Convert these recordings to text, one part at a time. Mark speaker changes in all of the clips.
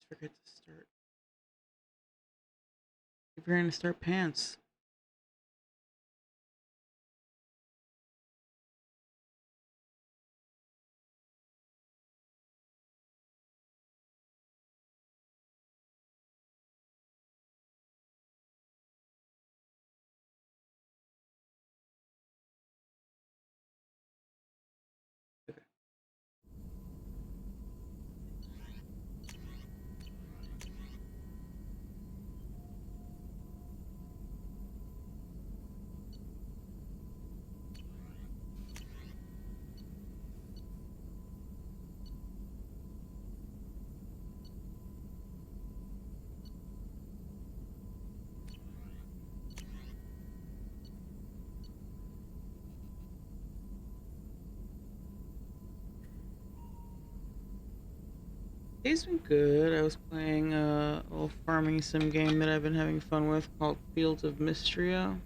Speaker 1: Forget to start. If you're gonna start pants. Day's been good. I was playing a little farming sim game that I've been having fun with called Fields of Mystria.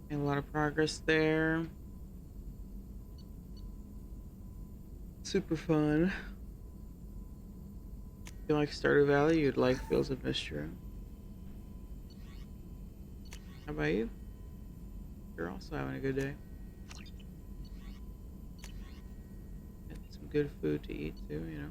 Speaker 1: Made a lot of progress there. Super fun. If you like Stardew Valley, you'd like Fields of Mystria. How about you? You're also having a good day. Got some good food to eat too, you know.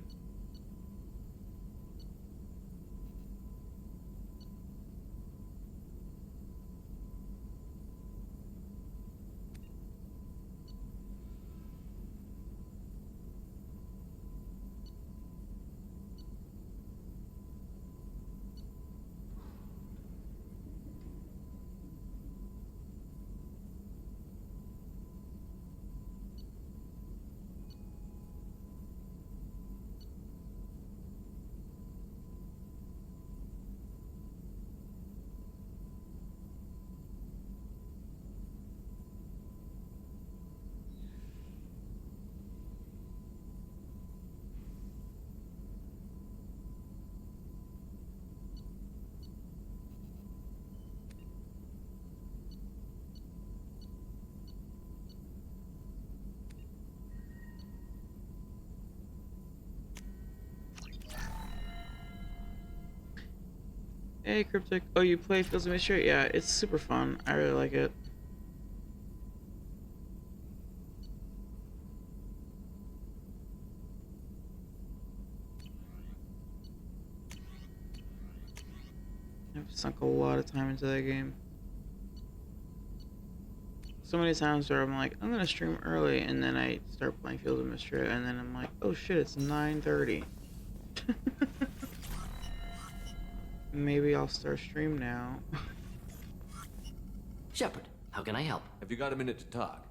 Speaker 1: Hey, Cryptic. Oh, you play Fields of Mystria? Yeah, it's super fun. I really like it. I've sunk a lot of time into that game. So many times where I'm like, I'm gonna stream early, and then I start playing Fields of Mystria, and then I'm like, oh shit, it's 9:30. Maybe I'll start stream now.
Speaker 2: Shepard, how can I help?
Speaker 3: Have you got a minute to talk?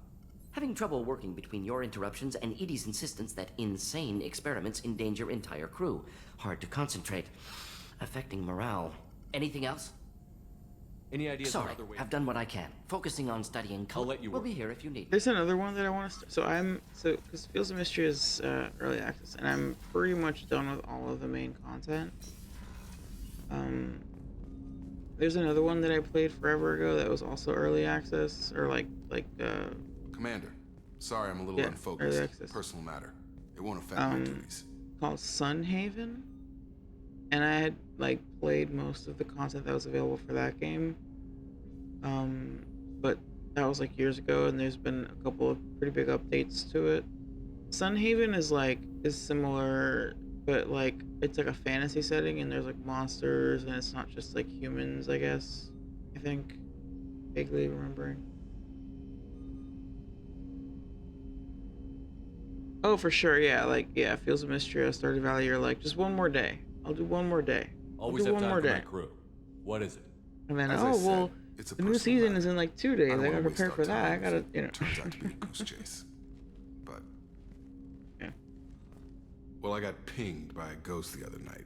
Speaker 2: Having trouble working between your interruptions and Edie's insistence that insane experiments endanger entire crew. Hard to concentrate. Affecting morale. Anything else?
Speaker 3: Any ideas
Speaker 2: Sorry,
Speaker 3: on other ways?
Speaker 2: I've done what I can. Focusing on studying Cullen.
Speaker 3: I'll let you
Speaker 2: We'll
Speaker 3: work.
Speaker 2: be here if you need me.
Speaker 1: There's another one that I want to start. Because Fields of Mystery is early access, and I'm pretty much done with all of the main content. There's another one that I played forever ago that was also early access, or
Speaker 4: Commander, sorry I'm a little
Speaker 1: early
Speaker 4: unfocused.
Speaker 1: access.
Speaker 4: Personal matter. It won't affect my duties.
Speaker 1: Called Sunhaven, and I had played most of the content that was available for that game. But that was years ago, and there's been a couple of pretty big updates to it. Sunhaven is similar, but it's a fantasy setting, and there's monsters, and it's not just humans, I guess. I think, vaguely remembering. Oh, for sure, yeah, yeah, Fields of Mystery, Stardew Valley. You're just one more day. I'll do one more day.
Speaker 3: Always
Speaker 1: I'll do
Speaker 3: have
Speaker 1: one
Speaker 3: time
Speaker 1: more
Speaker 3: for
Speaker 1: day.
Speaker 3: my crew. What is it?
Speaker 1: And then,
Speaker 4: As I said,
Speaker 1: well,
Speaker 4: it's a
Speaker 1: the new
Speaker 4: personal
Speaker 1: season
Speaker 4: matter.
Speaker 1: is in 2 days.
Speaker 4: I
Speaker 1: I
Speaker 4: don't
Speaker 1: gotta
Speaker 4: wanna waste
Speaker 1: prepare
Speaker 4: our
Speaker 1: for that. I
Speaker 4: time
Speaker 1: gotta,
Speaker 4: if it turns out to be a goose chase. But
Speaker 1: Yeah.
Speaker 4: well, I got pinged by a ghost the other night.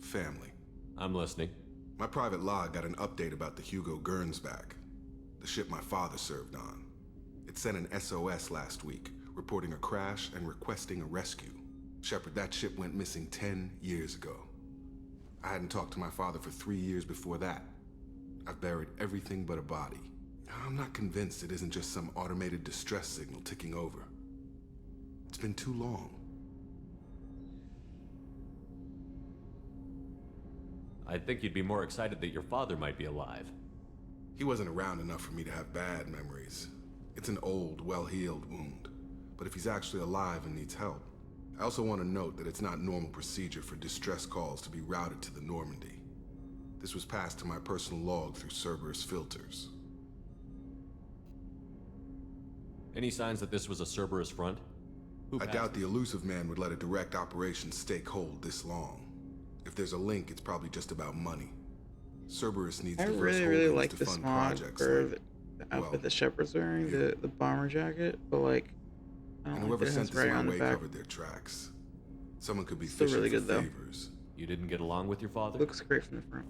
Speaker 4: Family.
Speaker 3: I'm listening.
Speaker 4: My private log got an update about the Hugo Gernsback, the ship my father served on. It sent an SOS last week, reporting a crash and requesting a rescue. Shepard, that ship went missing 10 years ago. I hadn't talked to my father for 3 years before that. I've buried everything but a body. I'm not convinced it isn't just some automated distress signal ticking over. It's been too long.
Speaker 3: I think you'd be more excited that your father might be alive.
Speaker 4: He wasn't around enough for me to have bad memories. It's an old, well-healed wound. But if he's actually alive and needs help, I also want to note that it's not normal procedure for distress calls to be routed to the Normandy. This was passed to my personal log through Cerberus filters.
Speaker 3: Any signs that this was a Cerberus front? Who
Speaker 4: I
Speaker 3: passed
Speaker 4: doubt the
Speaker 3: this?
Speaker 4: elusive man would let a direct operation stake hold this long. If there's a link, it's probably just about money. Cerberus needs
Speaker 1: I
Speaker 4: diverse
Speaker 1: really
Speaker 4: holdings
Speaker 1: like
Speaker 4: to
Speaker 1: this
Speaker 4: fund
Speaker 1: mod
Speaker 4: projects
Speaker 1: for
Speaker 4: like,
Speaker 1: the outfit
Speaker 4: well,
Speaker 1: that Shepard's wearing,
Speaker 4: you.
Speaker 1: the bomber jacket, but like, I
Speaker 4: And
Speaker 1: don't like
Speaker 4: whoever
Speaker 1: that it
Speaker 4: sent
Speaker 1: has
Speaker 4: this
Speaker 1: writing
Speaker 4: my
Speaker 1: on the
Speaker 4: way
Speaker 1: back.
Speaker 4: covered their tracks. Someone could be
Speaker 1: Still
Speaker 4: fishing
Speaker 1: really
Speaker 4: for
Speaker 1: good, though.
Speaker 4: favors.
Speaker 3: You didn't get along with your father?
Speaker 1: Looks great from the front.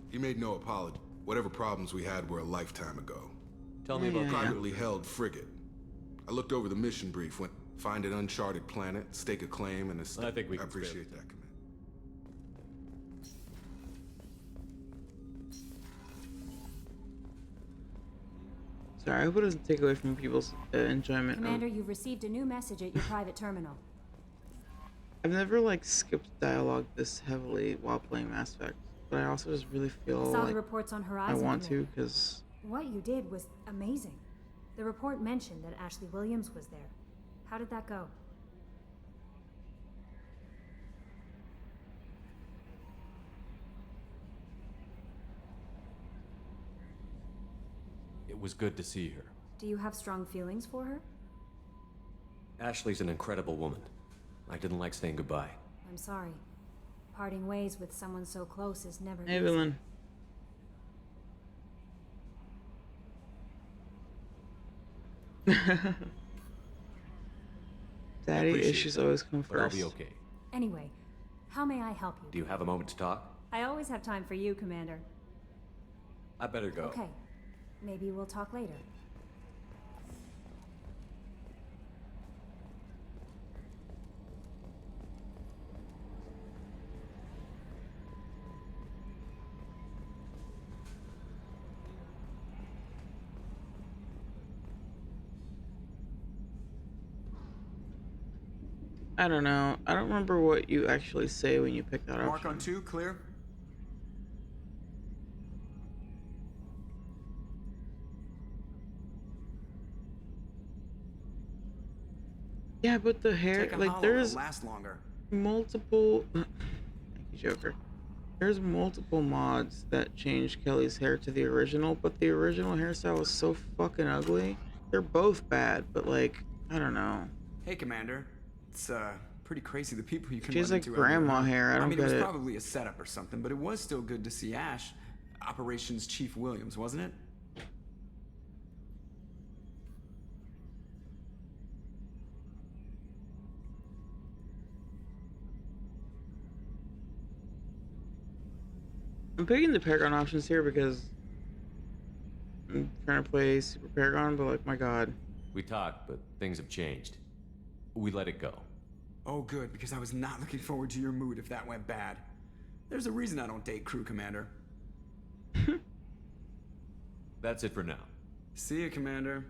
Speaker 4: He made no apology. Whatever problems we had were a lifetime ago.
Speaker 3: Tell me
Speaker 1: Yeah,
Speaker 3: about
Speaker 1: yeah,
Speaker 3: the
Speaker 1: yeah.
Speaker 4: Privately held frigate. I looked over the mission brief, went find an uncharted planet, stake a claim, and
Speaker 3: I think we can
Speaker 4: appreciate
Speaker 3: spare
Speaker 4: that command.
Speaker 1: Sorry, I hope it doesn't take away from people's enjoyment
Speaker 5: Commander,
Speaker 1: of...
Speaker 5: you've received a new message at your private terminal.
Speaker 1: I've never like skipped dialogue this heavily while playing Mass Effect, but I also just really feel
Speaker 5: Saw the
Speaker 1: like
Speaker 5: reports on
Speaker 1: I
Speaker 5: Horizon.
Speaker 1: want to,
Speaker 5: Commander.
Speaker 1: because
Speaker 5: What you did was amazing. The report mentioned that Ashley Williams was there. How did that go?
Speaker 3: It was good to see her.
Speaker 5: Do you have strong feelings for her?
Speaker 3: Ashley's an incredible woman. I didn't like saying goodbye.
Speaker 5: I'm sorry. Parting ways with someone so close is never easy.
Speaker 1: Evelyn. Daddy
Speaker 3: appreciate
Speaker 1: issues
Speaker 3: that,
Speaker 1: always come
Speaker 3: But I'll
Speaker 1: first.
Speaker 3: be okay.
Speaker 5: Anyway, how may I help you?
Speaker 3: Do you have a moment to talk?
Speaker 5: I always have time for you, Commander.
Speaker 3: I better go.
Speaker 5: Okay. Maybe we'll talk later.
Speaker 1: I don't know. I don't remember what you actually say when you pick that up.
Speaker 6: Mark on 2, clear.
Speaker 1: Yeah, but the hair,
Speaker 6: Take a
Speaker 1: like,
Speaker 6: hollow,
Speaker 1: there's
Speaker 6: it'll last longer.
Speaker 1: multiple. Thank you, Joker. There's multiple mods that change Kelly's hair to the original, but the original hairstyle was so fucking ugly. They're both bad, but like, I don't know.
Speaker 6: Hey, Commander. It's pretty crazy the people you can
Speaker 1: She has
Speaker 6: run
Speaker 1: like
Speaker 6: into out here,
Speaker 1: grandma
Speaker 6: huh?
Speaker 1: hair. I don't
Speaker 6: mean, it
Speaker 1: get
Speaker 6: was
Speaker 1: it.
Speaker 6: probably a setup or something, but it was still good to see Ash, Operations Chief Williams, wasn't it?
Speaker 1: I'm picking the Paragon options here because I'm trying to play Super Paragon, but like, my god.
Speaker 3: We talked, but things have changed. We let it go.
Speaker 6: Oh, good, because I was not looking forward to your mood if that went bad. There's a reason I don't date crew, Commander.
Speaker 3: That's it for now.
Speaker 6: See you, Commander.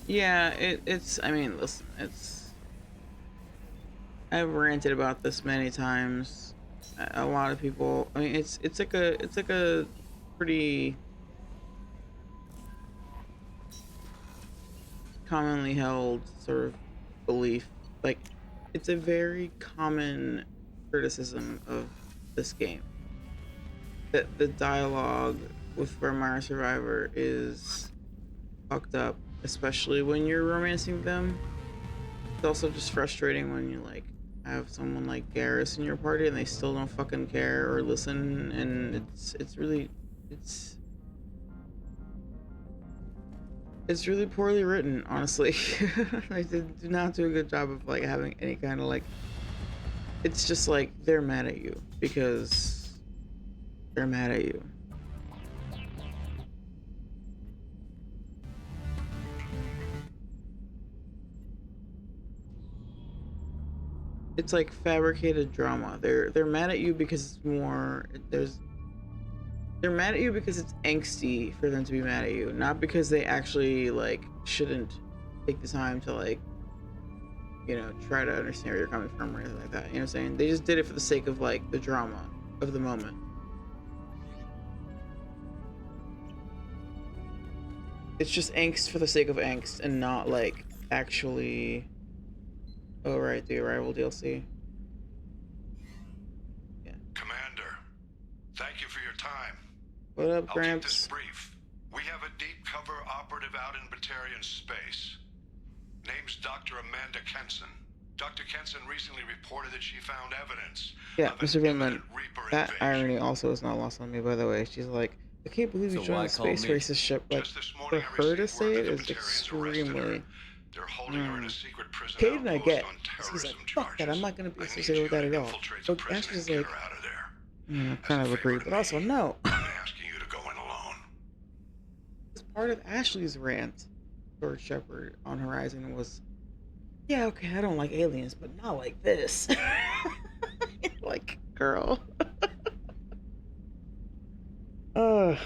Speaker 1: Yeah, it's, I mean, listen, it's, I've ranted about this many times. A lot of people, I mean, it's like a pretty commonly held sort of belief. Like, it's a very common criticism of this game that the dialogue with Vampire Survivor is fucked up, especially when you're romancing them. It's also just frustrating when you like have someone like Garrus in your party and they still don't fucking care or listen, and it's really poorly written, honestly. They do not do a good job of like having any kind of like, it's just like they're mad at you because they're mad at you. it's like fabricated drama. They're mad at you because it's more there's they're mad at you because it's angsty for them to be mad at you, not because they actually like shouldn't take the time to like, you know, try to understand where you're coming from or anything like that. You know what I'm saying? They just did it for the sake of like the drama of the moment. It's just angst for the sake of angst and not like actually. Oh right, the Arrival DLC. Yeah.
Speaker 7: Commander, thank you for your time.
Speaker 1: What up,
Speaker 7: I'll keep this
Speaker 1: Gramps?
Speaker 7: brief. We have a deep cover operative out in Batarian space. Name's Dr. Amanda Kenson. Dr. Kenson recently reported that she found evidence
Speaker 1: Yeah,
Speaker 7: of an
Speaker 1: Mr. Vinland.
Speaker 7: imminent Reaper
Speaker 1: That
Speaker 7: invasion.
Speaker 1: irony also is not lost on me, by the way. She's like, I can't believe you
Speaker 3: So
Speaker 1: joined
Speaker 3: why
Speaker 1: the
Speaker 3: call
Speaker 1: space
Speaker 3: me?
Speaker 1: racist ship. Like,
Speaker 7: Just this
Speaker 1: for
Speaker 7: morning, I
Speaker 1: her to
Speaker 7: received
Speaker 1: say
Speaker 7: word
Speaker 1: it
Speaker 7: that the
Speaker 1: is
Speaker 7: Batarians arrested her.
Speaker 1: extremely.
Speaker 7: They're holding her in a secret prison
Speaker 1: Caden, I
Speaker 7: outpost
Speaker 1: get.
Speaker 7: on
Speaker 1: He's
Speaker 7: terrorism
Speaker 1: like, fuck that. I'm
Speaker 7: charges.
Speaker 1: not gonna be
Speaker 7: I need
Speaker 1: associated with
Speaker 7: you
Speaker 1: that
Speaker 7: to
Speaker 1: at all.
Speaker 7: infiltrate the
Speaker 1: But
Speaker 7: prison
Speaker 1: Ash is
Speaker 7: and
Speaker 1: like,
Speaker 7: get her out of there.
Speaker 1: kind
Speaker 7: As
Speaker 1: of
Speaker 7: a
Speaker 1: agree,
Speaker 7: favor to
Speaker 1: but also
Speaker 7: me,
Speaker 1: no.
Speaker 7: I'm asking you to go in alone.
Speaker 1: It's part of Ashley's rant towards Shepard on Horizon was, yeah, okay, I don't like aliens, but not like this. Like, girl. Oh,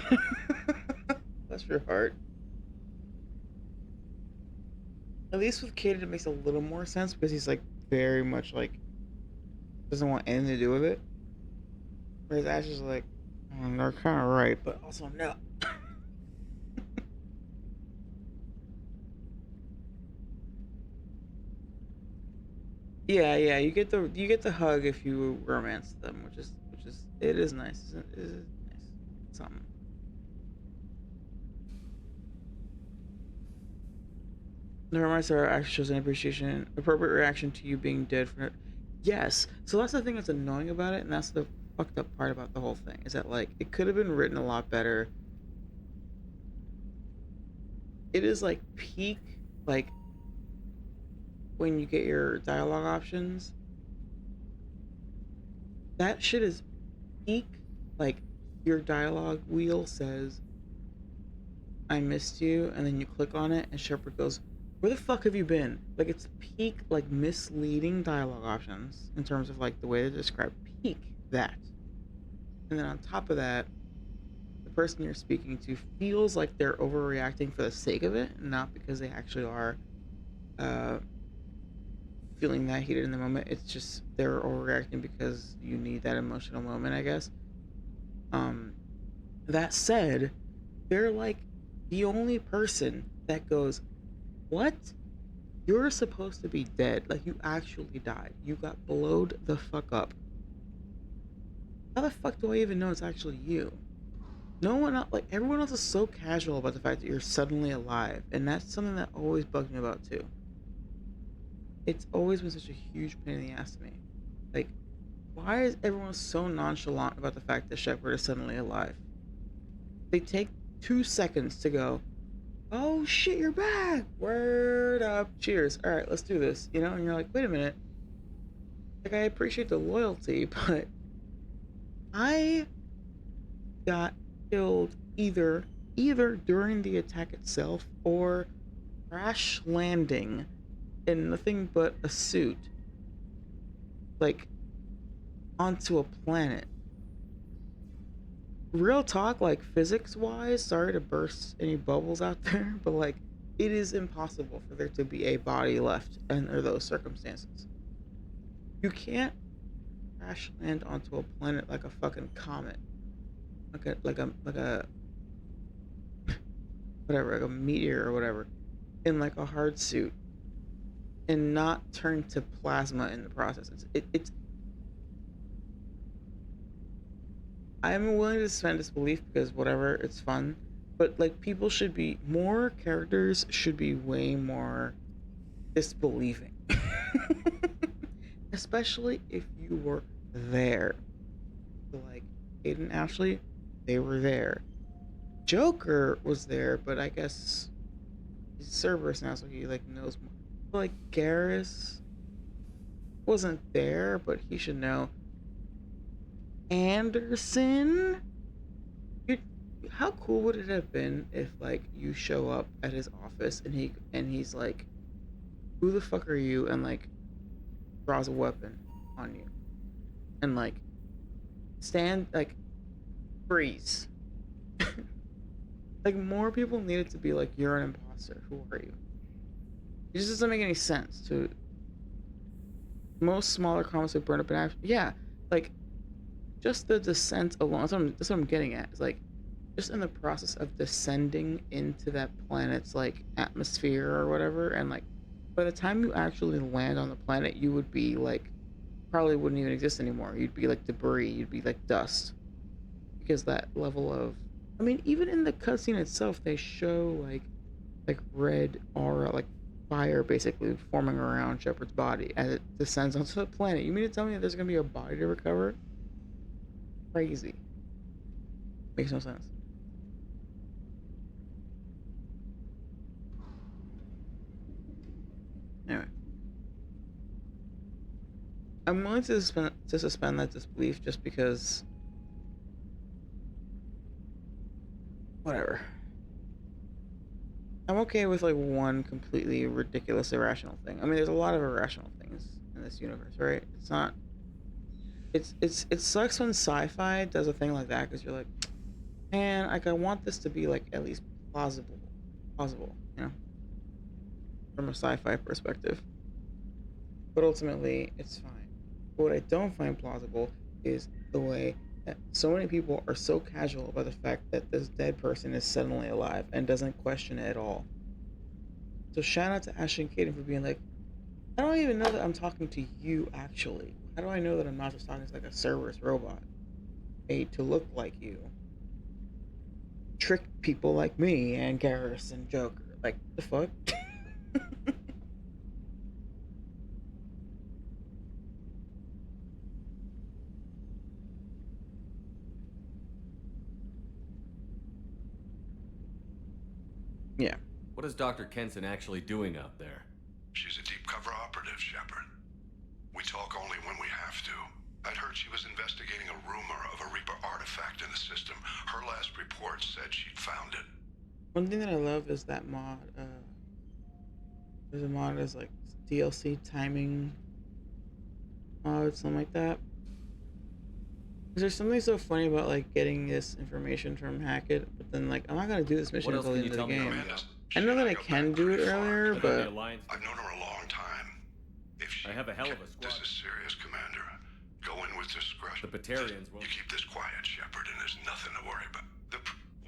Speaker 1: bless your heart. At least with Kaden, it makes a little more sense because he's like very much like doesn't want anything to do with it. Whereas Ash is like, they're kind of right, but also no. Yeah, you get the hug if you romance them, which is it is nice. It is nice. Something. The reminder actually shows an appreciation, appropriate reaction to you being dead for it. Yes. So that's the thing that's annoying about it, and that's the fucked up part about the whole thing is that like it could have been written a lot better. It is like peak like when you get your dialogue options. That shit is peak like your dialogue wheel says I missed you, and then you click on it and Shepard goes, where the fuck have you been? Like it's peak like misleading dialogue options in terms of like the way they describe peak that. And then on top of that, the person you're speaking to feels like they're overreacting for the sake of it, not because they actually are uh, feeling that heated in the moment. It's just they're overreacting because you need that emotional moment, I guess. Um, that said, they're like the only person that goes, what? You're supposed to be dead. Like you actually died. You got blowed the fuck up. How the fuck do I even know it's actually you? No one else, like everyone else is so casual about the fact that you're suddenly alive, and that's something that always bugged me about too. It's always been such a huge pain in the ass to me. Like, why is everyone so nonchalant about the fact that Shepard is suddenly alive? They take 2 seconds to go, oh shit, you're back! Word up, cheers. Alright, let's do this. You know, and you're like, wait a minute. Like, I appreciate the loyalty, but I got killed either during the attack itself or crash landing in nothing but a suit, like onto a planet. Real talk, like physics wise, sorry to burst any bubbles out there, but like it is impossible for there to be a body left under those circumstances. You can't crash land onto a planet like a fucking comet, like a whatever, like a meteor or whatever, in like a hard suit, and not turn to plasma in the process. It's I'm willing to suspend disbelief because whatever, it's fun. But like people should be more characters should be way more disbelieving. Especially if you were there. So like Aiden Ashley, they were there. Joker was there, but I guess he's Cerberus now, so he like knows more. But, like Garrus wasn't there, but he should know. Anderson, you, how cool would it have been if like you show up at his office and he's like, who the fuck are you, and like draws a weapon, on you and like stand like freeze. Like more people needed to be like, you're an imposter. Who are you? It just doesn't make any sense. To most smaller comics would burn up in action. Yeah, like just the descent alone. That's what I'm getting at. It's like just in the process of descending into that planet's like atmosphere or whatever, and like by the time you actually land on the planet, you would be like probably wouldn't even exist anymore. You'd be like debris. You'd be like dust because that level of. I mean, even in the cutscene itself, they show like red aura, like fire, basically forming around Shepard's body as it descends onto the planet. You mean to tell me that there's gonna be a body to recover? Crazy. Makes no sense. Anyway, I'm willing to suspend that disbelief just because. Whatever. I'm okay with like one completely ridiculous irrational thing. I mean, there's a lot of irrational things in this universe, right? It's not. It sucks when sci-fi does a thing like that because you're like, man, like I want this to be like at least plausible, you know, from a sci-fi perspective. But ultimately, it's fine. What I don't find plausible is the way that so many people are so casual about the fact that this dead person is suddenly alive and doesn't question it at all. So shout out to Ashley and Kaden for being like, I don't even know that I'm talking to you actually. How do I know that I'm not just talking to like a Cerberus robot made to look like you? Trick people like me and Garrus and Joker. Like, the fuck? Yeah.
Speaker 3: What is Dr. Kenson actually doing out there?
Speaker 7: She's a deep cover operative, Shepard. We talk only when we have to. I'd heard she was investigating a rumor of a Reaper artifact in the system. Her last report said she'd found it.
Speaker 1: One thing that I love is that mod. There's a mod that's like DLC timing mod, something like that. There's something so funny about like getting this information from Hackett, but then like I'm not gonna do this mission
Speaker 3: What else
Speaker 1: until the
Speaker 3: can
Speaker 1: end
Speaker 3: you
Speaker 1: of the
Speaker 3: tell me
Speaker 1: game.
Speaker 3: about
Speaker 7: She
Speaker 1: I know
Speaker 7: and
Speaker 1: that I
Speaker 7: go back
Speaker 1: can do it
Speaker 7: pretty far.
Speaker 1: earlier,
Speaker 3: I thought
Speaker 1: but
Speaker 3: the Alliance...
Speaker 7: I've known her a long time. If she
Speaker 3: I have a hell of a squad.
Speaker 7: This is serious, Commander. Go in with discretion.
Speaker 3: The Batarians won't...
Speaker 7: You keep this quiet, Shepard, and there's nothing to worry about.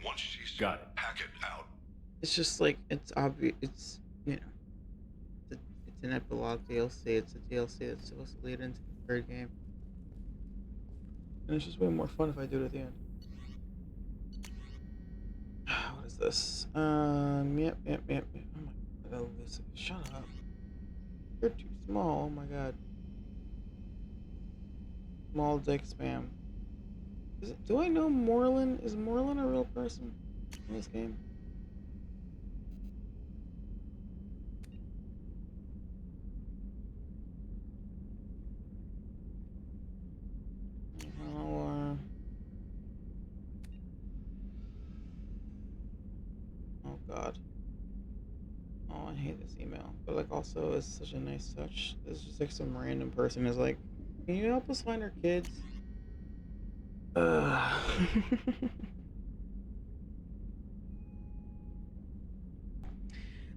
Speaker 7: Once she's
Speaker 3: Got it.
Speaker 7: Hackett out.
Speaker 1: it's just like it's obvious. It's it's an epilogue DLC. It's a DLC that's supposed to lead into the third game, and it's just way more fun if I do it at the end. What is this? Yep. Oh my god, Lisa, shut up. You're too small. Oh my god. Small dick spam. Do I know Moreland? Is Moreland a real person in this game? Oh god. Oh, I hate this email. But like also it's such a nice touch. It's just like some random person is like, can you help us find our kids?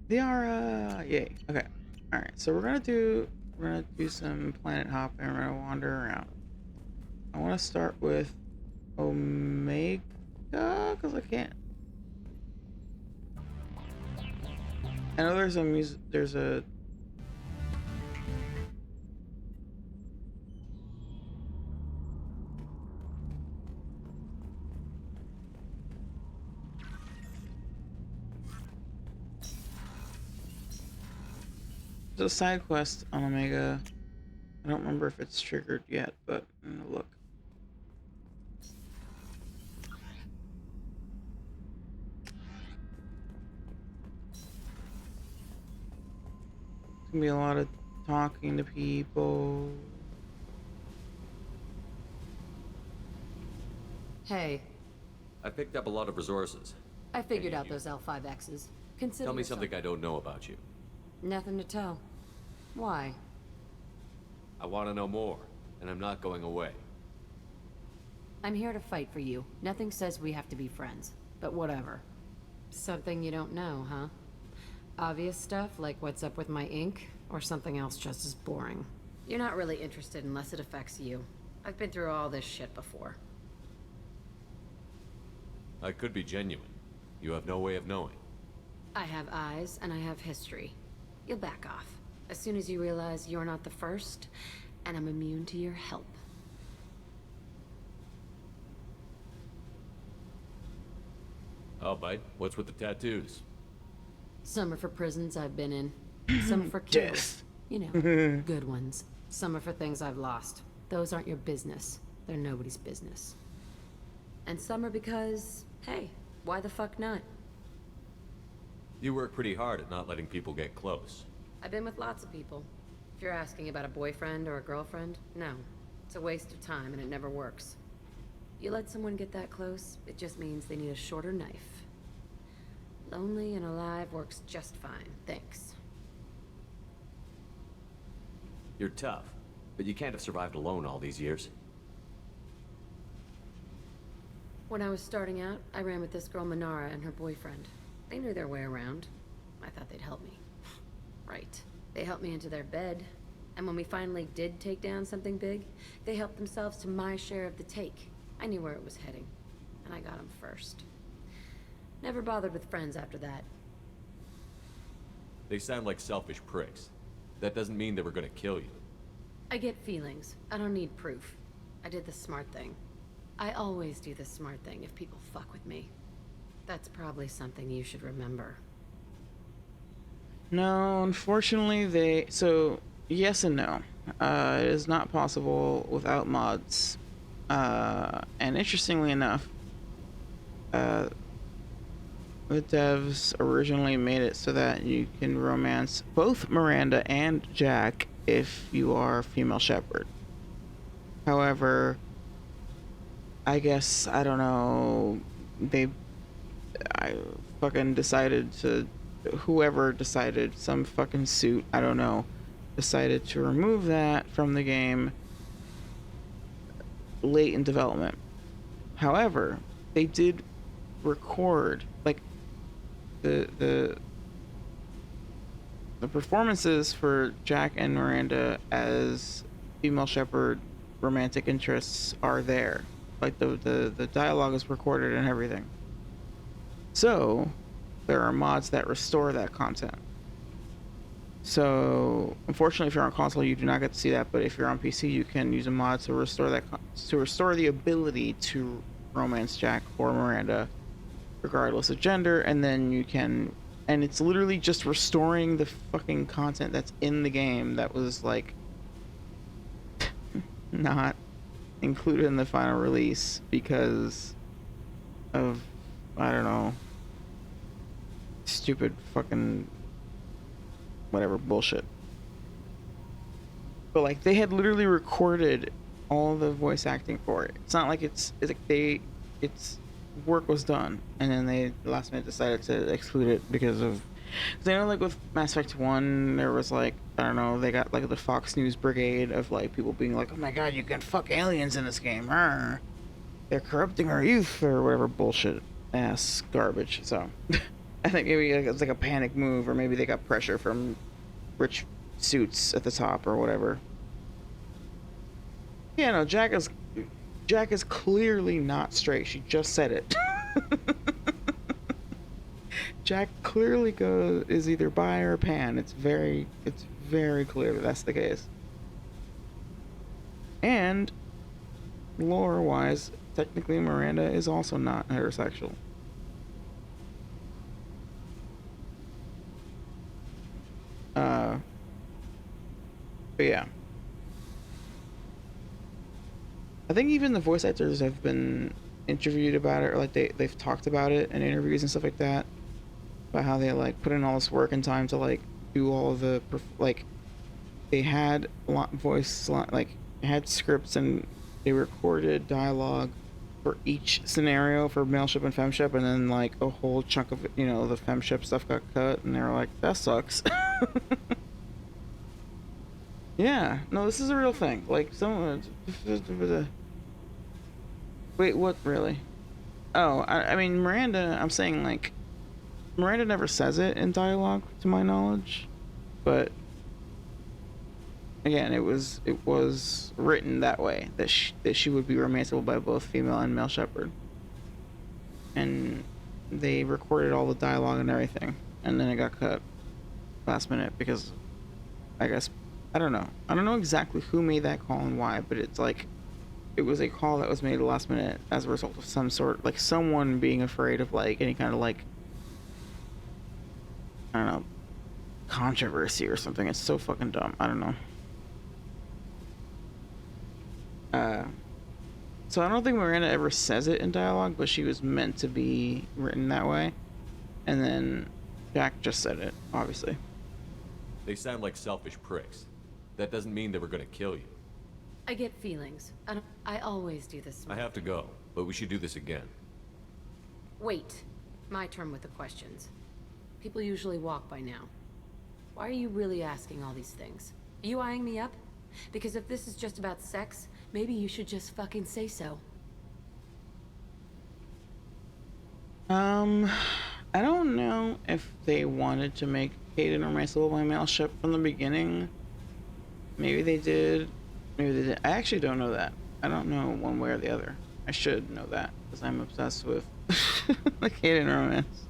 Speaker 1: They are yay. Okay. Alright, so we're gonna do some planet hopping, we're gonna wander around. I wanna start with Omega, because I can't. I know there's a side quest on Omega. I don't remember if it's triggered yet, but I'm gonna look. It's gonna be a lot of talking to people.
Speaker 8: Hey,
Speaker 3: I picked up a lot of resources.
Speaker 8: I figured out those L5Xs. Consider
Speaker 3: Tell me
Speaker 8: yourself-
Speaker 3: something I don't know about you.
Speaker 8: Nothing to tell. Why?
Speaker 3: I want to know more. and I'm not going away.
Speaker 8: I'm here to fight for you. Nothing says we have to be friends, but whatever. Something you don't know, huh? Obvious stuff like what's up with my ink, or something else just as boring. You're not really interested unless it affects you. I've been through all this shit before.
Speaker 3: I could be genuine. You have no way of knowing.
Speaker 8: I have eyes, and I have history. You'll back off. As soon as you realize you're not the first, and I'm immune to your help.
Speaker 3: I'll bite. What's with the tattoos?
Speaker 8: Some are for prisons I've been in. Some are for kills.
Speaker 1: Death.
Speaker 8: You know, good ones. Some are for things I've lost. Those aren't your business. They're nobody's business. And some are because, hey, why the fuck not?
Speaker 3: You work pretty hard at not letting people get close.
Speaker 8: I've been with lots of people. If you're asking about a boyfriend or a girlfriend, no. It's a waste of time and it never works. You let someone get that close, it just means they need a shorter knife. Lonely and alive works just fine, thanks.
Speaker 3: You're tough, but you can't have survived alone all these years.
Speaker 8: When I was starting out, I ran with this girl Manara and her boyfriend. They knew their way around. I thought they'd help me. Right. They helped me into their bed. And when we finally did take down something big, they helped themselves to my share of the take. I knew where it was heading. And I got them first. Never bothered with friends after that.
Speaker 3: They sound like selfish pricks. That doesn't mean they were gonna kill you.
Speaker 8: I get feelings. I don't need proof. I did the smart thing. I always do the smart thing if people fuck with me. That's probably something you should remember.
Speaker 1: No, unfortunately, so yes and no. It is not possible without mods. And interestingly enough, the devs originally made it so that you can romance both Miranda and Jack if you are a female shepherd. However, I guess, I don't know, I fucking decided to, whoever decided, some fucking suit, I don't know, decided to remove that from the game late in development. However, they did record, like, the performances for Jack and Miranda as female shepherd romantic interests are there. Like, the dialogue is recorded and everything. So, there are mods that restore that content. So, unfortunately, if you're on console, you do not get to see that. But if you're on PC, you can use a mod to restore that, to restore the ability to romance Jack or Miranda, regardless of gender. And then you can, and it's literally just restoring the fucking content that's in the game that was like not included in the final release because of, I don't know, stupid fucking whatever bullshit. But like, they had literally recorded all the voice acting for it. It's not like it's like its work was done and then they last minute decided to exclude it because of, because I know, like, with Mass Effect 1 there was like, I don't know, they got like the Fox News brigade of like people being like, oh my god, you can fuck aliens in this game, Arr. They're corrupting our youth or whatever bullshit ass garbage. So I think maybe it's like a panic move, or maybe they got pressure from rich suits at the top or whatever. Yeah, no, Jack is clearly not straight. She just said it. Jack clearly is either bi or pan. It's very clear that that's the case. And lore-wise, technically Miranda is also not heterosexual. But yeah. I think even the voice actors have been interviewed about it, or like they've talked about it in interviews and stuff like that, about how they like put in all this work and time to like do all of the like, they had had scripts and they recorded dialogue for each scenario for male ship and fem ship, and then like a whole chunk of it, you know, the fem ship stuff got cut and they were like, that sucks. Yeah, no, this is a real thing. Like, someone. Wait, what, really? Oh, I mean, Miranda, I'm saying, like, Miranda never says it in dialogue, to my knowledge. But, again, it was written that way, that she would be romanceable by both female and male shepherd. And they recorded all the dialogue and everything. And then it got cut last minute because, I guess, I don't know. I don't know exactly who made that call and why, but it's like, it was a call that was made last minute as a result of some sort, like someone being afraid of like any kind of like, I don't know, controversy or something. It's so fucking dumb. I don't know. So I don't think Miranda ever says it in dialogue, but she was meant to be written that way. And then Jack just said it, obviously.
Speaker 3: They sound like selfish pricks. That doesn't mean they were gonna kill you.
Speaker 8: I get feelings. I always do this.
Speaker 3: I have to go, but we should do this again.
Speaker 8: Wait. My turn with the questions. People usually walk by now. Why are you really asking all these things? Are you eyeing me up? Because if this is just about sex, maybe you should just fucking say so.
Speaker 1: I don't know if they wanted to make Kaden romanceable by male ship from the beginning. Maybe they did. Maybe they did. I actually don't know that. I don't know one way or the other. I should know that because I'm obsessed with the Kaden romance.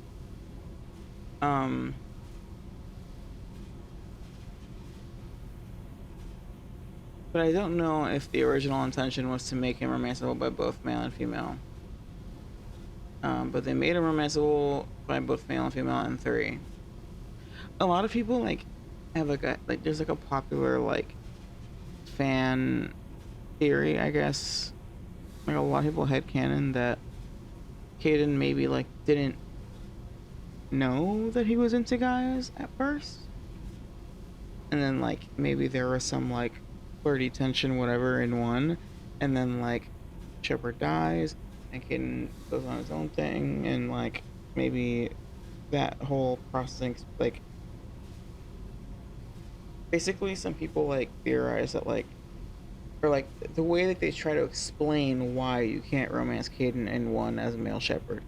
Speaker 1: But I don't know if the original intention was to make him romanceable by both male and female. But they made him romanceable by both male and female in 3. A lot of people like have like there's like a popular like fan theory, I guess. Like a lot of people headcanon that Kaden maybe like didn't know that he was into guys at first. And then like maybe there was some like flirty tension, whatever, in 1, and then like Shepard dies and Kaden goes on his own thing, and like maybe that whole processing, like basically some people like theorize that like, or like the way that they try to explain why you can't romance Kaden in 1 as a male shepherd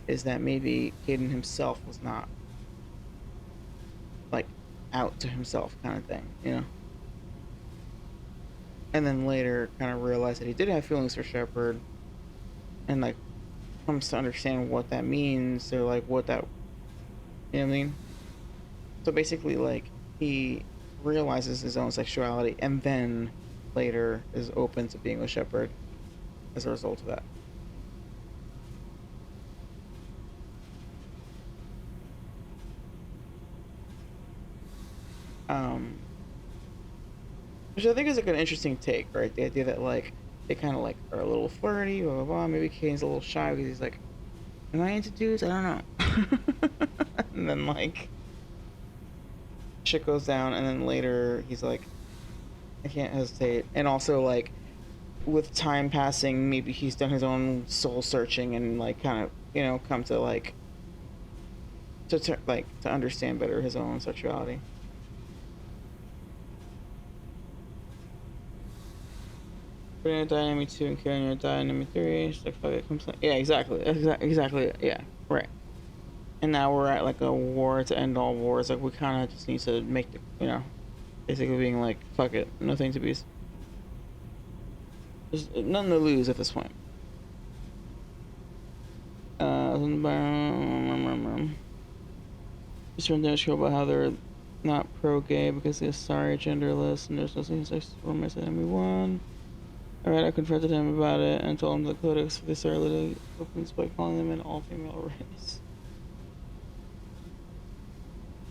Speaker 1: is that maybe Kaden himself was not like out to himself kind of thing, you know? And then later kind of realized that he did have feelings for Shepard and like comes to understand what that means, or like what that, you know what I mean? So basically like he realizes his own sexuality and then later is open to being with Shepard as a result of that. Which I think is like an interesting take, right? The idea that like they kind of like are a little flirty, blah blah blah. Maybe Kane's a little shy because he's like, "Am I into dudes? I don't know." And then like shit goes down, and then later he's like, "I can't hesitate." And also like with time passing, maybe he's done his own soul searching and like kind of, you know, come to like to understand better his own sexuality. Putting a Dynamic 2 and carrying a Dynamic 3, it's like fuck it, yeah, exactly, yeah, right. And now we're at like a war to end all wars. Like we kind of just need to make the, you know, basically being like fuck it, nothing to be, there's nothing to lose at this point. Just turned down show about how they're not pro-gay because they're sorry genderless and there's no same-sex romance in everyone. Alright, I confronted him about it and told him the codex for this early opens by calling them an all-female race.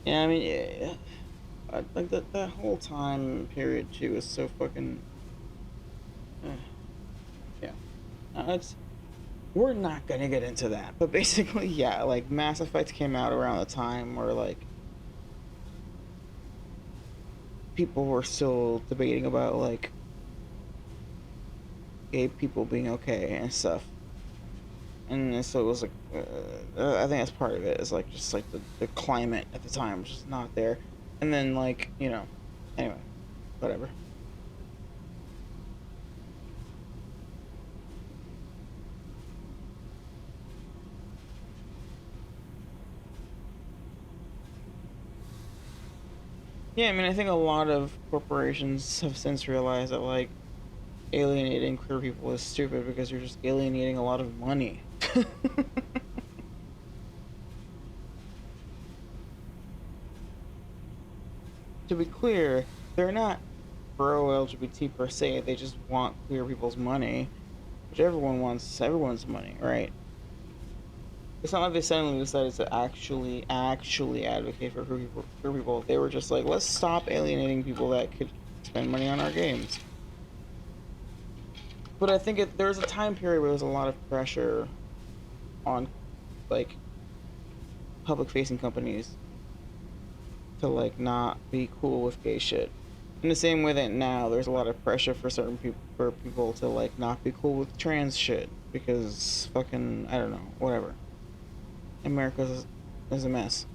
Speaker 1: Yeah, I mean, yeah. Like that whole time period too is so fucking. Yeah, we're not gonna get into that, but basically, yeah, like Mass Effect came out around the time where like people were still debating about like gay people being okay and stuff, and so it was like I think that's part of it. Is like just like the climate at the time was just not there, and then like, you know, anyway, whatever. Yeah, I mean, I think a lot of corporations have since realized that, like, alienating queer people is stupid because you're just alienating a lot of money. To be clear, they're not pro LGBT per se, they just want queer people's money, which everyone wants everyone's money, right? It's not like they suddenly decided to actually advocate for queer people. They were just like, let's stop alienating people that could spend money on our games. But I think there was a time period where there was a lot of pressure on, like, public-facing companies to, like, not be cool with gay shit. In the same way that now there's a lot of pressure for certain people to, like, not be cool with trans shit because fucking, I don't know, whatever. America is a mess.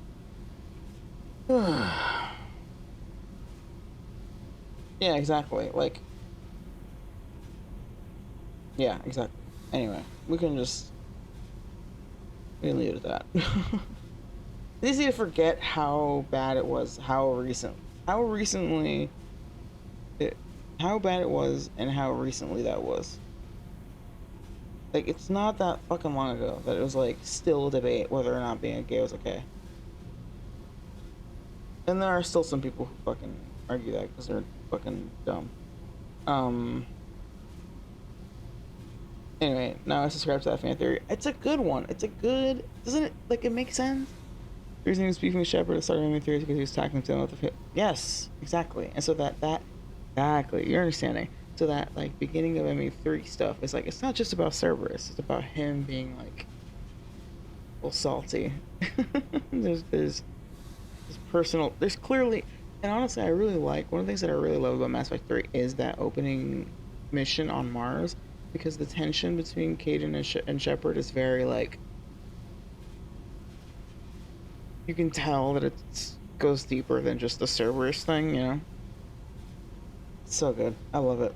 Speaker 1: Yeah, exactly. Like, yeah, exactly. Anyway, we can leave it at that. It's easy to forget how bad it was, how recently how bad it was, and how recently that was. Like, it's not that fucking long ago that it was, like, still a debate whether or not being gay was okay. And there are still some people who fucking argue that because they're fucking dumb. Anyway, now I subscribe to that fan theory. It's a good one. Doesn't it, like, it makes sense? The reason he was beefing with Shepard at the start of Enemy 3 is because he was attacking him with the yes, exactly. And so exactly, you're understanding. So that, like, beginning of ME3 stuff is like, it's not just about Cerberus, it's about him being, like, a little salty. there's personal, there's clearly, and honestly, I really like, one of the things that I really love about Mass Effect 3 is that opening mission on Mars, because the tension between Kaidan and Shepard is very, like, you can tell that it goes deeper than just the Cerberus thing, you know? It's so good. I love it.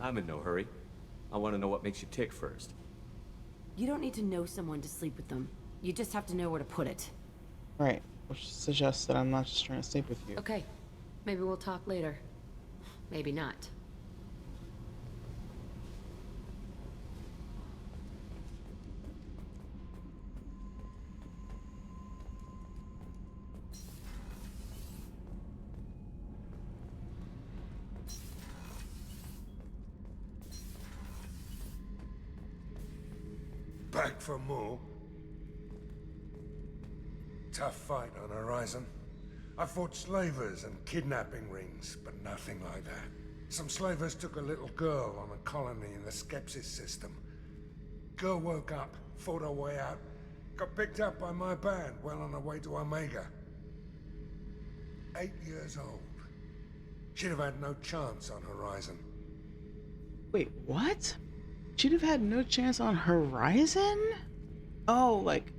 Speaker 3: I'm in no hurry. I want to know what makes you tick first.
Speaker 8: You don't need to know someone to sleep with them. You just have to know where to put it.
Speaker 1: Right. Which suggests that I'm not just trying to sleep with you.
Speaker 8: Okay. Maybe we'll talk later. Maybe not.
Speaker 9: Back for more? Tough fight on Horizon. I fought slavers and kidnapping rings, but nothing like that. Some slavers took a little girl on a colony in the Skepsis system. Girl woke up, fought her way out, got picked up by my band well on her way to Omega. 8 years old. She'd have had no chance on Horizon.
Speaker 1: Wait, what? She'd have had no chance on Horizon? Oh, like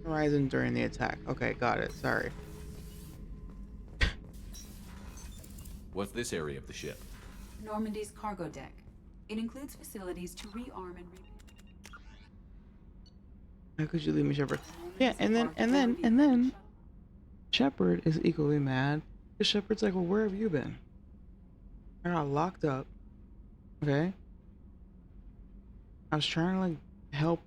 Speaker 1: Horizon during the attack. Okay, got it. Sorry.
Speaker 3: What's this area of the ship?
Speaker 10: Normandy's cargo deck. It includes facilities to rearm and
Speaker 1: How could you leave me, Shepard? Yeah, and then Shepard is equally mad because Shepard's like, well, where have you been? I got locked up. Okay. I was trying to, like, help.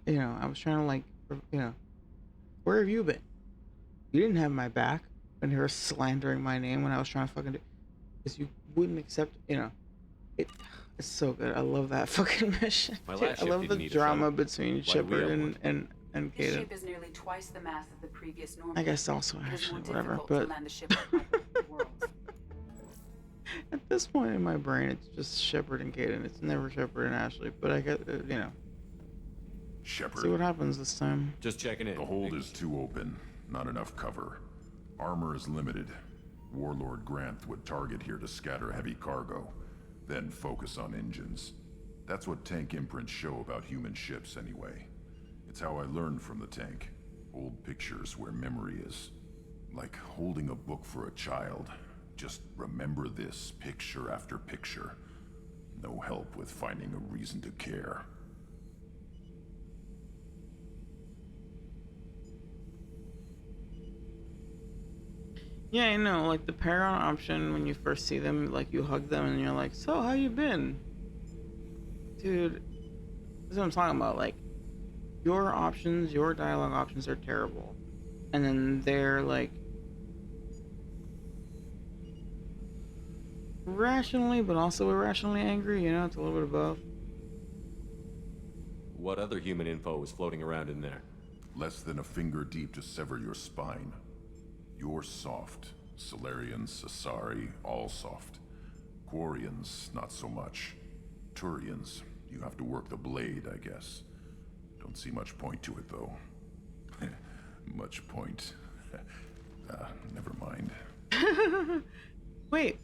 Speaker 1: You know, I was trying to, like, you know, where have you been? You didn't have my back when you were slandering my name when I was trying to fucking do, because you wouldn't accept, you know, it's so good. I love that fucking mission.
Speaker 3: My
Speaker 1: Dude,
Speaker 3: last
Speaker 1: I
Speaker 3: ship
Speaker 1: love
Speaker 3: didn't
Speaker 1: the
Speaker 3: need a
Speaker 1: drama
Speaker 3: shuttle.
Speaker 1: between
Speaker 3: Why do we
Speaker 1: Shepard
Speaker 3: have one?
Speaker 1: and
Speaker 10: This
Speaker 1: Kaidan.
Speaker 10: ship is nearly twice the mass of the previous Normandy.
Speaker 1: I guess also
Speaker 10: It is
Speaker 1: actually,
Speaker 10: more
Speaker 1: whatever,
Speaker 10: difficult
Speaker 1: but
Speaker 10: to land the ship on the worlds.
Speaker 1: at this point in my brain, it's just Shepard and Kaidan. It's never Shepard and Ashley. But I get, you know, see what
Speaker 11: Shepard,
Speaker 1: happens this time.
Speaker 3: Just checking in.
Speaker 11: the hold is too open. Not enough cover. Armor is limited. Warlord Granth would target here to scatter heavy cargo, then focus on engines. That's what tank imprints show about human ships anyway. It's how I learned from the tank. Old pictures where memory is. Like holding a book for a child. Just remember this picture after picture. No help with finding a reason to care.
Speaker 1: Yeah, I know, like the parent option when you first see them, like you hug them and you're like, so how you been? Dude, that's what I'm talking about. Like, your options, your dialogue options are terrible. And then they're like rationally, but also irrationally angry, you know, it's a little bit of both.
Speaker 3: What other human info was floating around in there?
Speaker 11: Less than a finger deep to sever your spine. You're soft. Solarians, Asari, all soft. Quarians, not so much. Turians, you have to work the blade, I guess. Don't see much point to it, though. Much point. Never mind.
Speaker 1: Wait.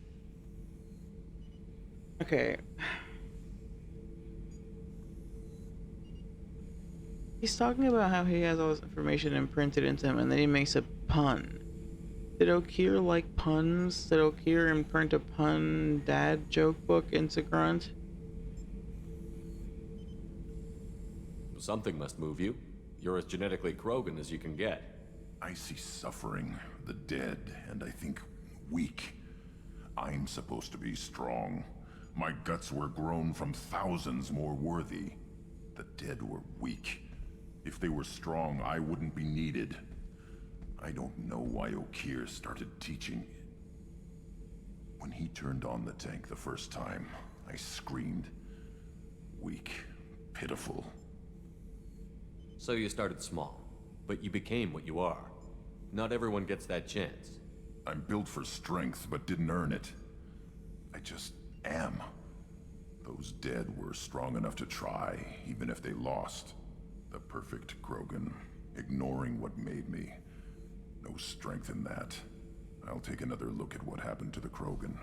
Speaker 1: Okay. He's talking about how he has all this information imprinted into him, and then he makes a pun. Did Okir like puns? Did Okir imprint a pun dad joke book into Grunt?
Speaker 3: Something must move you. You're as genetically Krogan as you can get.
Speaker 11: I see suffering, the dead, and I think weak. I'm supposed to be strong. My guts were grown from thousands more worthy. The dead were weak. If they were strong, I wouldn't be needed. I don't know why Okir started teaching. When he turned on the tank the first time, I screamed. Weak, pitiful.
Speaker 3: So you started small, but you became what you are. Not everyone gets that chance.
Speaker 11: I'm built for strength, but didn't earn it. I just am. Those dead were strong enough to try, even if they lost. The perfect Krogan, ignoring what made me. No strength in that. I'll take another look at what happened to the Krogan.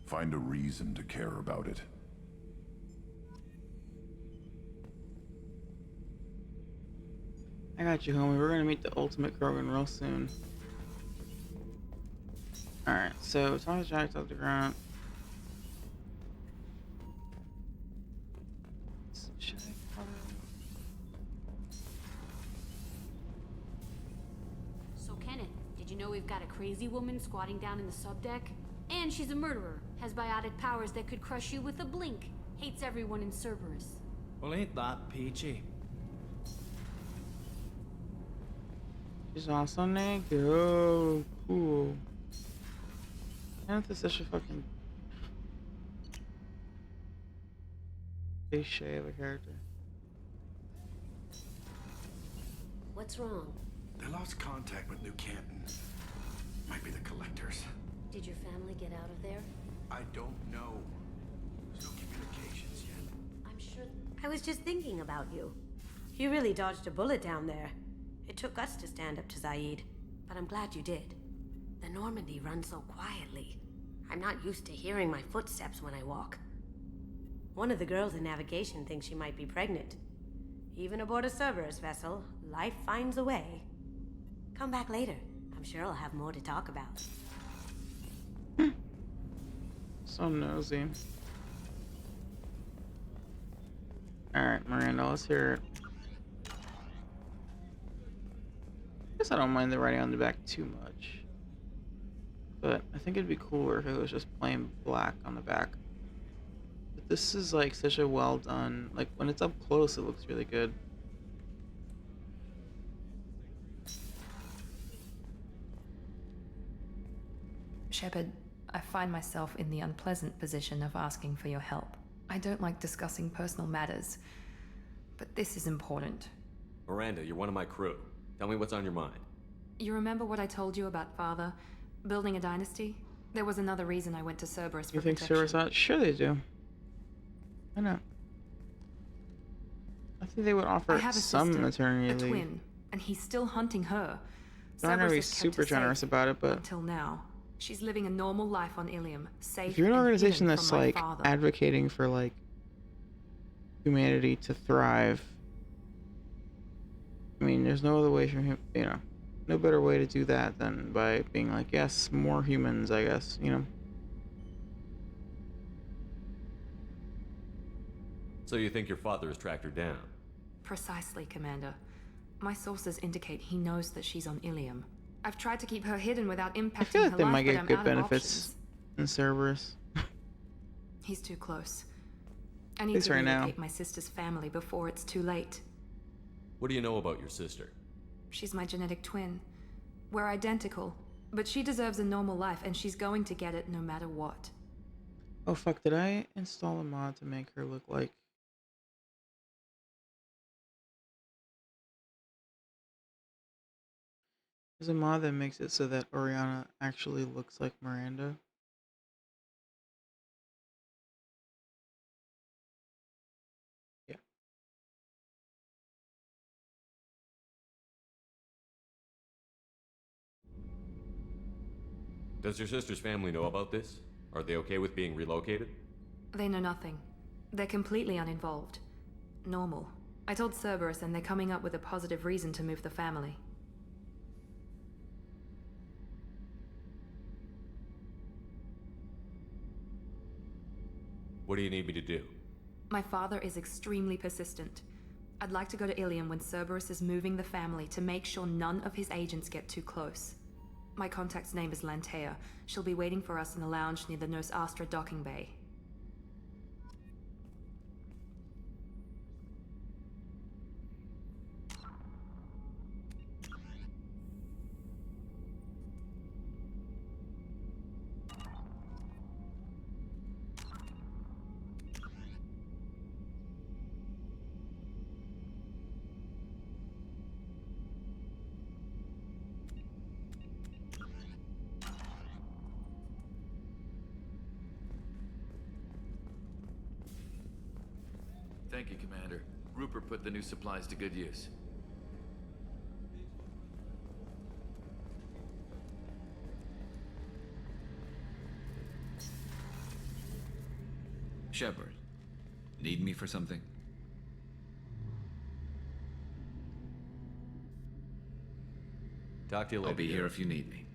Speaker 11: Find a reason to care about it.
Speaker 1: I got you, homie. We're gonna meet the ultimate Krogan real soon. Alright, so talk to Jack, talk to Grunt. Should I cover?
Speaker 12: So Kenneth, did you know we've got a crazy woman squatting down in the subdeck? And she's a murderer, has biotic powers that could crush you with a blink, hates everyone in Cerberus.
Speaker 13: Well, ain't that peachy?
Speaker 1: She's also naked. Oh, cool. Kenneth is such a fucking cliche of a character.
Speaker 2: What's wrong?
Speaker 6: They lost contact with New Canton. Might be the collectors.
Speaker 2: Did your family get out of there?
Speaker 6: I don't know. There's no communications yet.
Speaker 2: I'm sure.
Speaker 14: I was just thinking about you. You really dodged a bullet down there. It took us to stand up to Zaid, but I'm glad you did. The Normandy runs so quietly. I'm not used to hearing my footsteps when I walk. One of the girls in navigation thinks she might be pregnant. Even aboard a Cerberus vessel, life finds a way. Come back later. I'm sure I'll have more to talk about.
Speaker 1: So nosy. Alright, Miranda, let's hear it. Guess I don't mind the writing on the back too much. But I think it'd be cooler if it was just plain black on the back. But this is like such a well done, like when it's up close it looks really good.
Speaker 15: Shepard, I find myself in the unpleasant position of asking for your help. I don't like discussing personal matters, but this is important.
Speaker 3: Miranda, you're one of my crew. Tell me what's on your mind.
Speaker 15: You remember what I told you about Father? Building a dynasty? There was another reason I went to Cerberus for
Speaker 1: You think
Speaker 15: protection.
Speaker 1: Cerberus out? Sure they do. Why not? I think they would
Speaker 15: I
Speaker 1: offer
Speaker 15: have a
Speaker 1: some
Speaker 15: sister,
Speaker 1: maternity
Speaker 15: a
Speaker 1: leave.
Speaker 15: twin, and he's still hunting her.
Speaker 1: They're not gonna be
Speaker 15: Cerberus has kept
Speaker 1: super
Speaker 15: her
Speaker 1: generous
Speaker 15: safe
Speaker 1: about it, but
Speaker 15: until now. She's living a normal life on Ilium, safe
Speaker 1: if you're an
Speaker 15: and
Speaker 1: organization
Speaker 15: hidden
Speaker 1: that's
Speaker 15: from my
Speaker 1: like
Speaker 15: father.
Speaker 1: advocating for like humanity to thrive, I mean, there's no other way for him, you know, no better way to do that than by being like, yes, more humans, I guess, you know?
Speaker 3: So you think your father has tracked her down?
Speaker 15: Precisely, Commander. My sources indicate he knows that she's on Ilium. I've tried to keep her hidden without
Speaker 1: I feel
Speaker 15: impacting
Speaker 1: like
Speaker 15: her
Speaker 1: they
Speaker 15: life,
Speaker 1: might
Speaker 15: but
Speaker 1: get
Speaker 15: I'm
Speaker 1: good
Speaker 15: out of
Speaker 1: benefits
Speaker 15: options.
Speaker 1: in Cerberus.
Speaker 15: He's too close. I
Speaker 1: At
Speaker 15: need
Speaker 1: least
Speaker 15: to
Speaker 1: right now.
Speaker 15: relocate my sister's family before it's too late.
Speaker 3: What do you know about your sister?
Speaker 15: She's my genetic twin. We're identical, but she deserves a normal life, and she's going to get it no matter what.
Speaker 1: Oh fuck, did I install a mod to make her look like... There's a mod that makes it so that Oriana actually looks like Miranda. Yeah.
Speaker 3: Does your sister's family know about this? Are they okay with being relocated?
Speaker 15: They know nothing. They're completely uninvolved. Normal. I told Cerberus, and they're coming up with a positive reason to move the family.
Speaker 3: What do you need me to do?
Speaker 15: My father is extremely persistent. I'd like to go to Ilium when Cerberus is moving the family to make sure none of his agents get too close. My contact's name is Lantea. She'll be waiting for us in the lounge near the Nos Astra docking bay.
Speaker 16: Thank you, Commander. Rupert put the new supplies to good use. Shepard, need me for something?
Speaker 3: Talk to you later.
Speaker 16: I'll be here if you need me.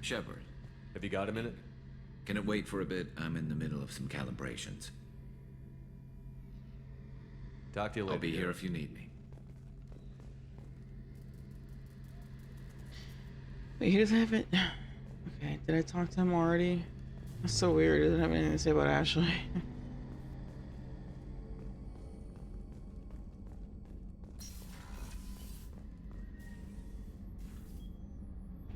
Speaker 16: Shepard.
Speaker 3: Have you got a minute?
Speaker 16: Can it wait for a bit? I'm in the middle of some calibrations.
Speaker 3: Talk to you later.
Speaker 16: I'll be here if you need me.
Speaker 1: Wait, he doesn't have it. Okay, did I talk to him already? That's so weird. He doesn't have anything to say about Ashley.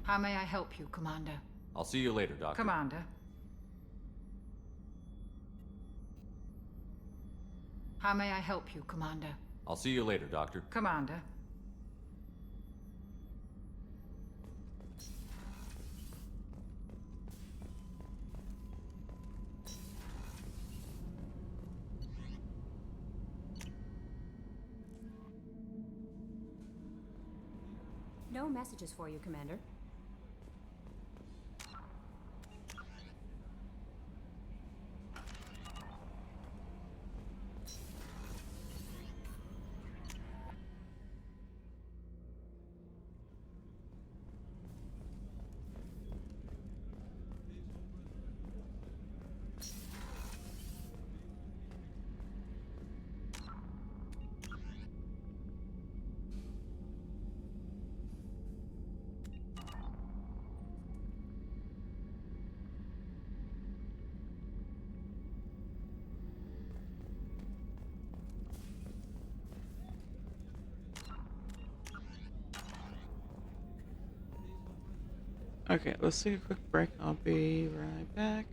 Speaker 17: How may I help you, Commander?
Speaker 3: I'll see you later, Doctor.
Speaker 17: Commander. How may I help you, Commander?
Speaker 3: I'll see you later, Doctor.
Speaker 17: Commander.
Speaker 5: No messages for you, Commander.
Speaker 1: Okay, let's take a quick break. I'll be right back.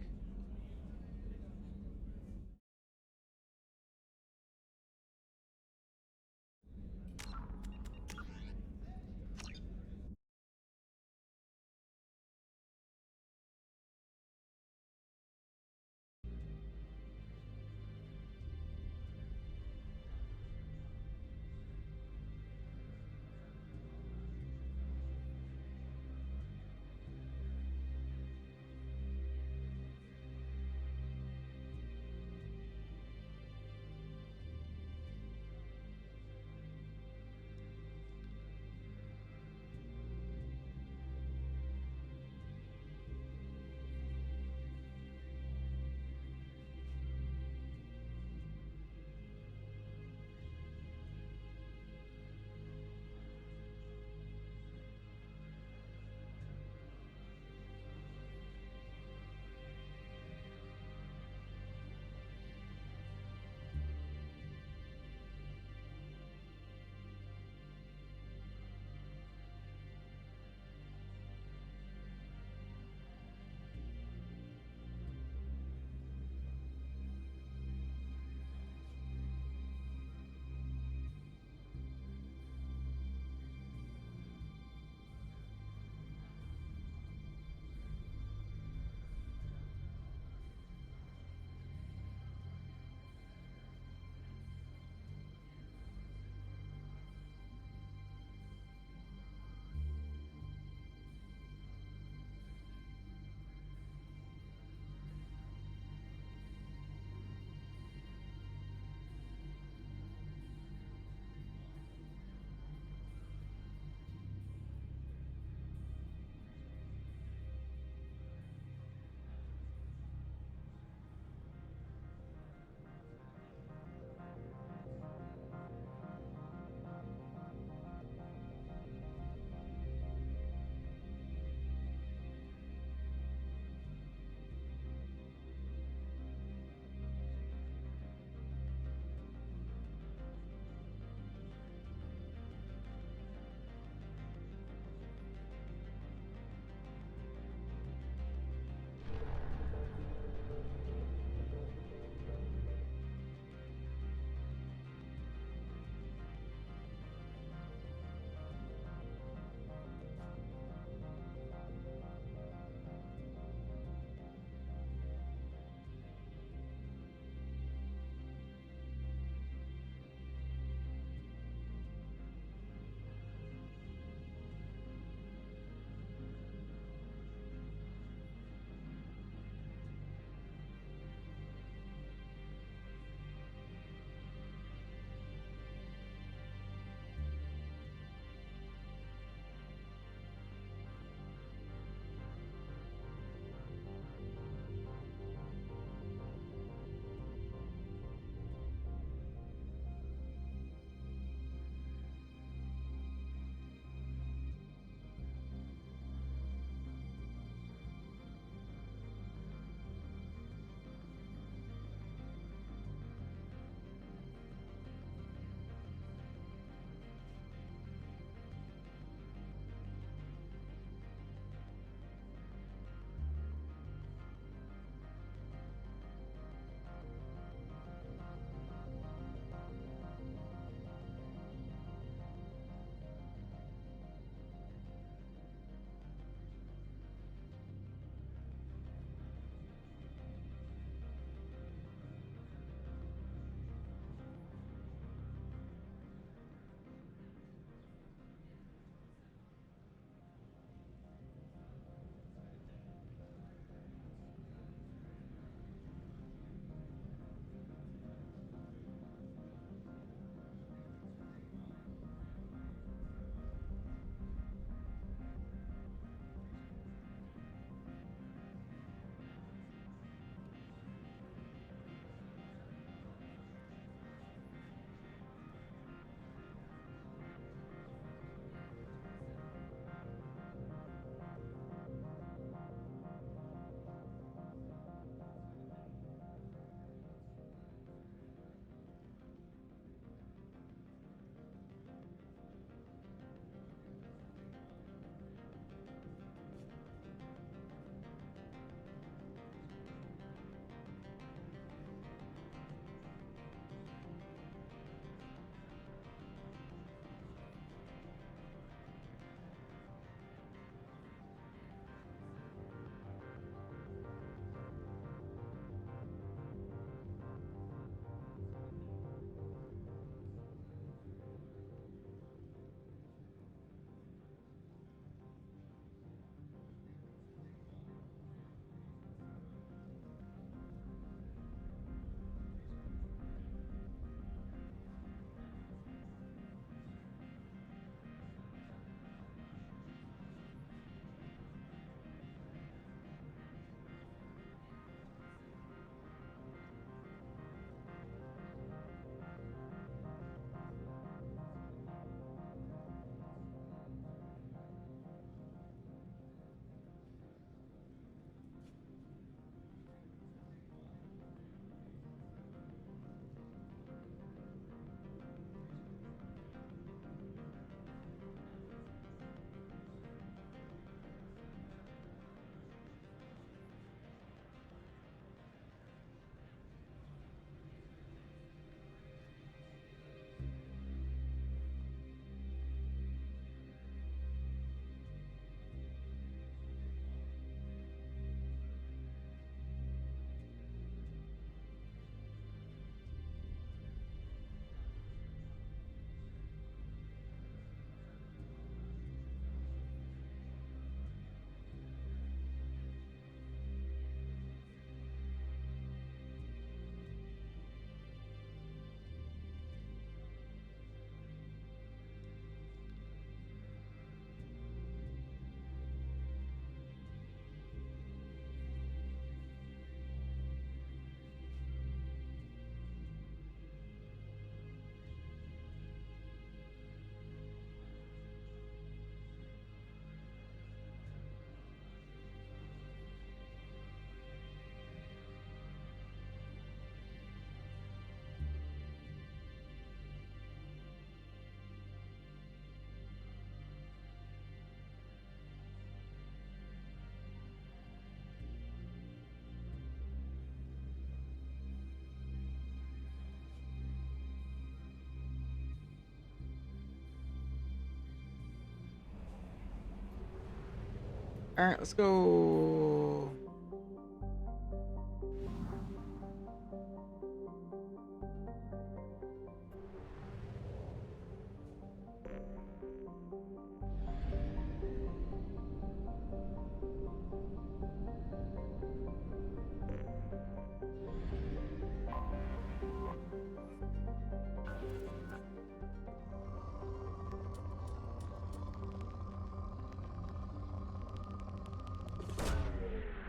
Speaker 1: All right, let's go.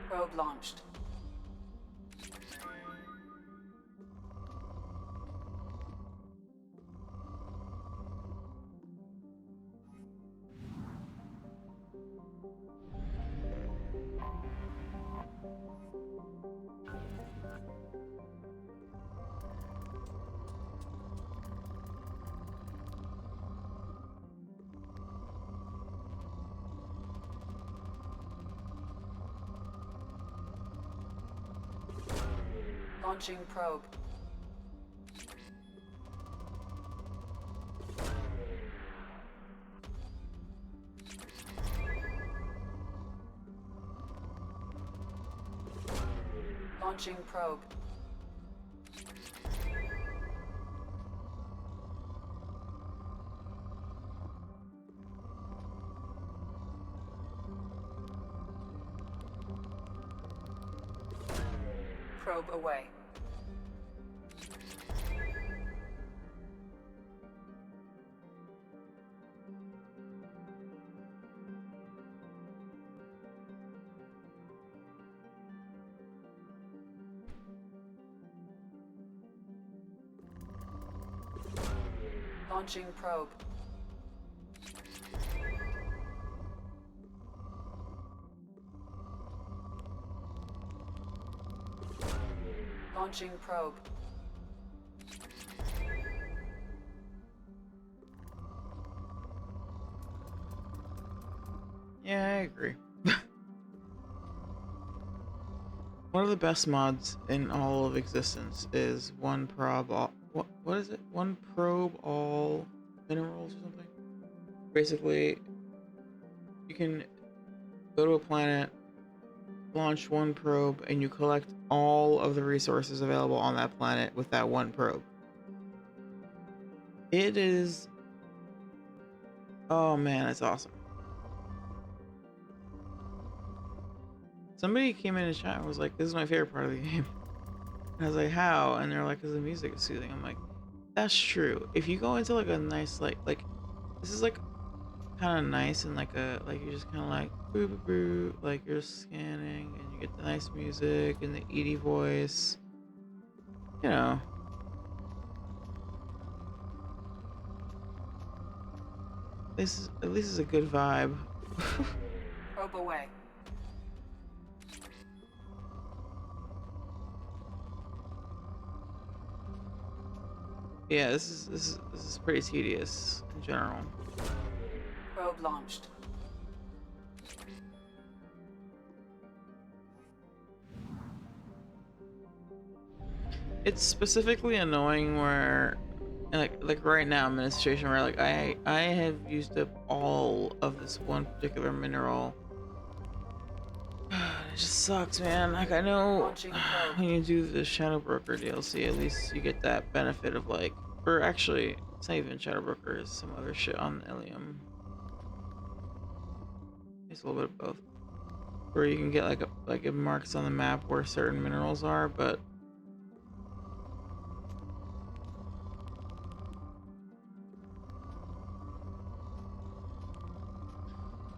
Speaker 10: Probe launched. Launching probe. Launching probe. Probe away. Launching probe. Launching probe.
Speaker 1: Yeah, I agree. One of the best mods in all of existence is one probe all. What is it? One probe all minerals or something? Basically, you can go to a planet, launch one probe, and you collect all of the resources available on that planet with that one probe. It is. Oh man, it's awesome. Somebody came in the chat and was like, "This is my favorite part of the game." And I was like, "How?" And they're like, "Cause the music is soothing." I'm like, "That's true. If you go into like a nice like this is like kind of nice and like you're just kind of like boo boo boo, like you're scanning and you get the nice music and the Edie voice, you know." This is at least is a good vibe.
Speaker 10: Probe away.
Speaker 1: Yeah, this is pretty tedious in general.
Speaker 10: Probe launched.
Speaker 1: It's specifically annoying where like right now I'm in a situation where like I have used up all of this one particular mineral. It just sucks, man. Like I know when you do the Shadow Broker DLC, at least you get that benefit of like, or actually, it's not even Shadow Broker, it's some other shit on Ilium. It's a little bit of both. Where you can get like it marks on the map where certain minerals are, but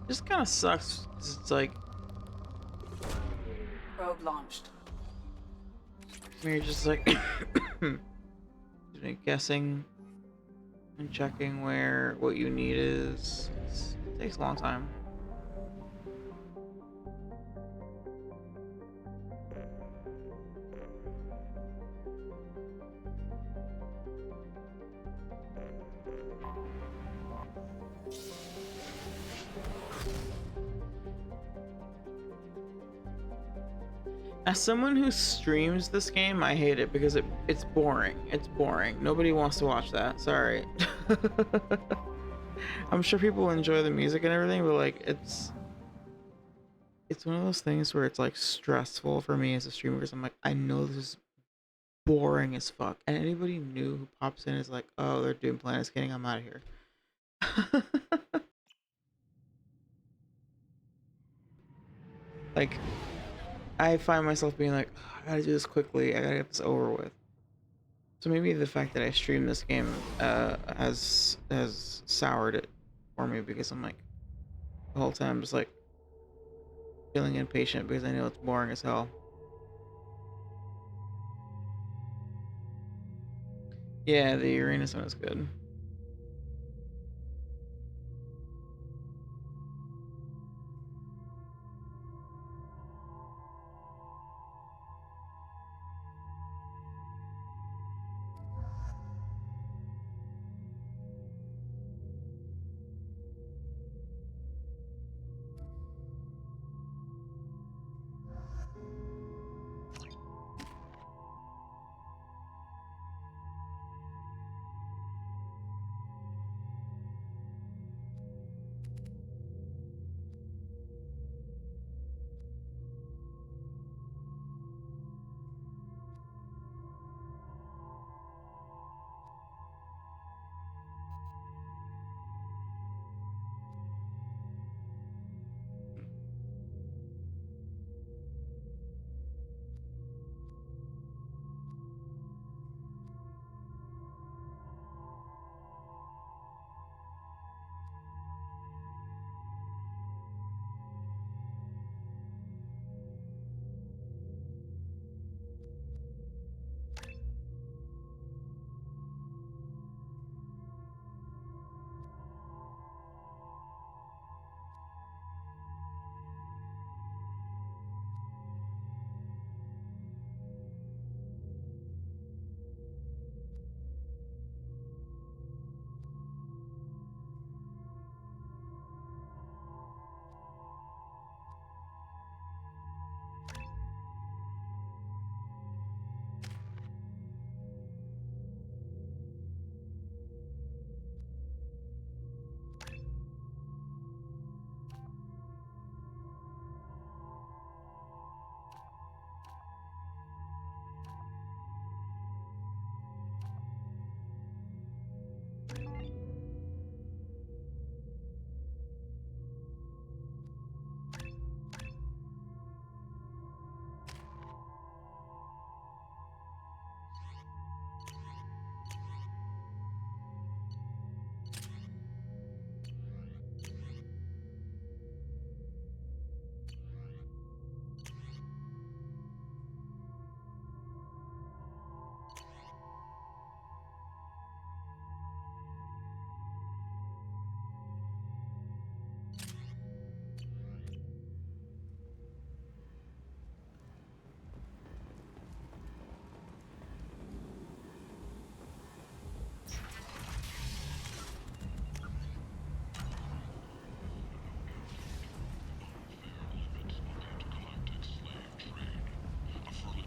Speaker 1: it just kind of sucks because it's like
Speaker 10: Probe launched.
Speaker 1: you're just like guessing and checking where what you need is. It takes a long time. As someone who streams this game, I hate it because it's boring. It's boring. Nobody wants to watch that. Sorry. I'm sure people enjoy the music and everything, but like it's it's one of those things where it's like stressful for me as a streamer because I'm like, I know this is boring as fuck, and anybody new who pops in is like, oh, they're doing planet scanning. I'm out of here. Like, I find myself being like, "Ugh, I gotta do this quickly. I gotta get this over with. So maybe the fact that I stream this game has soured it for me because I'm like the whole time just like feeling impatient because I know it's boring as hell. Yeah, the arena zone is good.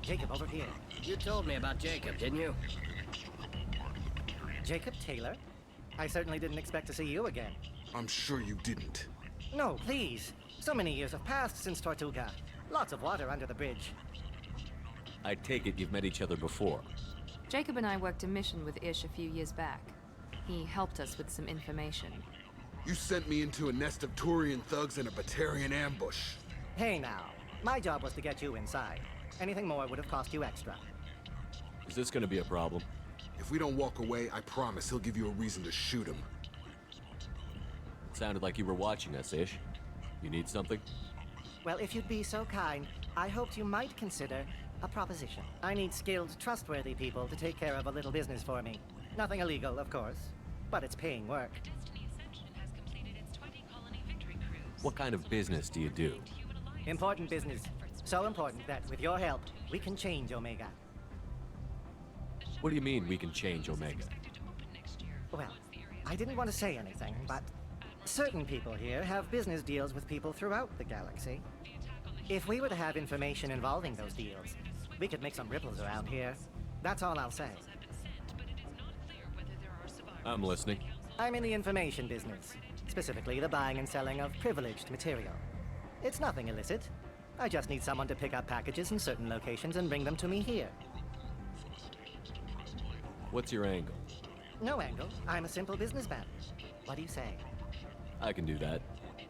Speaker 18: Jacob, over here. You told me about Jacob, didn't you? Jacob Taylor? I certainly didn't expect to see you again.
Speaker 4: I'm sure you didn't.
Speaker 18: No, please. So many years have passed since Tortuga. Lots of water under the bridge.
Speaker 3: I take it you've met each other before.
Speaker 15: Jacob and I worked a mission with Ish a few years back. He helped us with some information.
Speaker 4: You sent me into a nest of Turian thugs in a Batarian ambush.
Speaker 18: Hey now, my job was to get you inside. Anything more would have cost you extra.
Speaker 3: Is this gonna be a problem?
Speaker 4: If we don't walk away, I promise he'll give you a reason to shoot him.
Speaker 3: It sounded like you were watching us, Ish. You need something?
Speaker 18: Well, if you'd be so kind, I hoped you might consider a proposition. I need skilled, trustworthy people to take care of a little business for me. Nothing illegal, of course, but it's paying work.
Speaker 3: What kind of business do you do?
Speaker 18: Important business. So important that, with your help, we can change Omega.
Speaker 3: What do you mean we can change Omega?
Speaker 18: Well, I didn't want to say anything, but certain people here have business deals with people throughout the galaxy. If we were to have information involving those deals, we could make some ripples around here. That's all I'll say.
Speaker 3: I'm listening.
Speaker 18: I'm in the information business, specifically the buying and selling of privileged material. It's nothing illicit. I just need someone to pick up packages in certain locations and bring them to me here.
Speaker 3: What's your angle?
Speaker 18: No angle. I'm a simple businessman. What do you say?
Speaker 3: I can do that.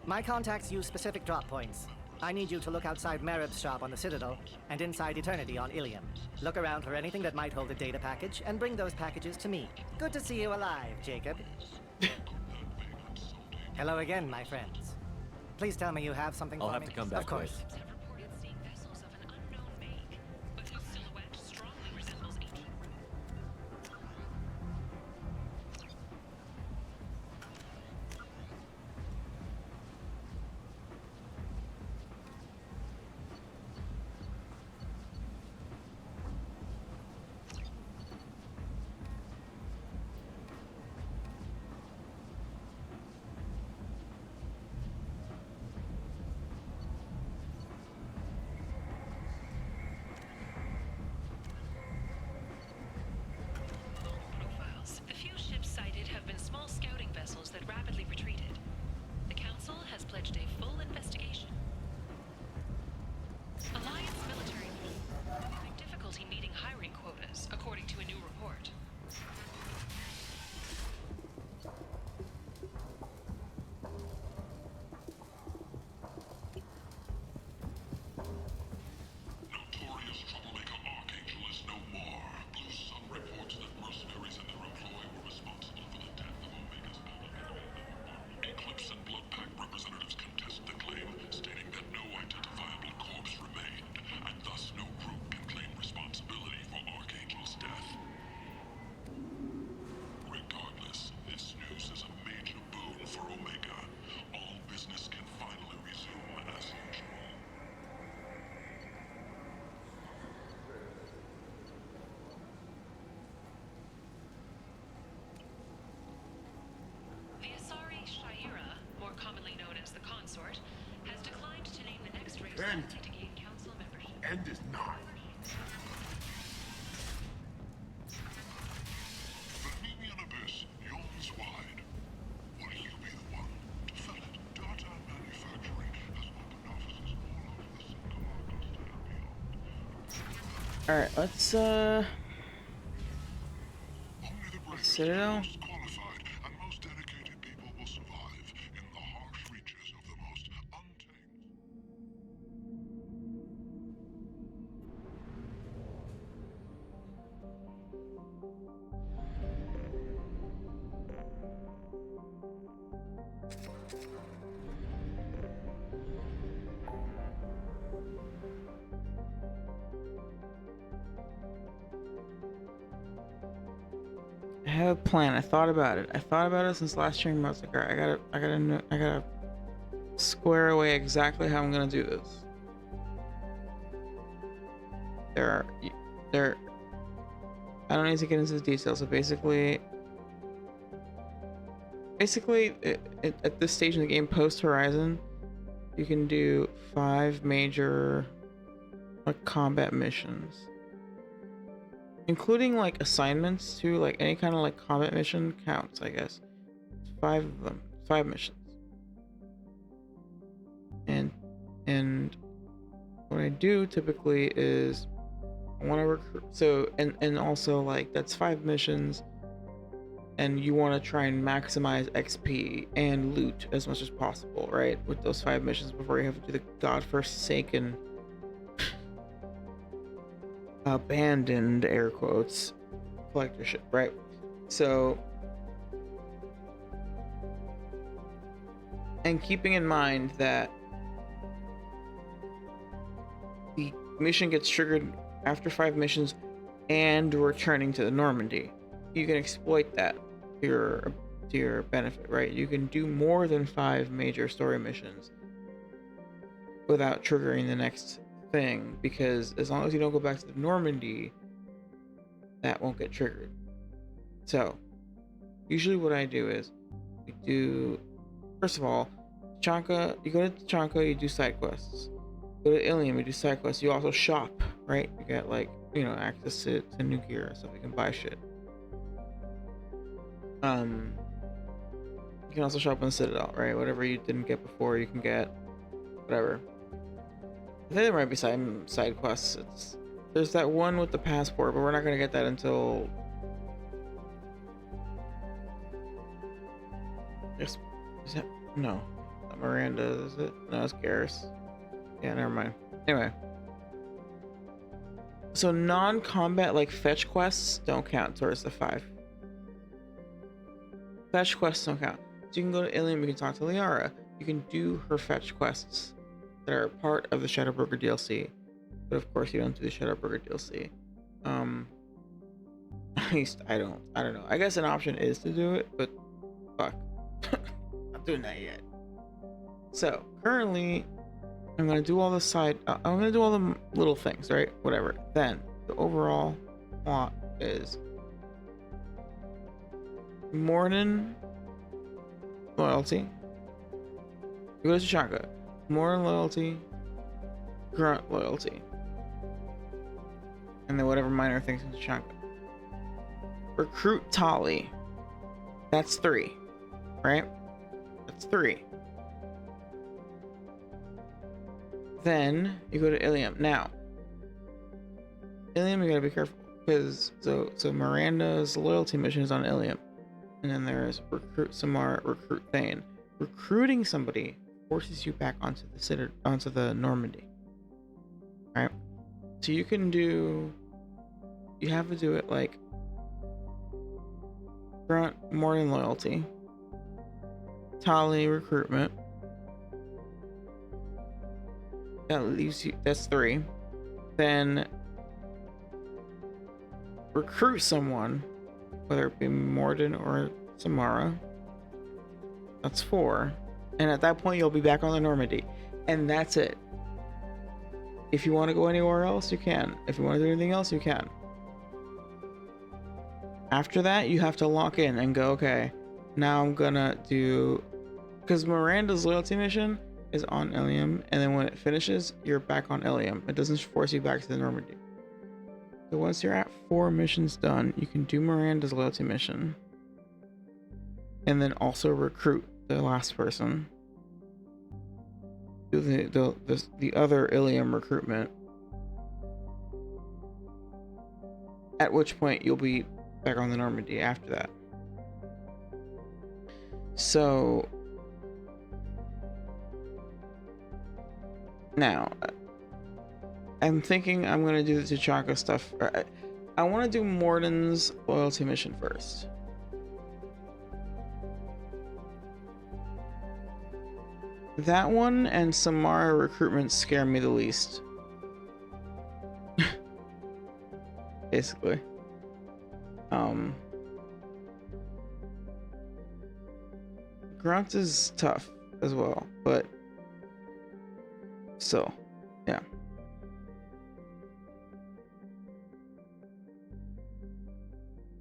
Speaker 18: My contacts use specific drop points. I need you to look outside Merib's shop on the Citadel and inside Eternity on Ilium. Look around for anything that might hold a data package and bring those packages to me. Good to see you alive, Jacob. Hello again, my friends. Please tell me you have something for me.
Speaker 3: I'll have to come back.
Speaker 18: Of course.
Speaker 19: The few ships sighted have been small scouting vessels that rapidly retreated. The Council has pledged a full investigation. Alliance military having difficulty meeting hiring quotas, according to a new report.
Speaker 7: Notorious troublemaker Archangel is no more. Blue Sun reports that mercenaries in their employ were responsible for the death of Omega's founder. Eclipse and Bloodpack representatives contest the claim, stating that no identifiable corpse remained, and thus no group can claim responsibility for Archangel's death. Regardless, this news is a major boon for Omega. All business can finally resume as usual.
Speaker 19: The Asari Shaira, more commonly known as the Consort, has declined to name the next race
Speaker 7: End.
Speaker 19: to gain council membership.
Speaker 7: End is nigh. The Nemean abyss yawns wide. Will you be the one to fill it? Data Manufacturing has opened offices all over the Syncomar Costa and beyond.
Speaker 1: Alright, let's Citadel.
Speaker 7: Most qualified and most dedicated people will survive in the harsh reaches of the most untamed.
Speaker 1: I have a plan. I thought about it. I thought about it since last stream. I was like, alright, I gotta square away exactly how I'm gonna do this. I don't need to get into the details. So basically, at this stage in the game, post Horizon, you can do 5 major like combat missions, including like assignments too. Like any kind of like combat mission counts, I guess. 5 of them, 5 missions. And what I do typically is I want to recruit. So and also like that's 5 missions, and you want to try and maximize XP and loot as much as possible, right? With those 5 missions before you have to do the godforsaken, abandoned air quotes collectorship, right? So, and keeping in mind that the mission gets triggered after 5 missions and returning to the Normandy, you can exploit that to your benefit, right? You can do more than 5 major story missions without triggering the next thing, because as long as you don't go back to the Normandy, that won't get triggered. So usually what I do is we do, first of all, Chanka, you go to Chanka, you do side quests. Go to Ilium, you do side quests. You also shop, right? You get like, you know, access to new gear and stuff. You can buy shit. You can also shop on Citadel, right? Whatever you didn't get before, you can get. whatever. I think there might be side quests. There's that one with the passport, but we're not gonna get that until. Is that no? Not Miranda, is it? No, it's Garrus. Yeah, never mind. Anyway. So non-combat like fetch quests don't count towards the 5. Fetch quests don't count. So you can go to Ilium, you can talk to Liara. You can do her fetch quests that are part of the Shadowbroker DLC. But of course you don't do the Shadowbroker DLC. At least I don't know. I guess an option is to do it, but fuck. Not doing that yet. So currently I'm gonna do all the I'm gonna do all the little things, right? Whatever. Then the overall plot is Morden loyalty. You go to T'Chaka. Morden loyalty. Grunt loyalty. And then whatever minor things in T'Chaka. Recruit Tali. That's 3. Right? That's 3. Then you go to Ilium. Now, Ilium, you gotta be careful because so Miranda's loyalty mission is on Ilium, and then there's recruit Samara, recruit Thane. Recruiting somebody forces you back onto the Normandy. Right? So you have to do it like Grunt, Morden loyalty, Tali recruitment. That leaves you, that's 3. Then recruit someone, whether it be Morden or Samara. That's 4. And at that point, you'll be back on the Normandy. And that's it. If you want to go anywhere else, you can. If you want to do anything else, you can. After that, you have to lock in and go, okay, now I'm gonna do... Because Miranda's loyalty mission is on Ilium, and then when it finishes, you're back on Ilium. It doesn't force you back to the Normandy. So once you're at 4 missions done, you can do Miranda's loyalty mission, and then also recruit the last person. Do the other Ilium recruitment. At which point you'll be back on the Normandy after that. So now, I'm thinking I'm gonna do the T'Chaka stuff. I want to do Morden's loyalty mission first. That one and Samara recruitment scare me the least. Basically. Grunt is tough as well, but so, yeah.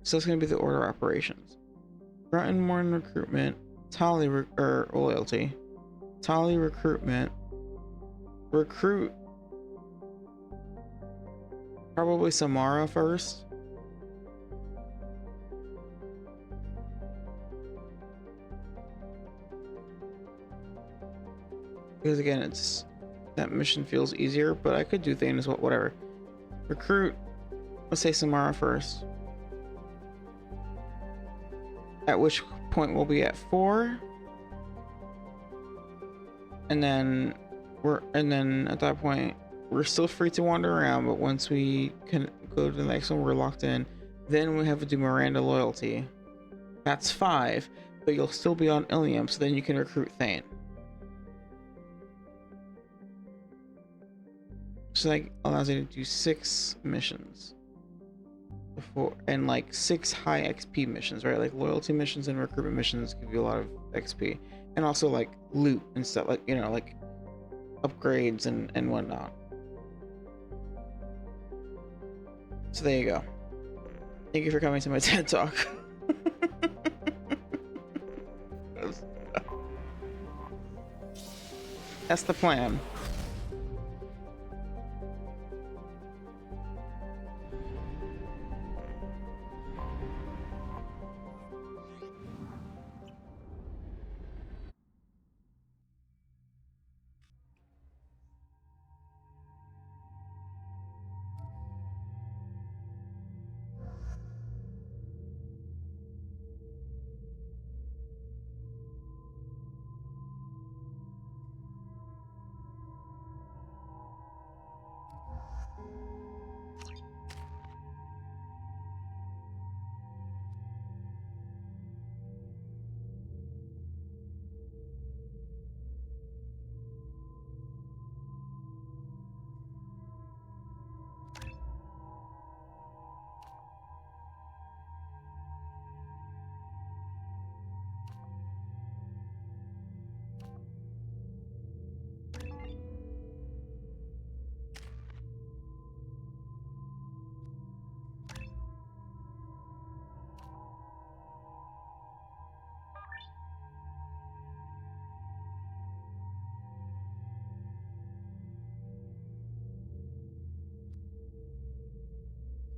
Speaker 1: So it's gonna be the order of operations. Grunt and Morden recruitment, Tali loyalty, Tali recruitment, recruit probably Samara first. Because again, it's that mission feels easier, but I could do Thane as well, whatever. Recruit, let's say Samara first. At which point we'll be at 4. And then at that point we're still free to wander around, but once we can go to the next one, we're locked in. Then we have to do Miranda loyalty. That's 5, but you'll still be on Ilium, so then you can recruit Thane. So that allows you to do 6 missions before, and like 6 high XP missions, right? Like loyalty missions and recruitment missions give you a lot of XP, and also like loot and stuff, like, you know, like upgrades and whatnot. So there you go. Thank you for coming to my TED Talk. That's the plan.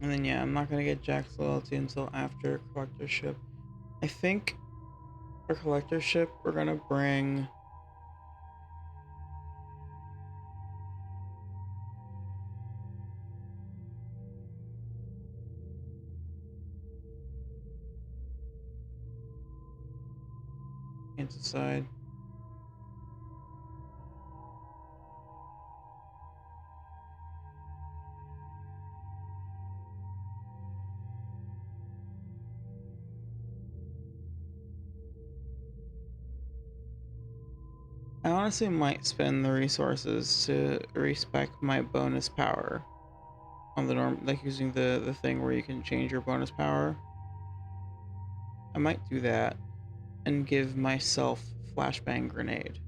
Speaker 1: And then yeah, I'm not gonna get Jack's loyalty until after collectorship. I think for collectorship we're gonna bring Anticide. I honestly might spend the resources to respec my bonus power on the norm, like using the thing where you can change your bonus power. I might do that and give myself flashbang grenade.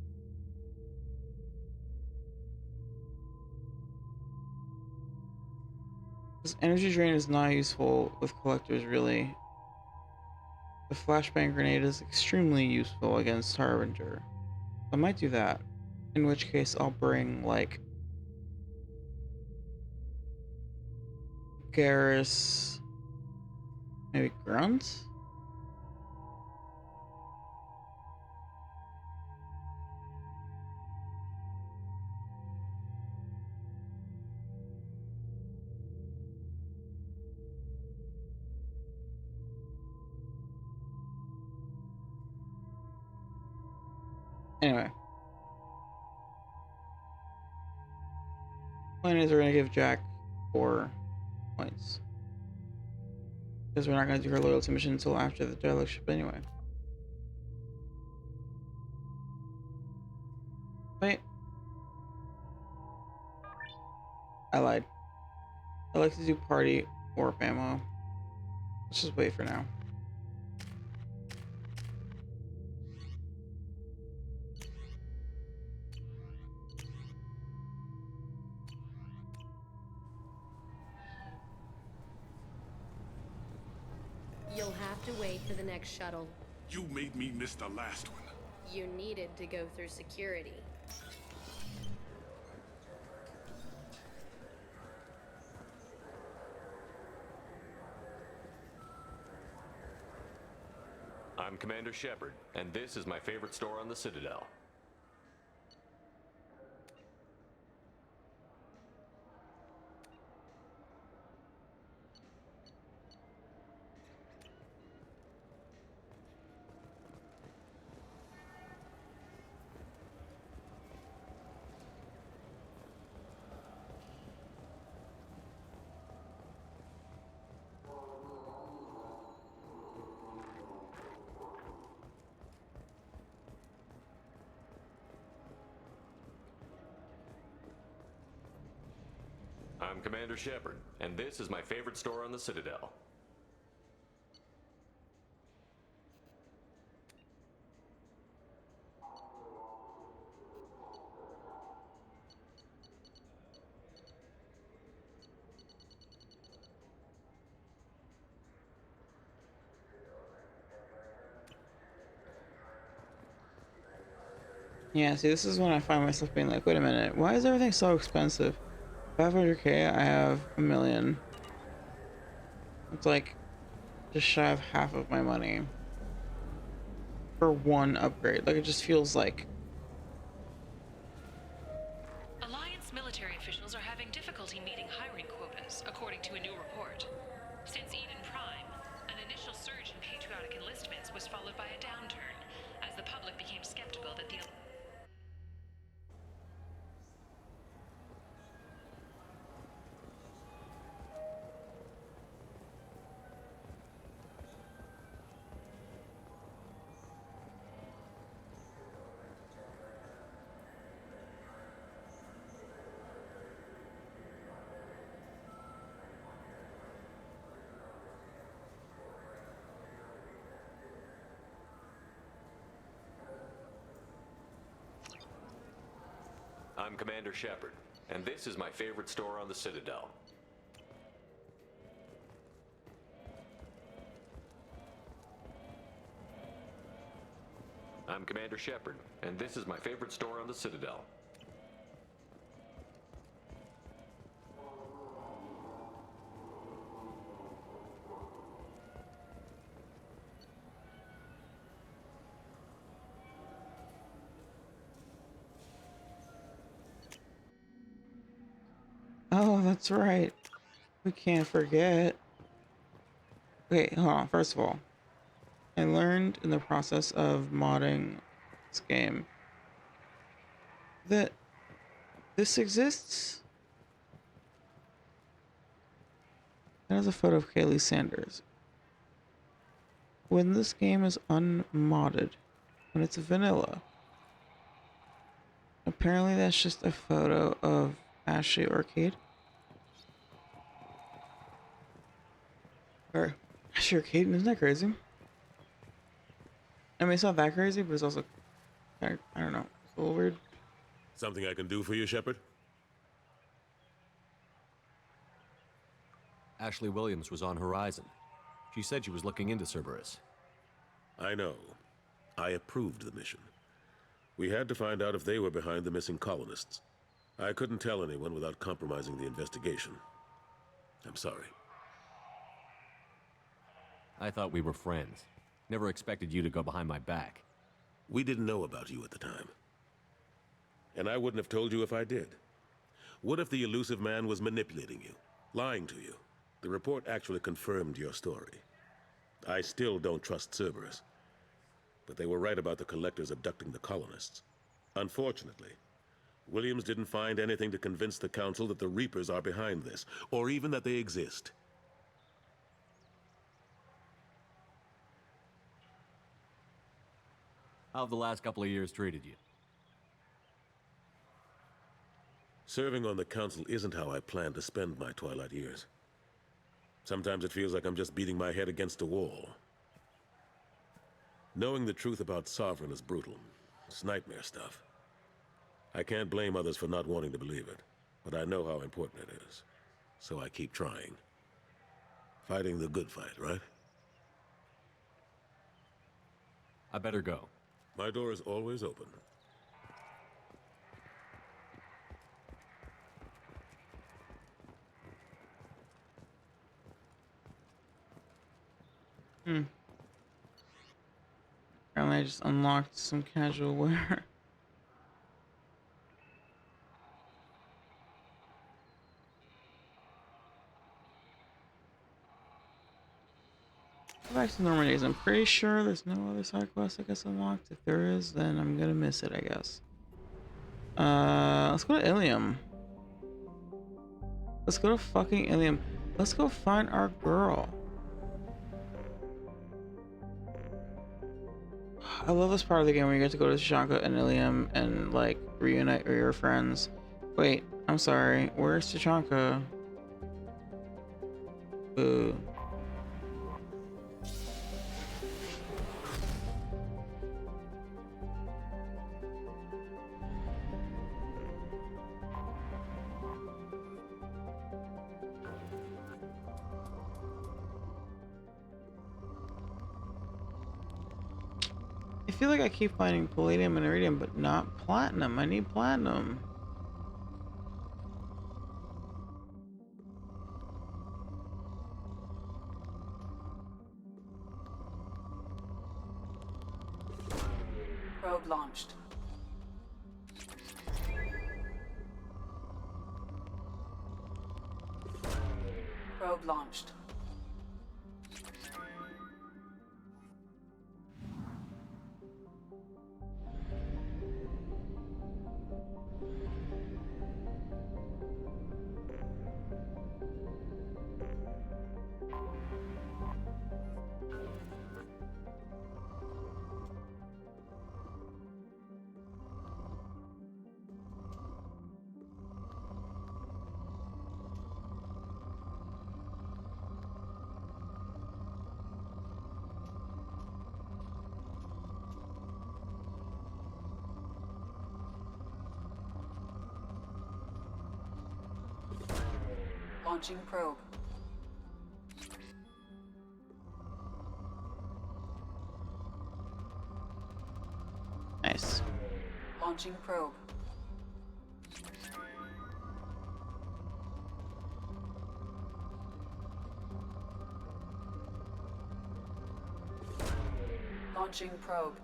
Speaker 1: Because energy drain is not useful with collectors really. The flashbang grenade is extremely useful against Harbinger. I might do that. In which case I'll bring like Garrus, maybe Grunt? Anyway. Point is we're gonna give Jack 4 points. Because we're not gonna do her loyalty mission until after the derelict ship anyway. Wait. I lied. I like to do party or ammo. Let's just wait for now.
Speaker 8: You'll have to wait for the next shuttle.
Speaker 7: You made me miss the last one.
Speaker 8: You needed to go through security.
Speaker 3: I'm Commander Shepard, and this is my favorite store on the Citadel. I'm Commander Shepard, and this is my favorite store on the Citadel.
Speaker 1: Yeah, see, this is when I find myself being like, wait a minute, why is everything so expensive? 500k, I have a million. It's like just shy of half of my money for one upgrade. Like, it just feels like.
Speaker 19: Alliance military officials are having difficulty meeting hiring quotas, according to a new report. Since Eden Prime, an initial surge in patriotic enlistments was followed by a downturn, as the public became skeptical that the
Speaker 3: I'm Commander Shepard, and this is my favorite store on the Citadel. I'm Commander Shepard, and this is my favorite store on the Citadel.
Speaker 1: That's right. We can't forget. Okay, hold on. First of all, I learned in the process of modding this game that this exists. That is a photo of Kaylee Sanders. When this game is unmodded, when it's vanilla, apparently that's just a photo of Ashley Arcade. Or Ashley Arcade, isn't that crazy? I mean, it's not that crazy, but it's also kind of, I don't know, it's a little weird.
Speaker 20: Something I can do for you, Shepard?
Speaker 3: Ashley Williams was on Horizon. She said she was looking into Cerberus.
Speaker 20: I know. I approved the mission. We had to find out if they were behind the missing colonists. I couldn't tell anyone without compromising the investigation. I'm sorry.
Speaker 3: I thought we were friends. Never expected you to go behind my back.
Speaker 20: We didn't know about you at the time. And I wouldn't have told you if I did. What if the elusive man was manipulating you, lying to you? The report actually confirmed your story. I still don't trust Cerberus. But they were right about the collectors abducting the colonists. Unfortunately, Williams didn't find anything to convince the Council that the Reapers are behind this, or even that they exist.
Speaker 3: How have the last couple of years treated you?
Speaker 20: Serving on the Council isn't how I plan to spend my twilight years. Sometimes it feels like I'm just beating my head against a wall. Knowing the truth about Sovereign is brutal. It's nightmare stuff. I can't blame others for not wanting to believe it, but I know how important it is. So I keep trying. Fighting the good fight, right?
Speaker 3: I better go.
Speaker 20: My door is always open.
Speaker 1: Apparently I just unlocked some casual wear. Go back to normal days. I'm pretty sure there's no other side quest I guess unlocked. If there is, then I'm gonna miss it, I guess. Let's go to Ilium. Let's go to fucking Ilium. Let's go find our girl. I love this part of the game where you get to go to Tashanka and Ilium and like reunite with your friends. Wait, I'm sorry. Where's Tashanka? Boo. I feel like I keep finding palladium and iridium, but not platinum. I need platinum.
Speaker 10: Probe launched. Probe launched. Launching probe.
Speaker 1: Nice.
Speaker 10: Launching probe. Launching probe.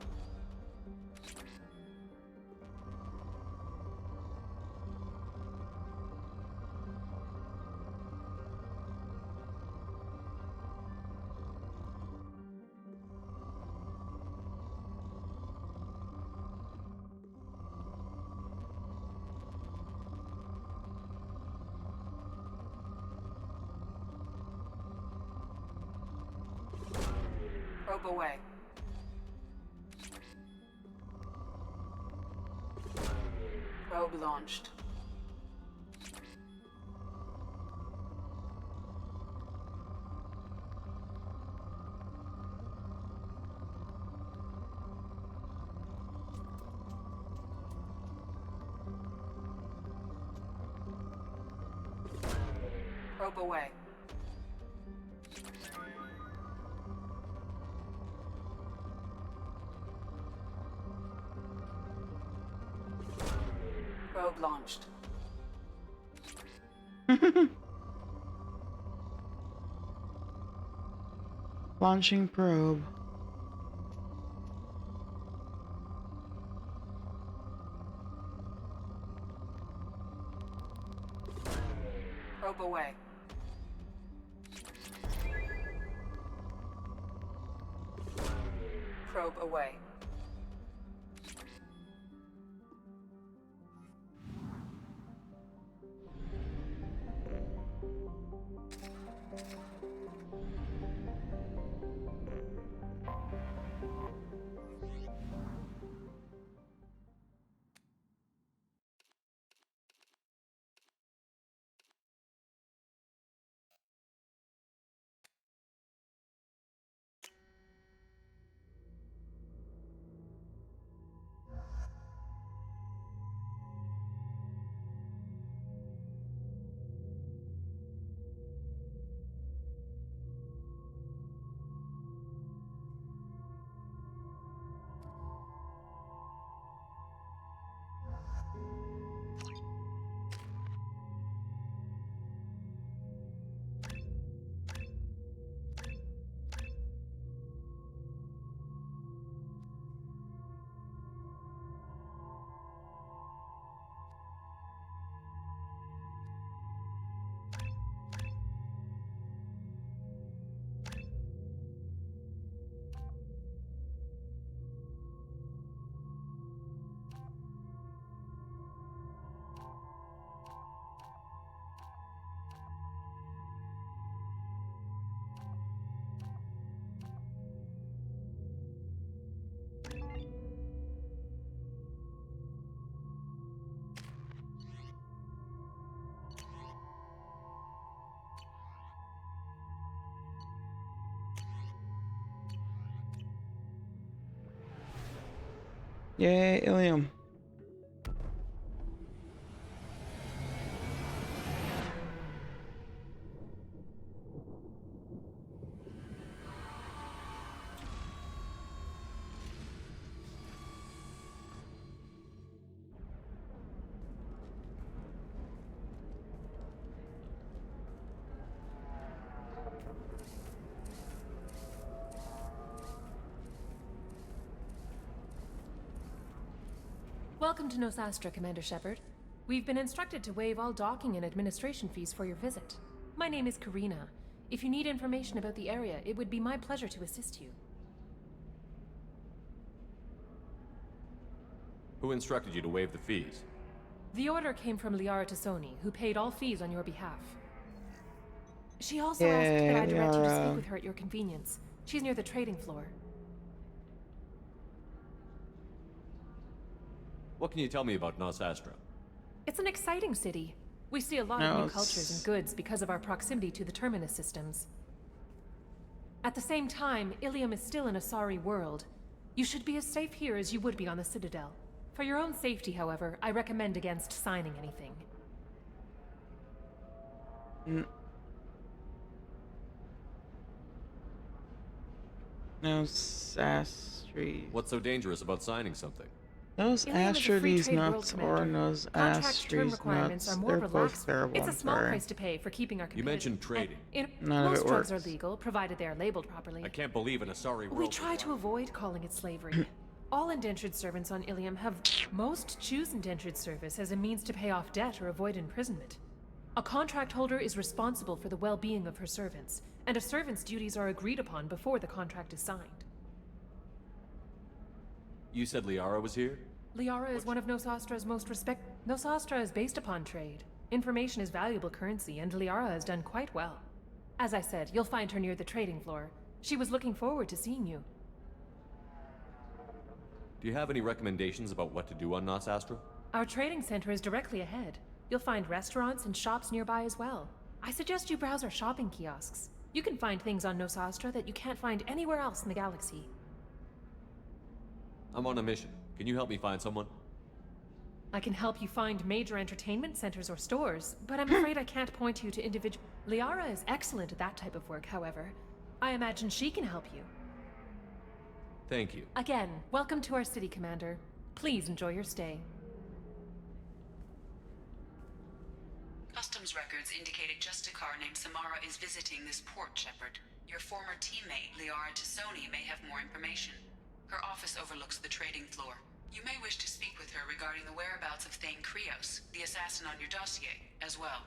Speaker 10: Probe away. Probe launched. Probe away. Probe launched.
Speaker 1: Launching probe.
Speaker 10: Probe away. Probe away.
Speaker 1: Yay, Ilium.
Speaker 21: Welcome to Nosastra, Commander Shepard. We've been instructed to waive all docking and administration fees for your visit. My name is Karina. If you need information about the area, it would be my pleasure to assist you.
Speaker 3: Who instructed you to waive the fees?
Speaker 21: The order came from Liara Tassoni, who paid all fees on your behalf. She also
Speaker 1: Yeah,
Speaker 21: asked that I direct you to
Speaker 1: Liara.
Speaker 21: speak with her at your convenience. She's near the trading floor.
Speaker 3: What can you tell me about Nosastra?
Speaker 21: It's an exciting city. We see a lot of new cultures and goods because of our proximity to the Terminus systems. At the same time, Ilium is still an Asari world. You should be as safe here as you would be on the Citadel. For your own safety, however, I recommend against signing anything.
Speaker 1: No Sastries.
Speaker 3: What's so dangerous about signing something?
Speaker 1: Those
Speaker 21: Ilium is a free
Speaker 1: Astrides
Speaker 21: trade world,
Speaker 1: nuts or
Speaker 21: Commander.
Speaker 1: those
Speaker 21: Contract term
Speaker 1: Astrides
Speaker 21: requirements
Speaker 1: nuts,
Speaker 21: are more
Speaker 1: they're both
Speaker 21: relaxed.
Speaker 1: terrible,
Speaker 21: It's a
Speaker 1: I'm
Speaker 21: small
Speaker 1: sorry.
Speaker 21: price to pay for keeping our
Speaker 3: You mentioned trading.
Speaker 1: None of
Speaker 21: most
Speaker 1: it
Speaker 21: drugs
Speaker 1: works.
Speaker 21: are legal, provided they are labeled properly.
Speaker 3: I can't believe an Asari world.
Speaker 21: We try to avoid calling it slavery. All indentured servants on Ilium have... Most choose indentured service as a means to pay off debt or avoid imprisonment. A contract holder is responsible for the well-being of her servants, and a servant's duties are agreed upon before the contract is signed.
Speaker 3: You said Liara was here?
Speaker 21: Liara is one of Nosastra's most Nosastra is based upon trade. Information is valuable currency, and Liara has done quite well. As I said, you'll find her near the trading floor. She was looking forward to seeing you.
Speaker 3: Do you have any recommendations about what to do on Nos Astra?
Speaker 21: Our trading center is directly ahead. You'll find restaurants and shops nearby as well. I suggest you browse our shopping kiosks. You can find things on Nos Astra that you can't find anywhere else in the galaxy.
Speaker 3: I'm on a mission. Can you help me find someone?
Speaker 21: I can help you find major entertainment centers or stores, but I'm afraid I can't point you to individual... Liara is excellent at that type of work, however. I imagine she can help you.
Speaker 3: Thank you.
Speaker 21: Again, welcome to our city, Commander. Please enjoy your stay.
Speaker 10: Customs records indicated just a car named Samara is visiting this port, Shepard. Your former teammate, Liara Tassoni, may have more information. Her office overlooks the trading floor. You may wish to speak with her regarding the whereabouts of Thane Krios, the assassin on your dossier, as well.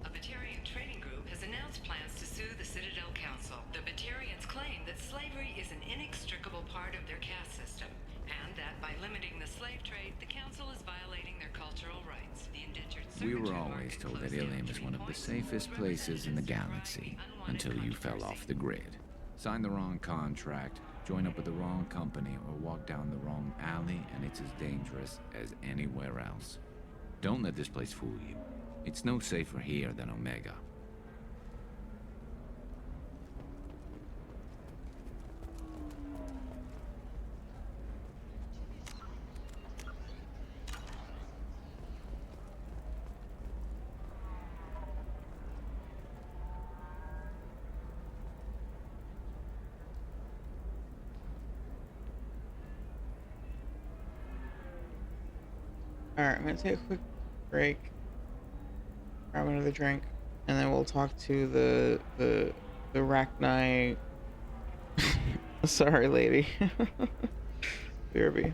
Speaker 19: A Batarian trading group has announced plans to sue the Citadel Council. The Batarians claim that slavery is an inextricable part of their caste system, and that by limiting the slave trade, the Council is violating their cultural rights. The indentured
Speaker 9: We were
Speaker 19: servitude
Speaker 9: always
Speaker 19: market
Speaker 9: told that
Speaker 19: closed
Speaker 9: Ilium
Speaker 19: down
Speaker 9: is one of the
Speaker 19: 3 points.
Speaker 9: safest places in the galaxy, until you fell off the grid. Sign the wrong contract, join up with the wrong company, or walk down the wrong alley, and it's as dangerous as anywhere else. Don't let this place fool you. It's no safer here than Omega.
Speaker 1: Alright, I'm gonna take a quick break, grab another drink, and then we'll talk to the Rachni. Sorry, lady. BRB.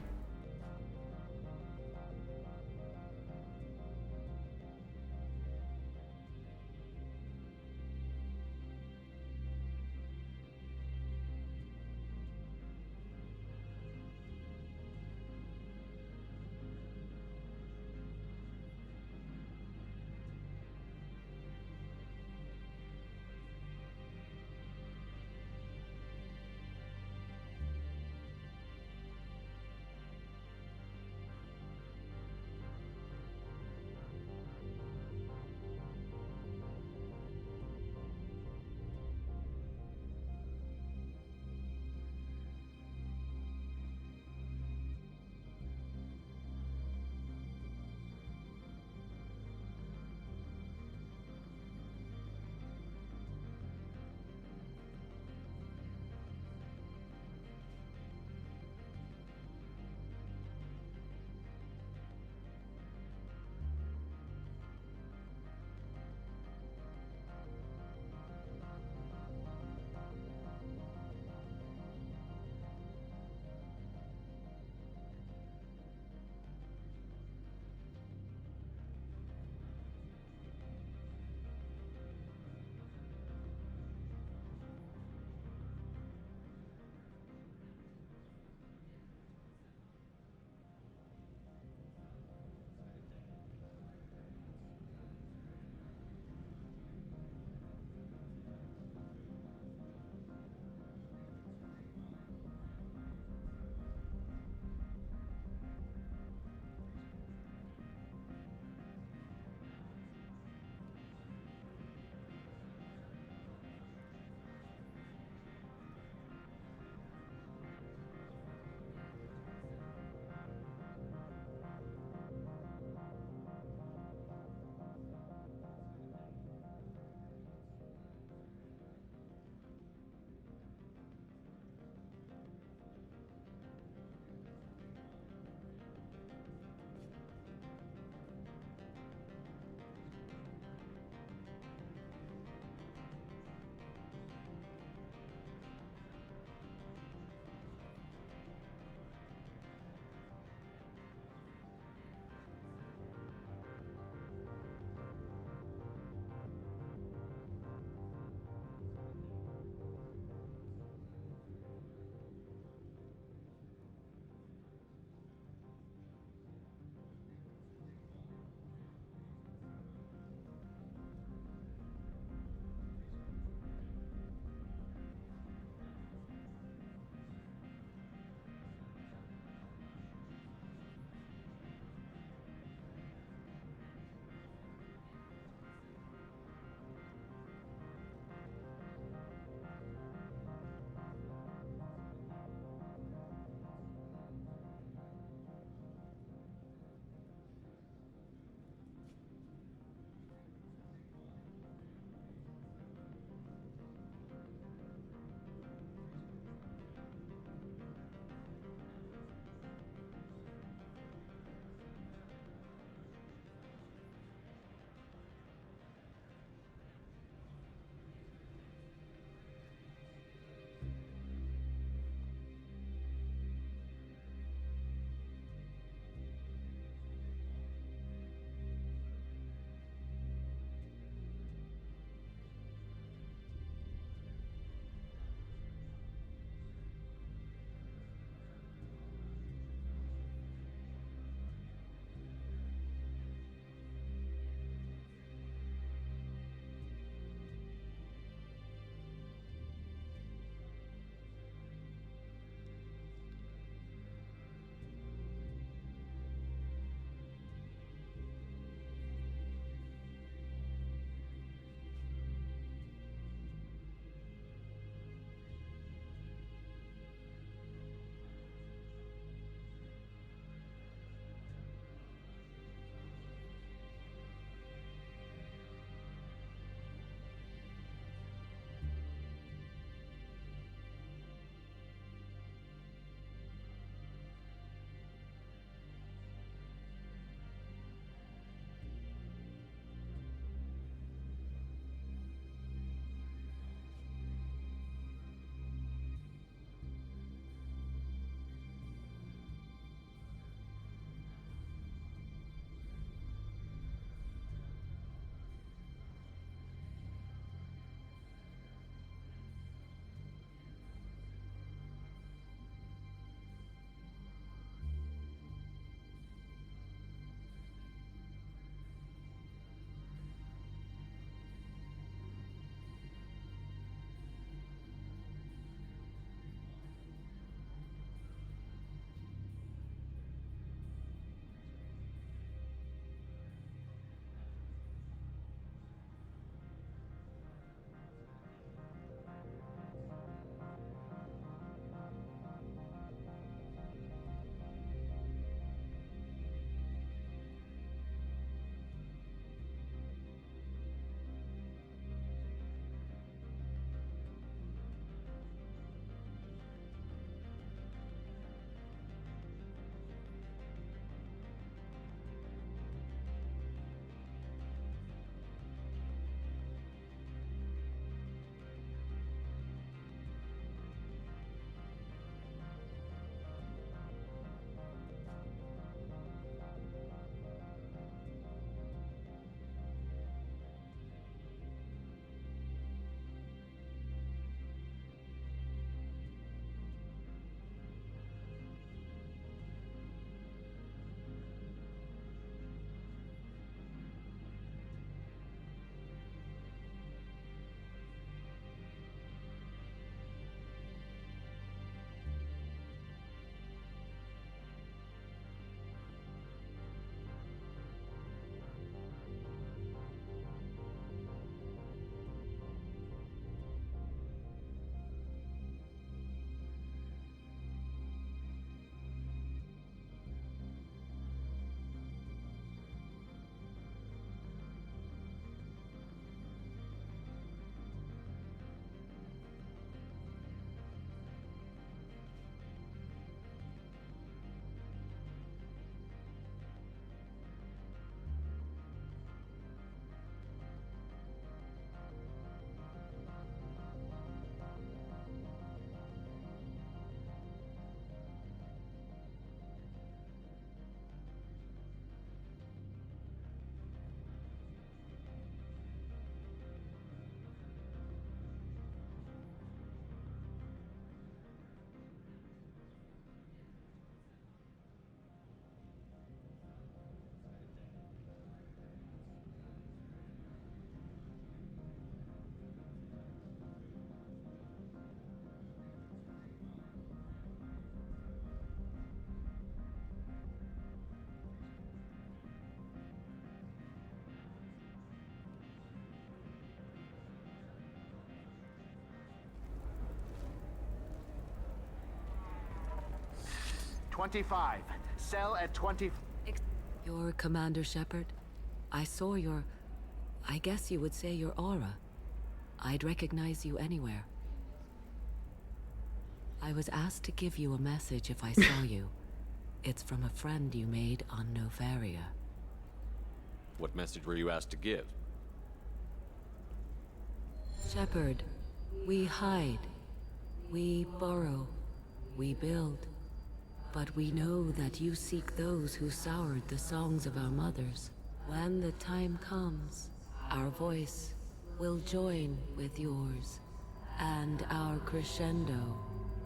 Speaker 11: 25. Cell at 20...
Speaker 22: You're Commander Shepard? I saw your... I guess you would say your aura. I'd recognize you anywhere. I was asked to give you a message if I saw you. It's from a friend you made on Novaria.
Speaker 3: What message were you asked to give?
Speaker 22: Shepard, we hide. We borrow. We build. But we know that you seek those who soured the songs of our mothers. When the time comes, our voice will join with yours, and our crescendo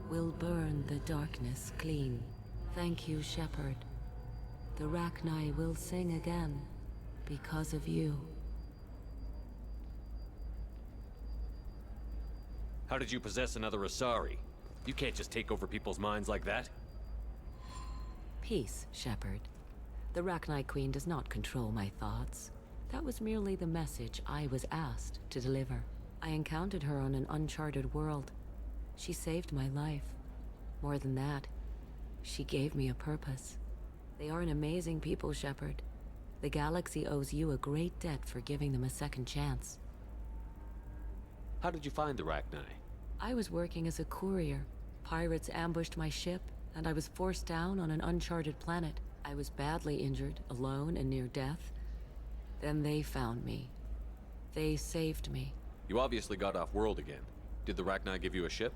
Speaker 22: will burn the darkness clean. Thank you, Shepard. The Rachni will sing again because of you.
Speaker 3: How did you possess another Asari? You can't just take over people's minds like that.
Speaker 22: Peace, Shepard. The Rachni Queen does not control my thoughts. That was merely the message I was asked to deliver. I encountered her on an uncharted world. She saved my life. More than that, she gave me a purpose. They are an amazing people, Shepard. The galaxy owes you a great debt for giving them a second chance.
Speaker 3: How did you find the Rachni?
Speaker 22: I was working as a courier. Pirates ambushed my ship, and I was forced down on an uncharted planet. I was badly injured, alone and near death. Then they found me. They saved me.
Speaker 3: You obviously got off world again. Did the Rachni give you a ship?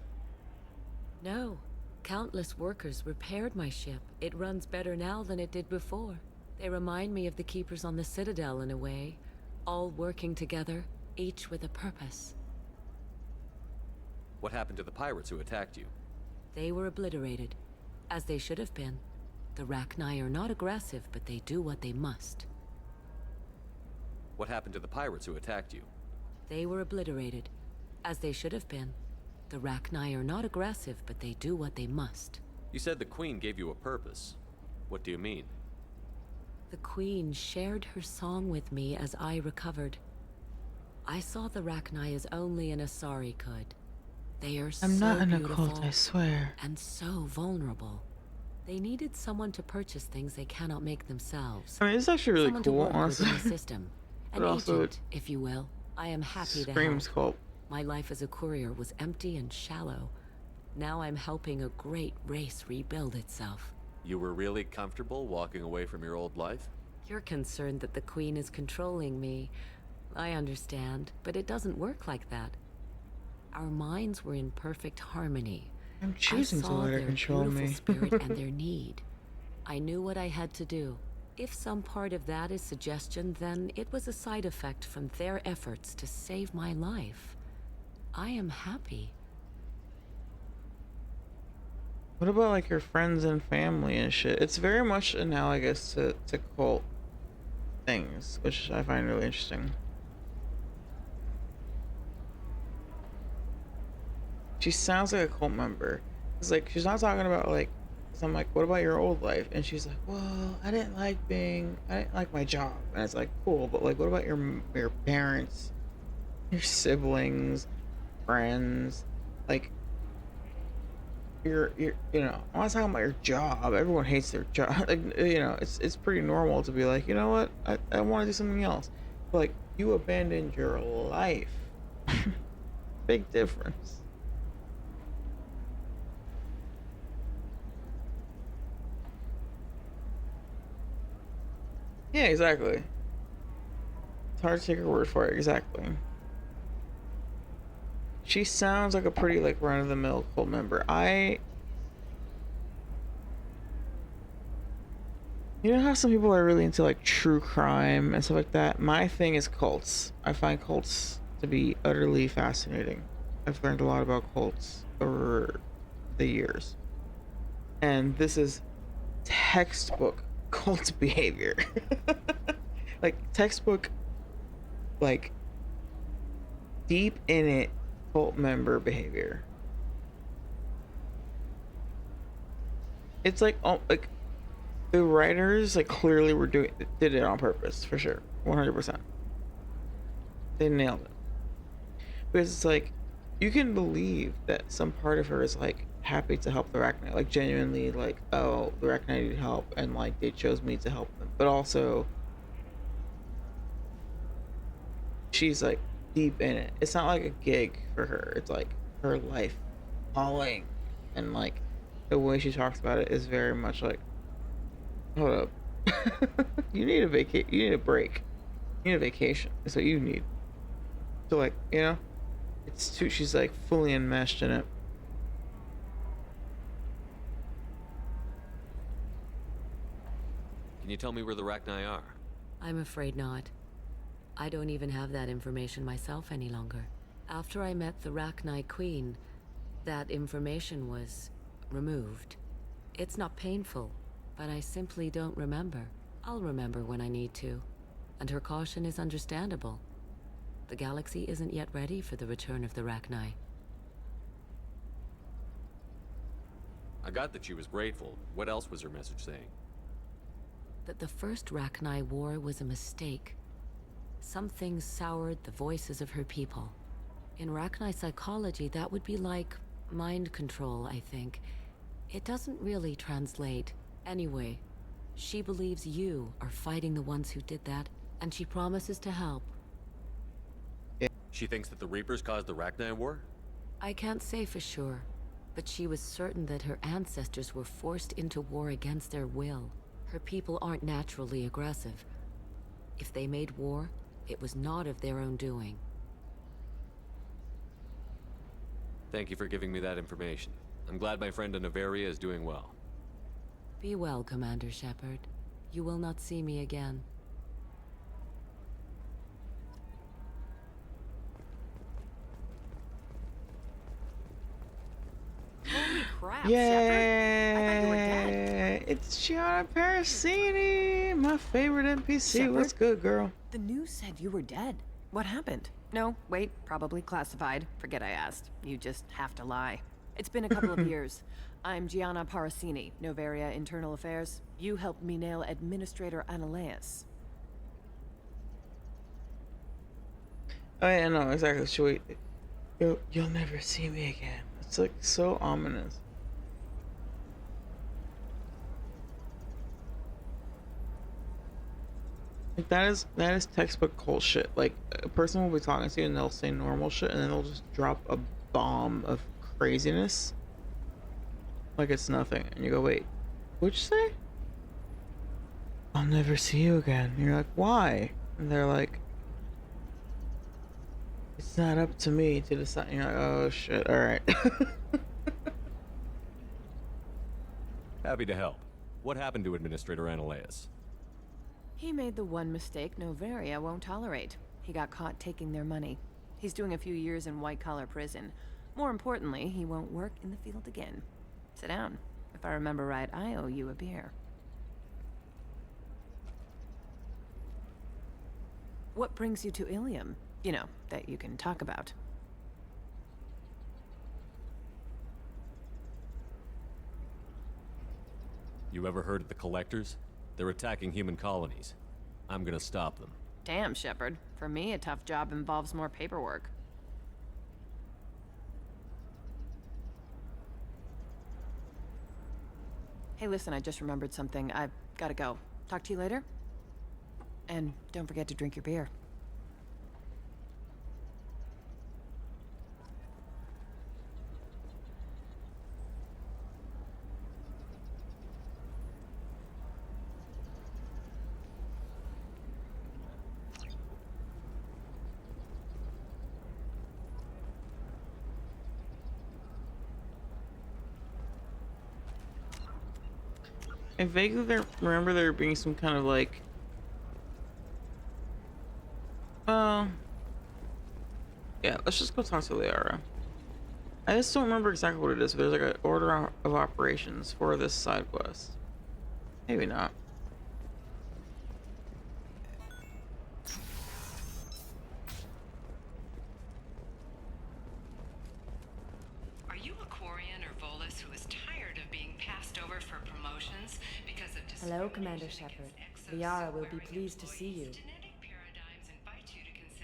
Speaker 22: No. Countless workers repaired my ship. It runs better now than it did before. They remind me of the Keepers on the Citadel in a way. All working together, each with a purpose.
Speaker 3: What happened to the pirates who attacked you?
Speaker 22: They were obliterated, as they should have been. The Rachni are not aggressive, but they do what they must.
Speaker 3: What happened to the pirates who attacked you?
Speaker 22: They were obliterated, as they should have been. The Rachni are not aggressive, but they do what they must.
Speaker 3: You said the Queen gave you a purpose. What do you mean?
Speaker 22: The Queen shared her song with me as I recovered. I saw the Rachni as only an Asari could. They are
Speaker 1: I'm not in a
Speaker 22: beautiful
Speaker 1: cult, I swear.
Speaker 22: and so vulnerable. They needed someone to purchase things they cannot make themselves.
Speaker 1: I mean, it's actually really
Speaker 22: Someone to
Speaker 1: cool,
Speaker 22: work with
Speaker 1: honestly.
Speaker 22: in the system. An
Speaker 1: But also
Speaker 22: agent, if you will. I am happy to
Speaker 1: screams
Speaker 22: help.
Speaker 1: cult.
Speaker 22: My life as a courier was empty and shallow. Now I'm helping a great race rebuild itself.
Speaker 3: You were really comfortable walking away from your old life?
Speaker 22: You're concerned that the Queen is controlling me. I understand, but it doesn't work like that. Our minds were in perfect harmony.
Speaker 1: I'm choosing to let her control
Speaker 22: beautiful
Speaker 1: me.
Speaker 22: spirit and their need. I knew what I had to do. If some part of that is suggestion, then it was a side effect from their efforts to save my life. I am happy.
Speaker 1: What about like your friends and family and shit? It's very much analogous to cult things, which I find really interesting. She sounds like a cult member. It's like she's not talking about like. So I'm like, what about your old life? And she's like, well, I didn't like my job. And it's like, cool, but like, what about your parents, your siblings, friends, like. You know, I'm not talking about your job. Everyone hates their job. Like, you know, it's pretty normal to be like, you know what, I want to do something else. But like, you abandoned your life. Big difference. Yeah, exactly. It's hard to take her word for it. Exactly. She sounds like a pretty like run-of-the-mill cult member. You know how some people are really into like true crime and stuff like that? My thing is cults. I find cults to be utterly fascinating. I've learned a lot about cults over the years. And this is textbook cult behavior. Like textbook, like deep in it cult member behavior. It's like, oh, like the writers like clearly did it on purpose for sure, 100%. They nailed it because it's like you can believe that some part of her is like happy to help the Arachnite, like genuinely like, oh, the Arachnite need help and like they chose me to help them. But also she's like deep in it. It's not like a gig for her. It's like her life calling. And like the way she talks about it is very much like, hold up. You need a you need a break. You need a vacation. That's what you need. So like, you know, it's too she's like fully enmeshed in it.
Speaker 3: Can you tell me where the Rachni are?
Speaker 22: I'm afraid not. I don't even have that information myself any longer. After I met the Rachni Queen, that information was removed. It's not painful, but I simply don't remember. I'll remember when I need to. And her caution is understandable. The galaxy isn't yet ready for the return of the Rachni.
Speaker 3: I got that she was grateful. What else was her message saying?
Speaker 22: That the first Rachni war was a mistake. Some things soured the voices of her people. In Rachni psychology, that would be like mind control, I think. It doesn't really translate. Anyway, she believes you are fighting the ones who did that, and she promises to help.
Speaker 3: She thinks that the Reapers caused the Rachni War?
Speaker 22: I can't say for sure, but she was certain that her ancestors were forced into war against their will. Her people aren't naturally aggressive. If they made war, it was not of their own doing.
Speaker 3: Thank you for giving me that information. I'm glad my friend in Noveria is doing well.
Speaker 22: Be well, Commander Shepard. You will not see me again.
Speaker 12: Holy crap,
Speaker 1: Yay!
Speaker 12: Shepard! I thought you were dead.
Speaker 1: It's Gianna Parasini, my favorite NPC.
Speaker 12: Shepard?
Speaker 1: What's good, girl?
Speaker 12: The news said you were dead. What happened? No, wait, probably classified. Forget I asked. You just have to lie. It's been a couple of years. I'm Gianna Parasini, Noveria Internal Affairs. You helped me nail Administrator Analeas.
Speaker 1: Oh yeah, no, exactly. Sweet. You'll never see me again. It's like so ominous. Like that is textbook cult shit. Like a person will be talking to you and they'll say normal shit and then they'll just drop a bomb of craziness. Like it's nothing. And you go, wait, what'd you say? I'll never see you again. And you're like, why? And they're like, it's not up to me to decide. And you're like, oh shit, alright.
Speaker 3: Happy to help. What happened to Administrator Analeas?
Speaker 12: He made the one mistake Noveria won't tolerate. He got caught taking their money. He's doing a few years in white-collar prison. More importantly, he won't work in the field again. Sit down. If I remember right, I owe you a beer. What brings you to Ilium? You know, that you can talk about.
Speaker 3: You ever heard of the Collectors? They're attacking human colonies. I'm gonna stop them.
Speaker 12: Damn, Shepard. For me, a tough job involves more paperwork. Hey, listen, I just remembered something. I've gotta go. Talk to you later? And don't forget to drink your beer.
Speaker 1: I vaguely remember there being some kind of like, yeah, let's just go talk to Liara. I just don't remember exactly what it is, but there's like an order of operations for this side quest. Maybe not.
Speaker 19: Are you a Quarian or Volus who is tired of being passed over for promotions because of
Speaker 13: Hello, Commander Shepard. Liara will be pleased to see you.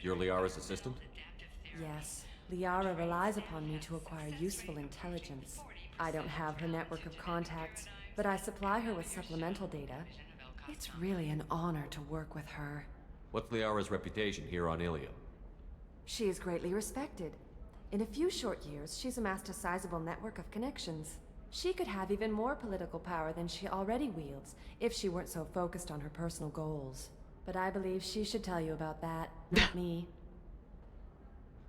Speaker 3: You're Liara's assistant?
Speaker 13: Yes. Liara relies upon me to acquire useful intelligence. I don't have her network of contacts, but I supply her with supplemental data. It's really an honor to work with her.
Speaker 3: What's Liara's reputation here on Ilium?
Speaker 13: She is greatly respected. In a few short years, she's amassed a sizable network of connections. She could have even more political power than she already wields if she weren't so focused on her personal goals. But I believe she should tell you about that, not me.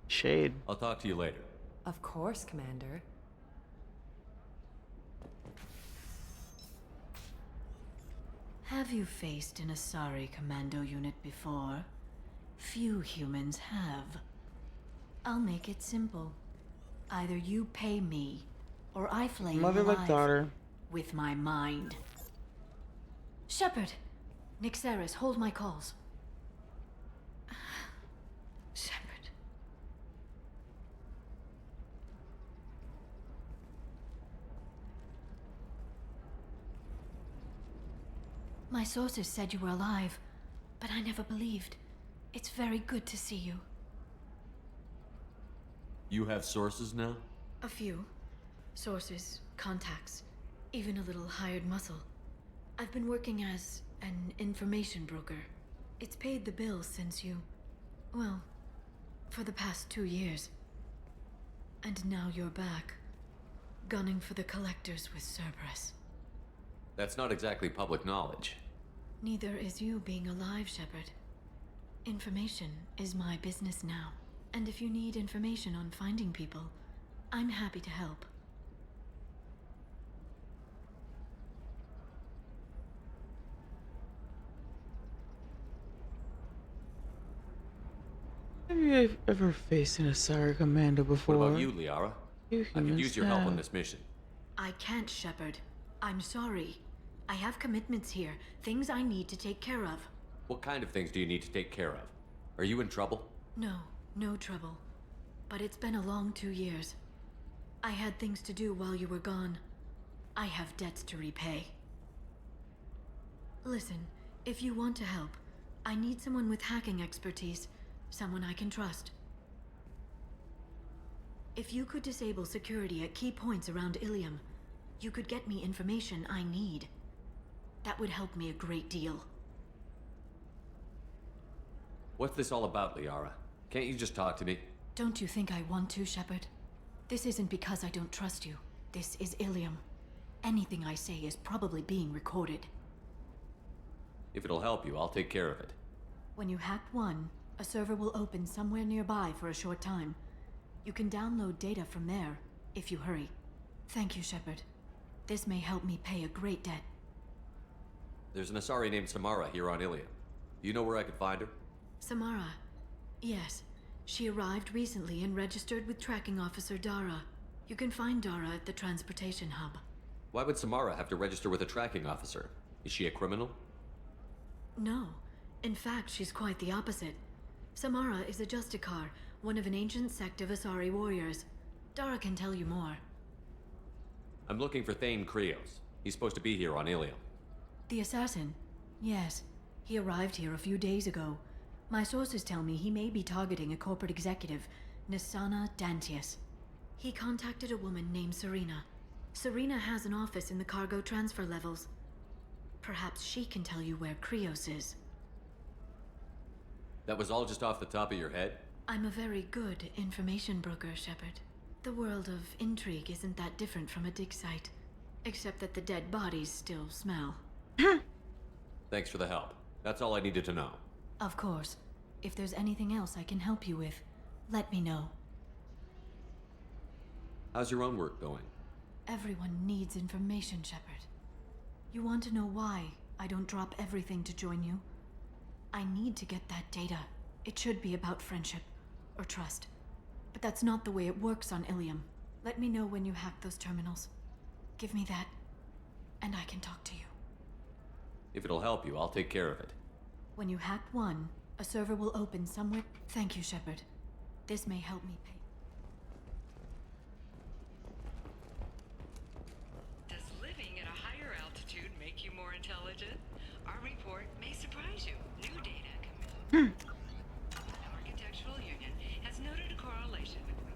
Speaker 1: Shade.
Speaker 3: I'll talk to you later.
Speaker 13: Of course, Commander.
Speaker 2: Have you faced an Asari commando unit before? Few humans have. I'll make it simple. Either you pay me, or I flay you
Speaker 1: Mother like
Speaker 2: alive
Speaker 1: daughter.
Speaker 2: with my mind. Shepard! Nixeris, hold my calls. Shepard. My sources said you were alive, but I never believed. It's very good to see you.
Speaker 3: You have sources now?
Speaker 2: A few. Sources, contacts, even a little hired muscle. I've been working as an information broker. It's paid the bills since you... well, for the past 2 years. And now you're back, gunning for the collectors with Cerberus.
Speaker 3: That's not exactly public knowledge.
Speaker 2: Neither is you being alive, Shepard. Information is my business now. And if you need information on finding people, I'm happy to help.
Speaker 1: Have you ever faced an Asari commando before?
Speaker 3: What about you, Liara?
Speaker 1: You
Speaker 3: I could use your help on
Speaker 1: have.
Speaker 3: this mission.
Speaker 2: I can't, Shepard. I'm sorry. I have commitments here, things I need to take care of.
Speaker 3: What kind of things do you need to take care of? Are you in trouble?
Speaker 2: No, no trouble. But it's been a long 2 years. I had things to do while you were gone. I have debts to repay. Listen, if you want to help, I need someone with hacking expertise, someone I can trust. If you could disable security at key points around Ilium, you could get me information I need. That would help me a great deal.
Speaker 3: What's this all about, Liara? Can't you just talk to me?
Speaker 2: Don't you think I want to, Shepard? This isn't because I don't trust you. This is Ilium. Anything I say is probably being recorded.
Speaker 3: If it'll help you, I'll take care of it.
Speaker 2: When you hack one, a server will open somewhere nearby for a short time. You can download data from there, if you hurry. Thank you, Shepard. This may help me pay a great debt.
Speaker 3: There's an Asari named Samara here on Ilium. Do you know where I could find her?
Speaker 2: Samara. Yes. She arrived recently and registered with Tracking Officer Dara. You can find Dara at the transportation hub.
Speaker 3: Why would Samara have to register with a tracking officer? Is she a criminal?
Speaker 2: No. In fact, she's quite the opposite. Samara is a Justicar, one of an ancient sect of Asari warriors. Dara can tell you more.
Speaker 3: I'm looking for Thane Krios. He's supposed to be here on Ilium.
Speaker 2: The assassin? Yes. He arrived here a few days ago. My sources tell me he may be targeting a corporate executive, Nisana Dantius. He contacted a woman named Serena. Serena has an office in the cargo transfer levels. Perhaps she can tell you where Krios is.
Speaker 3: That was all just off the top of your head?
Speaker 2: I'm a very good information broker, Shepard. The world of intrigue isn't that different from a dig site, except that the dead bodies still smell.
Speaker 3: Thanks for the help. That's all I needed to know.
Speaker 2: Of course. If there's anything else I can help you with, let me know.
Speaker 3: How's your own work going?
Speaker 2: Everyone needs information, Shepard. You want to know why I don't drop everything to join you? I need to get that data. It should be about friendship, or trust. But that's not the way it works on Ilium. Let me know when you hack those terminals. Give me that, and I can talk to you.
Speaker 3: If it'll help you, I'll take care of it.
Speaker 2: When you hack one, a server will open somewhere. Thank you, Shepard. This may help me pay.
Speaker 10: Does living at a higher altitude make you more intelligent? Our report may surprise you. New data coming. The Architectural Union has noted a correlation between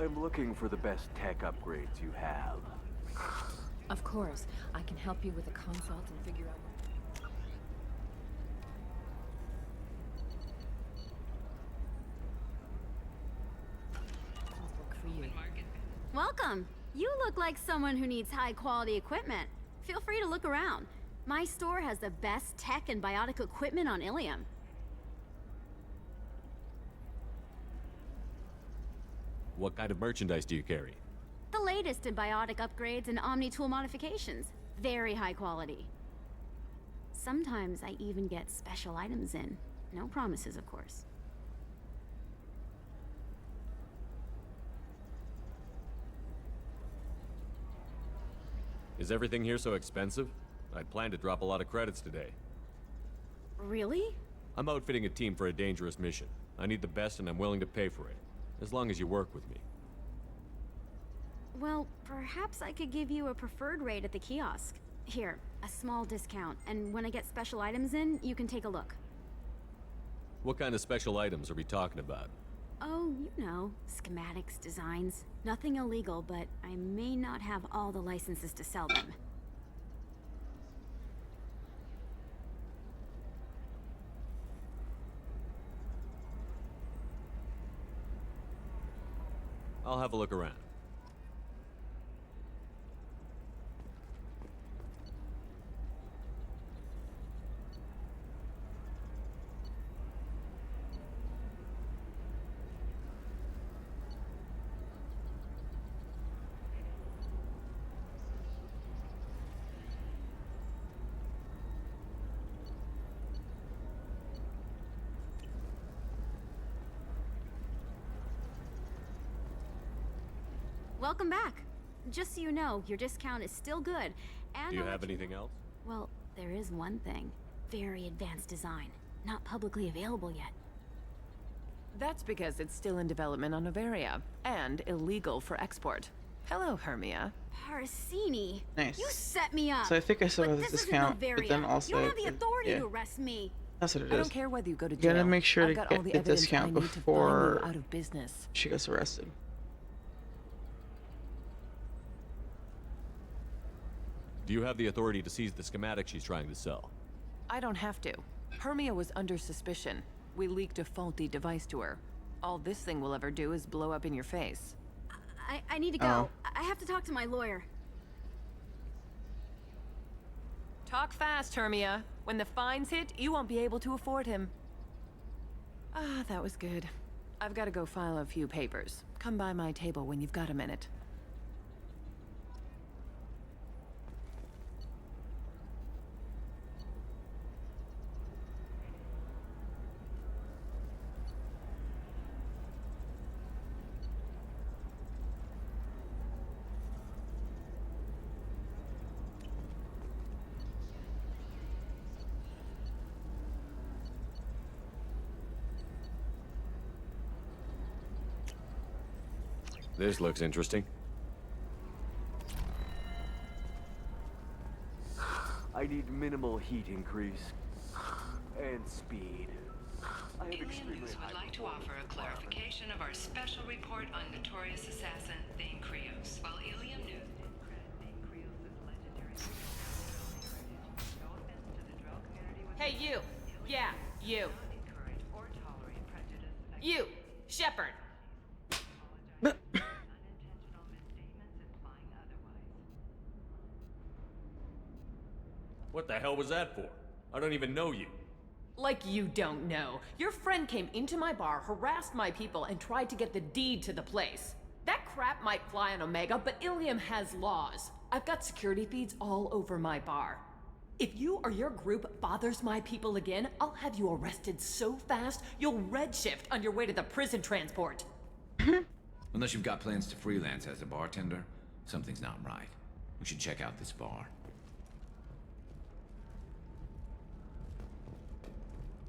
Speaker 11: I'm looking for the best tech upgrades you have.
Speaker 12: Of course, I can help you with a consult and figure out what work for you.
Speaker 6: Welcome. You look like someone who needs high-quality equipment. Feel free to look around. My store has the best tech and biotic equipment on Ilium.
Speaker 3: What kind of merchandise do you carry?
Speaker 6: The latest in biotic upgrades and omni-tool modifications. Very high quality. Sometimes I even get special items in. No promises, of course.
Speaker 3: Is everything here so expensive? I'd planned to drop a lot of credits today.
Speaker 6: Really?
Speaker 3: I'm outfitting a team for a dangerous mission. I need the best and I'm willing to pay for it. As long as you work with me.
Speaker 6: Well, perhaps I could give you a preferred rate at the kiosk. Here, a small discount, and when I get special items in, you can take a look.
Speaker 3: What kind of special items are we talking about?
Speaker 6: Oh, you know, schematics, designs. Nothing illegal, but I may not have all the licenses to sell them.
Speaker 3: I'll have a look around.
Speaker 6: Welcome back. Just so you know, your discount is still good, and
Speaker 3: Do you
Speaker 6: I'll
Speaker 3: have
Speaker 6: let
Speaker 3: anything else?
Speaker 6: Well, there is one thing. Very advanced design. Not publicly available yet.
Speaker 12: That's because it's still in development on Noveria, and illegal for export. Hello, Hermia.
Speaker 6: Parsini.
Speaker 1: Nice.
Speaker 6: You set me up.
Speaker 1: So I think I still
Speaker 6: But
Speaker 1: have this
Speaker 6: this
Speaker 1: discount,
Speaker 6: isn't
Speaker 1: but then
Speaker 6: Noveria.
Speaker 1: also
Speaker 6: You don't have the authority
Speaker 1: yeah,
Speaker 6: to arrest me.
Speaker 1: that's what it is.
Speaker 12: I don't care whether you go to
Speaker 1: You
Speaker 12: jail.
Speaker 1: gotta make sure
Speaker 12: I've
Speaker 1: to
Speaker 12: got
Speaker 1: get
Speaker 12: all the
Speaker 1: the
Speaker 12: evidence
Speaker 1: discount
Speaker 12: I need to find you
Speaker 1: before
Speaker 12: out of business.
Speaker 1: she gets arrested.
Speaker 3: Do you have the authority to seize the schematic she's trying to sell?
Speaker 12: I don't have to. Hermia was under suspicion. We leaked a faulty device to her. All this thing will ever do is blow up in your face.
Speaker 6: I need to go. I have to talk to my lawyer.
Speaker 12: Talk fast, Hermia. When the fines hit, you won't be able to afford him. Ah, that was good. I've got to go file a few papers. Come by my table when you've got a minute.
Speaker 3: This looks interesting.
Speaker 11: I need minimal heat increase. And speed. I have
Speaker 10: Alien
Speaker 11: extremely
Speaker 10: News would
Speaker 11: high
Speaker 10: like to offer a clarification of our special report on notorious assassin Thane Krios. While Ilium News did credit Thane Krios' legendary no offense to the drug community was
Speaker 21: Hey, you! Yeah, you.
Speaker 10: encourage or tolerate prejudice against
Speaker 21: You! Shepard!
Speaker 10: unintentional misstatements implying otherwise.
Speaker 3: What the hell was that for? I don't even know you.
Speaker 21: Like you don't know. Your friend came into my bar, harassed my people, and tried to get the deed to the place. That crap might fly on Omega, but Ilium has laws. I've got security feeds all over my bar. If you or your group bothers my people again, I'll have you arrested so fast, you'll redshift on your way to the prison transport.
Speaker 9: Unless you've got plans to freelance as a bartender, something's not right. We should check out this bar.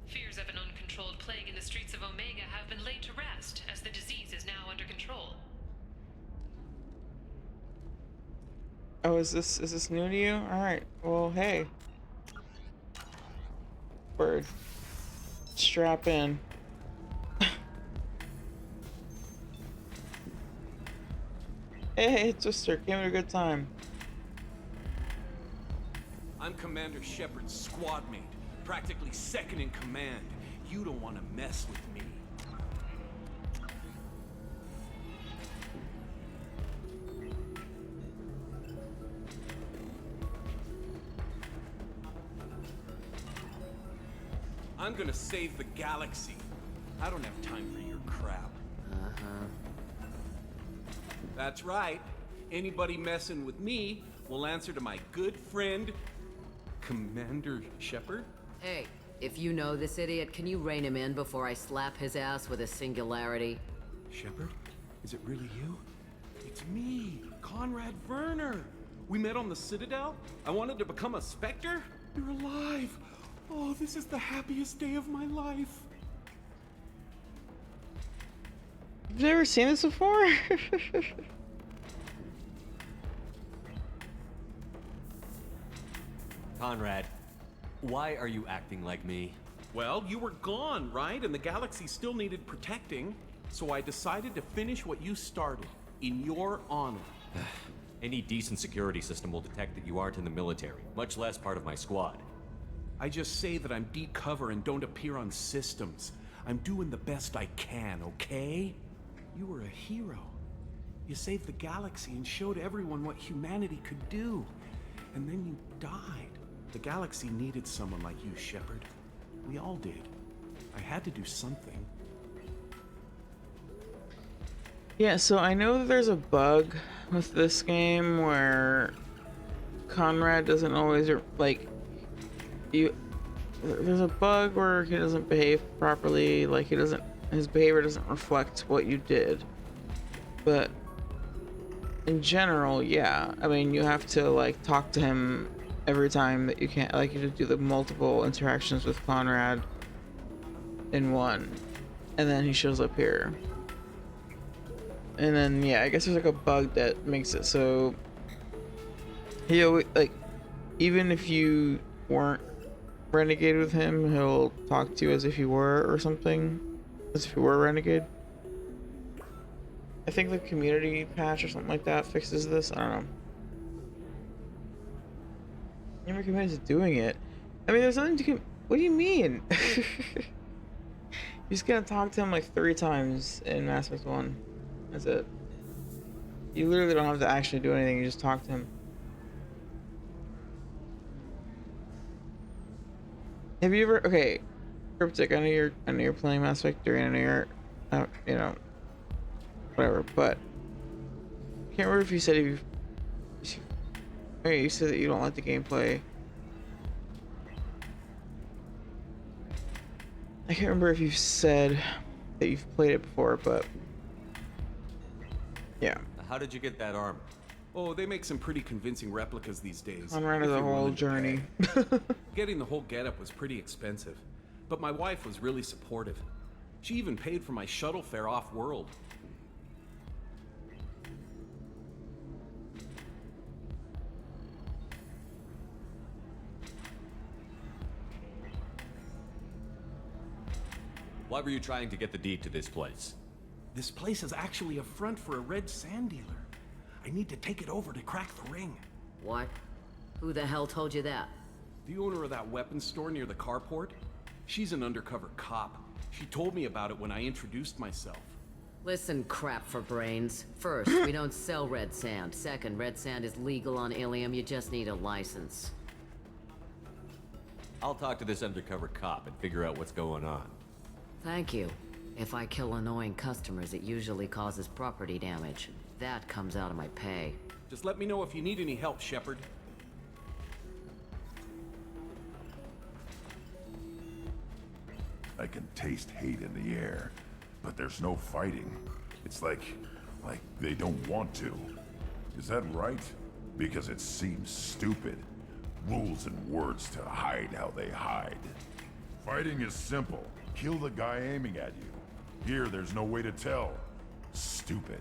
Speaker 19: Fears of an uncontrolled plague in the streets of Omega have been laid to rest, as the disease is now under control.
Speaker 1: Oh, is this new to you? Alright, well, hey. Bird. Strap in. Hey, Twister, came at a good time.
Speaker 14: I'm Commander Shepard's squad mate, practically second in command. You don't want to mess with me. I'm gonna save the galaxy. I don't have time for your crap. That's right. Anybody messing with me will answer to my good friend, Commander Shepard.
Speaker 8: Hey, if you know this idiot, can you rein him in before I slap his ass with a singularity?
Speaker 14: Shepard? Is it really you? It's me, Conrad Werner. We met on the Citadel. I wanted to become a Spectre. You're alive. Oh, this is the happiest day of my life.
Speaker 1: You've never seen this before?
Speaker 3: Conrad, why are you acting like me?
Speaker 14: Well, you were gone, right? And the galaxy still needed protecting. So I decided to finish what you started, in your honor.
Speaker 3: Any decent security system will detect that you aren't in the military, much less part of my squad.
Speaker 14: I just say that I'm deep cover and don't appear on systems. I'm doing the best I can, okay? You were a hero. You saved the galaxy and showed everyone what humanity could do. And then you died. The galaxy needed someone like you, Shepard. We all did. I had to do something.
Speaker 1: Yeah, so I know that there's a bug with this game where Conrad doesn't always, like, there's a bug where he doesn't behave properly, like his behavior doesn't reflect what you did. But in general, yeah, I mean, you have to, like, talk to him every time that you can't, like, you have to do the multiple interactions with Conrad in one, and then he shows up here. And then, yeah, I guess there's like a bug that makes it so he always, like, even if you weren't renegade with him, he'll talk to you as if you were, or something, as if you were a renegade. I think the community patch or something like that fixes this. I don't know. Never committed to doing it. I mean, there's nothing to what do you mean? You're just gonna talk to him like 3 times in Mass Effect 1. That's it. You literally don't have to actually do anything, you just talk to him. Have you ever, okay, Cryptic, I know you're playing Mass Effect 3 and I know you're, you know, whatever, but I can't remember if you said you said that you don't like the gameplay. I can't remember if you've said that you've played it before, but yeah.
Speaker 3: How did you get that armor?
Speaker 14: Oh, they make some pretty convincing replicas these days.
Speaker 1: Conrad is a whole journey.
Speaker 14: Getting the whole getup was pretty expensive, but my wife was really supportive. She even paid for my shuttle fare off-world.
Speaker 3: Why were you trying to get the deed to this place?
Speaker 14: This place is actually a front for a red sand dealer. I need to take it over to crack the ring.
Speaker 8: What? Who the hell told you that?
Speaker 14: The owner of that weapons store near the carport. She's an undercover cop. She told me about it when I introduced myself.
Speaker 8: Listen, crap for brains. First, we don't sell red sand. Second, red sand is legal on Ilium. You just need a license.
Speaker 3: I'll talk to this undercover cop and figure out what's going on.
Speaker 8: Thank you. If I kill annoying customers, it usually causes property damage. That comes out of my pay.
Speaker 14: Just let me know if you need any help, Shepard.
Speaker 16: I can taste hate in the air, but there's no fighting. It's like they don't want to. Is that right? Because it seems stupid. Rules and words to hide how they hide. Fighting is simple. Kill the guy aiming at you. Here, there's no way to tell. Stupid.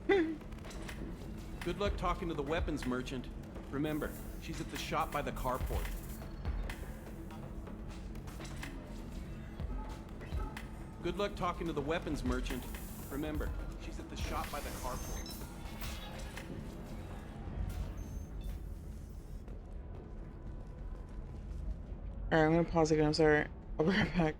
Speaker 14: Good luck talking to the weapons merchant. Remember, she's at the shop by the carport. Good luck talking to the weapons merchant. Remember, she's at the shop by the carport.
Speaker 1: Alright, I'm gonna pause again. I'm sorry. I'll be right back.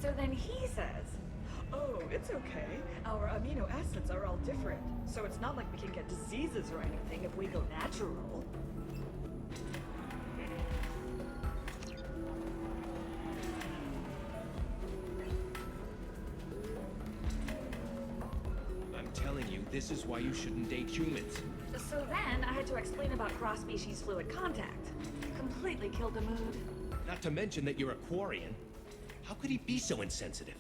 Speaker 5: So then he says, oh, it's okay. Our amino acids are all different, so it's not like we can get diseases or anything if we go natural.
Speaker 14: I'm telling you, this is why you shouldn't date humans.
Speaker 5: So then I had to explain about cross-species fluid contact. Completely killed the mood.
Speaker 14: Not to mention that you're a Quarian. How could he be so insensitive?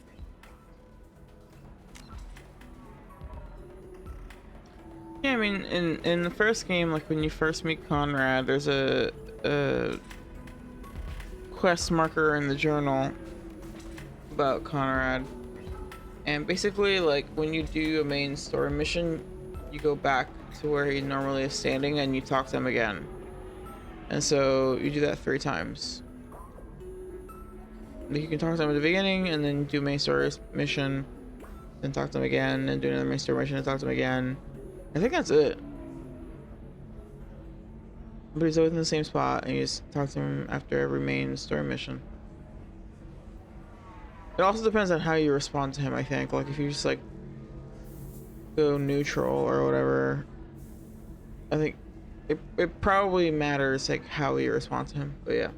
Speaker 1: Yeah, I mean, in the first game, like when you first meet Conrad, there's a quest marker in the journal about Conrad, and basically, like when you do a main story mission, you go back to where he normally is standing and you talk to him again, and so you do that 3 times. Like you can talk to him at the beginning, and then do main story mission, then talk to him again, and do another main story mission and talk to him again. I think that's it. But he's always in the same spot, and you just talk to him after every main story mission. It also depends on how you respond to him, I think. Like, if you just, like, go neutral or whatever, I think it probably matters, like, how you respond to him. But yeah.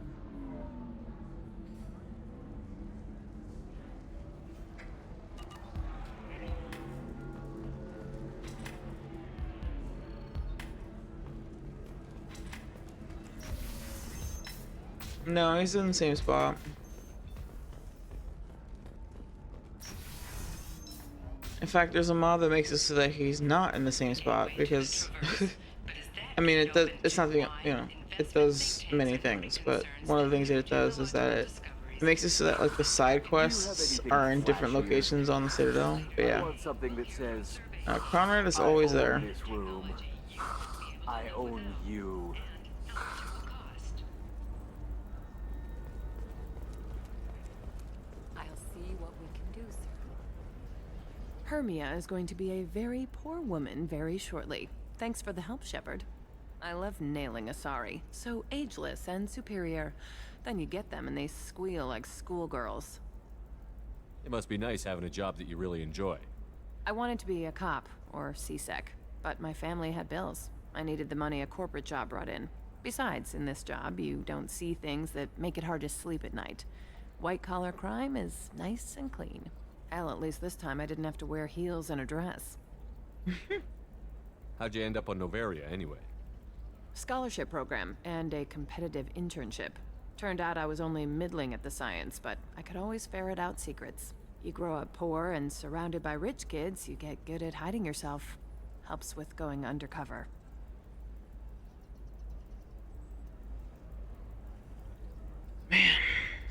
Speaker 1: No, he's in the same spot. In fact, there's a mod that makes it so that he's not in the same spot because, I mean, it does. It's not the, you know, it does many things, but one of the things that it does is that it makes it so that like the side quests are in different locations on the Citadel. But yeah,
Speaker 11: Something that says,
Speaker 1: Conrad is always
Speaker 11: I own
Speaker 1: there.
Speaker 11: this room. I own you.
Speaker 12: I'll see what we can do, sir. Hermia is going to be a very poor woman very shortly. Thanks for the help, Shepard. I love nailing Asari. So ageless and superior. Then you get them and they squeal like schoolgirls.
Speaker 3: It must be nice having a job that you really enjoy.
Speaker 12: I wanted to be a cop, or CSEC, but my family had bills. I needed the money a corporate job brought in. Besides, in this job, you don't see things that make it hard to sleep at night. White-collar crime is nice and clean. Hell, at least this time I didn't have to wear heels and a dress.
Speaker 3: How'd you end up on Noveria, anyway?
Speaker 12: Scholarship program and a competitive internship. Turned out I was only middling at the science, but I could always ferret out secrets. You grow up poor and surrounded by rich kids, you get good at hiding yourself. Helps with going undercover.
Speaker 1: Man,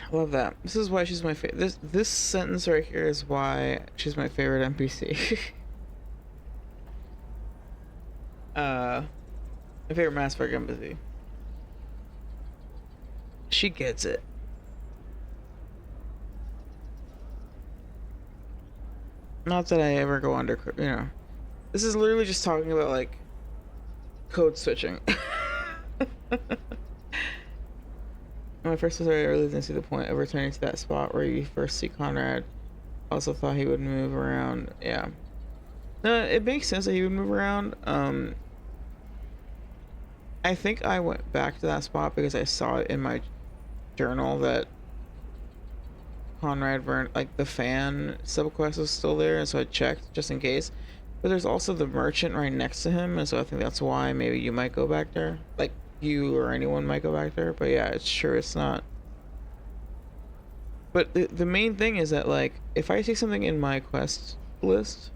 Speaker 1: I love that. This is why she's my favorite. This sentence right here is why she's my favorite NPC. My favorite Mass Effect NPC. She gets it. Not that I ever go under, you know. This is literally just talking about, like, code switching. When I first was there, I really didn't see the point of returning to that spot where you first see Conrad. Also thought he would move around. Yeah. No, it makes sense that he would move around. I think I went back to that spot because I saw it in my journal that Conrad like the fan subquest was still there, and so I checked just in case. But there's also the merchant right next to him, and so I think that's why maybe you might go back there. Like, you or anyone might go back there, but yeah, it's sure it's not. But the main thing is that, like, if I see something in my quest list,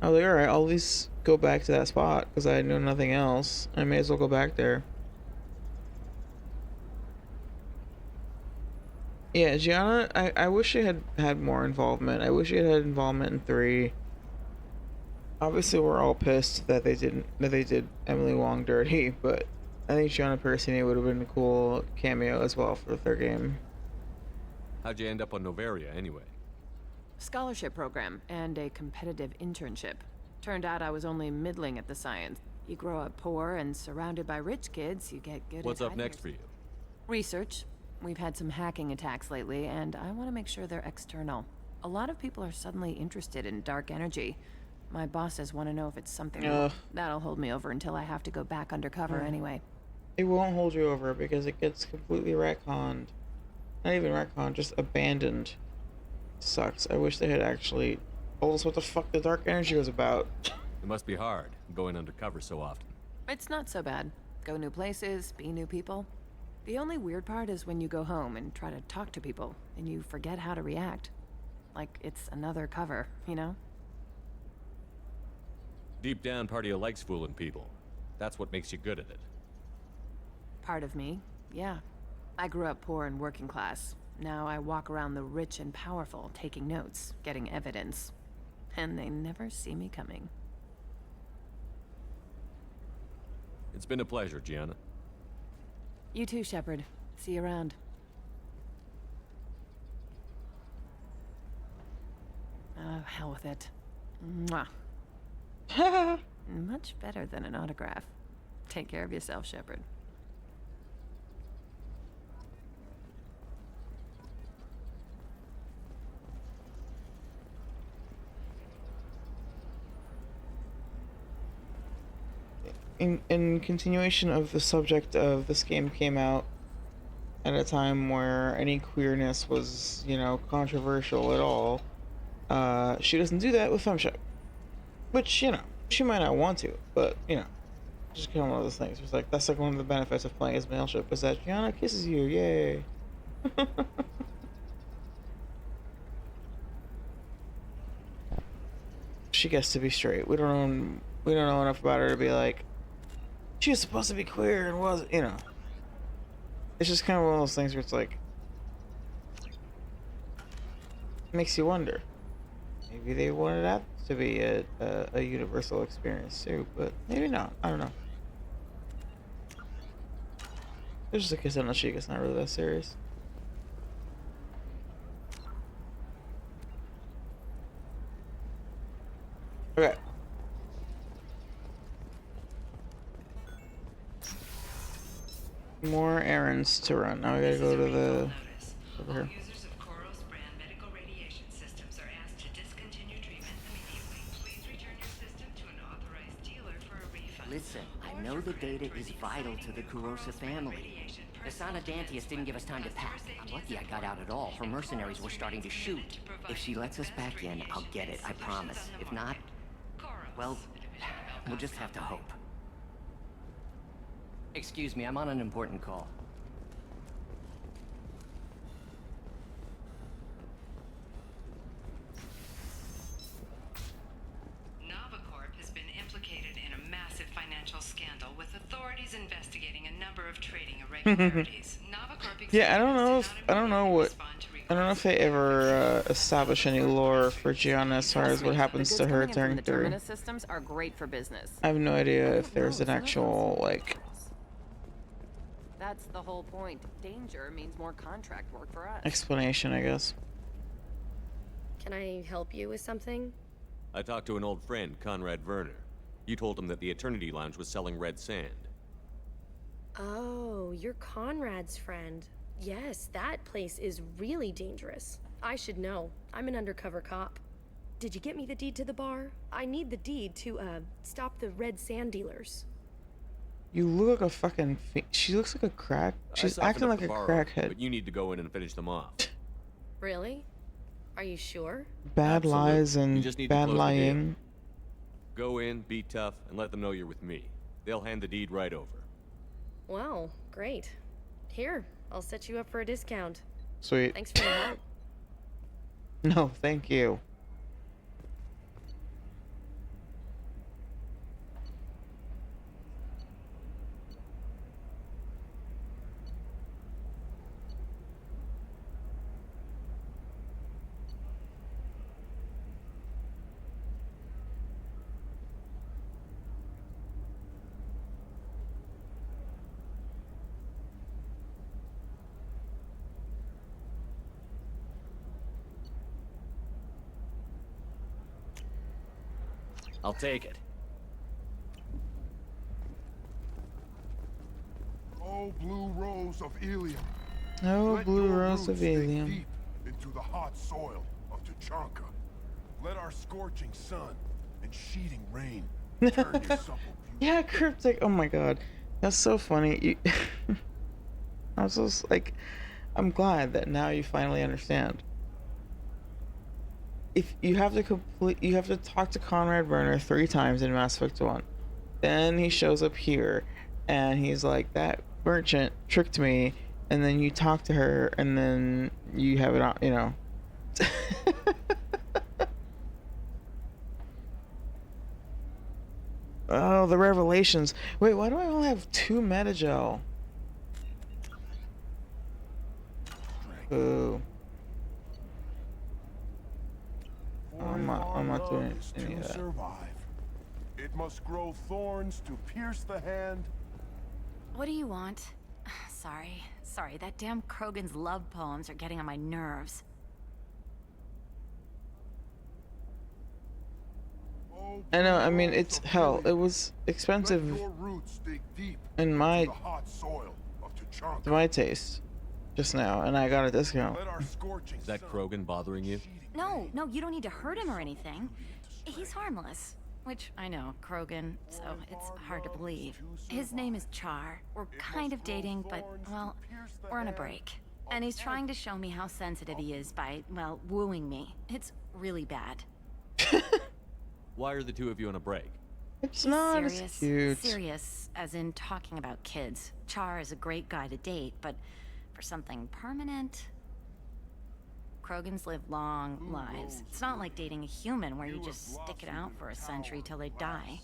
Speaker 1: I was like, alright, I'll at least go back to that spot, because I know nothing else. I may as well go back there. Yeah, Gianna, I wish she had had more involvement. I wish she had had involvement in 3. Obviously, we're all pissed that they did Emily Wong dirty, but I think Gianna Persini would have been a cool cameo as well for the 3rd game.
Speaker 3: How'd you end up on Noveria, anyway?
Speaker 12: Scholarship program and a competitive internship. Turned out I was only middling at the science. You grow up poor and surrounded by rich kids, you get good
Speaker 3: What's
Speaker 12: at
Speaker 3: up next for you?
Speaker 12: Research. We've had some hacking attacks lately, and I want to make sure they're external. A lot of people are suddenly interested in dark energy. My bosses want to know if it's something that'll hold me over until I have to go back undercover anyway.
Speaker 1: It won't hold you over because it gets completely retconned. Not even retconned, just abandoned. Sucks. I wish they had actually told us what the fuck the dark energy was about.
Speaker 3: It must be hard, going undercover so often.
Speaker 12: It's not so bad. Go new places, be new people. The only weird part is when you go home and try to talk to people, and you forget how to react. Like it's another cover, you know?
Speaker 3: Deep down, part of you likes fooling people. That's what makes you good at it.
Speaker 12: Part of me, yeah. I grew up poor and working class. Now I walk around the rich and powerful, taking notes, getting evidence. And they never see me coming.
Speaker 3: It's been a pleasure, Gianna.
Speaker 12: You too, Shepard. See you around. Oh, hell with it. Mwah. Much better than an autograph. Take care of yourself, Shepard.
Speaker 1: In continuation of the subject of this game came out at a time where any queerness was, you know, controversial at all. She doesn't do that with Femshep. Which, you know, she might not want to, but, you know, just kind of one of those things. It's like, that's like one of the benefits of playing as Mailship, is that Gianna kisses you, yay. She gets to be straight. We don't know enough about her to be like, she was supposed to be queer and wasn't, you know. It's just kind of one of those things where it's like, makes you wonder. Maybe they wanted that to be a universal experience too, but maybe not. I don't know. There's just a kiss on the cheek. It's not really that serious. Okay. More errands to run. Now we gotta go to the over here.
Speaker 10: Users of Koros brand medical radiation systems are asked to discontinue treatment immediately. Please return your system to an authorized dealer for a refund.
Speaker 15: Listen, I know the data is vital to the Kurosa family. Asana Dantius didn't give us time to pack. I'm lucky I got out at all. Her mercenaries were starting to shoot. If she lets us back in, I'll get it, I promise. If not, well, we'll just have to hope. Excuse me, I'm on an important call.
Speaker 10: Novacorp has been implicated in a massive financial scandal with authorities investigating a number of trading irregularities.
Speaker 1: Yeah, I don't know if they ever establish any lore for Gianna as far as what happens to her during
Speaker 12: the Terminus systems are great for business.
Speaker 1: I have no idea if there's an actual, like...
Speaker 12: That's the whole point. Danger means more contract work for us.
Speaker 1: explanation, I guess.
Speaker 8: Can I help you with something?
Speaker 3: I talked to an old friend, Conrad Werner. You told him that the Eternity Lounge was selling red sand.
Speaker 8: Oh, you're Conrad's friend. Yes, that place is really dangerous. I should know. I'm an undercover cop. Did you get me the deed to the bar? I need the deed to, stop the red sand dealers.
Speaker 1: You look like a fucking... She looks like a crack... She's acting like a crackhead.
Speaker 3: But you need to go in and finish them off.
Speaker 8: Really? Are you sure?
Speaker 1: Bad lies and bad lying.
Speaker 3: Go in, be tough, and let them know you're with me. They'll hand the deed right over.
Speaker 8: Wow, great. Here, I'll set you up for a discount.
Speaker 1: Sweet.
Speaker 8: Thanks for the help.
Speaker 1: No, thank you.
Speaker 3: I'll take it.
Speaker 16: Oh, blue rose of Ilium.
Speaker 1: Oh,
Speaker 16: Let
Speaker 1: blue
Speaker 16: your
Speaker 1: rose of
Speaker 16: roots dig
Speaker 1: Ilium.
Speaker 16: deep into the hot soil of Tuchanka. Let our scorching sun and sheeting rain turn your supple
Speaker 1: Yeah, cryptic. Oh my god, that's so funny. I was just like, I'm glad that now you finally understand. If you have to talk to Conrad Werner 3 times in Mass Effect 1. Then he shows up here, and he's like, that merchant tricked me, and then you talk to her, and then you have it on, you know. Oh, the revelations. Wait, why do I only have 2 metagel? Ooh. I'm not doing any of that.
Speaker 16: survive. It must grow thorns to pierce the hand.
Speaker 6: What do you want? Sorry, that damn Krogan's love poems are getting on my nerves.
Speaker 16: Oh,
Speaker 1: I know. I mean, it's hell. It was expensive in my to my taste just now, and I got a discount.
Speaker 3: Is that Krogan bothering you?
Speaker 6: No, you don't need to hurt him or anything. He's harmless. Which, I know, Krogan, so it's hard to believe. His name is Char. We're kind of dating, but, well, we're on a break. And he's trying to show me how sensitive he is by, well, wooing me. It's really bad.
Speaker 3: Why are the two of you on a break?
Speaker 1: It's not
Speaker 6: serious,
Speaker 1: as cute.
Speaker 6: Serious, as in talking about kids. Char is a great guy to date, but for something permanent... Krogans live long lives. It's not like dating a human where you just stick it out for a century till they die.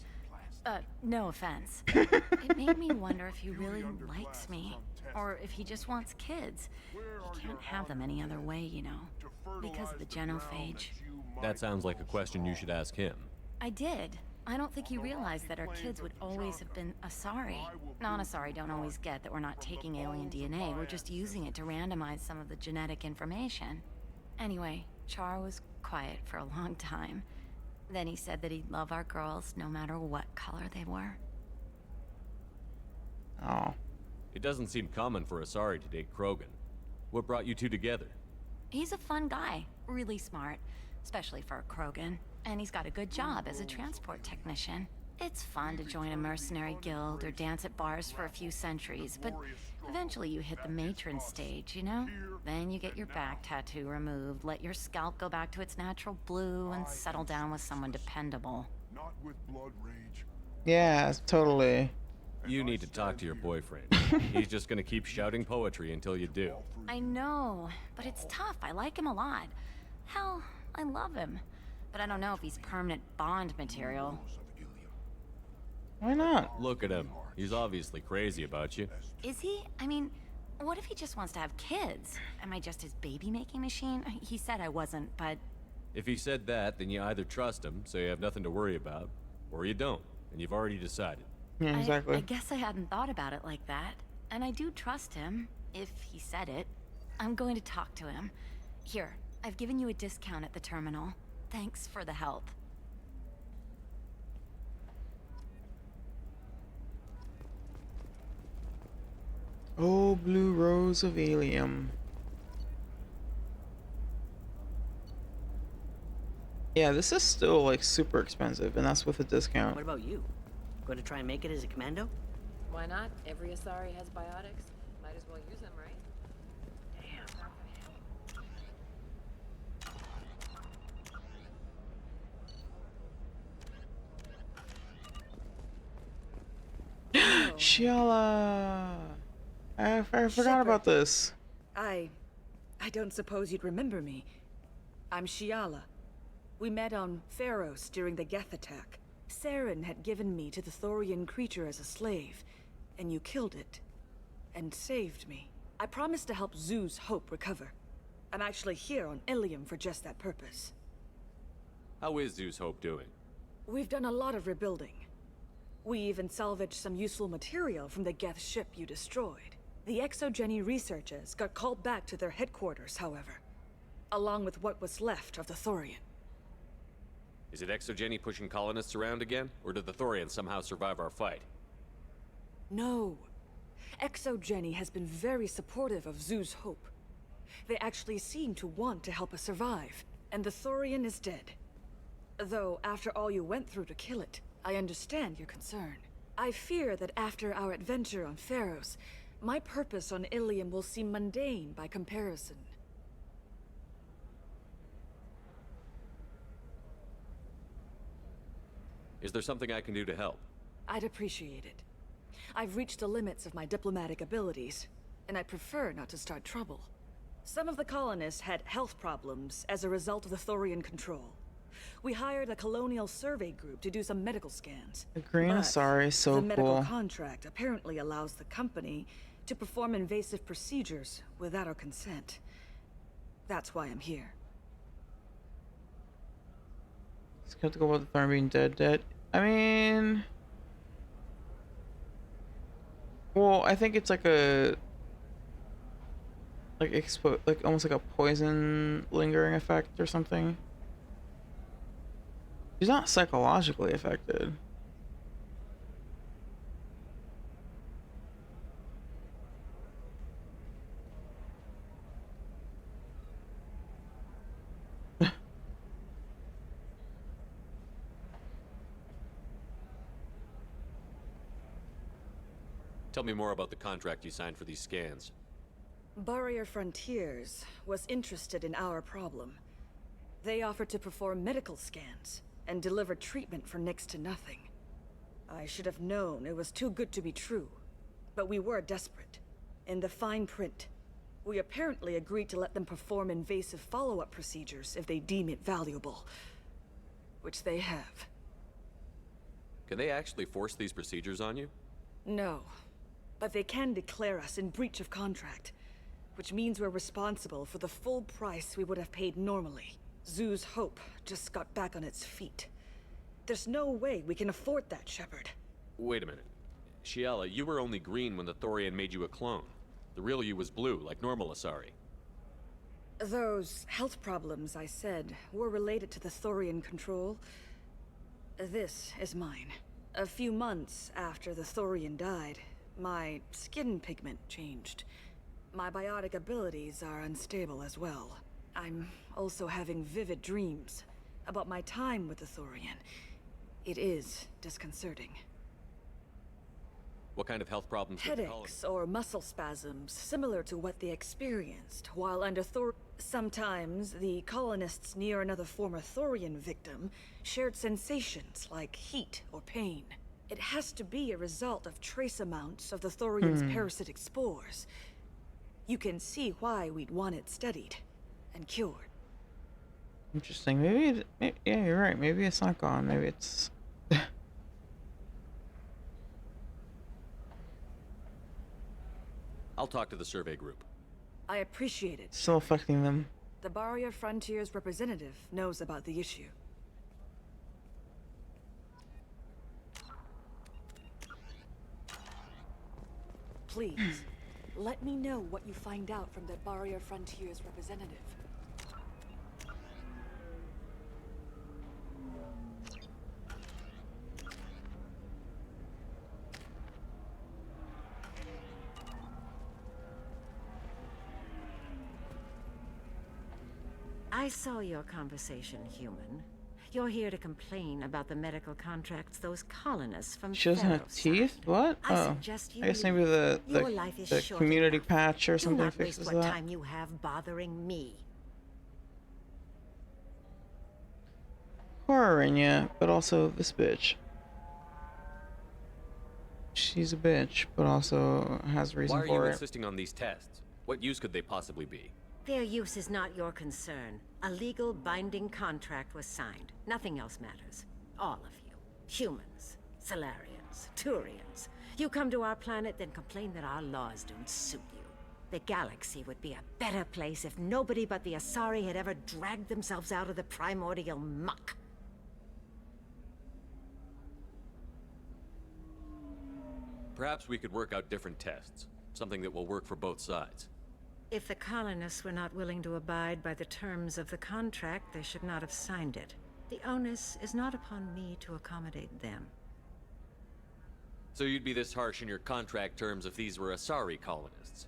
Speaker 6: No offense. It made me wonder if he really likes me, or if he just wants kids. He can't have them any other way, you know, because of the genophage.
Speaker 3: That sounds like a question you should ask him.
Speaker 6: I did. I don't think he realized that our kids would always have been Asari. Non-Asari don't always get that we're not taking alien DNA, we're just using it to randomize some of the genetic information. Anyway, Char was quiet for a long time. Then he said that he'd love our girls no matter what color they were.
Speaker 1: Oh.
Speaker 3: It doesn't seem common for Asari to date Krogan. What brought you two together?
Speaker 6: He's a fun guy, really smart, especially for a Krogan. And he's got a good job as a transport technician. It's fun to join a mercenary guild or dance at bars for a few centuries, but eventually you hit the matron stage, you know? Then you get your back tattoo removed, let your scalp go back to its natural blue, and settle down with someone dependable.
Speaker 1: Yeah, totally.
Speaker 3: You need to talk to your boyfriend. He's just gonna keep shouting poetry until you do.
Speaker 6: I know, but it's tough. I like him a lot. Hell, I love him. But I don't know if he's permanent Bond material.
Speaker 1: Why not?
Speaker 3: Look at him. He's obviously crazy about you.
Speaker 6: Is he? I mean, what if he just wants to have kids? Am I just his baby-making machine? He said I wasn't, but...
Speaker 3: If he said that, then you either trust him, so you have nothing to worry about, or you don't, and you've already decided.
Speaker 1: Yeah, exactly.
Speaker 6: I guess I hadn't thought about it like that. And I do trust him, if he said it. I'm going to talk to him. Here, I've given you a discount at the terminal. Thanks for the help.
Speaker 1: Oh, blue rose of Ilium. Yeah, this is still like super expensive, and that's with a discount.
Speaker 4: What about you? Going to try and make it as a commando?
Speaker 8: Why not? Every Asari has biotics. Might as well use them, right?
Speaker 1: Shiala! I forgot about this.
Speaker 5: I don't suppose you'd remember me. I'm Shiala. We met on Pharos during the Geth attack. Saren had given me to the Thorian creature as a slave, and you killed it. And saved me. I promised to help Zeus Hope recover. I'm actually here on Ilium for just that purpose.
Speaker 3: How is Zeus Hope doing?
Speaker 5: We've done a lot of rebuilding. We even salvaged some useful material from the Geth ship you destroyed. The Exogeny researchers got called back to their headquarters, however, along with what was left of the Thorian.
Speaker 3: Is it Exogeny pushing colonists around again, or did the Thorians somehow survive our fight?
Speaker 5: No. Exogeny has been very supportive of Zeus Hope. They actually seem to want to help us survive, and the Thorian is dead. Though, after all you went through to kill it, I understand your concern. I fear that after our adventure on Pharos, my purpose on Ilium will seem mundane by comparison.
Speaker 3: Is there something I can do to help?
Speaker 5: I'd appreciate it. I've reached the limits of my diplomatic abilities, and I prefer not to start trouble. Some of the colonists had health problems as a result of the Thorian control. We hired a colonial survey group to do some medical scans.
Speaker 1: The green Asari is so
Speaker 5: the medical
Speaker 1: cool.
Speaker 5: contract apparently allows the company to perform invasive procedures without our consent. That's why I'm here.
Speaker 1: Skeptical about the Thorn being dead. I mean... Well, I think it's like a... like almost like a poison lingering effect or something. She's not psychologically affected.
Speaker 3: Tell me more about the contract you signed for these scans.
Speaker 5: Barrier Frontiers was interested in our problem. They offered to perform medical scans and deliver treatment for next to nothing. I should have known it was too good to be true, but we were desperate. In the fine print, we apparently agreed to let them perform invasive follow-up procedures if they deem it valuable, which they have.
Speaker 3: Can they actually force these procedures on you?
Speaker 5: No, but they can declare us in breach of contract, which means we're responsible for the full price we would have paid normally. Zoo's Hope just got back on its feet. There's no way we can afford that, Shepard.
Speaker 3: Wait a minute. Shiala, you were only green when the Thorian made you a clone. The real you was blue, like normal Asari.
Speaker 5: Those health problems I said were related to the Thorian control. This is mine. A few months after the Thorian died, my skin pigment changed. My biotic abilities are unstable as well. I'm also having vivid dreams about my time with the Thorian. It is disconcerting.
Speaker 3: What kind of health problems did the colony?
Speaker 5: Headaches or muscle spasms, similar to what they experienced while under Thor. Sometimes the colonists near another former Thorian victim shared sensations like heat or pain. It has to be a result of trace amounts of the Thorian's parasitic spores. You can see why we'd want it studied and cured.
Speaker 1: Interesting. Yeah, you're right. Maybe it's not gone. Maybe it's...
Speaker 3: I'll talk to the survey group.
Speaker 5: I appreciate it.
Speaker 1: Still affecting them.
Speaker 5: The Barrier Frontiers representative knows about the issue. Please, let me know what you find out from the Barrier Frontiers representative.
Speaker 17: I saw your conversation, human. You're here to complain about the medical contracts those colonists from
Speaker 1: She doesn't have teeth? What? Oh. I guess maybe the community patch or something fixes that.
Speaker 17: Do not waste what time you have bothering me.
Speaker 1: Horror in ya, but also this bitch. She's a bitch, but also has reason for it.
Speaker 3: Why are you insisting on these tests? What use could they possibly be?
Speaker 17: Their use is not your concern. A legal binding contract was signed. Nothing else matters. All of you. Humans, Solarians, Turians. You come to our planet, then complain that our laws don't suit you. The galaxy would be a better place if nobody but the Asari had ever dragged themselves out of the primordial muck.
Speaker 3: Perhaps we could work out different tests. Something that will work for both sides.
Speaker 17: If the colonists were not willing to abide by the terms of the contract, they should not have signed it. The onus is not upon me to accommodate them.
Speaker 3: So you'd be this harsh in your contract terms if these were Asari colonists?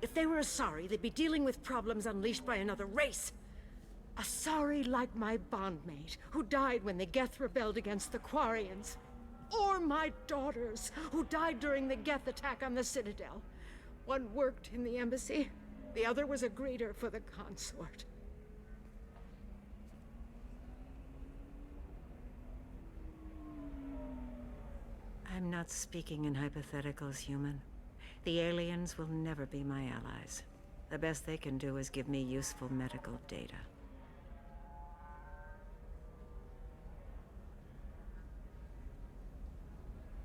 Speaker 17: If they were Asari, they'd be dealing with problems unleashed by another race. Asari like my bondmate, who died when the Geth rebelled against the Quarians. Or my daughters, who died during the Geth attack on the Citadel. One worked in the embassy. The other was a greeter for the consort. I'm not speaking in hypotheticals, human. The aliens will never be my allies. The best they can do is give me useful medical data.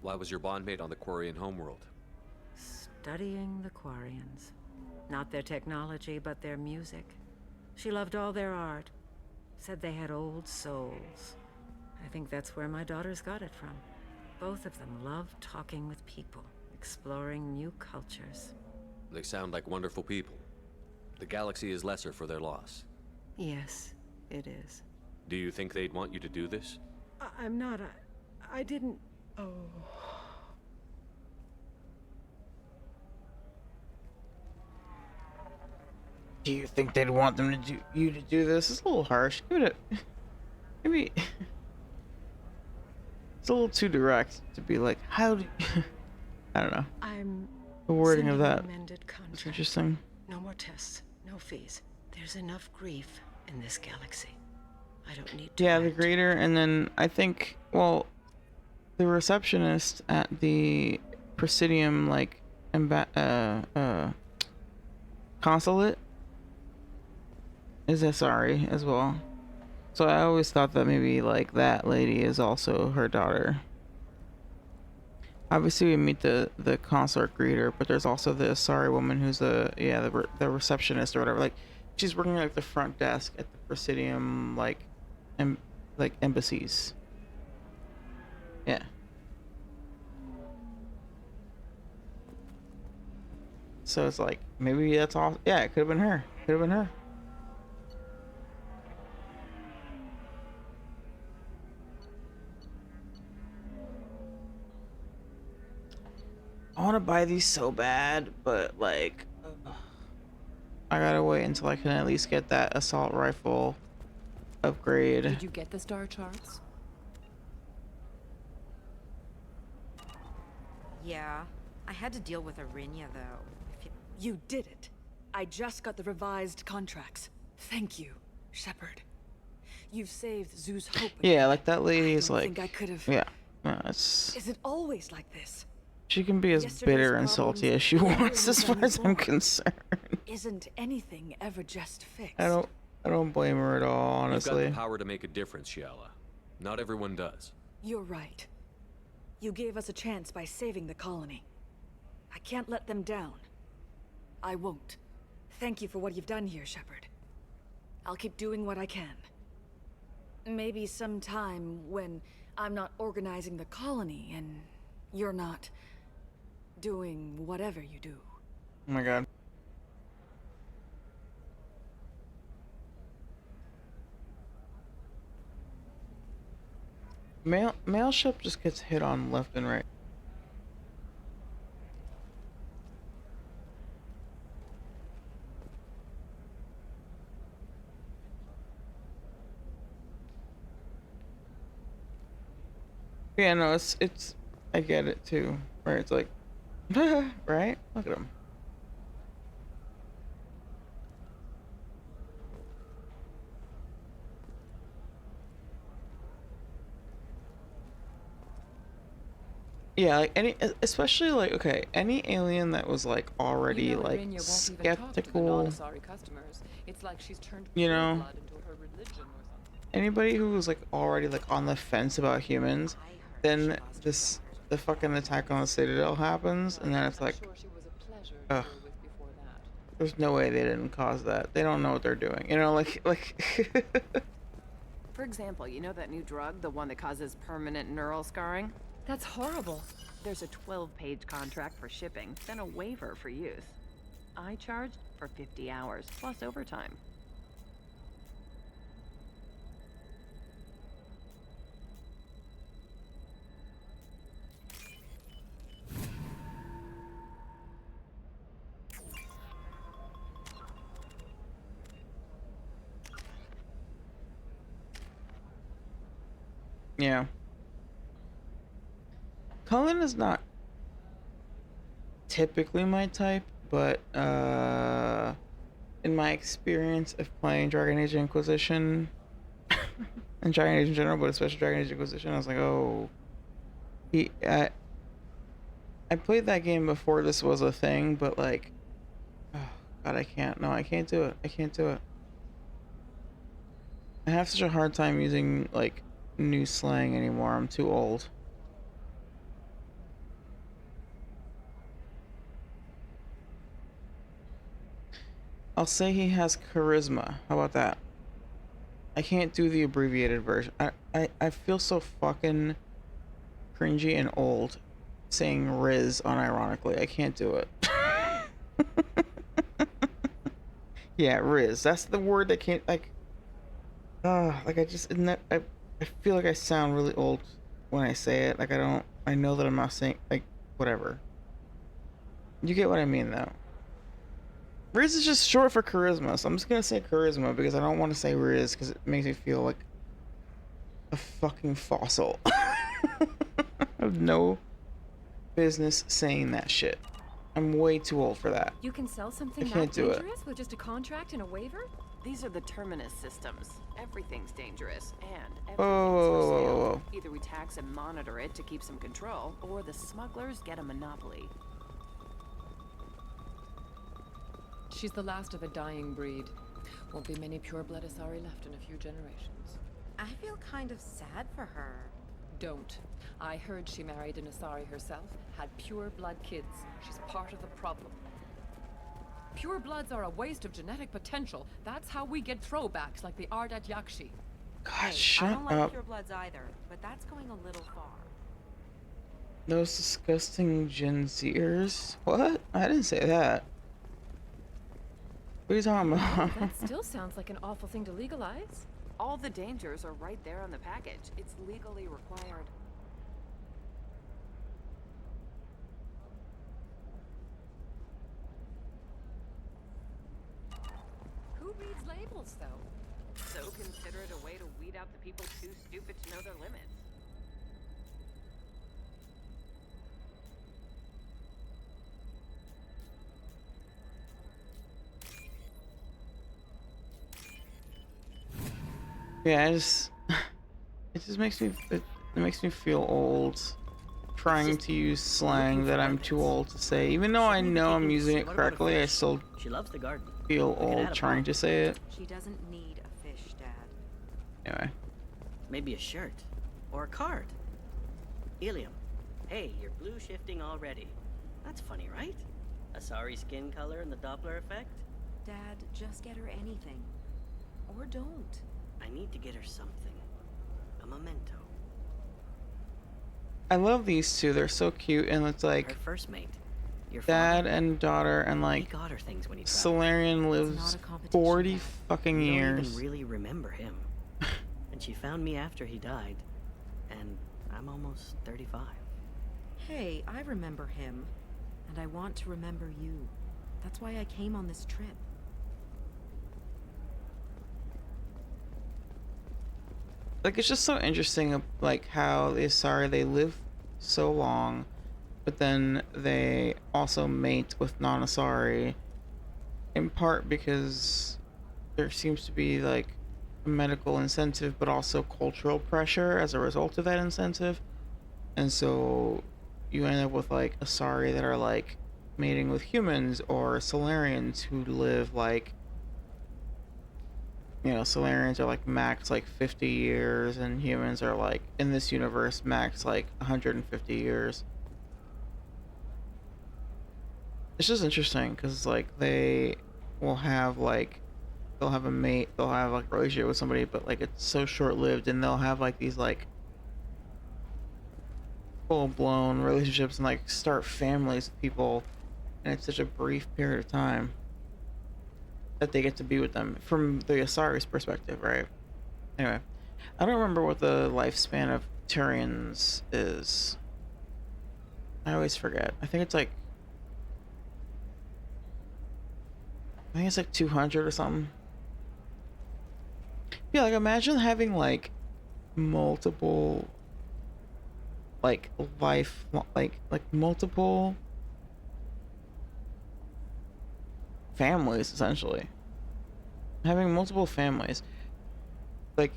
Speaker 3: Why was your bondmate on the Quarian homeworld?
Speaker 17: Studying the Quarians. Not their technology, but their music. She loved all their art. Said they had old souls. I think that's where my daughters got it from. Both of them love talking with people, exploring new cultures.
Speaker 3: They sound like wonderful people. The galaxy is lesser for their loss.
Speaker 17: Yes, it is.
Speaker 3: Do you think they'd want you to do this?
Speaker 5: I'm not. I didn't. Oh.
Speaker 1: Do you think they'd want them to do this? It's a little harsh. Give it a maybe. It's a little too direct to be like, how do I don't know.
Speaker 17: I'm
Speaker 1: The wording of
Speaker 17: sending
Speaker 1: that.
Speaker 17: an amended contract.
Speaker 1: It's interesting.
Speaker 17: No more tests, no fees. There's enough grief in this galaxy. I don't need to.
Speaker 1: Yeah, the greater, and then I think, well, the receptionist at the Presidium, like, consulate is SRE as well. So I always thought that maybe, like, that lady is also her daughter. Obviously, we meet the consort greeter, but there's also the Asari woman who's the receptionist or whatever. Like, she's working at the front desk at the Presidium, like embassies. Yeah. So it's like, maybe that's all. Yeah, it could have been her. Could have been her. I want to buy these so bad, but like, I gotta wait until I can at least get that assault rifle upgrade.
Speaker 12: Did you get the star charts?
Speaker 7: Yeah, I had to deal with Arinya though.
Speaker 5: You did it. I just got the revised contracts. Thank you, Shepard. You've saved Zoo's hope.
Speaker 1: Yeah, like that lady is
Speaker 5: I
Speaker 1: like,
Speaker 5: think I could have.
Speaker 1: yeah, it's.
Speaker 5: Is it always like this?
Speaker 1: She can be as bitter and salty as she wants, as far as I'm concerned.
Speaker 5: Isn't anything ever just fixed?
Speaker 1: I don't blame her at all, honestly.
Speaker 3: You've got the power to make a difference, Shiala. Not everyone does.
Speaker 5: You're right. You gave us a chance by saving the colony. I can't let them down. I won't. Thank you for what you've done here, Shepard. I'll keep doing what I can. Maybe sometime when I'm not organizing the colony and you're not doing whatever you do.
Speaker 1: Oh my god. Mail ship just gets hit on left and right. Yeah, no, it's I get it too. Where it's like, right? Look at him. Yeah, like especially like, okay, any alien that was like already like skeptical,
Speaker 12: It's like she's turned
Speaker 1: you know,
Speaker 12: blood into her religion or something.
Speaker 1: anybody who was like already like on the fence about humans, then the fucking attack on the Citadel happens, and then it's like, ugh, there's no way they didn't cause that. They don't know what they're doing, you know, like.
Speaker 12: For example, you know that new drug, the one that causes permanent neural scarring? That's horrible. There's a 12-page contract for shipping, then a waiver for use. I charged for 50 hours, plus overtime.
Speaker 1: Yeah. Cullen is not typically my type, but in my experience of playing Dragon Age Inquisition and Dragon Age in general, but especially Dragon Age Inquisition, I was like, oh, I played that game before this was a thing, but like, oh god, I can't do it. I can't do it. I have such a hard time using like new slang anymore. I'm too old. I'll say he has charisma. How about that? I can't do the abbreviated version. I feel so fucking cringy and old saying Riz unironically. I can't do it. Yeah, Riz. That's the word that can't, like I just, I feel like I sound really old when I say it. Like I don't. I know that I'm not saying like whatever. You get what I mean though. Riz is just short for charisma, so I'm just gonna say charisma because I don't want to say Riz because it makes me feel like a fucking fossil. I have no business saying that shit. I'm way too old for that.
Speaker 12: You can sell
Speaker 1: I
Speaker 12: something
Speaker 1: can't
Speaker 12: that
Speaker 1: do it.
Speaker 12: dangerous with just a contract and a waiver? These are the terminus systems. Everything's dangerous, and everything's for sale.
Speaker 1: Oh,
Speaker 12: Either we tax and monitor it to keep some control, or the smugglers get a monopoly. She's the last of a dying breed. Won't be many pure-blood Asari left in a few generations.
Speaker 7: I feel kind of sad for her.
Speaker 12: Don't. I heard she married an Asari herself, had pure-blood kids. She's part of the problem. Pure bloods are a waste of genetic potential. That's how we get throwbacks like the Ardat Yakshi.
Speaker 1: God,
Speaker 7: Hey,
Speaker 1: shut
Speaker 7: I don't like
Speaker 1: up.
Speaker 7: purebloods either, but that's going a little far.
Speaker 1: Those disgusting Gen Zers? What? I didn't say that. What are you talking about?
Speaker 12: That still sounds like an awful thing to legalize. All the dangers are right there on the package. It's legally required. Who reads labels, though? So consider it a way to weed out the people too stupid to know their limits.
Speaker 1: Yeah, it just makes me it makes me feel old trying to use slang that I'm too old to say. Even though I know I'm using it correctly, I still
Speaker 4: She loves the garden.
Speaker 1: feel
Speaker 4: We could add
Speaker 1: old
Speaker 4: a
Speaker 1: trying
Speaker 4: pond.
Speaker 1: to say it.
Speaker 7: She doesn't need a fish, Dad.
Speaker 1: Anyway.
Speaker 4: Maybe a shirt. Or a card. Helium. Hey, you're blue shifting already. That's funny, right? Asari skin color and the Doppler effect?
Speaker 7: Dad, just get her anything. Or don't.
Speaker 4: I need to get her something. A memento.
Speaker 1: I love these two. They're so cute, and it's like
Speaker 4: Her first mate. Your
Speaker 1: dad
Speaker 4: father.
Speaker 1: and daughter, and like
Speaker 4: He got her things when he traveled.
Speaker 1: Solarian lives 40 fucking
Speaker 4: You don't
Speaker 1: years.
Speaker 4: even really remember him. And she found me after he died. And I'm almost 35.
Speaker 7: Hey, I remember him. And I want to remember you. That's why I came on this trip.
Speaker 1: Like it's just so interesting, like how the Asari they live so long, but then they also mate with non-Asari, in part because there seems to be like a medical incentive, but also cultural pressure as a result of that incentive, and so you end up with like Asari that are like mating with humans or Solarians who live like. You know, Solarians are like max like 50 years, and humans are like, in this universe, max like 150 years. It's just interesting because like they will have like, they'll have a mate, they'll have like a relationship with somebody, but like it's so short lived, and they'll have like these like full blown relationships and like start families with people, and it's such a brief period of time that they get to be with them from the Asari's perspective, right? Anyway, I don't remember what the lifespan of Turians is. I always forget. I think it's like 200 or something. Yeah, like imagine having like multiple like life like multiple families, essentially. Having multiple families, like,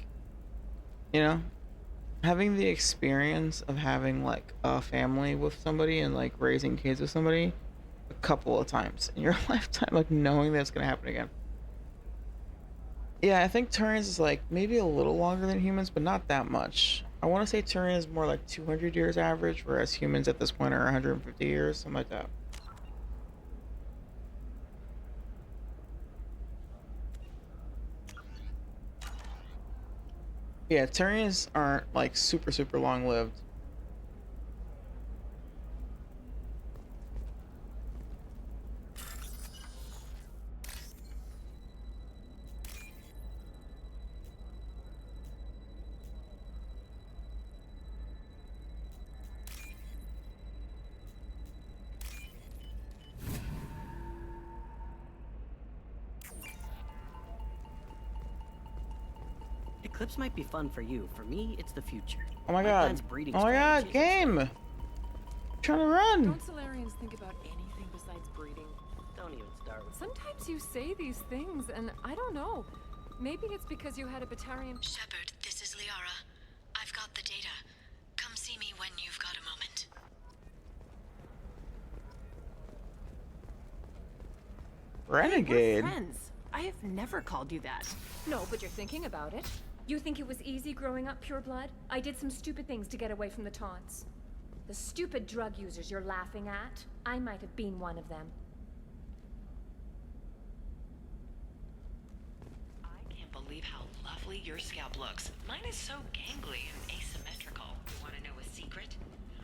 Speaker 1: you know, having the experience of having like a family with somebody and like raising kids with somebody a couple of times in your lifetime, like knowing that it's gonna happen again. Yeah, I think Turians is like maybe a little longer than humans, but not that much. I want to say Turian is more like 200 years average, whereas humans at this point are 150 years, something like that. Yeah, Turians aren't like super long lived.
Speaker 4: Clips might be fun for you. For me, it's the future.
Speaker 1: Oh my god.
Speaker 4: plan's breeding
Speaker 1: Oh my god,
Speaker 4: strategies.
Speaker 1: game! I'm trying to run!
Speaker 5: Don't Solarians think about anything besides breeding?
Speaker 4: Don't even start with
Speaker 5: Sometimes you say these things, and I don't know. Maybe it's because you had a Batarian.
Speaker 2: Shepard, this is Liara. I've got the data. Come see me when you've got a moment.
Speaker 1: Renegade?
Speaker 12: We're friends. I have never called you that.
Speaker 5: No, but you're thinking about it. You think it was easy growing up pure blood? I did some stupid things to get away from the taunts. The stupid drug users you're laughing at, I might have been one of them.
Speaker 10: I can't believe how lovely your scalp looks. Mine is so gangly and asymmetrical. You want to know a secret?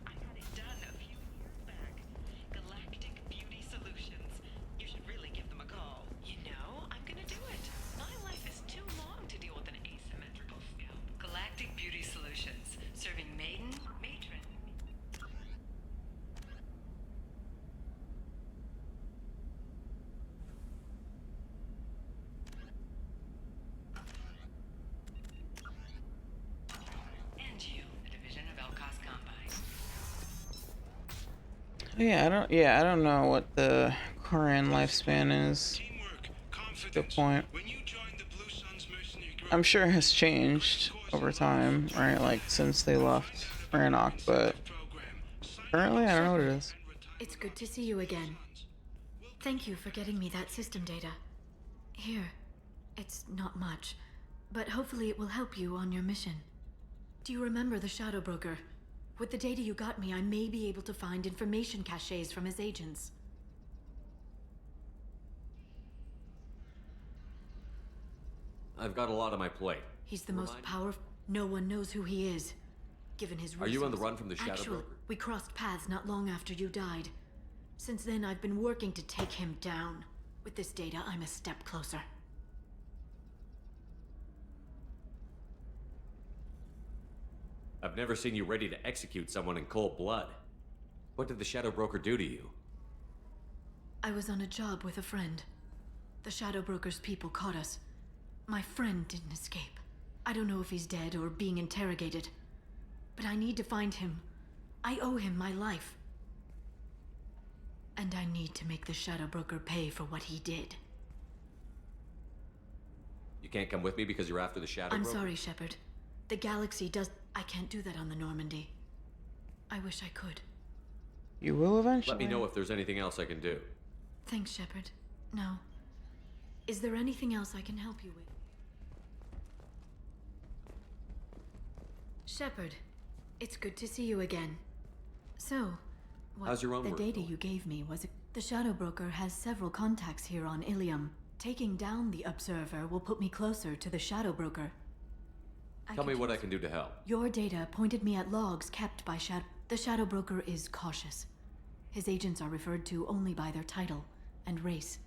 Speaker 10: I got it done a few years back. Galactic Beauty Solutions. You should really give them a call. You know, I'm gonna do it. My life is too long to deal with an asymmetrical scalp. Galactic Beauty Solutions. Serving maiden, matron. And you, a division of Elcos Combine.
Speaker 1: Yeah, I don't know what the current lifespan is. Good point. I'm sure it has changed over time, right? Like since they left Rannoch, but currently I don't know what it is.
Speaker 2: It's good to see you again. Thank you for getting me that system data. Here, it's not much, but hopefully it will help you on your mission. Do you remember the Shadow Broker? With the data you got me, I may be able to find information caches from his agents.
Speaker 3: I've got a lot on my plate.
Speaker 2: He's the most powerful. No one knows who he is. Given his
Speaker 3: Are you on the
Speaker 2: resources.
Speaker 3: run from the Shadow
Speaker 2: Actually,
Speaker 3: Broker?
Speaker 2: we crossed paths not long after you died. Since then, I've been working to take him down. With this data, I'm a step closer.
Speaker 3: I've never seen you ready to execute someone in cold blood. What did the Shadow Broker do to you?
Speaker 2: I was on a job with a friend. The Shadow Broker's people caught us. My friend didn't escape. I don't know if he's dead or being interrogated. But I need to find him. I owe him my life. And I need to make the Shadow Broker pay for what he did.
Speaker 3: You can't come with me because you're after the Shadow
Speaker 2: I'm
Speaker 3: Broker?
Speaker 2: sorry, Shepard. The galaxy does... I can't do that on the Normandy. I wish I could.
Speaker 1: You will eventually.
Speaker 3: Let me know if there's anything else I can do.
Speaker 2: Thanks, Shepard. No. Is there anything else I can help you with? Shepard, it's good to see you again. So,
Speaker 3: How's your own
Speaker 2: the
Speaker 3: work
Speaker 2: data
Speaker 3: going?
Speaker 2: you gave me was the Shadow Broker has several contacts here on Ilium. Taking down the Observer will put me closer to the Shadow Broker.
Speaker 3: Tell me what I can do to help.
Speaker 2: Your data pointed me at logs kept by The Shadow Broker is cautious. His agents are referred to only by their title and race.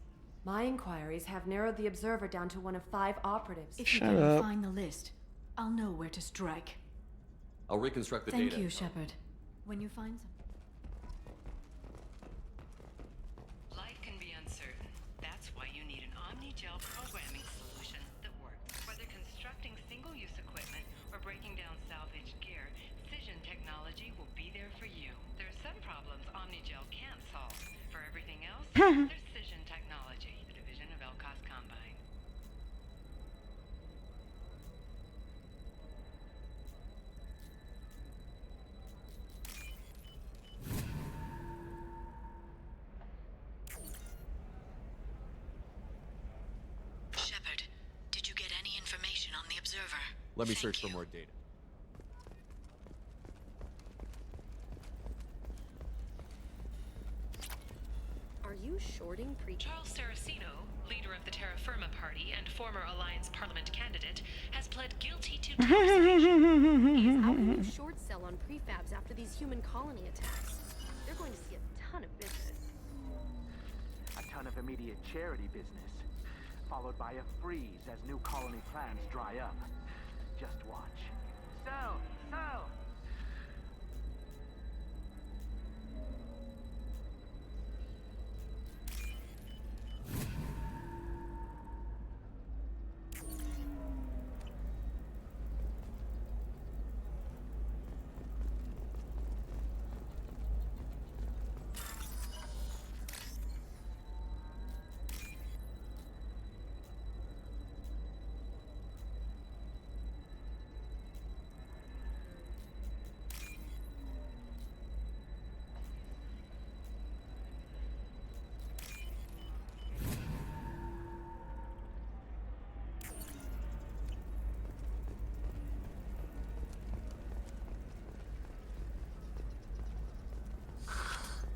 Speaker 13: My inquiries have narrowed the Observer down to one of 5 operatives.
Speaker 2: If you can refine the list, I'll know where to strike.
Speaker 3: I'll reconstruct the data.
Speaker 2: Thank you, Shepard. When you find some...
Speaker 10: Life can be uncertain. That's why you need an Omni-Gel programming solution that works. Whether constructing single-use equipment or breaking down salvaged gear, Cision technology will be there for you. There are some problems Omni-Gel can't solve. For everything else, there's Cision technology, a division of Elcos Combine.
Speaker 2: Shepard, did you get any information on the Observer?
Speaker 3: Let me search for more data.
Speaker 7: Are you shorting
Speaker 19: Charles Saraceno, leader of the Terra Firma Party and former Alliance Parliament candidate, has pled guilty to
Speaker 7: How can you short sell on prefabs after these human colony attacks? They're going to see a ton of business.
Speaker 11: A ton of immediate charity business, followed by a freeze as new colony plans dry up. Just watch. Sell! Sell!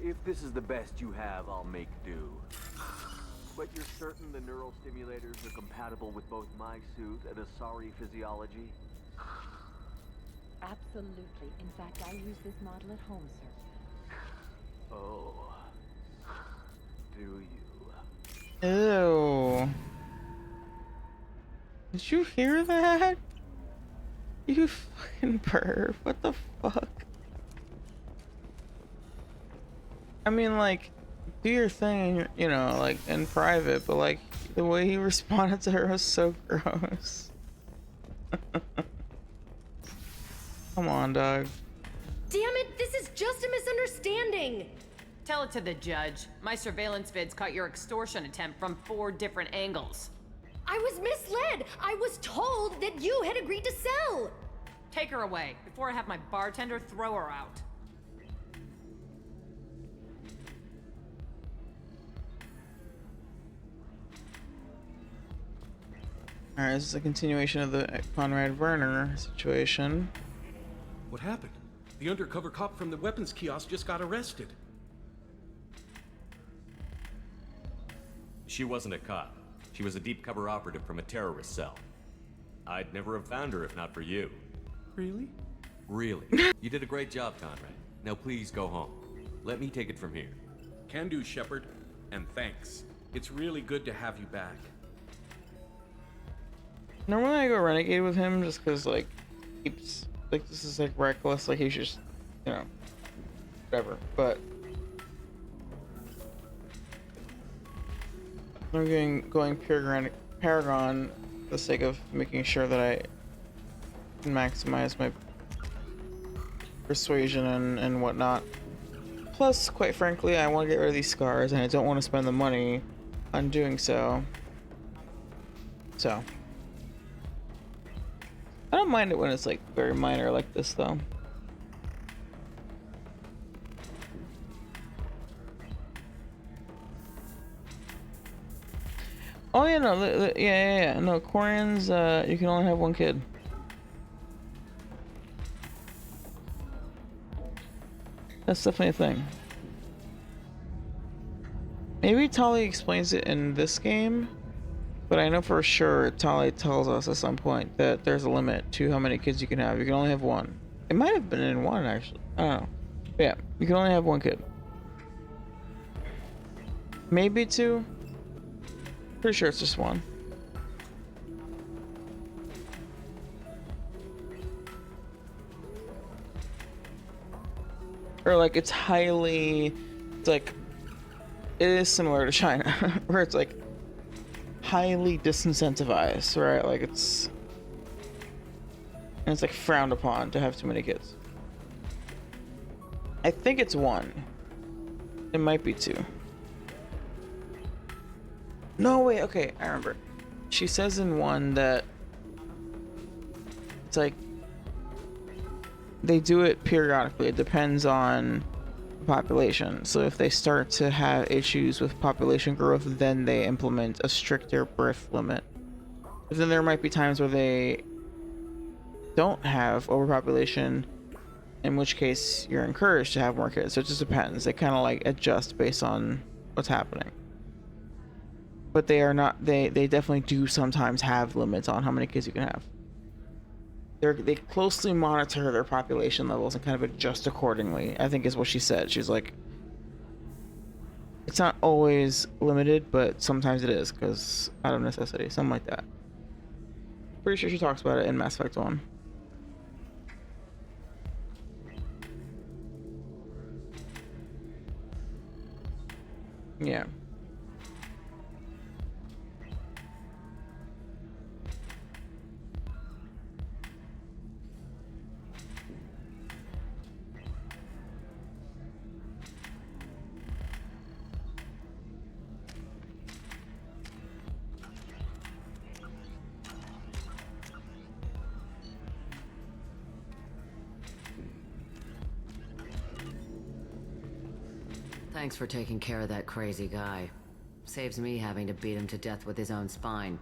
Speaker 11: If this is the best you have, I'll make do. But you're certain the neural stimulators are compatible with both my suit and Asari physiology?
Speaker 18: Absolutely. In fact, I use this model at home, sir.
Speaker 11: Oh. Do you?
Speaker 1: Ew. Did you hear that? You fucking perv. What the fuck? I mean, like, do your thing, you know, like, in private, but, like, the way he responded to her was so gross. Come on, dog.
Speaker 8: Damn it, this is just a misunderstanding!
Speaker 12: Tell it to the judge. My surveillance vids caught your extortion attempt from 4 different angles.
Speaker 8: I was misled! I was told that you had agreed to sell!
Speaker 12: Take her away, before I have my bartender throw her out.
Speaker 1: Alright, this is a continuation of the Conrad Werner situation.
Speaker 14: What happened? The undercover cop from the weapons kiosk just got arrested.
Speaker 3: She wasn't a cop. She was a deep cover operative from a terrorist cell. I'd never have found her if not for you.
Speaker 14: Really?
Speaker 3: Really. You did a great job, Conrad. Now please go home. Let me take it from here.
Speaker 14: Can do, Shepard. And thanks. It's really good to have you back.
Speaker 1: Normally I go renegade with him just because, like, keeps, like, this is, like, reckless, like, he's just, you know, whatever, but I'm going pure Paragon for the sake of making sure that I can maximize my persuasion and whatnot. Plus, quite frankly, I want to get rid of these scars and I don't want to spend the money on doing so. So I don't mind it when it's like very minor like this though. Oh yeah, no, yeah. No, Koreans, you can only have one kid. That's definitely a thing. Maybe Tali explains it in this game, but I know for sure Tali tells us at some point that there's a limit to how many kids you can have. You can only have one. It might have been in one, actually. I don't know. But yeah, you can only have one kid. Maybe two. Pretty sure it's just one. Or like it's like it is similar to China where it's like highly disincentivized, right? Like it's like frowned upon to have too many kids. I think it's one. It might be two. No, wait, okay, I remember. She says in one that it's like they do it periodically. It depends on the population. So if they start to have issues with population growth, then they implement a stricter birth limit. But then there might be times where they don't have overpopulation, in which case you're encouraged to have more kids. So it just depends. They kind of like adjust based on what's happening. But they are not, they definitely do sometimes have limits on how many kids you can have. They closely monitor their population levels and kind of adjust accordingly, I think is what she said. She's like, it's not always limited, but sometimes it is, because out of necessity, something like that. Pretty sure she talks about it in Mass Effect 1. Yeah.
Speaker 22: Thanks for taking care of that crazy guy. Saves me having to beat him to death with his own spine.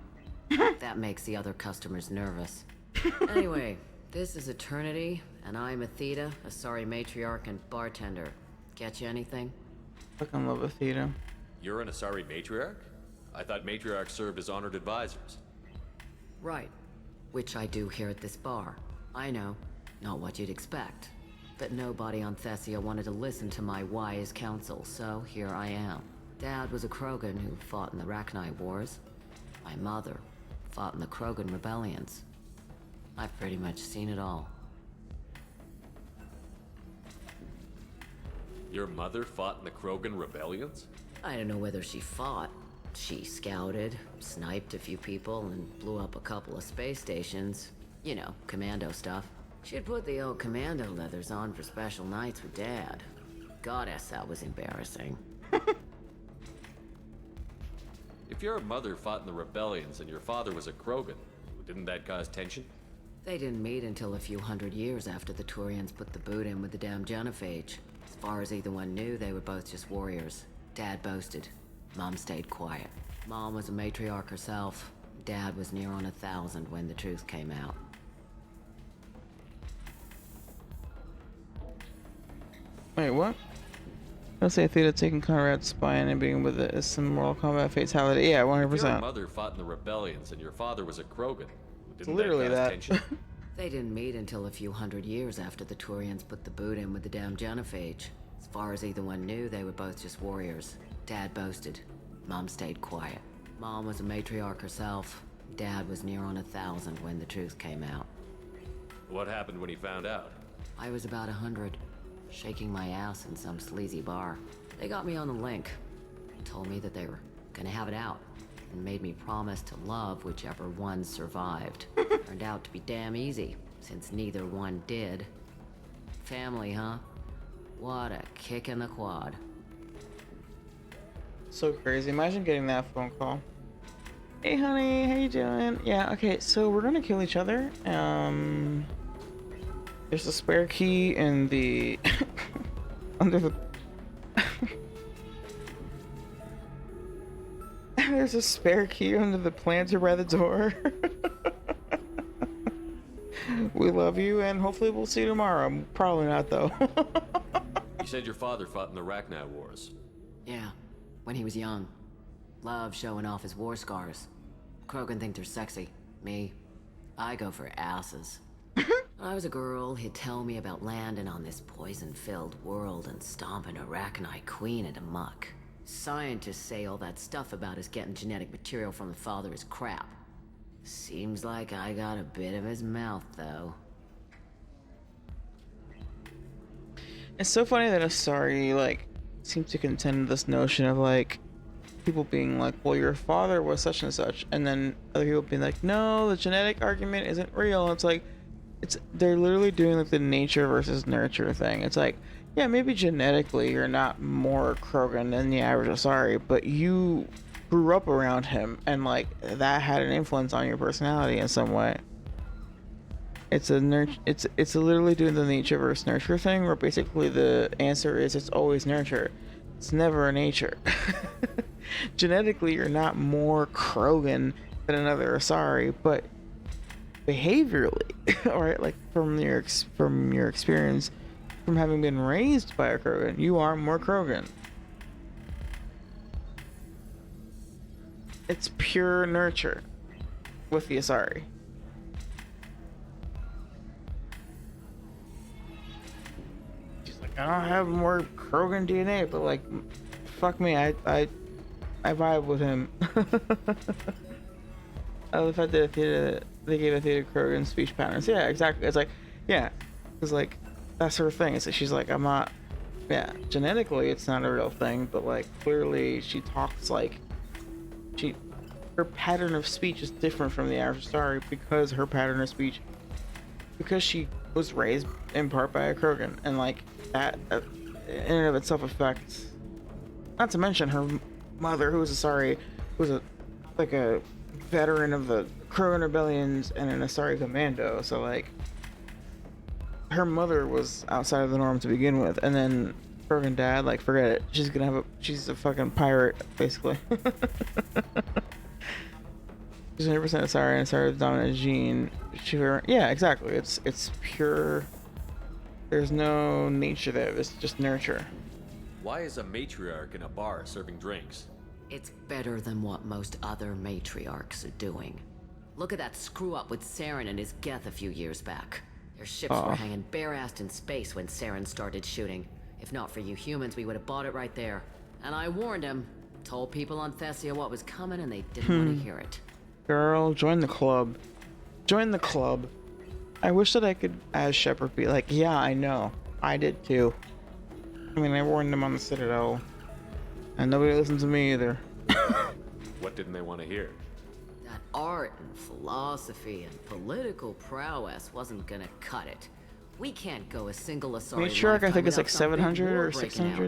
Speaker 22: That makes the other customers nervous. Anyway, this is Eternity, and I'm Athena, a sorry matriarch and bartender. Get you anything?
Speaker 1: Fucking love Athena.
Speaker 3: You're an Asari matriarch? I thought matriarchs served as honored advisors.
Speaker 22: Right. Which I do here at this bar. I know. Not what you'd expect. But nobody on Thessia wanted to listen to my wise counsel, so here I am. Dad was a Krogan who fought in the Rachni Wars. My mother fought in the Krogan rebellions. I've pretty much seen it all.
Speaker 3: Your mother fought in the Krogan rebellions?
Speaker 22: I don't know whether she fought. She scouted, sniped a few people, and blew up a couple of space stations. You know, commando stuff. She'd put the old commando leathers on for special nights with Dad. Goddess, that was embarrassing.
Speaker 3: If your mother fought in the rebellions and your father was a Krogan, didn't that cause tension?
Speaker 22: They didn't meet until a few hundred years after the Turians put the boot in with the damn genophage. As far as either one knew, they were both just warriors. Dad boasted. Mom stayed quiet. Mom was a matriarch herself. Dad was near on 1,000 when the truth came out.
Speaker 1: Wait, what? Let's say Athena taking Conrad's spine and being with it is some Mortal Kombat fatality. Yeah, 100%.
Speaker 3: If your mother fought in the rebellions and your father was a Krogan, didn't
Speaker 1: literally
Speaker 3: that cause
Speaker 1: that.
Speaker 3: tension?
Speaker 22: They didn't meet until a few hundred years after the Turians put the boot in with the damn genophage. As far as either one knew, they were both just warriors. Dad boasted. Mom stayed quiet. Mom was a matriarch herself. Dad was near on 1,000 when the truth came out.
Speaker 3: What happened when he found out?
Speaker 22: I was about 100, shaking my ass in some sleazy bar. They got me on the link. Told me that they were gonna have it out, and made me promise to love whichever one survived. Turned out to be damn easy, since neither one did. Family, huh? What a kick in the quad.
Speaker 1: So crazy. Imagine getting that phone call. Hey honey, how you doing? Yeah, okay, so we're gonna kill each other. There's a spare key in the under the there's a spare key under the planter by the door. We love you and hopefully we'll see you tomorrow. Probably not though.
Speaker 3: You said your father fought in the Rachni Wars.
Speaker 22: Yeah, when he was young. Love showing off his war scars. Krogan think they're sexy. Me, I go for asses. When I was a girl, he'd tell me about landing on this poison-filled world and stomping a Rachni queen into muck. Scientists say all that stuff about us getting genetic material from the father is crap. Seems like I got a bit of his mouth, though.
Speaker 1: It's so funny that Asari, like, seems to contend with this notion of, like, people being like, well, your father was such and such, and then other people being like, no, the genetic argument isn't real. And it's like, they're literally doing, like, the nature versus nurture thing. It's like, yeah, maybe genetically you're not more Krogan than the average Asari, but you grew up around him, and, like, that had an influence on your personality in some way. It's a literally doing the nature versus nurture thing, where basically the answer is it's always nurture. It's never a nature. Genetically, you're not more Krogan than another Asari, but behaviorally, alright, like from your experience, from having been raised by a Krogan, you are more Krogan. It's pure nurture with the Asari. I don't have more Krogan DNA, but like, fuck me, I vibe with him. I love the fact that they gave Athena Krogan speech patterns. Yeah, exactly. It's like, yeah, because like, that's her thing. It's like, she's like, I'm not, yeah, genetically it's not a real thing, but like, clearly she talks like, her pattern of speech is different from the average Asari because her pattern of speech, because she was raised in part by a Krogan, and like, that in and of itself affects, not to mention her mother, who was Asari, was a veteran of the Krogan rebellions and an Asari commando, so like her mother was outside of the norm to begin with, and then Krogan dad, like, forget it, she's a fucking pirate basically. She's 100% Asari and Asari's dominant gene. Yeah, exactly, it's pure. There's no nature there, it's just nurture.
Speaker 3: Why is a matriarch in a bar serving drinks?
Speaker 20: It's better than what most other matriarchs are doing. Look at that screw-up with Saren and his Geth a few years back. Their ships were hanging bare-assed in space when Saren started shooting. If not for you humans, we would have bought it right there. And I warned him. Told people on Thessia what was coming and they didn't want to hear it.
Speaker 1: Girl, join the club. Join the club. I wish that I could, as Shepard, be like, yeah, I know. I did too. I mean, I warned them on the Citadel. And nobody listened to me either.
Speaker 3: What didn't they want to hear?
Speaker 20: That art and philosophy and political prowess wasn't gonna cut it. We can't go a single Asari
Speaker 1: Matriarch, I think it's like
Speaker 20: without some big
Speaker 1: 700
Speaker 20: war
Speaker 1: or
Speaker 20: breaking
Speaker 1: 600.
Speaker 20: out.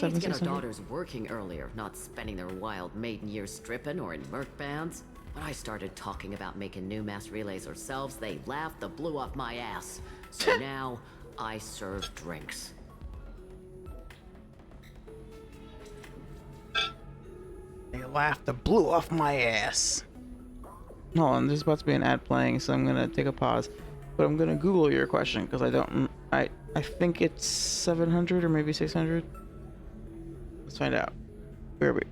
Speaker 20: We need to get our daughters working earlier, not spending their wild maiden years stripping or in merc bands. When I started talking about making new mass relays ourselves, they laughed the blue off my ass. So now, I serve drinks.
Speaker 1: They laughed the blue off my ass. Hold on, there's about to be an ad playing, so I'm gonna take a pause. But I'm gonna Google your question because I think it's 700 or maybe 600. Let's find out. Where are we?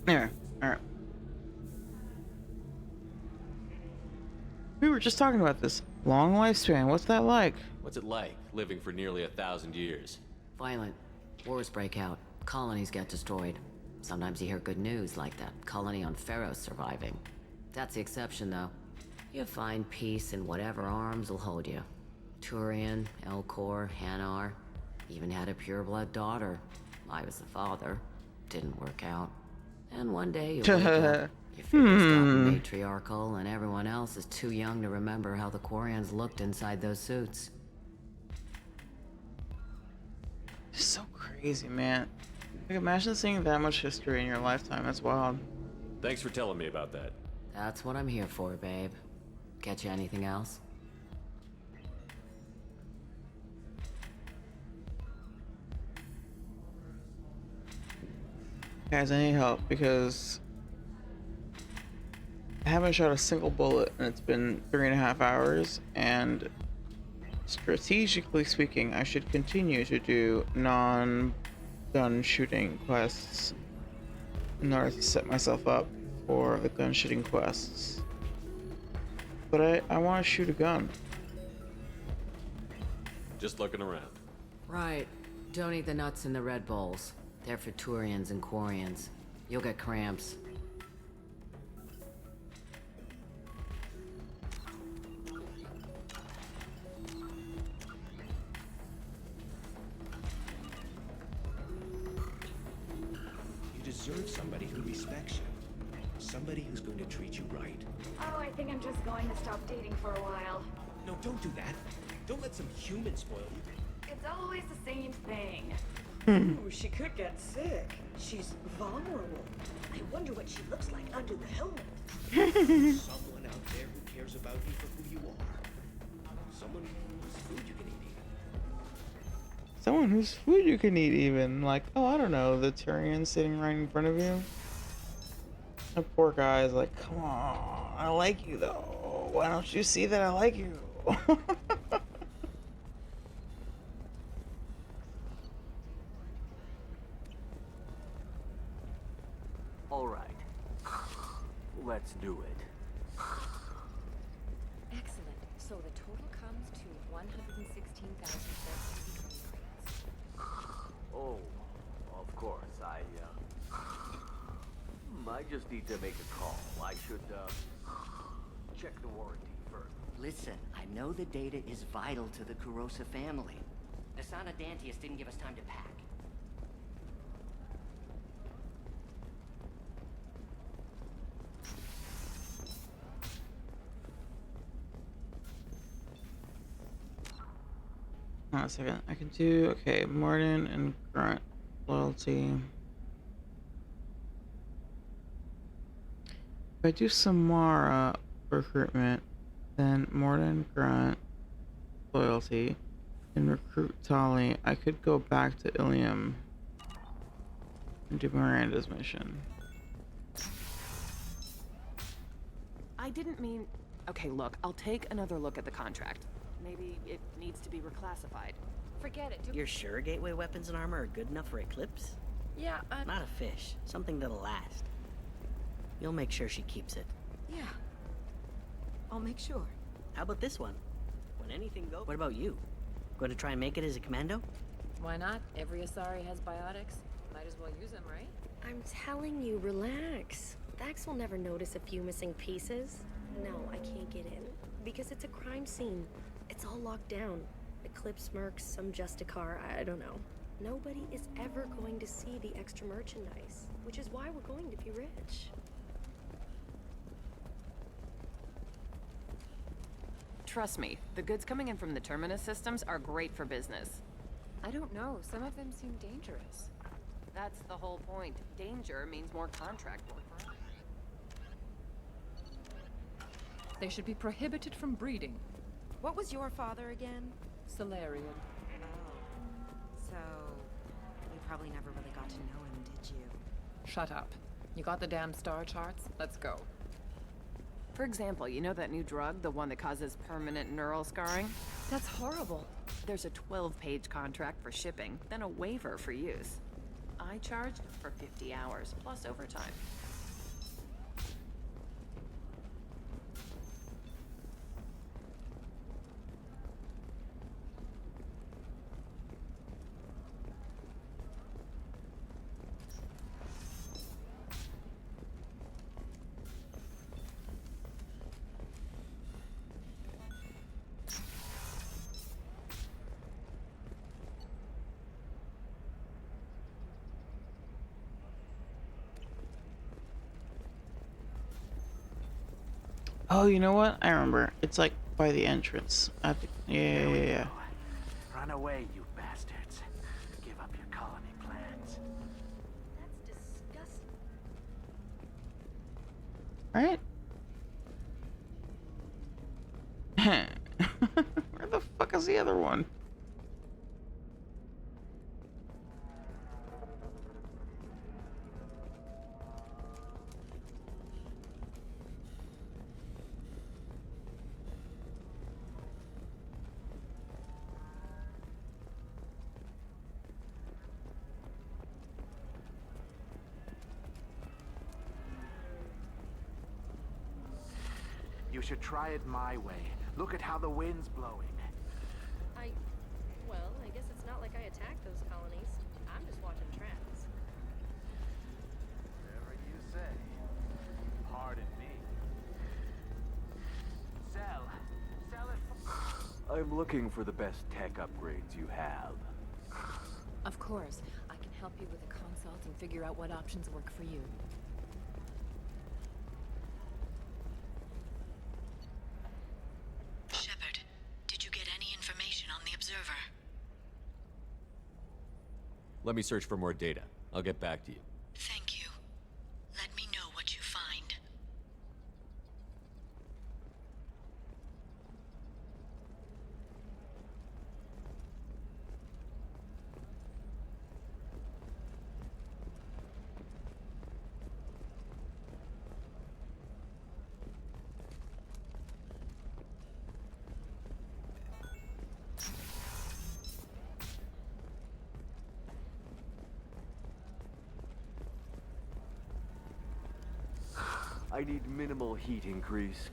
Speaker 1: Anyway, alright. We were just talking about this. Long lifespan, what's that like?
Speaker 3: What's it like, living for nearly 1,000 years?
Speaker 20: Violent. Wars break out. Colonies get destroyed. Sometimes you hear good news, like that colony on Pharaoh surviving. That's the exception, though. You find peace in whatever arms will hold you. Turian, Elcor, Hanar. Even had a pureblood daughter. I was the father. Didn't work out. And one day you wake up. Your figure's gotten matriarchal, and everyone else is too young to remember how the Quarians looked inside those suits.
Speaker 1: It's so crazy, man. Like, imagine seeing that much history in your lifetime. That's wild.
Speaker 3: Thanks for telling me about that.
Speaker 20: That's what I'm here for, babe. Get you anything else?
Speaker 1: Guys, I need help because I haven't shot a single bullet and it's been 3.5 hours, and strategically speaking, I should continue to do non-gun shooting quests in order to set myself up for the gun shooting quests. But I want to shoot a gun.
Speaker 3: Just looking around.
Speaker 20: Right. Don't eat the nuts in the Red Bowls. They're for Turians and Quarians. You'll get cramps.
Speaker 9: You deserve somebody who respects you. Somebody who's going to treat you right.
Speaker 5: Oh, I think I'm just going to stop dating for a while.
Speaker 9: No, don't do that. Don't let some human spoil you.
Speaker 5: It's always the same thing.
Speaker 1: Hmm.
Speaker 5: Ooh, she could get sick. She's vulnerable. I wonder what she looks like under the helmet.
Speaker 9: Someone out there who cares about you for who you are. Someone whose food you can eat even.
Speaker 1: Someone whose food you can eat even. Like, oh, I don't know, the Turian sitting right in front of you. That poor guy is like, come on, I like you though. Why don't you see that I like you?
Speaker 11: All right. Let's do it.
Speaker 18: Excellent. So the total comes to 116,000
Speaker 11: Oh, of course. I just need to make a call. I should, check the warranty first.
Speaker 15: Listen, I know the data is vital to the Kurosa family. The Sana Dantius didn't give us time to pack.
Speaker 1: Hold on a second. I can do, okay, Morden and Grunt loyalty. If I do Samara recruitment, then Morden, Grunt, loyalty, and recruit Tali, I could go back to Ilium and do Miranda's mission.
Speaker 12: I didn't mean... Okay, look, I'll take another look at the contract. Maybe it needs to be reclassified.
Speaker 8: Forget it.
Speaker 4: You're sure gateway weapons and armor are good enough for Eclipse?
Speaker 8: Yeah,
Speaker 4: Not a fish. Something that'll last. You'll make sure she keeps it.
Speaker 8: Yeah. I'll make sure.
Speaker 4: How about this one? When anything goes... What about you? Going to try and make it as a commando?
Speaker 8: Why not? Every Asari has biotics. Might as well use them, right?
Speaker 7: I'm telling you, relax. Vax will never notice a few missing pieces. No, I can't get in. Because it's a crime scene. It's all locked down. Eclipse mercs, some Justicar, I don't know. Nobody is ever going to see the extra merchandise. Which is why we're going to be rich.
Speaker 12: Trust me, the goods coming in from the Terminus systems are great for business.
Speaker 8: I don't know. Some of them seem dangerous.
Speaker 12: That's the whole point. Danger means more contract work for us.
Speaker 21: They should be prohibited from breeding.
Speaker 23: What was your father again?
Speaker 21: Solarian.
Speaker 23: Oh. So, you probably never really got to know him, did you?
Speaker 21: Shut up. You got the damn star charts? Let's go.
Speaker 12: For example, you know that new drug, the one that causes permanent neural scarring?
Speaker 8: That's horrible.
Speaker 12: There's a 12-page contract for shipping, then a waiver for use.
Speaker 18: I charged for 50 hours, plus overtime.
Speaker 1: Oh, you know what? I remember. It's like by the entrance. I have to, yeah.
Speaker 11: Run away, you bastards. Give up your colony plans.
Speaker 7: That's
Speaker 1: Right? Where the fuck is the other one?
Speaker 11: You should try it my way. Look at how the wind's blowing.
Speaker 7: Well, I guess it's not like I attacked those colonies. I'm just watching trends.
Speaker 11: Whatever you say. Pardon me. Sell it.
Speaker 3: I'm looking for the best tech upgrades you have.
Speaker 18: Of course, I can help you with a consult and figure out what options work for you.
Speaker 2: Shepard, did you get any information on the Observer?
Speaker 3: Let me search for more data. I'll get back to you.
Speaker 2: Thank you. Let me know what you find.
Speaker 3: I need minimal heat increase.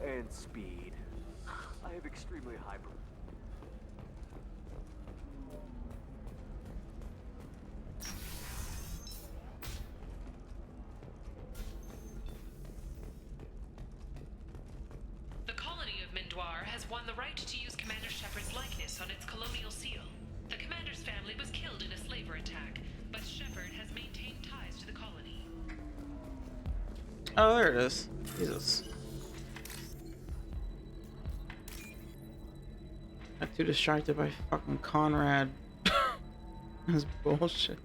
Speaker 3: And speed. I have extremely high...
Speaker 19: The colony of Mindoir has won the right to use Commander Shepard's likeness on its colonial seal. The commander's family was killed in a slaver attack, but Shepard has maintained ties to the colony.
Speaker 1: Oh, there it is. Jesus. Got too distracted by fucking Conrad. That's bullshit.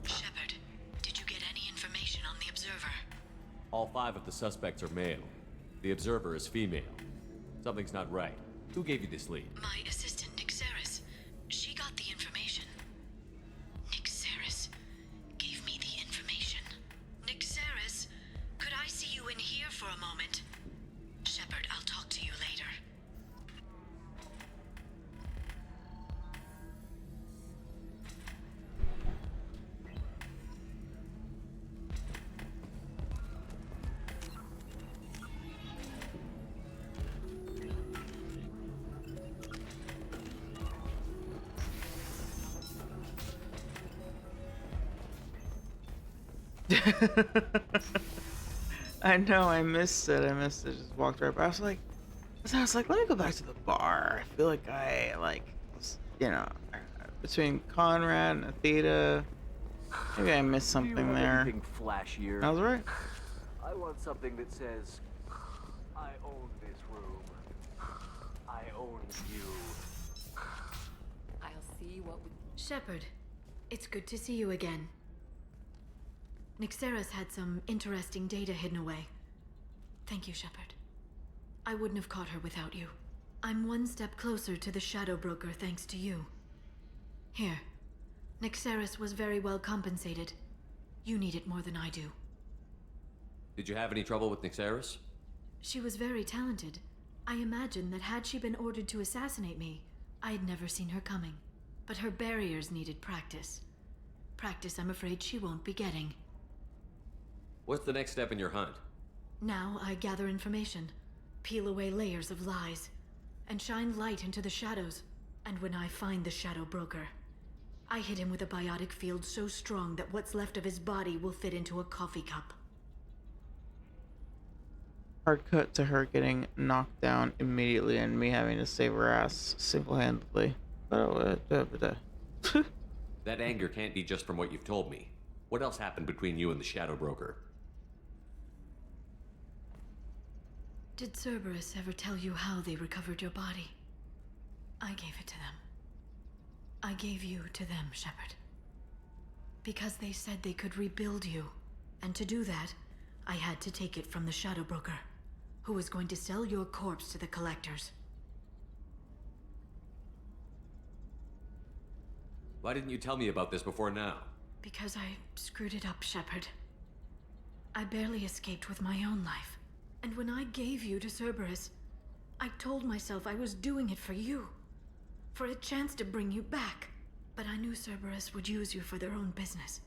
Speaker 2: Shepard, did you get any information on the Observer?
Speaker 3: All 5 of the suspects are male. The Observer is female. Something's not right. Who gave you this lead?
Speaker 2: My assistant, Nixeris. She got the information. Nixeris gave me the information. Nixeris, could I see you in here for a moment? Shepard, I'll talk to you later.
Speaker 1: I know, I missed it. Just walked right by. I was like, let me go back to the bar. I feel like you know, between Conrad and Athena, maybe I missed something there.
Speaker 3: Anything flashier?
Speaker 1: I was right.
Speaker 3: I want something that says, I own this room. I own you.
Speaker 18: I'll see what we...
Speaker 2: Shepard, it's good to see you again. Nixeris had some interesting data hidden away. Thank you, Shepard. I wouldn't have caught her without you. I'm one step closer to the Shadow Broker thanks to you. Here. Nixeris was very well compensated. You need it more than I do.
Speaker 3: Did you have any trouble with Nyxeris?
Speaker 2: She was very talented. I imagine that had she been ordered to assassinate me, I had never seen her coming. But her barriers needed practice. Practice I'm afraid she won't be getting.
Speaker 3: What's the next step in your hunt?
Speaker 2: Now I gather information, peel away layers of lies, and shine light into the shadows. And when I find the Shadow Broker, I hit him with a biotic field so strong that what's left of his body will fit into a coffee cup.
Speaker 1: Hard cut to her getting knocked down immediately and me having to save her ass single-handedly.
Speaker 3: That anger can't be just from what you've told me. What else happened between you and the Shadow Broker?
Speaker 2: Did Cerberus ever tell you how they recovered your body? I gave it to them. I gave you to them, Shepard. Because they said they could rebuild you. And to do that, I had to take it from the Shadow Broker, who was going to sell your corpse to the collectors.
Speaker 3: Why didn't you tell me about this before now?
Speaker 2: Because I screwed it up, Shepard. I barely escaped with my own life. And when I gave you to Cerberus, I told myself I was doing it for you. For a chance to bring you back. But I knew Cerberus would use you for their own business.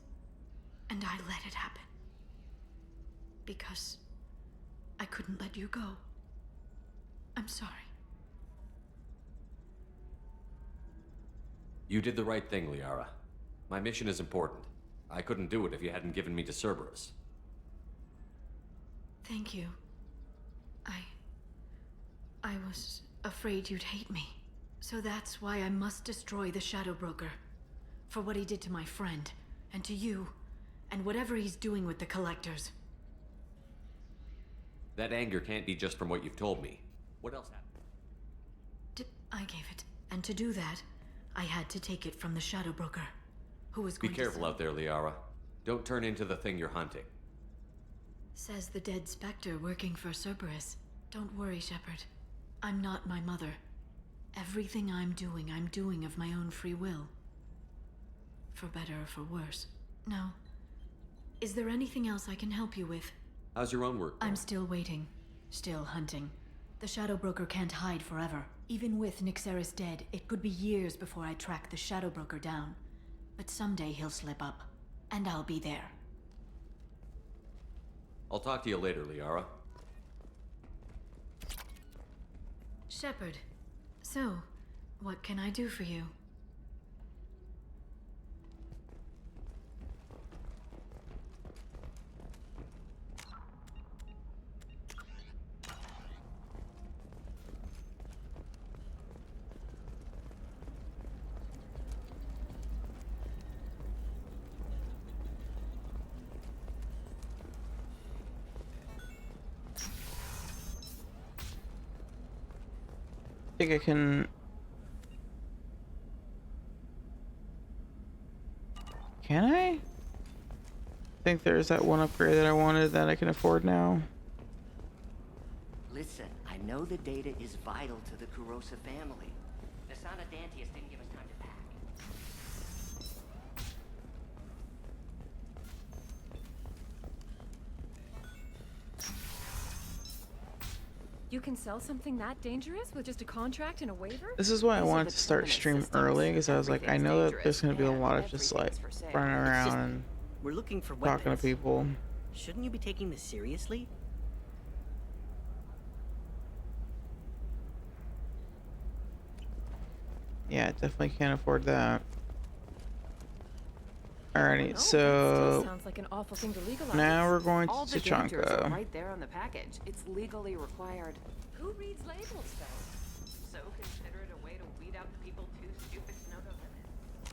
Speaker 2: And I let it happen. Because I couldn't let you go. I'm sorry.
Speaker 3: You did the right thing, Liara. My mission is important. I couldn't do it if you hadn't given me to Cerberus.
Speaker 2: Thank you. I was afraid you'd hate me. So that's why I must destroy the Shadow Broker. For what he did to my friend, and to you, and whatever he's doing with the collectors.
Speaker 3: That anger can't be just from what you've told me. What else happened?
Speaker 2: I gave it. And to do that, I had to take it from the Shadow Broker, who was
Speaker 3: Be
Speaker 2: going
Speaker 3: careful
Speaker 2: to
Speaker 3: out there, Liara. Don't turn into the thing you're hunting.
Speaker 2: Says the dead Spectre working for Cerberus. Don't worry, Shepard. I'm not my mother. Everything I'm doing of my own free will. For better or for worse. Now, is there anything else I can help you with?
Speaker 3: How's your own work going?
Speaker 2: I'm still waiting. Still hunting. The Shadow Broker can't hide forever. Even with Nyxeris dead, it could be years before I track the Shadow Broker down. But someday he'll slip up. And I'll be there.
Speaker 3: I'll talk to you later, Liara.
Speaker 2: Shepard. So, what can I do for you?
Speaker 1: I think I can... Can I? I think there's that one upgrade that I wanted that I can afford now.
Speaker 15: Listen, I know the data is vital to the Kurosa family. The Sana Dantius didn't give us time to pack.
Speaker 18: You can sell something that dangerous with just a contract and a waiver?
Speaker 1: This is why I wanted to start stream early, because I was like, I know that there's going to be a lot of just like running around and
Speaker 4: we're looking for
Speaker 1: talking to
Speaker 4: weapons.
Speaker 1: people.
Speaker 4: Shouldn't you be taking this seriously?
Speaker 1: Yeah, definitely can't afford that. Alrighty,
Speaker 18: Still
Speaker 1: so
Speaker 18: sounds like an awful thing to legalize.
Speaker 1: now we're going to
Speaker 12: All the dangers are
Speaker 1: Tachanka.
Speaker 12: right there on the package. It's legally required.
Speaker 18: Who reads labels, though?
Speaker 12: So consider it a way to weed out the people too stupid to know the limits.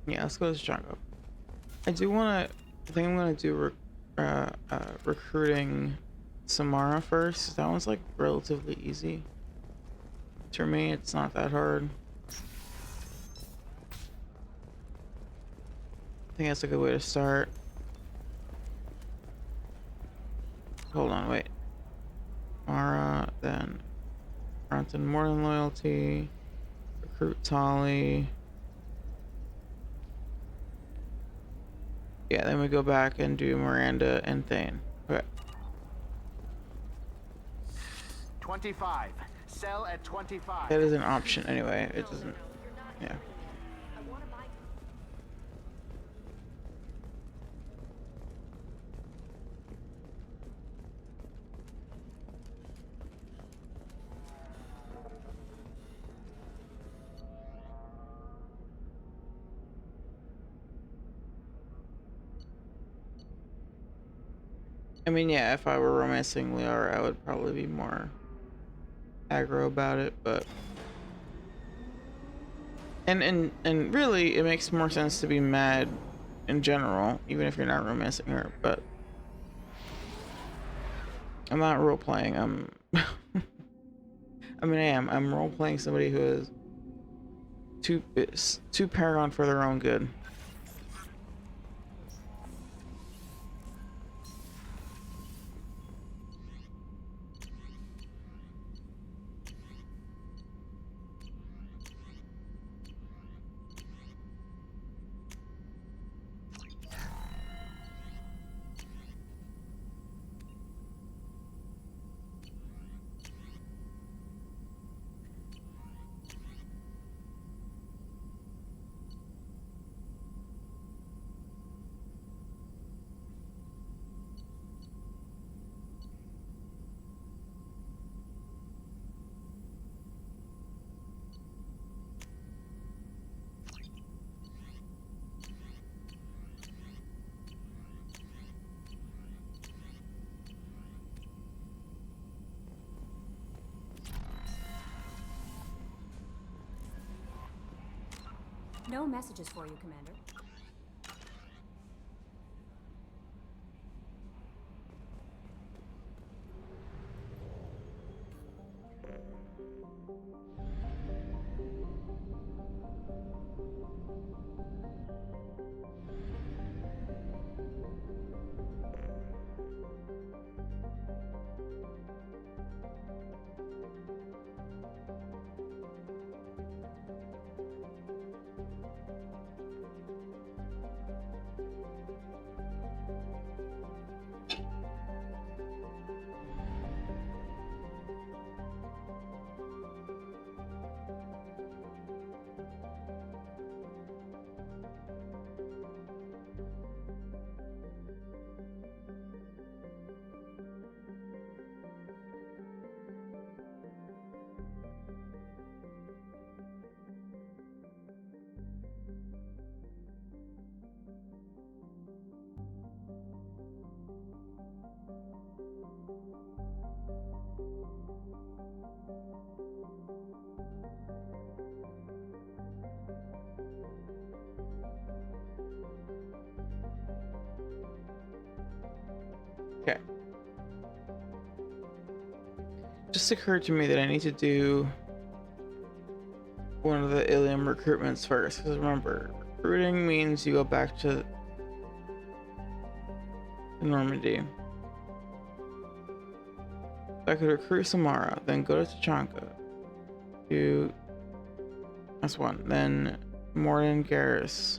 Speaker 1: Yeah, let's go to Tachanka. I do want to. I think I'm gonna do recruiting Samara first. That one's like relatively easy. To me, it's not that hard. I think that's a good way to start. Hold on, wait. Mara, then Bronson more than loyalty. Recruit Tali. Yeah, then we go back and do Miranda and Thane. Okay.
Speaker 11: 25. Sell at 25.
Speaker 1: That is an option anyway. It doesn't. Yeah. I mean, yeah, if I were romancing Liara, I would probably be more aggro about it, but and really it makes more sense to be mad in general, even if you're not romancing her, but I'm not role playing. I mean I am. I'm role playing somebody who is too paragon for their own good.
Speaker 6: No messages for you, Commander. Okay. Just occurred to me that I need to do one of the Ilium recruitments first, because remember, recruiting means you go back to Normandy. I could recruit Samara, then go to Tachanka. That's one. Then Morden Garrus.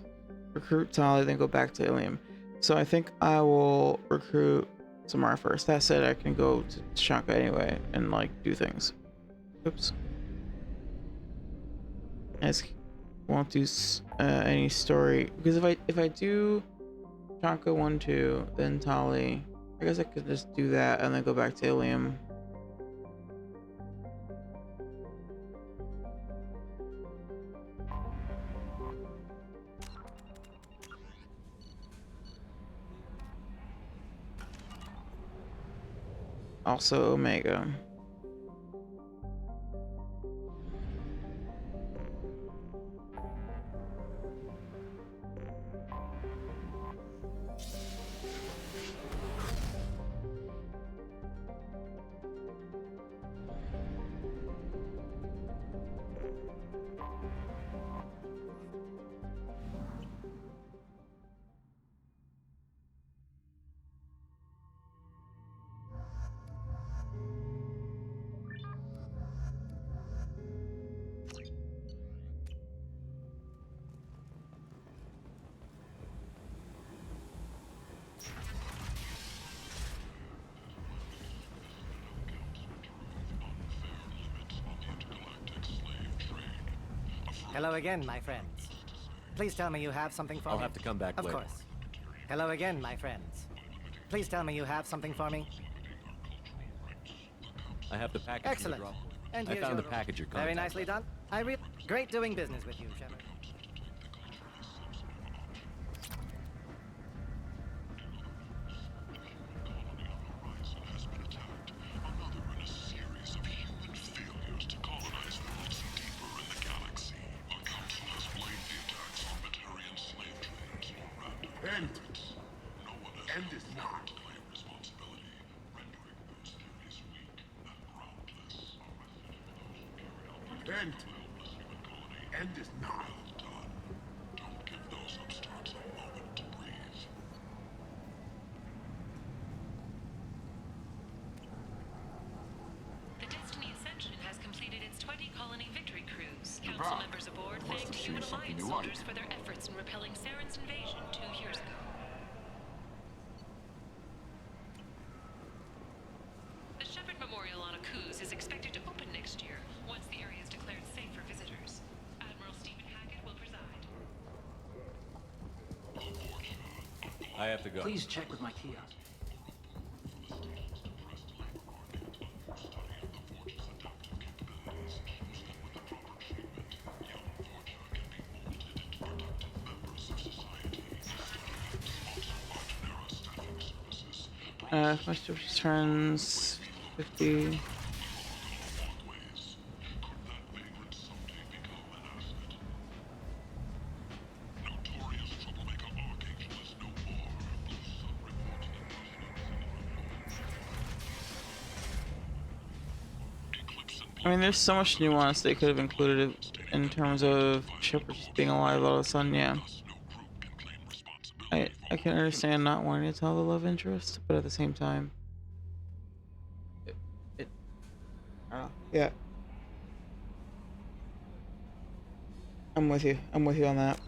Speaker 6: Recruit Tali, then go back to Ilium. So I think I will recruit Samara first. That said, I can go to Tachanka anyway and like do things. Oops. I just won't do any story because if I do Tachanka 1-2, then Tali, I guess I could just do that and then go back to Ilium. Also Omega.
Speaker 13: Hello again, my friends. Please tell me you have something for me.
Speaker 3: I'll have to come back
Speaker 13: Of
Speaker 3: later.
Speaker 13: course. Hello again, my friends. Please tell me you have something for me.
Speaker 3: I have the package.
Speaker 13: Excellent.
Speaker 3: From the drop.
Speaker 13: And
Speaker 3: I
Speaker 13: here's
Speaker 3: found
Speaker 13: your
Speaker 3: the package you're
Speaker 13: Very
Speaker 3: contacting.
Speaker 13: nicely done. Great doing business with you, Shepard.
Speaker 16: End! End is not. End! End is not. Don't give those upstarts a moment to breathe.
Speaker 19: The Destiny Ascension has completed its 20 colony victory cruise. Council members aboard thanked Human Alliance soldiers for their efforts in repelling Saren's invasion 2 years ago. The Shepard Memorial on Akuz is expected to open next year, once the area is declared safe for visitors. Admiral Stephen Hackett will preside.
Speaker 3: I have to go.
Speaker 17: Please check with my kiosk.
Speaker 6: My storage turns 50. I mean, there's so much nuance they could have included in terms of Shepard just being alive all of a sudden, yeah. I can understand not wanting to tell the love interest, but at the same time, I don't know. Yeah. I'm with you. I'm with you on that.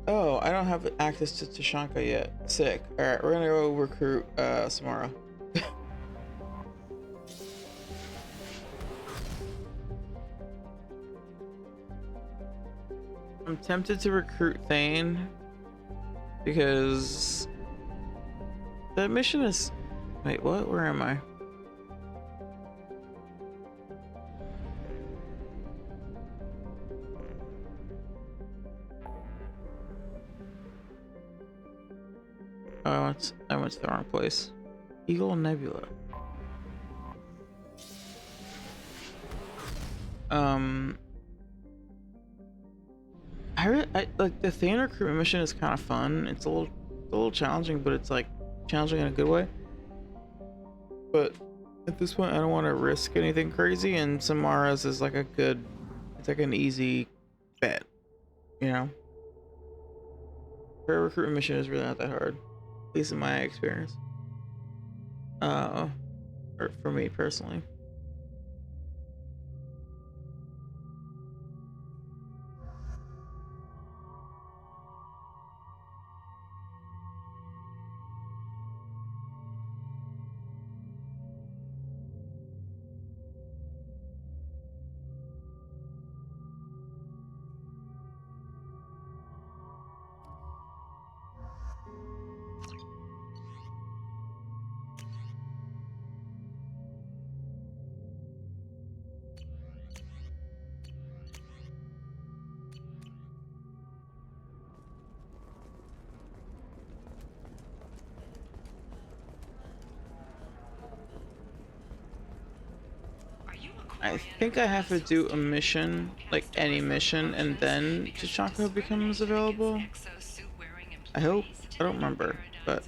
Speaker 6: Oh, I don't have access to Tashanka yet. Sick. Alright, we're gonna go recruit Samara. I'm tempted to recruit Thane because that mission is... Wait, what? Where am I? Oh, I went to the wrong place. Eagle Nebula. I like the Thane recruitment mission is kind of fun. It's a little challenging, but it's like challenging in a good way. But at this point, I don't want to risk anything crazy, and Samara's is like it's like an easy bet, you know. Her recruitment mission is really not that hard, at least in my experience. Or for me personally. I think I have to do a mission, like any mission, and then T'Chaka becomes available. I hope. I don't remember, but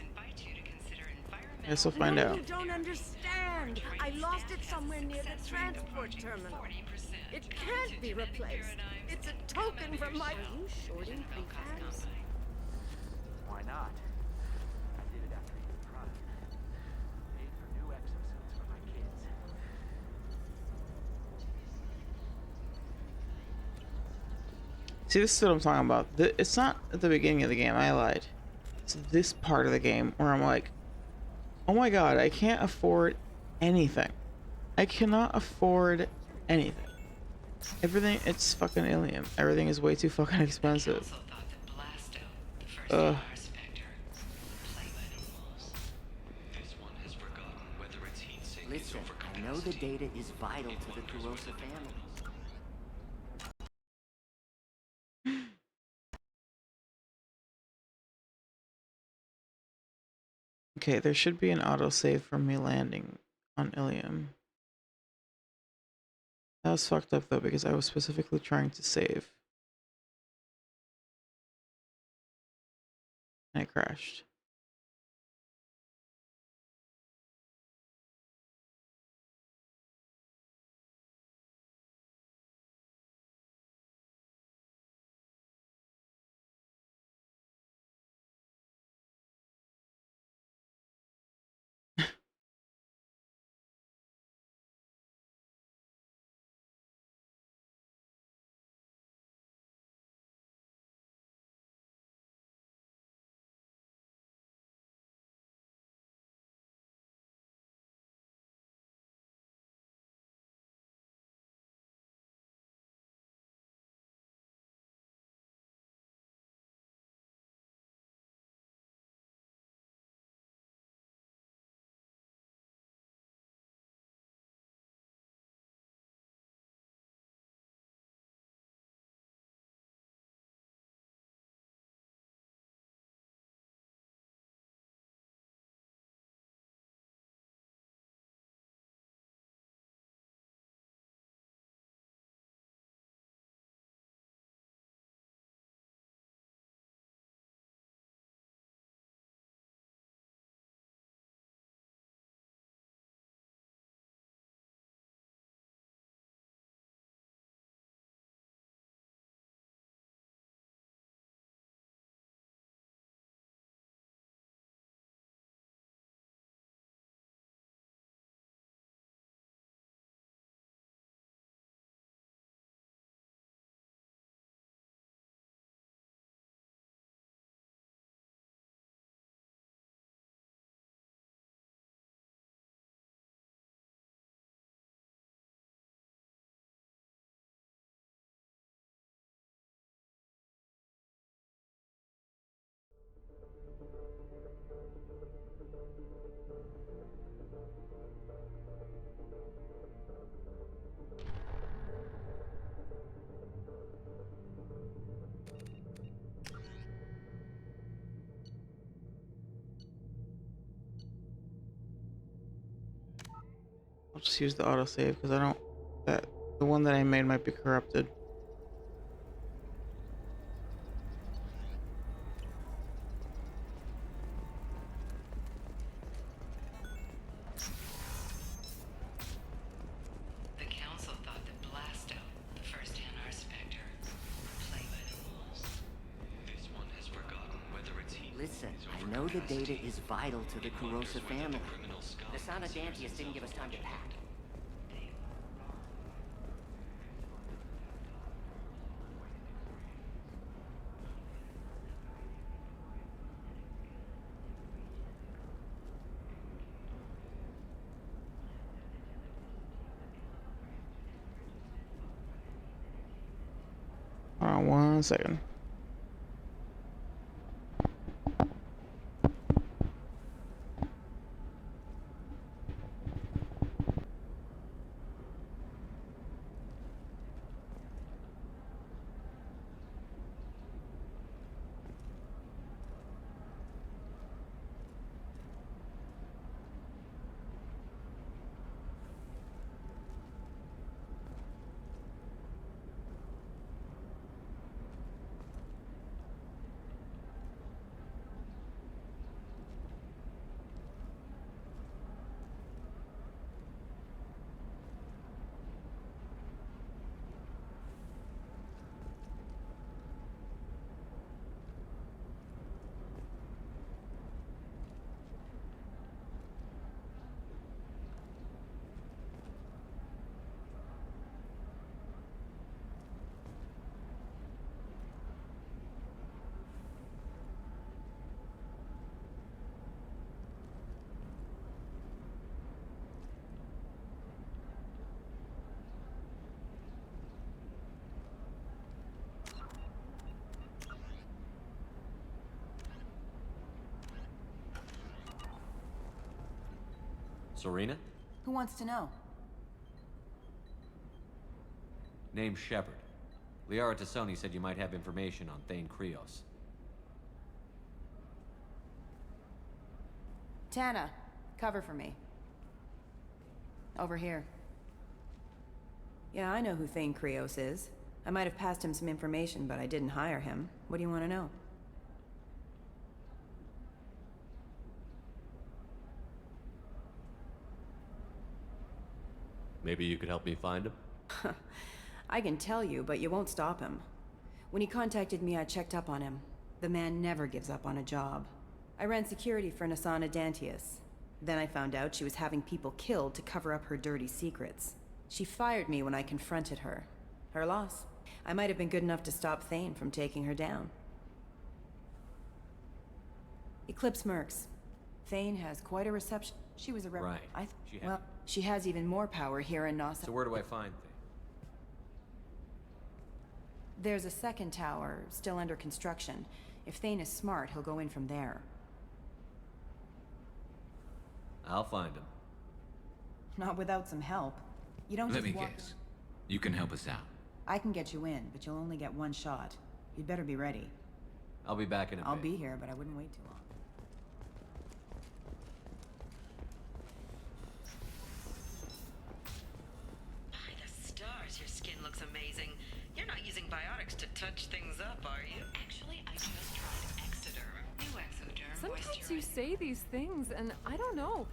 Speaker 6: I guess we'll find out.
Speaker 24: You don't understand. I lost it somewhere near the transport terminal. It can't be replaced. It's a token from my... Are you shorting prefabs?
Speaker 11: Why not? I did it after you tried.
Speaker 6: See, this is what I'm talking about. It's not at the beginning of the game. I lied. It's this part of the game where I'm like, oh my god, I can't afford anything. I cannot afford anything. Everything, it's fucking Ilium. Everything is way too fucking expensive. Ugh.
Speaker 15: Listen, I know the data is vital to the Kurosa family.
Speaker 6: Okay, there should be an autosave for me landing on Ilium. That was fucked up though because I was specifically trying to save. And it crashed. I'll just use the autosave because I don't that the one that I made might be corrupted.
Speaker 19: The council thought that Blasto, the first NR Spectre, played by the rules. This one has forgotten whether it's he.
Speaker 15: Listen, I know the data is vital to the Kurosa family. The Son of Dantius didn't give us time to pack.
Speaker 6: Hold on 1 second.
Speaker 3: Serena?
Speaker 12: Who wants to know?
Speaker 3: Name's Shepard. Liara Tassoni said you might have information on Thane Krios.
Speaker 12: Tana, cover for me. Over here. Yeah, I know who Thane Krios is. I might have passed him some information, but I didn't hire him. What do you want to know?
Speaker 3: Maybe you could help me find him?
Speaker 12: I can tell you, but you won't stop him. When he contacted me, I checked up on him. The man never gives up on a job. I ran security for Nasana Dantius. Then I found out she was having people killed to cover up her dirty secrets. She fired me when I confronted her. Her loss. I might have been good enough to stop Thane from taking her down. Eclipse Mercs. Thane has quite a reception. She was a rep.
Speaker 3: Right.
Speaker 12: Well, she has even more power here in Nasa.
Speaker 3: So where do I find Thane?
Speaker 12: There's a second tower, still under construction. If Thane is smart, he'll go in from there.
Speaker 3: I'll find him.
Speaker 12: Not without some help. You don't
Speaker 10: Let
Speaker 12: just
Speaker 10: me
Speaker 12: walk.
Speaker 10: guess. You can help us out.
Speaker 12: I can get you in, but you'll only get one shot. You'd better be ready.
Speaker 3: I'll be back in a
Speaker 12: I'll
Speaker 3: bit.
Speaker 12: be here, but I wouldn't wait too long.
Speaker 14: By the stars, your skin looks amazing. You're not using biotics to touch things up, are you?
Speaker 19: Actually, I just tried Exoderm. New Exoderm.
Speaker 18: Sometimes you say these things, and I don't know.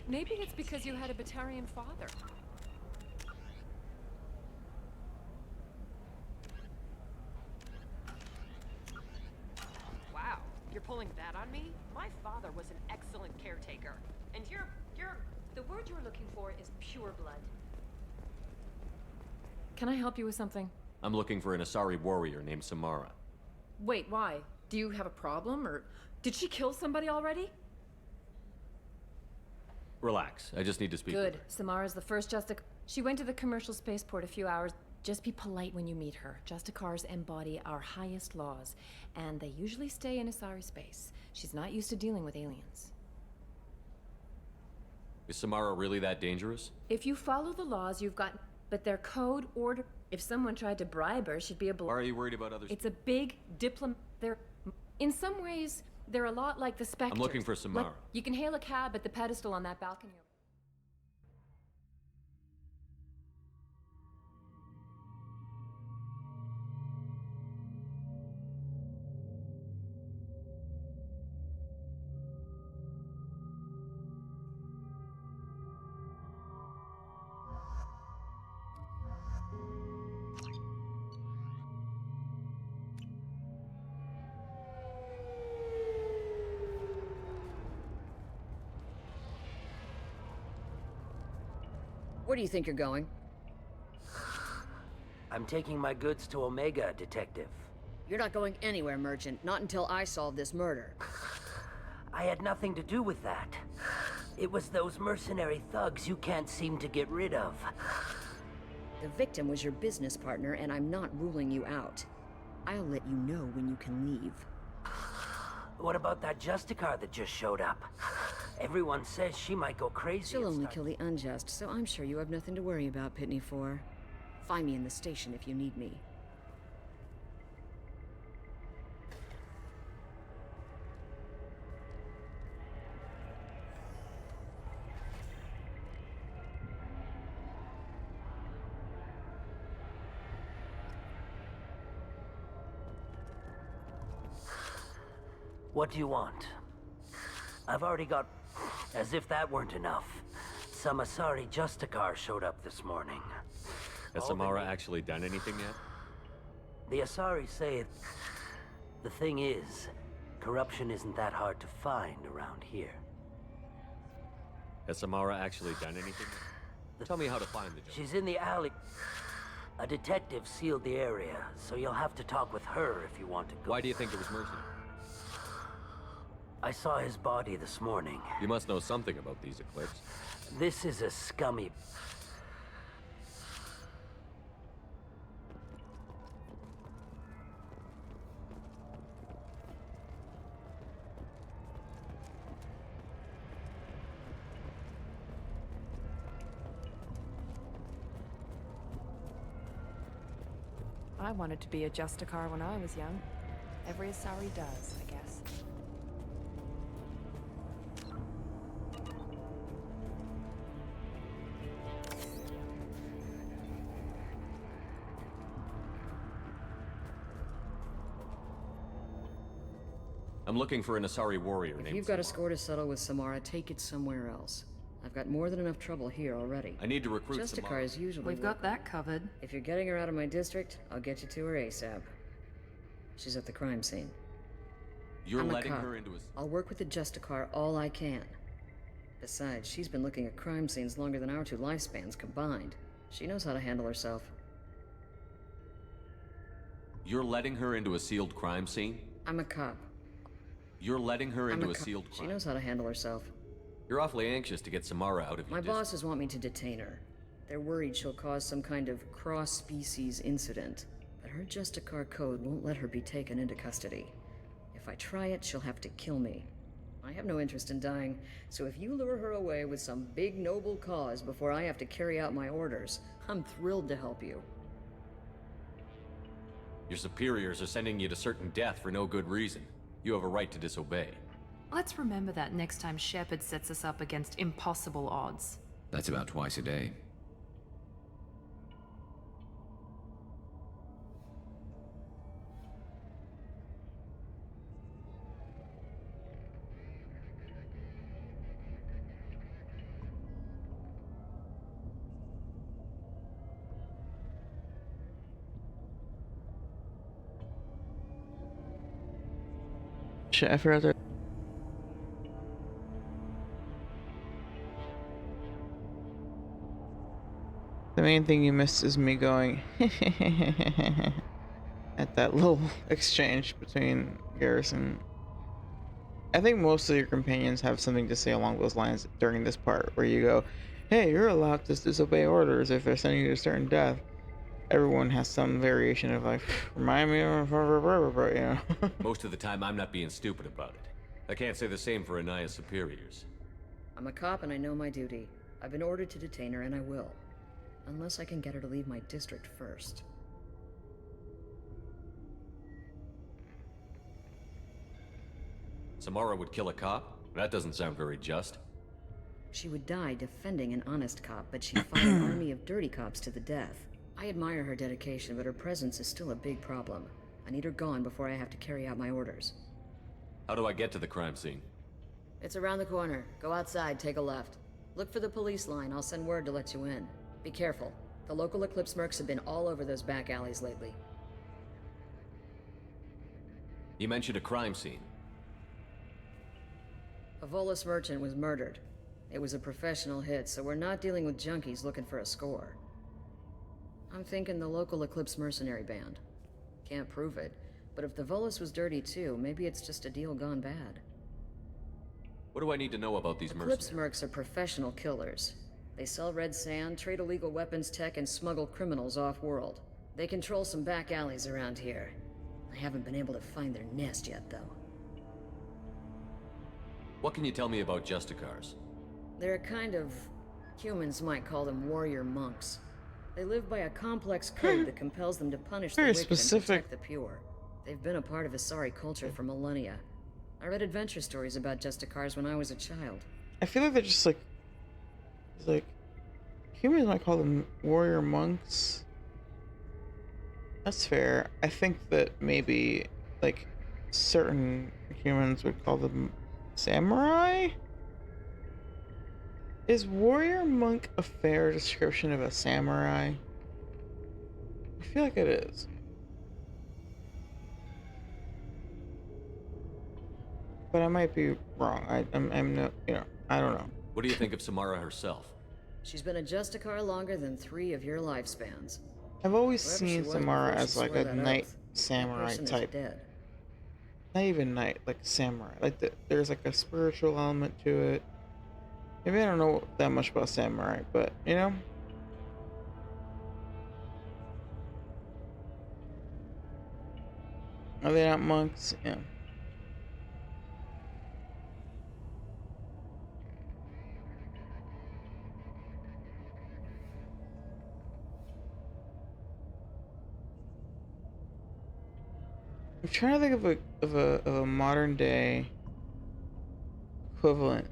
Speaker 18: Maybe it's because you had a Batarian father.
Speaker 17: Wow, you're pulling that on me? My father was an excellent caretaker. And you're...
Speaker 18: The word you're looking for is pure blood. Can I help you with something?
Speaker 3: I'm looking for an Asari warrior named Samara.
Speaker 18: Wait, why? Do you have a problem, or did she kill somebody already?
Speaker 3: Relax, I just need to speak with
Speaker 18: Good.
Speaker 3: her.
Speaker 18: Samara's the first She went to the commercial spaceport a few hours. Just be polite when you meet her. Justicars embody our highest laws, and they usually stay in Asari space. She's not used to dealing with aliens.
Speaker 3: Is Samara really that dangerous?
Speaker 18: If you follow the laws, you've got... But their code order... If someone tried to bribe her, she'd be able...
Speaker 3: Why are you worried about others?
Speaker 18: It's a big They're... In some ways, they're a lot like the Spectres.
Speaker 3: I'm looking for Samara.
Speaker 18: You can hail a cab at the pedestal on that balcony.
Speaker 22: Where do you think you're going?
Speaker 25: I'm taking my goods to Omega, Detective.
Speaker 22: You're not going anywhere, Merchant. Not until I solve this murder.
Speaker 25: I had nothing to do with that. It was those mercenary thugs you can't seem to get rid of.
Speaker 22: The victim was your business partner, and I'm not ruling you out. I'll let you know when you can leave.
Speaker 25: What about that Justicar that just showed up? Everyone says she might go crazy.
Speaker 22: She'll only kill the unjust, so I'm sure you have nothing to worry about, Pitney 4. Find me in the station if you need me.
Speaker 25: What do you want? I've already got... As if that weren't enough. Some Asari Justicar showed up this morning.
Speaker 3: Has Samara actually done anything yet?
Speaker 25: The Asari say... The thing is, corruption isn't that hard to find around here.
Speaker 3: Has Samara actually done anything yet? Tell me how to find the
Speaker 25: She's in the alley. A detective sealed the area, so you'll have to talk with her if you want to go.
Speaker 3: Why do you think it was mercenary?
Speaker 25: I saw his body this morning.
Speaker 3: You must know something about these Eclipse.
Speaker 25: This is a scummy...
Speaker 12: I wanted to be a Justicar when I was young. Every Asari does, I guess.
Speaker 3: I'm looking for an Asari warrior
Speaker 22: If
Speaker 3: named
Speaker 22: you've got a
Speaker 3: Samara.
Speaker 22: score to settle with Samara, take it somewhere else. I've got more than enough trouble here already.
Speaker 3: I need to recruit
Speaker 22: Justicar
Speaker 3: Samara.
Speaker 22: is usually
Speaker 8: We've got
Speaker 22: welcome.
Speaker 8: that covered.
Speaker 22: If you're getting her out of my district, I'll get you to her ASAP. She's at the crime scene.
Speaker 3: You're
Speaker 22: I'm a
Speaker 3: letting
Speaker 22: cop.
Speaker 3: her into a...
Speaker 22: I'll work with the Justicar all I can. Besides, she's been looking at crime scenes longer than our 2 lifespans combined. She knows how to handle herself.
Speaker 3: You're letting her into a sealed crime scene?
Speaker 22: I'm a cop.
Speaker 3: You're letting her
Speaker 22: I'm
Speaker 3: into
Speaker 22: a
Speaker 3: a
Speaker 22: cop.
Speaker 3: sealed
Speaker 22: She
Speaker 3: crime...
Speaker 22: knows how to handle herself.
Speaker 3: You're awfully anxious to get Samara out of your
Speaker 22: My
Speaker 3: district.
Speaker 22: bosses want me to detain her. They're worried she'll cause some kind of cross-species incident. But her Justicar code won't let her be taken into custody. If I try it, she'll have to kill me. I have no interest in dying, so if you lure her away with some big noble cause before I have to carry out my orders, I'm thrilled to help you.
Speaker 3: Your superiors are sending you to certain death for no good reason. You have a right to disobey.
Speaker 8: Let's remember that next time Shepard sets us up against impossible odds.
Speaker 10: That's about twice a day.
Speaker 6: Shit, I forgot to. The main thing you missed is me going at that little exchange between Garrison. I think most of your companions have something to say along those lines during this part, where you go, hey, you're allowed to disobey orders if they're sending you to certain death. Everyone has some variation of like, remind me of, you know.
Speaker 3: Most of the time, I'm not being stupid about it. I can't say the same for Anaya's superiors.
Speaker 22: I'm a cop and I know my duty. I've been ordered to detain her and I will. Unless I can get her to leave my district first.
Speaker 3: Samara would kill a cop? That doesn't sound very just.
Speaker 22: She would die defending an honest cop, but she fought an army of dirty cops to the death. I admire her dedication, but her presence is still a big problem. I need her gone before I have to carry out my orders.
Speaker 3: How do I get to the crime scene?
Speaker 22: It's around the corner. Go outside, take a left. Look for the police line. I'll send word to let you in. Be careful. The local Eclipse mercs have been all over those back alleys lately.
Speaker 3: You mentioned a crime scene.
Speaker 22: A Volus merchant was murdered. It was a professional hit, so we're not dealing with junkies looking for a score. I'm thinking the local Eclipse mercenary band. Can't prove it, but if the Volus was dirty too, maybe it's just a deal gone bad.
Speaker 3: What do I need to know about these
Speaker 22: Eclipse
Speaker 3: mercenaries?
Speaker 22: mercs are professional killers. They sell red sand, trade illegal weapons tech, and smuggle criminals off-world. They control some back alleys around here. I haven't been able to find their nest yet, though.
Speaker 3: What can you tell me about Justicars?
Speaker 22: They're a kind of... humans might call them warrior monks. They live by a complex code that compels them to punish the
Speaker 6: Very
Speaker 22: wicked
Speaker 6: specific.
Speaker 22: and protect the pure. They've been a part of Asari culture for millennia. I read adventure stories about Justicars when I was a child.
Speaker 6: I feel like they're just like, it's like, humans might call them warrior monks. That's fair. I think that maybe, like, certain humans would call them samurai? Is warrior monk a fair description of a samurai? I feel like it is. But I might be wrong. I'm no, you know, I don't know.
Speaker 3: What do you think of Samara herself?
Speaker 22: She's been a Justicar longer than 3 of your lifespans.
Speaker 6: I've always
Speaker 22: Whoever
Speaker 6: seen
Speaker 22: she was
Speaker 6: Samara
Speaker 22: before she
Speaker 6: as like
Speaker 22: swore
Speaker 6: a
Speaker 22: that
Speaker 6: knight
Speaker 22: oath, that
Speaker 6: samurai
Speaker 22: person is
Speaker 6: type.
Speaker 22: dead.
Speaker 6: Not even knight, like samurai. Like there's like a spiritual element to it. Maybe I don't know that much about samurai, but you know. Are they not monks? Yeah. I'm trying to think of a modern day equivalent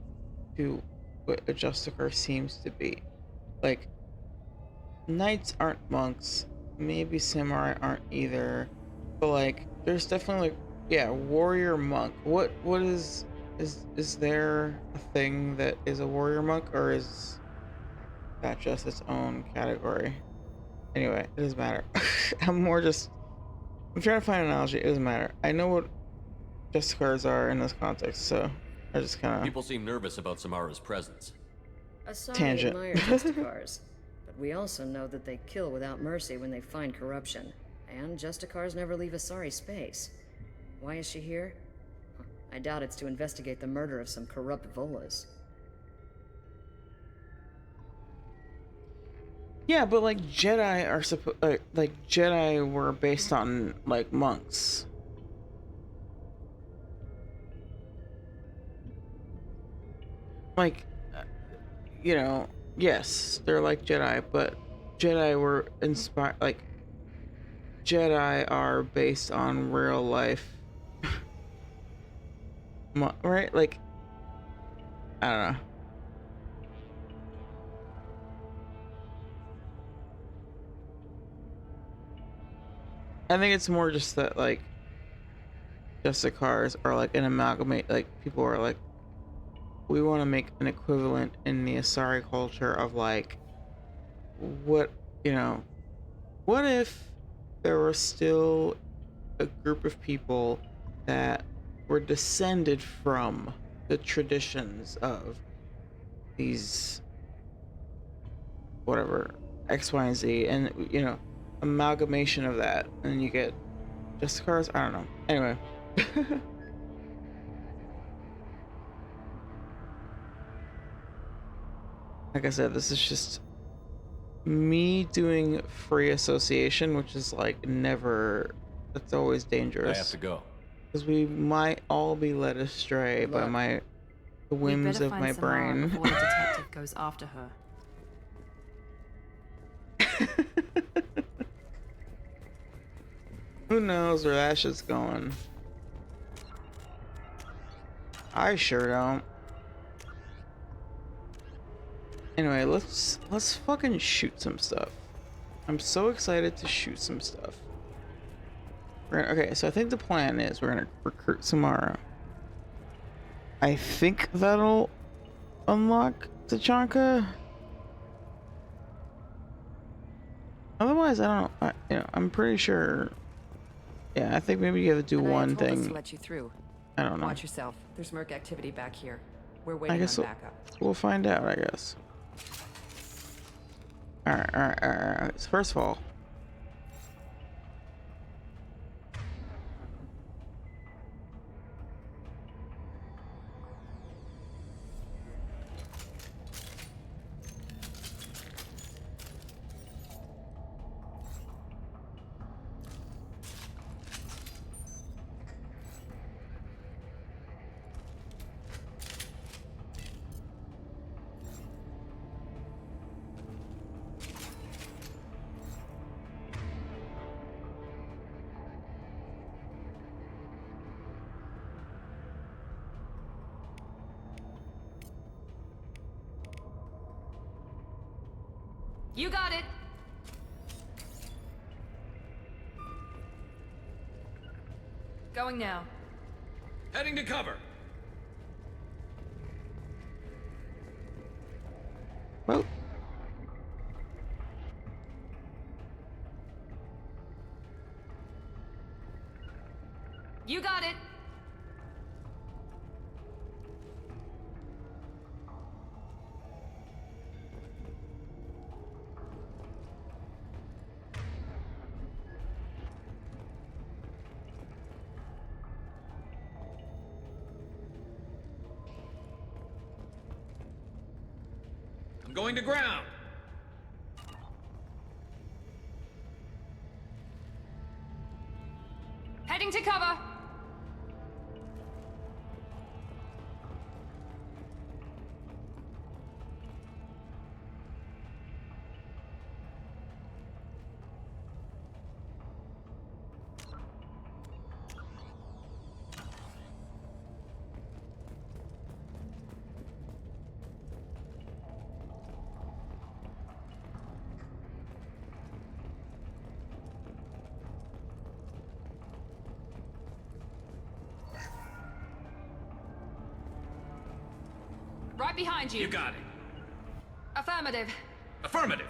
Speaker 6: to what a Justicar seems to be. Like, knights aren't monks, maybe samurai aren't either, but like, there's definitely like, yeah, warrior monk. What is there a thing that is a warrior monk, or is that just its own category? Anyway, it doesn't matter. I'm trying to find an analogy. It doesn't matter. I know what Justicars are in this context, so I just kind of
Speaker 3: People seem nervous about Samara's presence.
Speaker 22: Asari
Speaker 6: Tangent.
Speaker 22: admire Justicars, but we also know that they kill without mercy when they find corruption. And Justicars never leave Asari space. Why is she here? Huh, I doubt it's to investigate the murder of some corrupt Volas.
Speaker 6: Yeah, but like Jedi are like Jedi were based on like monks. Like, you know, yes, they're like Jedi, but Jedi were inspired. Like, Jedi are based on real life, right? Like, I don't know. I think it's more just that like Justicars are like an amalgamate. Like, people are like, we want to make an equivalent in the Asari culture of like, what, you know, what if there was still a group of people that were descended from the traditions of these whatever X, Y, and Z, and you know, amalgamation of that, and you get just cars. I don't know. Anyway. Like I said, this is just me doing free association, which is like never, that's always dangerous.
Speaker 3: I have to go.
Speaker 6: Because we might all be led astray by the whims of my brain.
Speaker 5: Before the detective goes after her.
Speaker 6: Who knows where that shit's going? I sure don't. Anyway, let's fucking shoot some stuff. I'm so excited to shoot some stuff. Okay, so I think the plan is we're gonna recruit Samara. I think that'll unlock Tachanka. Otherwise, I don't know. You know, I'm pretty sure. Yeah, I think maybe you have to do one
Speaker 12: told us
Speaker 6: thing.
Speaker 12: to let you through.
Speaker 6: I don't know.
Speaker 12: Watch yourself. There's merc activity back here. We're waiting
Speaker 6: I guess
Speaker 12: on backup.
Speaker 6: we'll find out, I guess. Alright. So first of all,
Speaker 18: You got it. Going now.
Speaker 3: Heading to cover.
Speaker 6: well,
Speaker 18: You got it.
Speaker 3: I'm going to ground.
Speaker 18: Heading to cover.
Speaker 5: Right behind you.
Speaker 10: You got it.
Speaker 5: Affirmative.
Speaker 10: Affirmative.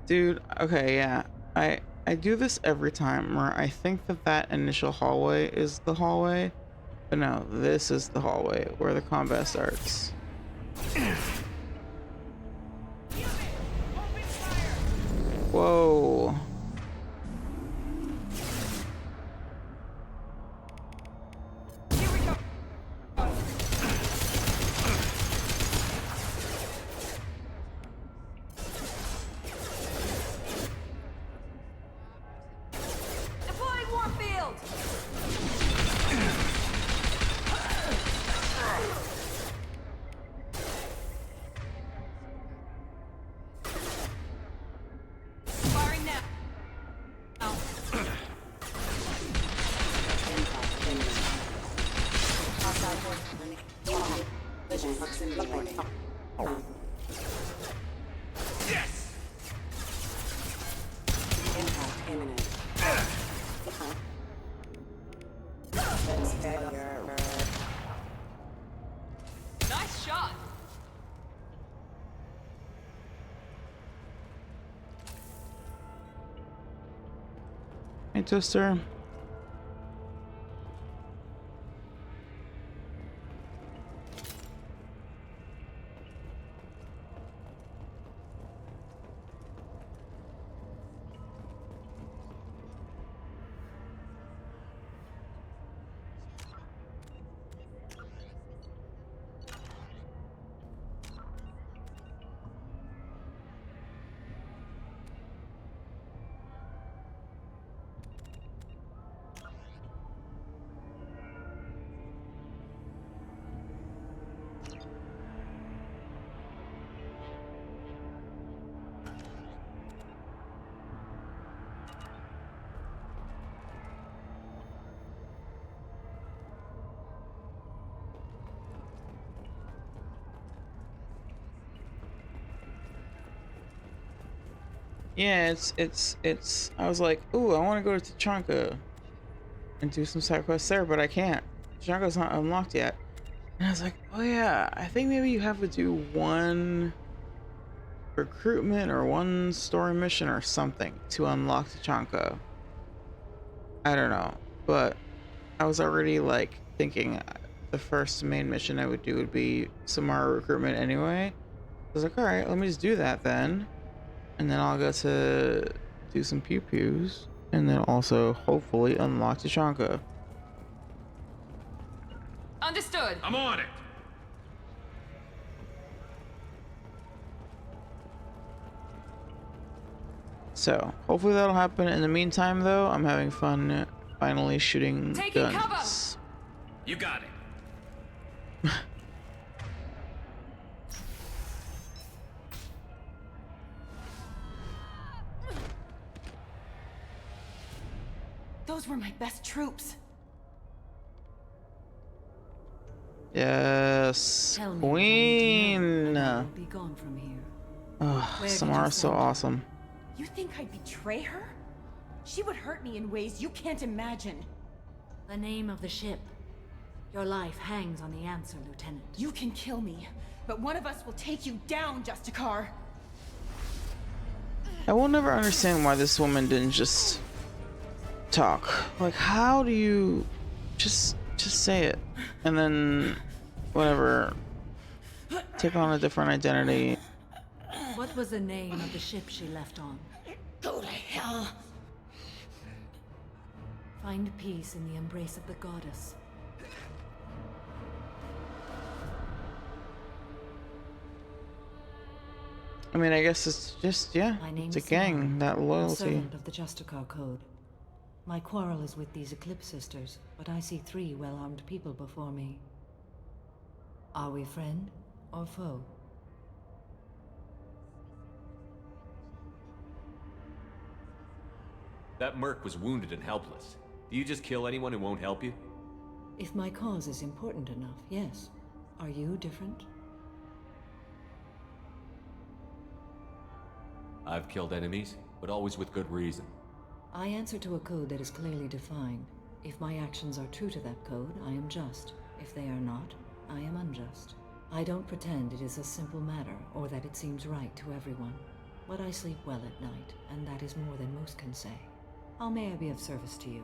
Speaker 6: Dude, okay, yeah. I do this every time where I think that that initial hallway is the hallway, but no, this is the hallway where the combat starts. Whoa.
Speaker 5: Deploying Warfield. Firing now.
Speaker 10: Yes.
Speaker 14: Impact imminent.
Speaker 5: Nice shot.
Speaker 6: Hey, Toaster. Yeah, it's I was like, ooh, I want to go to Tachanka and do some side quests there, but I can't. Tachanka's not unlocked yet. And I was like, oh yeah, I think maybe you have to do one recruitment or one story mission or something to unlock Tachanka. I don't know, but I was already like thinking the first main mission I would do would be Samara recruitment anyway. I was like, all right, let me just do that then. And then I'll go to do some pew-pews. And then also, hopefully, unlock Tachanka.
Speaker 5: Understood.
Speaker 10: I'm on it.
Speaker 6: So, hopefully that'll happen. In the meantime, though, I'm having fun finally shooting
Speaker 5: Taking
Speaker 6: guns.
Speaker 5: cover.
Speaker 10: You got it.
Speaker 5: Those were my best troops.
Speaker 6: Yes,
Speaker 24: Tell me
Speaker 6: Queen.
Speaker 24: I'll be gone from here.
Speaker 6: Oh,
Speaker 24: Where did
Speaker 6: Samara's
Speaker 24: you
Speaker 6: so
Speaker 24: send her?
Speaker 6: awesome.
Speaker 5: You think I'd betray her? She would hurt me in ways you can't imagine.
Speaker 24: The name of the ship. Your life hangs on the answer, Lieutenant.
Speaker 5: You can kill me, but one of us will take you down, Justicar.
Speaker 6: I will never understand why this woman didn't just talk. Like, how do you just say it and then whatever, take on a different identity?
Speaker 24: What was the name of the ship she left on?
Speaker 5: Go to hell.
Speaker 24: Find peace in the embrace of the goddess.
Speaker 6: I mean, I guess it's just, yeah,
Speaker 24: My name
Speaker 6: it's a
Speaker 24: is
Speaker 6: gang,
Speaker 24: Samara,
Speaker 6: that
Speaker 24: a
Speaker 6: loyalty.
Speaker 24: servant of the Justicar Code. My quarrel is with these Eclipse Sisters, but I see 3 well-armed people before me. Are we friend or foe?
Speaker 3: That merc was wounded and helpless. Do you just kill anyone who won't help you?
Speaker 24: If my cause is important enough, yes. Are you different?
Speaker 3: I've killed enemies, but always with good reason.
Speaker 24: I answer to a code that is clearly defined. If my actions are true to that code, I am just. If they are not, I am unjust. I don't pretend it is a simple matter or that it seems right to everyone. But I sleep well at night, and that is more than most can say. How may I be of service to you?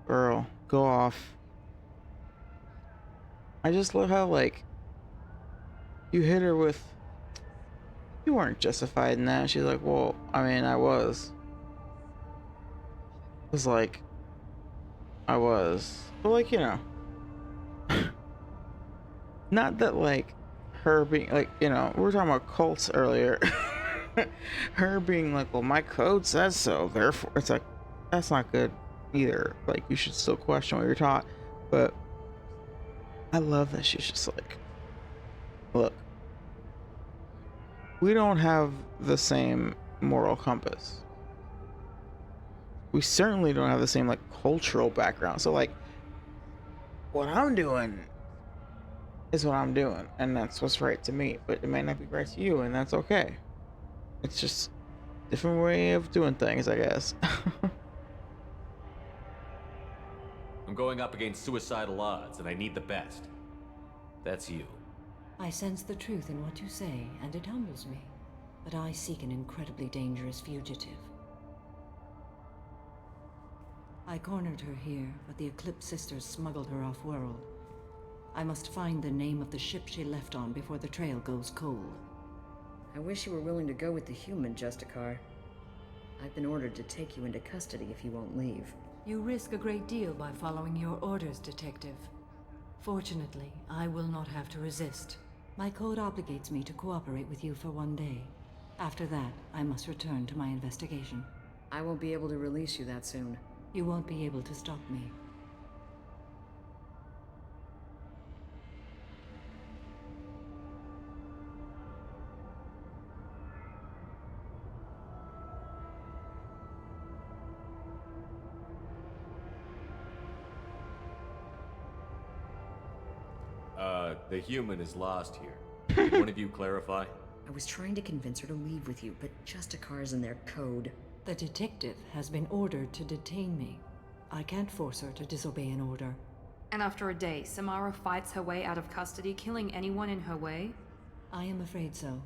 Speaker 6: Girl, go off. I just love how, like, you hit her with, you weren't justified in that. She's like, well, I mean, I was. It was like, I was. But, like, you know. Not that, like, her being, like, you know, we were talking about cults earlier. Her being like, well, my code says so, therefore, it's like, that's not good either. Like, you should still question what you're taught. But I love that she's just like, look, we don't have the same moral compass. We certainly don't have the same, like, cultural background. So, like, what I'm doing is what I'm doing, and that's what's right to me. But it might not be right to you, and that's okay. It's just a different way of doing things, I guess.
Speaker 3: I'm going up against suicidal odds, and I need the best. That's you.
Speaker 24: I sense the truth in what you say, and it humbles me. But I seek an incredibly dangerous fugitive. I cornered her here, but the Eclipse Sisters smuggled her off-world. I must find the name of the ship she left on before the trail goes cold.
Speaker 22: I wish you were willing to go with the human, Justicar. I've been ordered to take you into custody if you won't leave.
Speaker 24: You risk a great deal by following your orders, Detective. Fortunately, I will not have to resist. My code obligates me to cooperate with you for 1 day. After that, I must return to my investigation.
Speaker 22: I won't be able to release you that soon.
Speaker 24: You won't be able to stop me.
Speaker 3: The human is lost here. Can one of you clarify?
Speaker 22: I was trying to convince her to leave with you, but Justicar's in their code.
Speaker 24: The detective has been ordered to detain me. I can't force her to disobey an order.
Speaker 7: And after a day, Samara fights her way out of custody, killing anyone in her way?
Speaker 24: I am afraid so.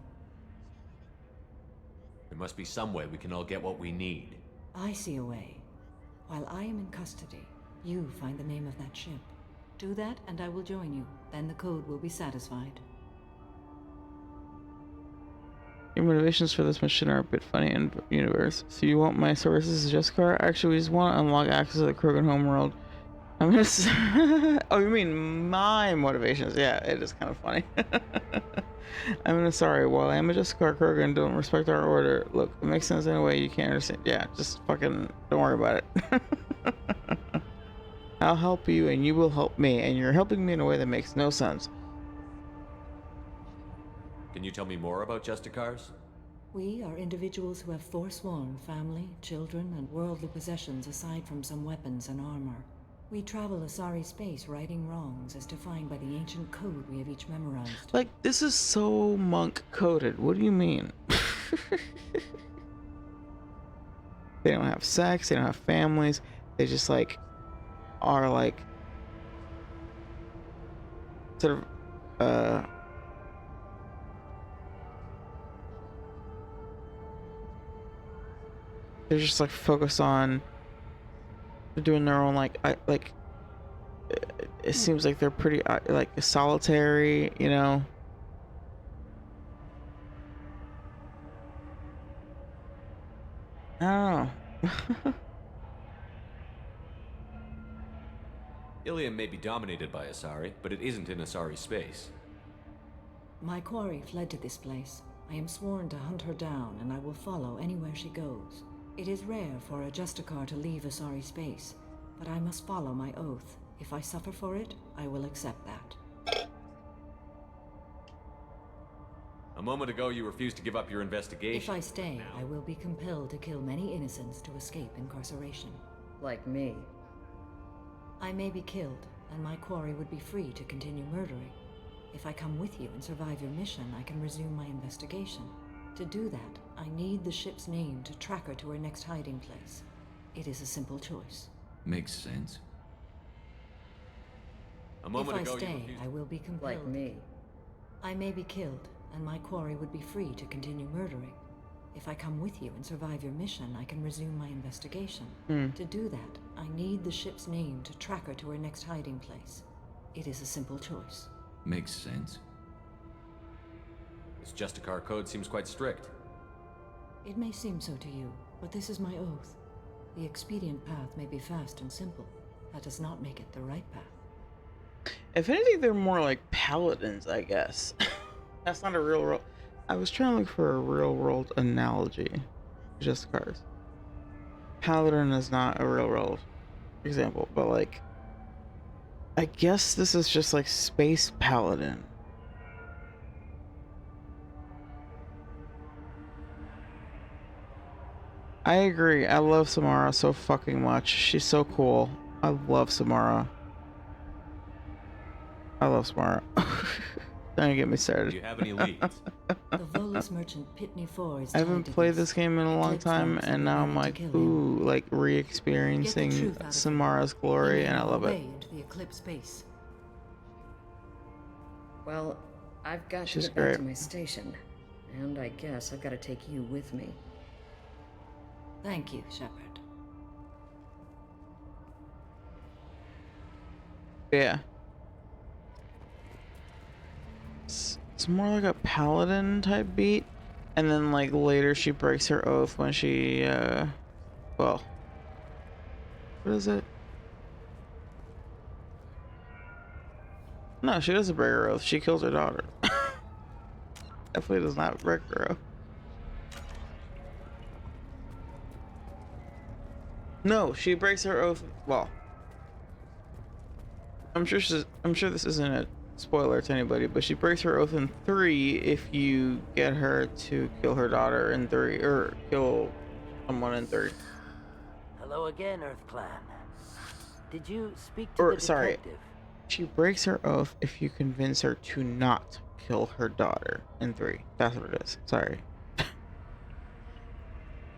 Speaker 3: There must be some way we can all get what we need.
Speaker 24: I see a way. While I am in custody, you find the name of that ship. Do that, and I will join you. Then the code will be satisfied.
Speaker 6: Your motivations for this mission are a bit funny in universe. So you want my services as Jessica? Actually, we just want to unlock access to the Krogan homeworld. I'm gonna oh, you mean my motivations? Yeah, it is kind of funny. I'm gonna sorry. While I am a Jessica Krogan and don't respect our order, look, it makes sense in a way you can't understand. Yeah, just fucking don't worry about it. I'll help you and you will help me, and you're helping me in a way that makes no sense.
Speaker 3: Can you tell me more about Justicars?
Speaker 24: We are individuals who have forsworn family, children, and worldly possessions aside from some weapons and armor. We travel Asari space righting wrongs as defined by the ancient code we have each memorized.
Speaker 6: Like, this is so monk-coded. What do you mean? They don't have sex, they don't have families, they just, like, are, like, sort of, they're just, like, focused on, they're doing their own, like, it seems like they're pretty, like, solitary, you know? I don't know.
Speaker 3: Ilium may be dominated by Asari, but it isn't in Asari space.
Speaker 24: My quarry fled to this place. I am sworn to hunt her down, and I will follow anywhere she goes. It is rare for a Justicar to leave Asari space, but I must follow my oath. If I suffer for it, I will accept that.
Speaker 3: A moment ago, you refused to give up your investigation.
Speaker 24: If I stay, I will be compelled to kill many innocents to escape incarceration.
Speaker 22: Like me.
Speaker 24: I may be killed, and my quarry would be free to continue murdering. If I come with you and survive your mission, I can resume my investigation. To do that, I need the ship's name to track her to her next hiding place. It is a simple choice.
Speaker 3: Makes sense. A
Speaker 24: If
Speaker 3: moment
Speaker 24: I
Speaker 3: ago, you
Speaker 24: stay,
Speaker 3: refused.
Speaker 24: I will be compelled.
Speaker 22: Like me.
Speaker 24: I may be killed, and my quarry would be free to continue murdering. If I come with you and survive your mission, I can resume my investigation. To do that, I need the ship's name to track her to her next hiding place. It is a simple choice.
Speaker 3: Makes sense. This Justicar code seems quite strict.
Speaker 24: It may seem so to you, but this is my oath. The expedient path may be fast and simple. That does not make it the right path.
Speaker 6: If anything, they're more like paladins, I guess. That's not a real world. I was trying to look for a real world analogy. Just cars. Paladin is not a real world example, but like, I guess this is just like space paladin. I agree. I love Samara so fucking much. She's so cool. I love Samara. I love Samara. Don't get me started.
Speaker 3: Do you have any leads?
Speaker 24: The Volus merchant Pitney 4 is
Speaker 6: I haven't
Speaker 24: tied to
Speaker 6: played this game in a long
Speaker 24: Eclipse
Speaker 6: time,
Speaker 24: wants
Speaker 6: and
Speaker 24: me
Speaker 6: now I'm
Speaker 24: to
Speaker 6: like,
Speaker 24: kill him.
Speaker 6: ooh, like
Speaker 24: Get the
Speaker 6: re-experiencing
Speaker 24: truth out of him.
Speaker 6: Samara's glory,
Speaker 24: He
Speaker 6: and I
Speaker 24: may
Speaker 6: love
Speaker 24: go
Speaker 6: it.
Speaker 24: away into the Eclipse base.
Speaker 22: Well, I've got
Speaker 6: She's
Speaker 22: to get back
Speaker 6: great.
Speaker 22: to my station. And I guess I've got to take you with me.
Speaker 24: Thank you, Shepard.
Speaker 6: Yeah. It's more like a paladin type beat, and then like later she breaks her oath when she well, what is it? No, she doesn't break her oath. She kills her daughter. Definitely does not break her oath. No, she breaks her oath. Well, I'm sure this isn't a spoiler to anybody, but she breaks her oath in 3 if you get her to kill her daughter in 3, or kill someone in 3.
Speaker 25: Hello again, Earth Clan. Did you speak to
Speaker 6: Or
Speaker 25: the
Speaker 6: sorry,
Speaker 25: detective?
Speaker 6: she breaks her oath if you convince her to not kill her daughter in 3. That's what it is. Sorry.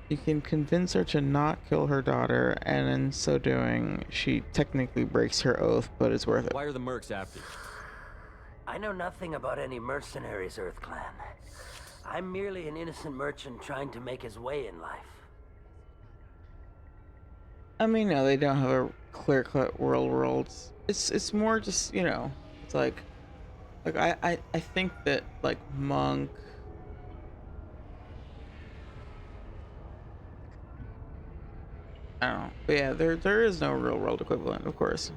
Speaker 6: You can convince her to not kill her daughter, and in so doing, she technically breaks her oath, but it's worth it.
Speaker 3: Why are the mercs after you?
Speaker 25: I know nothing about any mercenaries, Earth Clan. I'm merely an innocent merchant trying to make his way in life.
Speaker 6: I mean, no, they don't have a clear-cut worlds. It's more just, you know, it's like I think that like Monk, I don't know, but yeah, there is no real world equivalent, of course.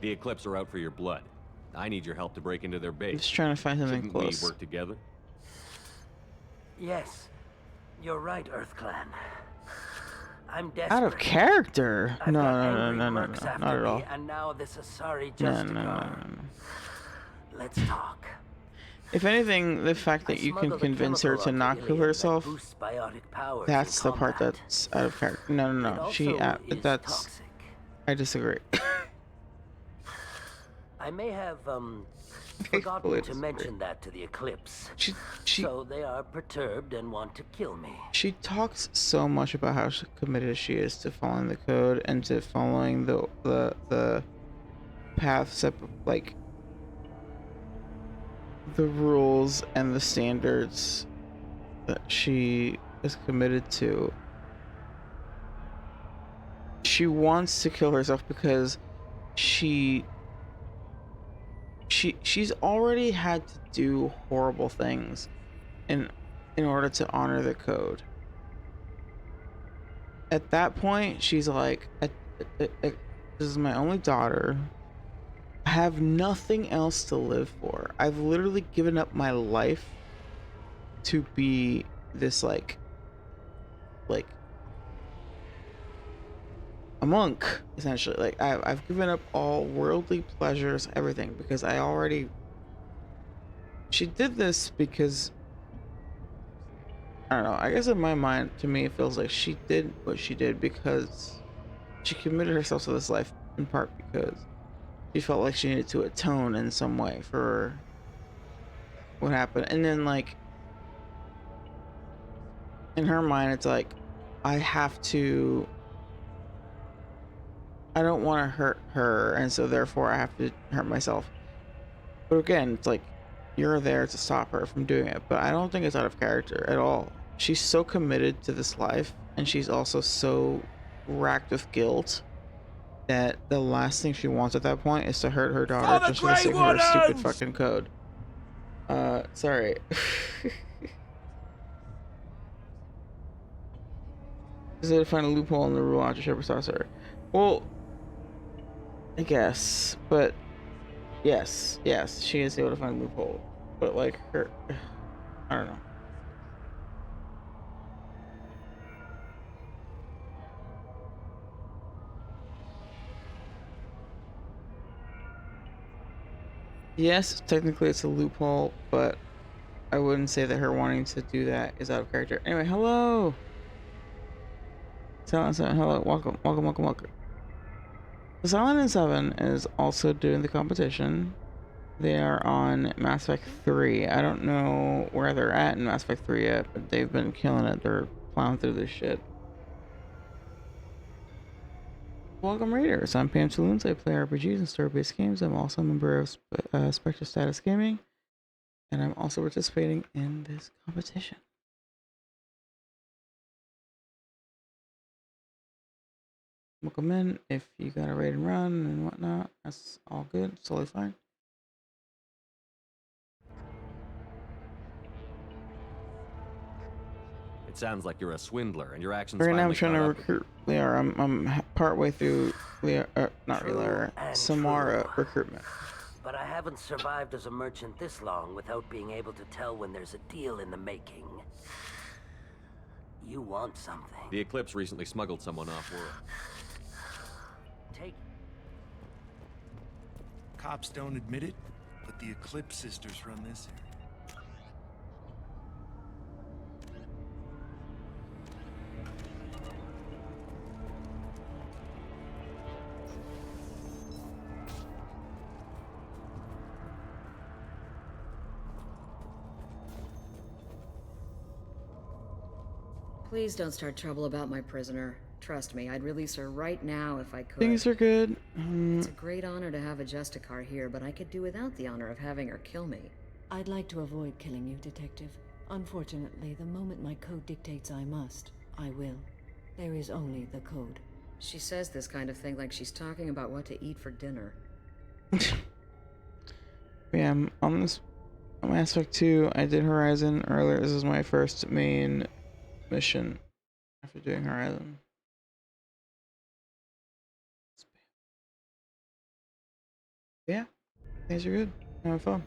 Speaker 3: The Eclipse are out for your blood. I need your help to break into their base.
Speaker 6: I'm just trying to find something
Speaker 3: Shouldn't
Speaker 6: close.
Speaker 3: we work together?
Speaker 25: Yes, you're right, Earth Clan. I'm desperate.
Speaker 6: Out of character?
Speaker 25: I've
Speaker 6: No,
Speaker 25: got
Speaker 6: no,
Speaker 25: angry
Speaker 6: no,
Speaker 25: mercs after
Speaker 6: not at
Speaker 25: me,
Speaker 6: all.
Speaker 25: And now this Asari
Speaker 6: No,
Speaker 25: Justicar.
Speaker 6: no.
Speaker 25: Let's talk.
Speaker 6: If anything, the fact that you can
Speaker 25: smuggled a
Speaker 6: convince her to
Speaker 25: chemical
Speaker 6: not
Speaker 25: onto
Speaker 6: kill
Speaker 25: Ilium that
Speaker 6: herself,
Speaker 25: boosts biotic powers
Speaker 6: that's
Speaker 25: in
Speaker 6: the part
Speaker 25: combat.
Speaker 6: that's out of character. No, no,
Speaker 25: It
Speaker 6: no. She,
Speaker 25: also is
Speaker 6: that's.
Speaker 25: toxic.
Speaker 6: I disagree.
Speaker 25: I may have
Speaker 6: fully
Speaker 25: forgotten to
Speaker 6: disagree.
Speaker 25: mention that to the Eclipse.
Speaker 6: She-
Speaker 25: So they are perturbed and want to kill me.
Speaker 6: She talks so much about how committed she is to following the code and to following the paths, like the rules and the standards that she is committed to. She wants to kill herself because she's already had to do horrible things in order to honor the code. At that point, she's like, this is my only daughter. I have nothing else to live for. I've literally given up my life to be this like a monk, essentially. Like I've given up all worldly pleasures, everything, because I already. She did this because I don't know. I guess in my mind, to me, it feels like she did what she did because she committed herself to this life in part because she felt like she needed to atone in some way for what happened. And then, like, in her mind, it's like, I have to. I don't want to hurt her, and so therefore I have to hurt myself. But again, it's like you're there to stop her from doing it. But I don't think it's out of character at all. She's so committed to this life, and she's also so racked with guilt that the last thing she wants at that point is to hurt her daughter just for the sake of her stupid fucking code. Sorry. Is it to find a loophole in the rule after Shepard stops her? Well, I guess, but yes, she is able to find a loophole. But like her, I don't know. Yes, technically it's a loophole, but I wouldn't say that her wanting to do that is out of character. Anyway, hello. Silent 7, hello, welcome. The Silent 7 is also doing the competition. They are on Mass Effect 3. I don't know where they're at in Mass Effect 3 yet, but they've been killing it. They're plowing through this shit. Welcome, Raiders. I'm Pam Saloons. I play RPGs and story-based games. I'm also a member of Spectre Status Gaming, and I'm also participating in this competition. Welcome in. If you got a raid and run and whatnot, that's all good. It's totally fine.
Speaker 3: It sounds like you're a swindler, and your actions.
Speaker 6: Right now, I'm
Speaker 3: finally
Speaker 6: trying to
Speaker 3: caught up.
Speaker 6: recruit Liara. I'm partway through Samara recruitment.
Speaker 25: But I haven't survived as a merchant this long without being able to tell when there's a deal in the making. You want something.
Speaker 3: The Eclipse recently smuggled someone off-world.
Speaker 25: Take.
Speaker 2: Cops don't admit it, but the Eclipse sisters run this area.
Speaker 22: Please don't start trouble about my prisoner. Trust me, I'd release her right now if I could.
Speaker 6: Things are good.
Speaker 22: It's a great honor to have a Justicar here, but I could do without the honor of having her kill me.
Speaker 24: I'd like to avoid killing you, Detective. Unfortunately, the moment my code dictates I must, I will. There is only the code.
Speaker 22: She says this kind of thing like she's talking about what to eat for dinner.
Speaker 6: Yeah, I'm on this Mass Effect 2. I did Horizon earlier. This is my first main mission after doing Horizon. Yeah, things are good. Having fun.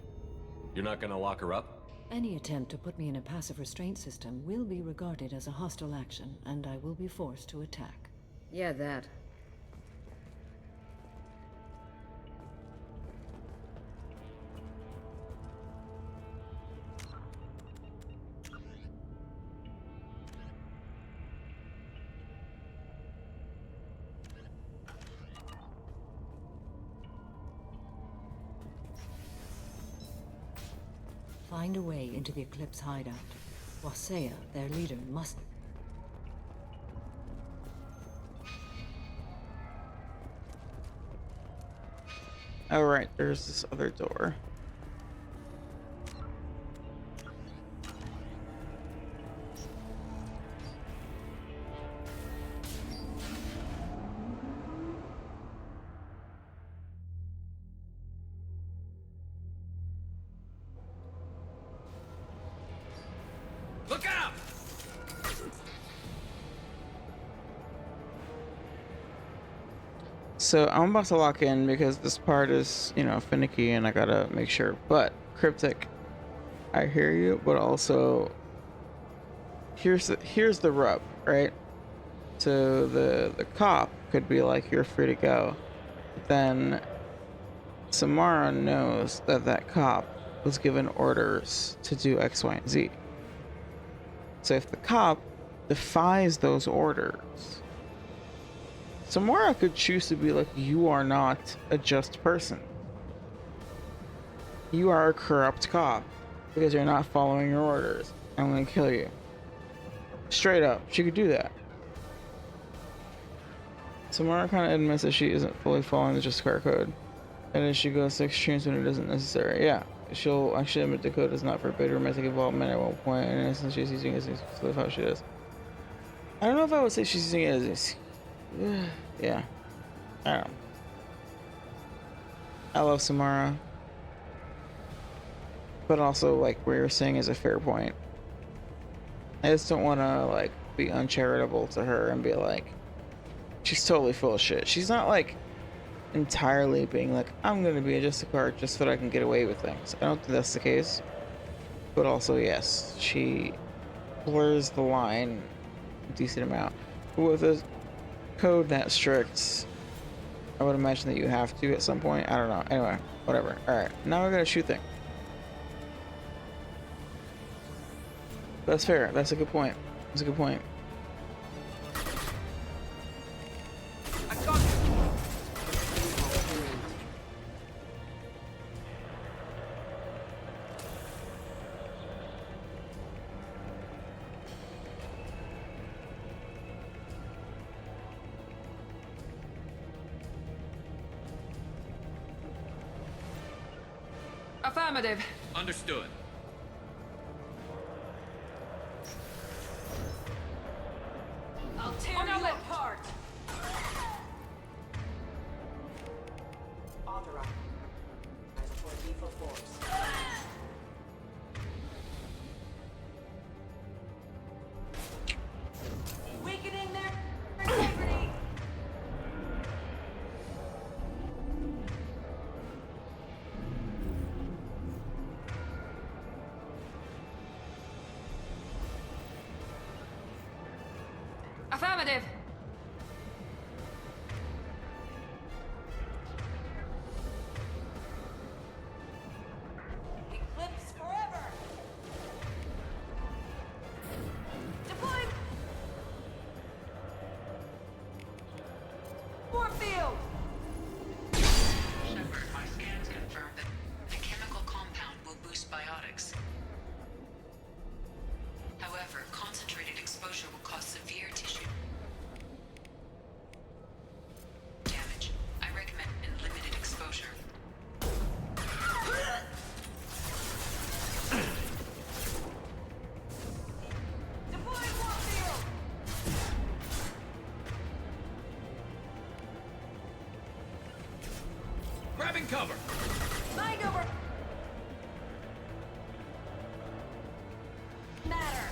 Speaker 3: You're not gonna lock her up?
Speaker 24: Any attempt to put me in a passive restraint system will be regarded as a hostile action, and I will be forced to attack.
Speaker 22: Yeah, that.
Speaker 24: Find a way into the Eclipse hideout. Wasea, their leader, must...
Speaker 6: Oh, right, there's this other door.
Speaker 10: Look out!
Speaker 6: So I'm about to lock in because this part is, you know, finicky and I gotta make sure. But Cryptic, I hear you, but also here's the rub, right? So the cop could be like, you're free to go. Then Samara knows that that cop was given orders to do X, Y, and Z. So if the cop defies those orders, Samara could choose to be like, you are not a just person. You are a corrupt cop because you're not following your orders. I'm gonna kill you. Straight up, she could do that. Samara kind of admits that she isn't fully following the Justicar code, and then she goes to extremes when it isn't necessary. Yeah, she'll actually admit the code does not forbid romantic involvement at one point, and in essence, she's using it as an excuse to live how she does. I don't know if I would say she's using it as an excuse. Yeah, I don't know. I love Samara, but also, like what you're saying is a fair point. I just don't want to like be uncharitable to her and be like, she's totally full of shit. She's not like entirely being like, I'm gonna be a Justicar just so that I can get away with things. I don't think that's the case. But also, yes, she blurs the line a decent amount. But with a code that strict, I would imagine that you have to at some point. I don't know. Anyway, whatever. Alright, now I gotta shoot thing. That's fair. That's a good point. That's a good point.
Speaker 7: Affirmative.
Speaker 10: Understood.
Speaker 5: I'll tear you apart.
Speaker 17: Authorize for lethal force.
Speaker 5: Weakening their integrity.
Speaker 7: Affirmative.
Speaker 5: Eclipse forever. Deploy. Warfield.
Speaker 19: Shepard, my scans confirm that the chemical compound will boost biotics. However, concentrated exposure will cause severe tissue damage. I recommend limited exposure.
Speaker 5: Deploy Warfield.
Speaker 10: Grabbing cover.
Speaker 5: Mind over. Matter.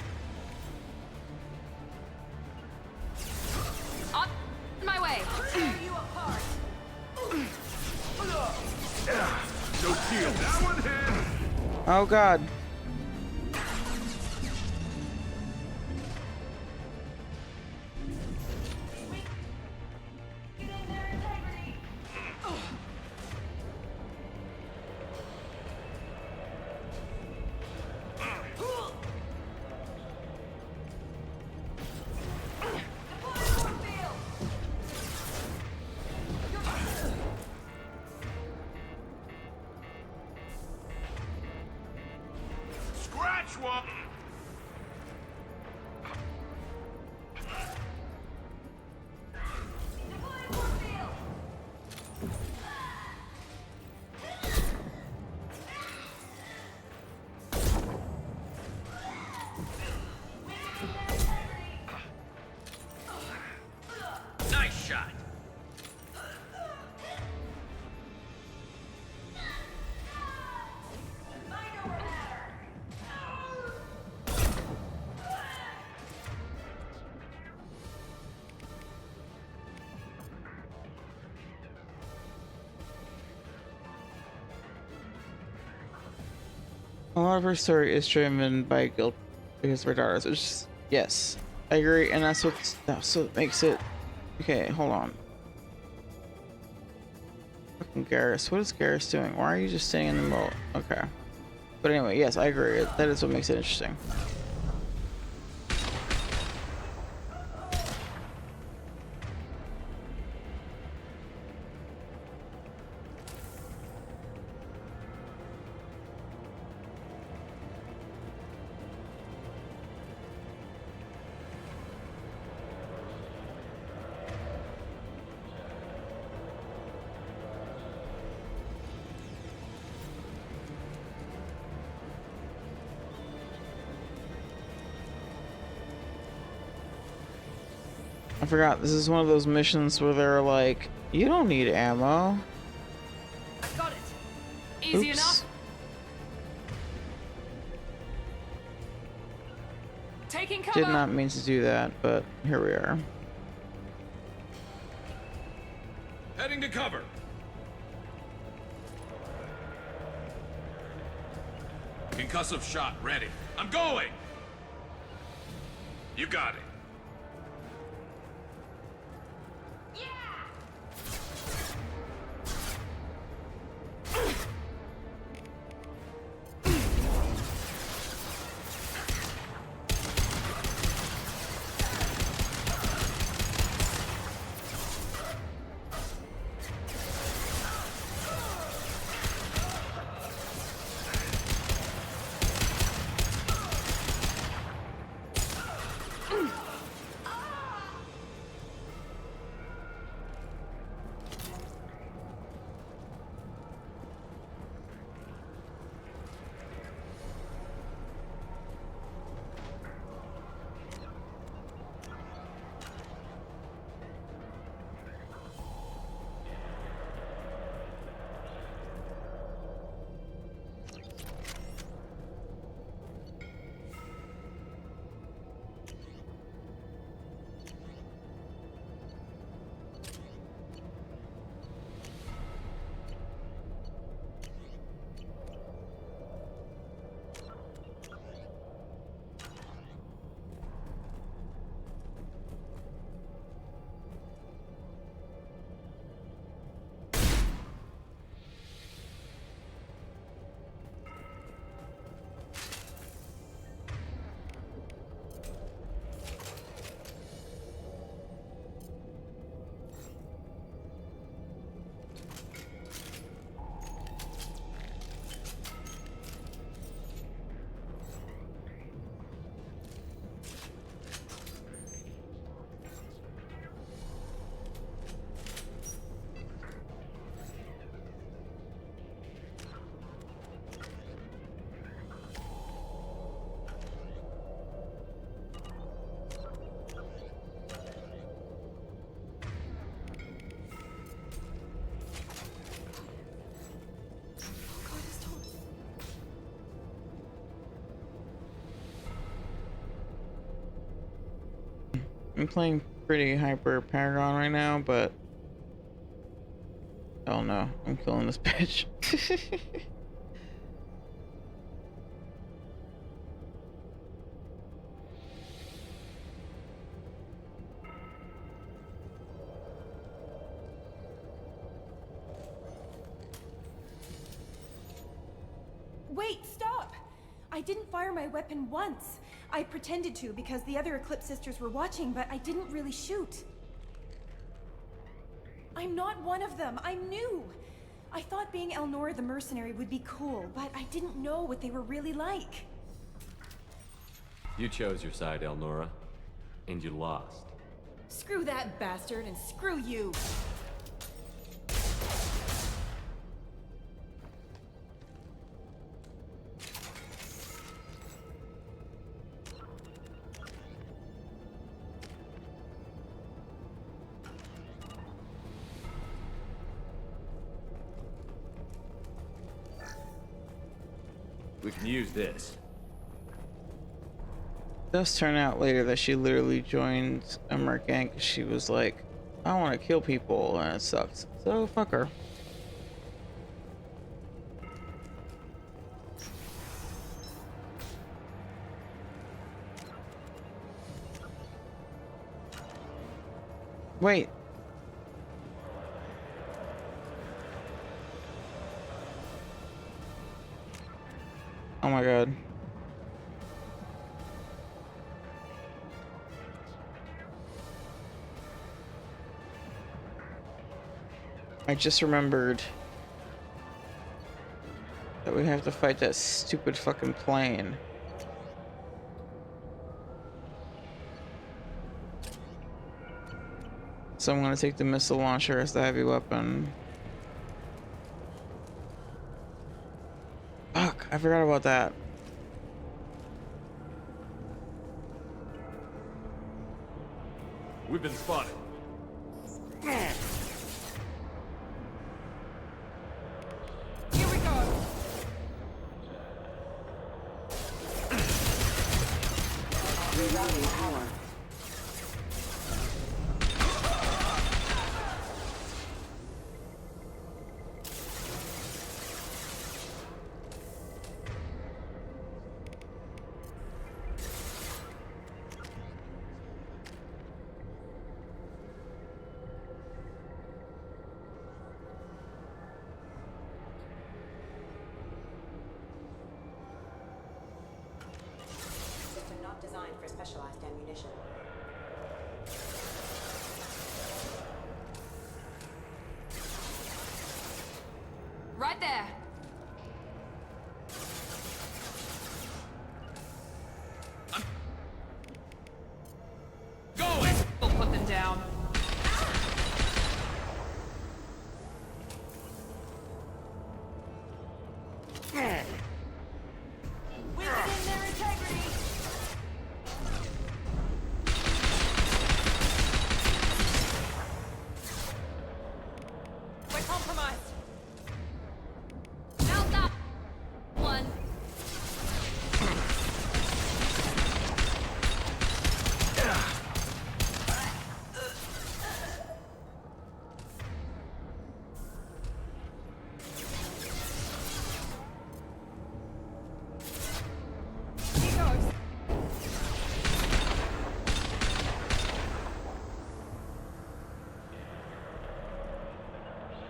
Speaker 7: On my way.
Speaker 5: Tear you apart.
Speaker 16: No shield. That one hit.
Speaker 6: Oh god.
Speaker 5: Weakening their integrity. Deploy Warfield.
Speaker 16: Scratch one.
Speaker 5: Deploy Warfield.
Speaker 10: Nice shot.
Speaker 5: Mind over matter.
Speaker 6: A lot of her story is driven by guilt because of her daughters, which is, yes, I agree, and that's what makes it. Okay, hold on. Fucking Garrus, what is Garrus doing? Why are you just staying in the middle? Okay, but anyway, yes, I agree. That is what makes it interesting. forgot. This is one of those missions where they're like, you don't need ammo.
Speaker 12: I got it. Easy
Speaker 6: Oops.
Speaker 12: enough. Taking cover.
Speaker 6: Did not mean to do that, but here we are.
Speaker 10: Heading to cover. Concussive shot ready. I'm going. You got it.
Speaker 6: I'm playing pretty hyper Paragon right now, but oh no, I'm killing this bitch.
Speaker 5: Wait, stop! I didn't fire my weapon once. I pretended to because the other Eclipse sisters were watching, but I didn't really shoot. I'm not one of them. I'm new. I thought being Elnora the mercenary would be cool, but I didn't know what they were really like.
Speaker 3: You chose your side, Elnora, and you lost.
Speaker 5: Screw that bastard and screw you.
Speaker 3: We can use this.
Speaker 6: It does turn out later that she literally joined a merc gang because she was like, I want to kill people, and it sucks. So fuck her. Wait. Oh my god. I just remembered that we have to fight that stupid fucking plane. So I'm gonna take the missile launcher as the heavy weapon. Fuck, I forgot about that.
Speaker 10: We've been spotted.
Speaker 5: Here we go.
Speaker 24: Rerouting power.
Speaker 4: System not designed for specialized ammunition.
Speaker 7: Right there.
Speaker 10: Going!
Speaker 7: We'll put them down.
Speaker 5: Weakening their integrity. We're compromised.
Speaker 7: Now that one.
Speaker 5: Here goes.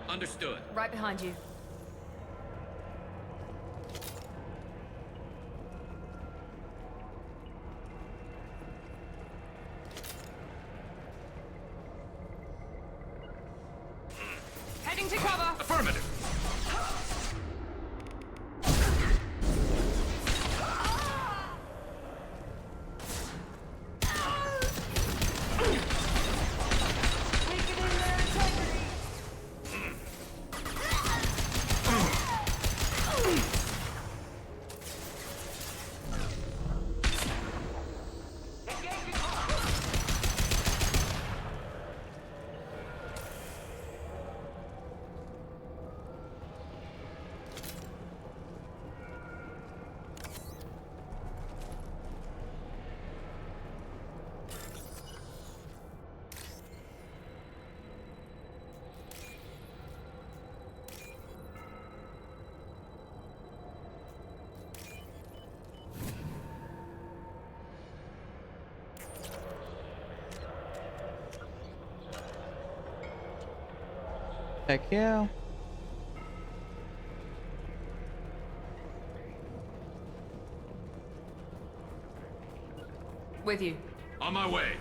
Speaker 10: Understood.
Speaker 7: Right behind you. Heading to cover.
Speaker 10: Affirmative.
Speaker 5: Weakening their integrity.
Speaker 6: Heck yeah.
Speaker 7: With you.
Speaker 10: On my way.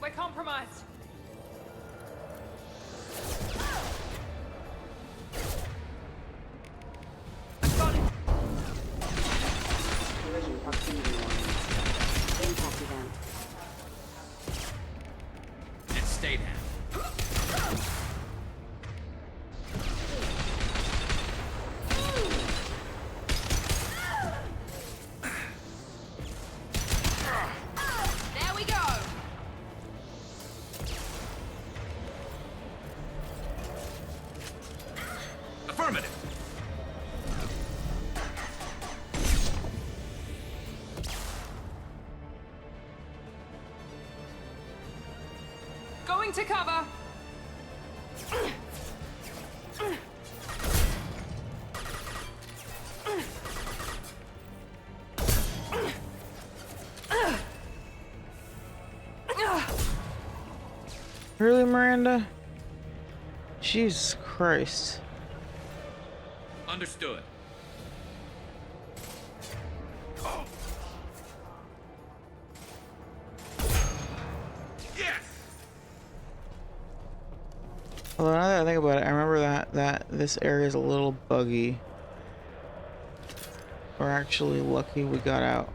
Speaker 5: We're compromised. Got it.
Speaker 24: Collision proximity warning. Impact event.
Speaker 10: It stayed at.
Speaker 7: There we go.
Speaker 10: Affirmative.
Speaker 7: Going to cover.
Speaker 6: Really, Miranda? Jesus Christ.
Speaker 10: Understood. Yes.
Speaker 6: Although now that I think about it, I remember that this area is a little buggy. We're actually lucky we got out.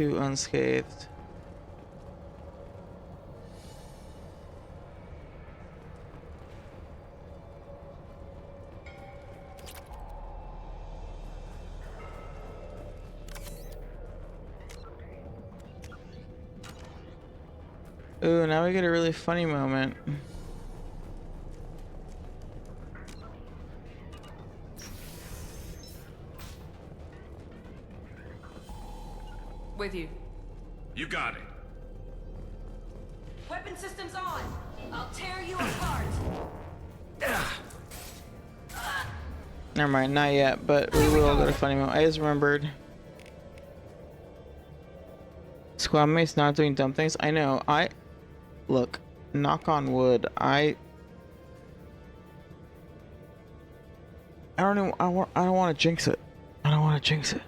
Speaker 6: too unscathed. Ooh, now we get a really funny moment.
Speaker 7: With you.
Speaker 10: You got it.
Speaker 14: Weapon systems on! I'll tear you apart!
Speaker 6: Never mind, not yet, but we will get a funny moment. I just remembered. Squad mates not doing dumb things. I know. Look, knock on wood. I don't know. I don't want to jinx it. I don't want to jinx it.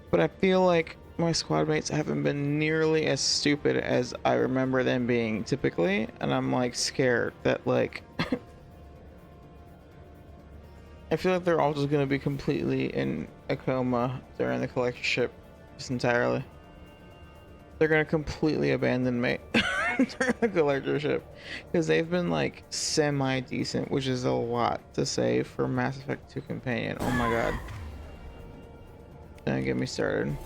Speaker 6: But I feel like my squad mates haven't been nearly as stupid as I remember them being typically, and I'm like scared that like I feel like they're all just gonna be completely in a coma during the collector ship, just entirely. They're gonna completely abandon me during the collector ship because they've been like semi-decent, which is a lot to say for Mass Effect 2 Companion. Oh my god. Don't get me started.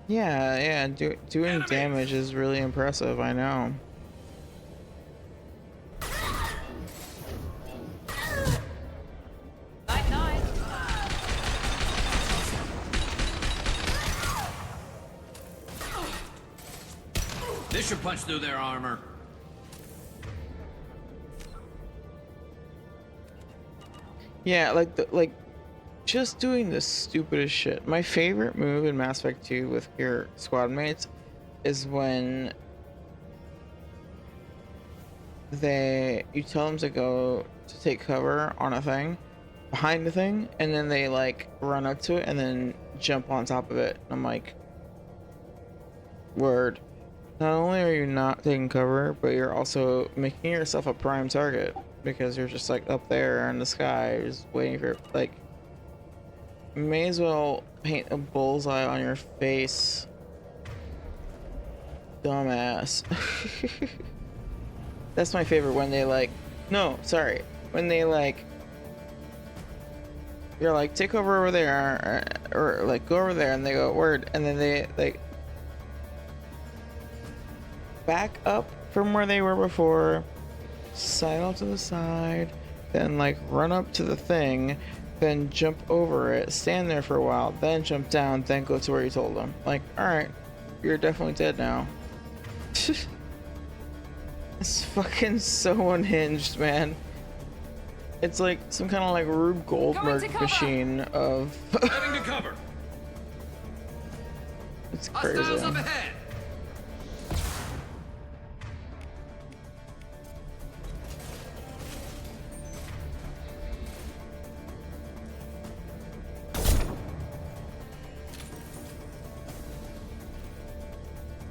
Speaker 6: Yeah, doing damage is really impressive, I know.
Speaker 10: This should punch through their armor.
Speaker 6: Yeah, like just doing the stupidest shit. My favorite move in Mass Effect 2 with your squad mates is when you tell them to go to take cover on a thing, behind the thing, and then they like run up to it and then jump on top of it. I'm like, word. Not only are you not taking cover, but you're also making yourself a prime target because you're just like up there in the sky, just waiting for like. May as well paint a bullseye on your face, dumbass. That's my favorite when they like. No, sorry. When they like. You're like, take over there, or like go over there, and they go word, and then they like. Back up from where they were before, sidle to the side, then like run up to the thing, then jump over it, stand there for a while, then jump down, then go to where you told them. Like, alright, you're definitely dead now. It's fucking so unhinged, man. It's like some kind of like Rube Goldberg machine of.
Speaker 10: Heading to cover.
Speaker 6: It's crazy.
Speaker 10: Hostiles up ahead.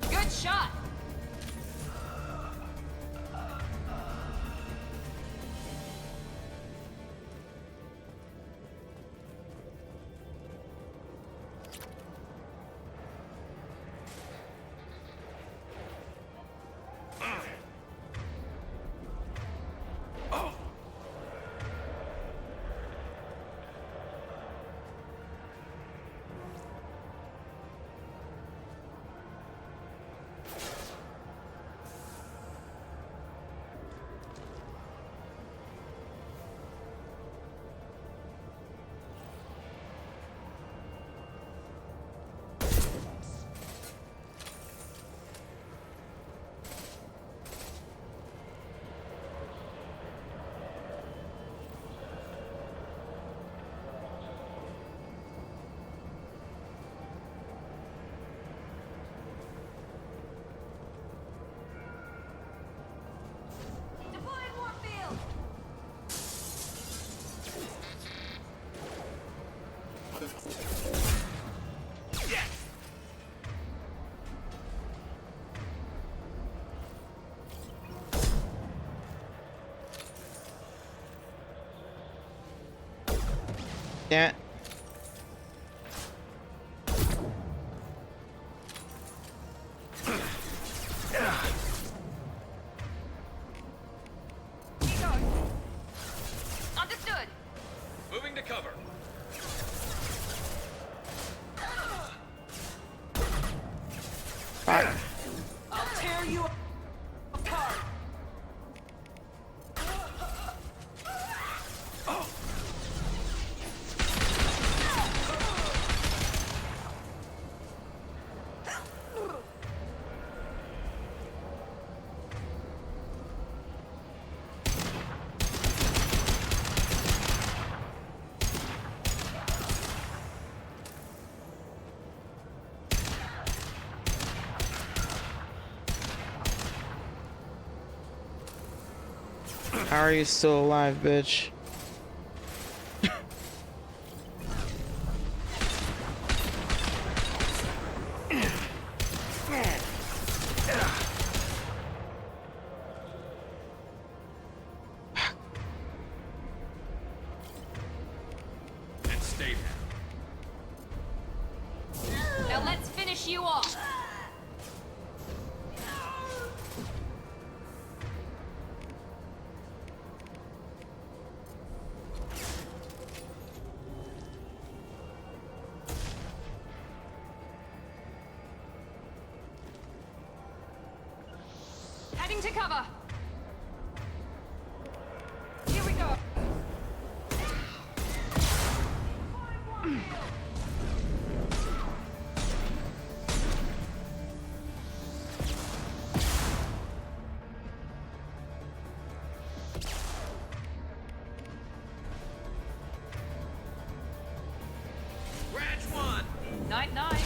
Speaker 14: Good shot!
Speaker 6: Damn it.
Speaker 7: Understood.
Speaker 10: Moving to cover.
Speaker 6: Fuck.
Speaker 17: I'll tear you apart.
Speaker 6: How are you still alive, bitch?
Speaker 10: And stay there.
Speaker 7: Now let's finish you off. Heading to cover. Here we go.
Speaker 10: Ranch one.
Speaker 7: Night night.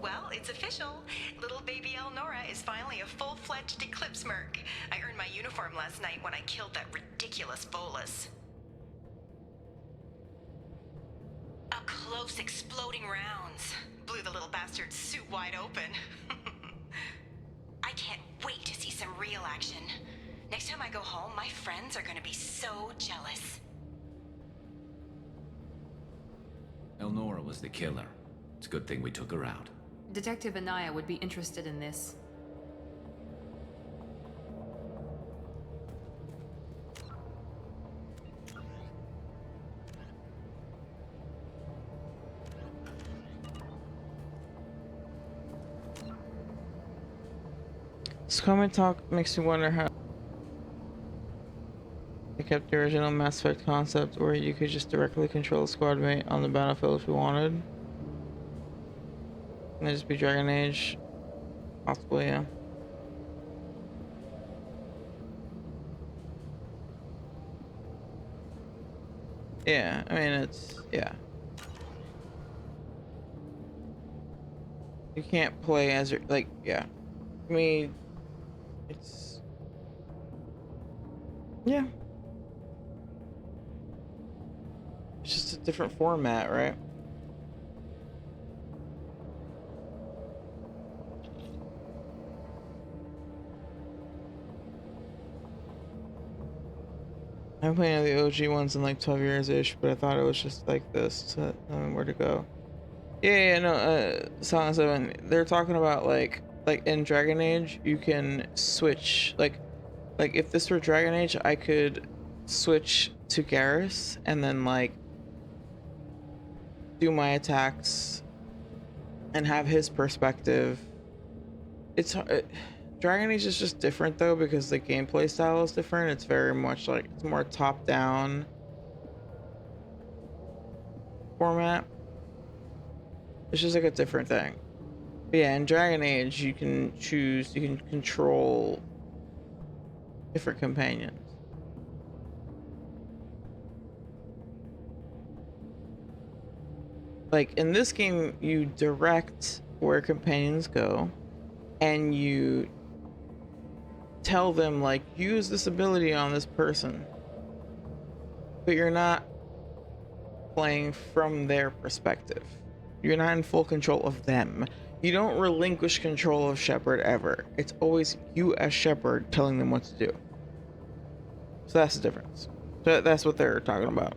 Speaker 4: Well, it's official. Little baby Elnora is finally a full-fledged Eclipse merc. I earned my uniform last night when I killed that ridiculous Volus. Up close, exploding rounds. Blew the little bastard's suit wide open. I can't wait to see some real action. Next time I go home, my friends are gonna be so jealous.
Speaker 1: Elnora was the killer. It's a good thing we took her out.
Speaker 7: Detective Anaya would be interested in this.
Speaker 6: This comment talk makes me wonder how they kept the original Mass Effect concept where you could just directly control a squad mate on the battlefield if you wanted. And just be Dragon Age. Possibly, yeah. Yeah, I mean, it's, yeah. You can't play as your, like, yeah. I mean, it's, yeah. It's just a different format, right? I haven't played any of the OG ones in like 12 years-ish, but I thought it was just like this, so where to go. Yeah, no, Silent 7, they're talking about like in Dragon Age, you can switch, like if this were Dragon Age, I could switch to Garrus and then like do my attacks and have his perspective. It's Dragon Age is just different though because the gameplay style is different. It's very much like it's more top-down format. It's just like a different thing. But yeah, in Dragon Age, you can choose, you can control different companions. Like in this game, you direct where companions go, and you tell them like use this ability on this person, but you're not playing from their perspective. You're not in full control of them. You don't relinquish control of Shepard ever. It's always you as Shepard telling them what to do. So that's the difference. So that's what they're talking about.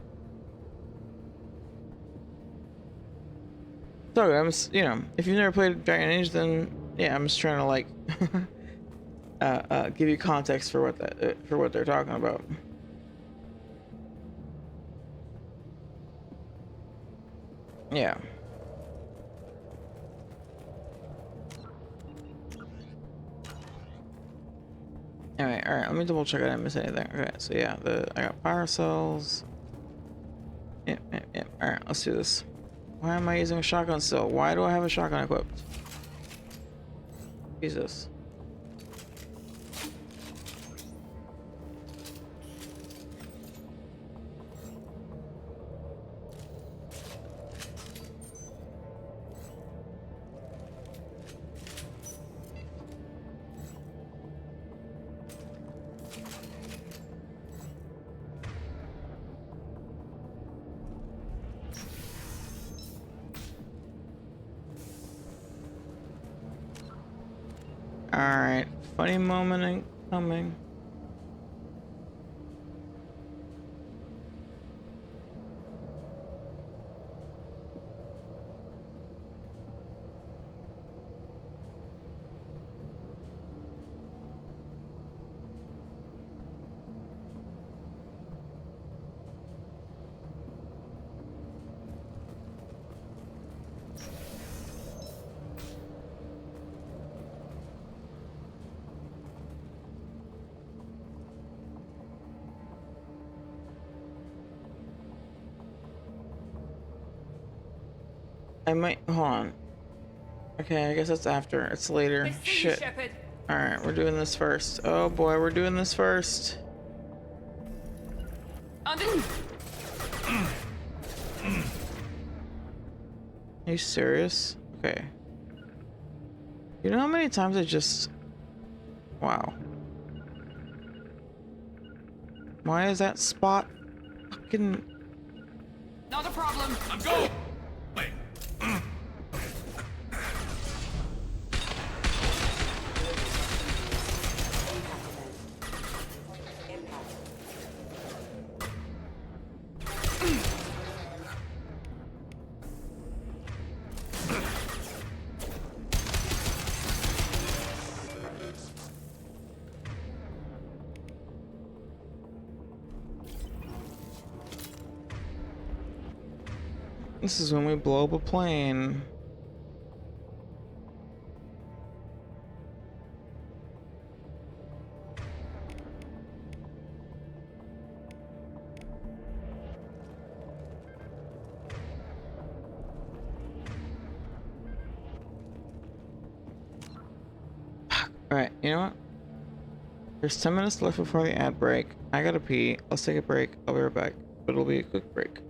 Speaker 6: So I'm just, you know, if you've never played Dragon Age, then yeah, I'm just trying to like give you context for what they're talking about. Yeah. Anyway, all right. Let me double check I didn't miss anything. Okay, so yeah, I got power cells. Yep. All right, let's do this. Why am I using a shotgun still? Why do I have a shotgun equipped? Jesus. Alright, funny moment incoming. I might hold on. Okay, I guess that's after. It's later. Shit. Alright, we're doing this first. Oh boy, we're doing this first. Are you serious? Okay. You know how many times I just... Wow. Why is that spot fucking...
Speaker 10: Not a problem. I'm going.
Speaker 6: This is when we blow up a plane. Alright, you know what? There's 10 minutes left before the ad break. I gotta pee. Let's take a break. I'll be right back. but it'll be a quick break.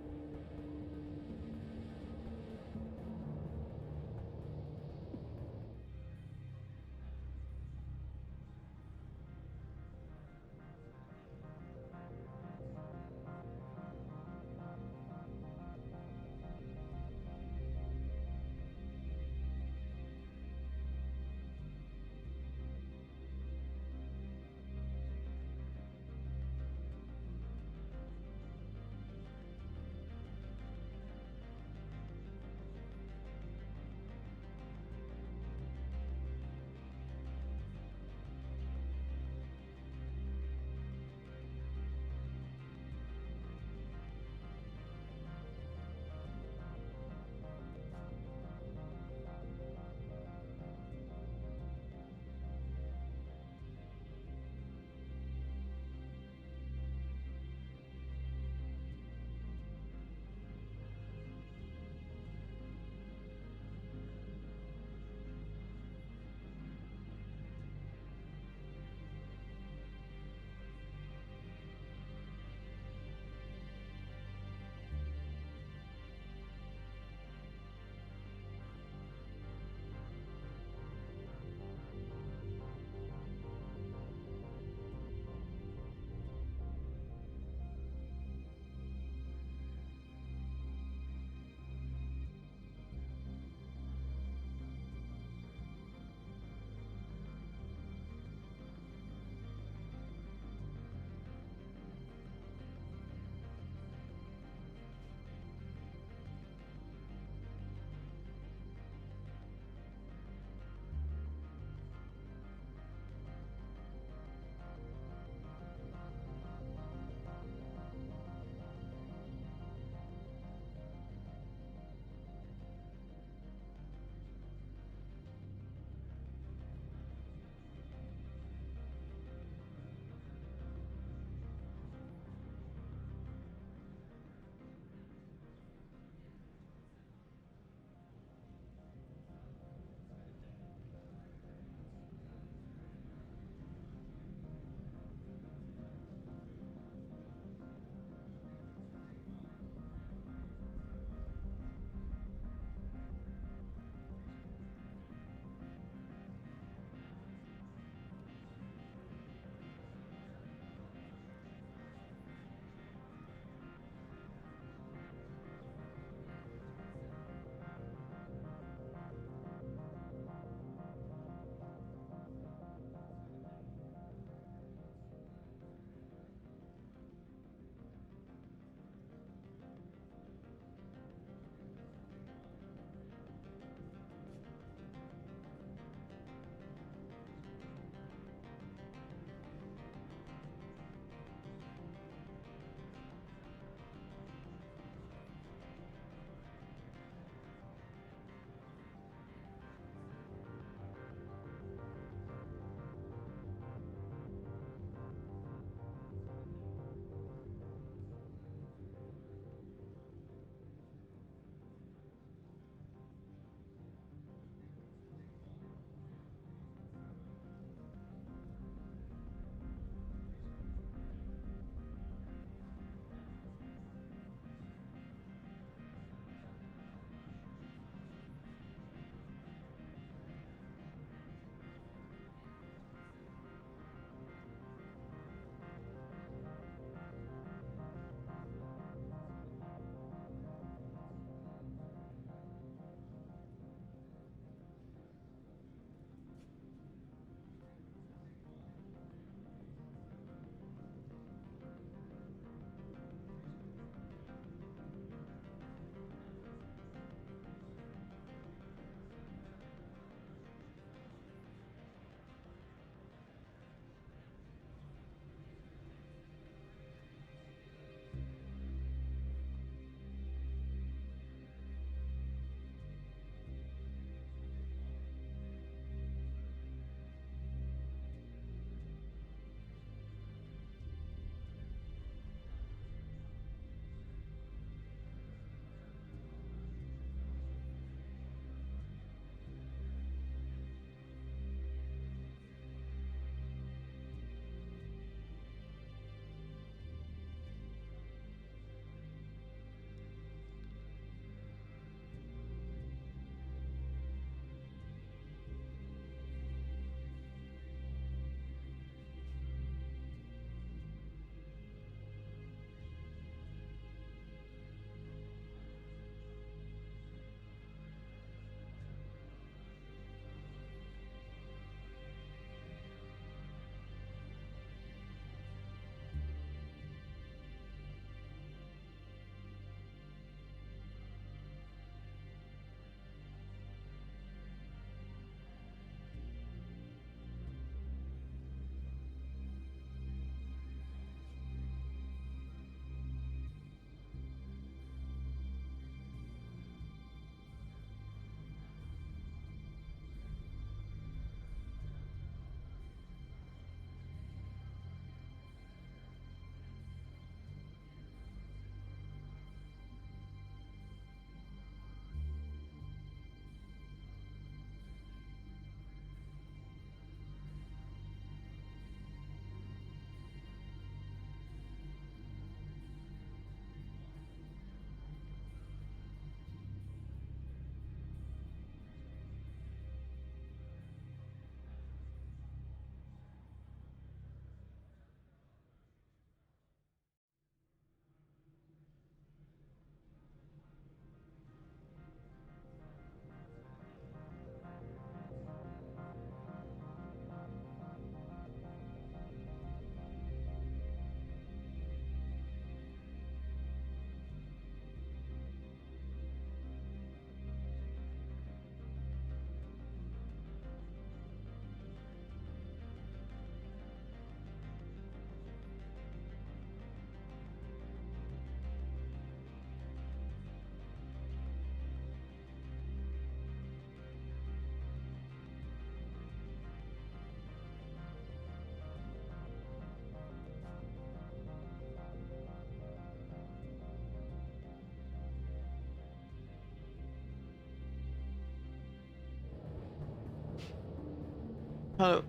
Speaker 6: Hello.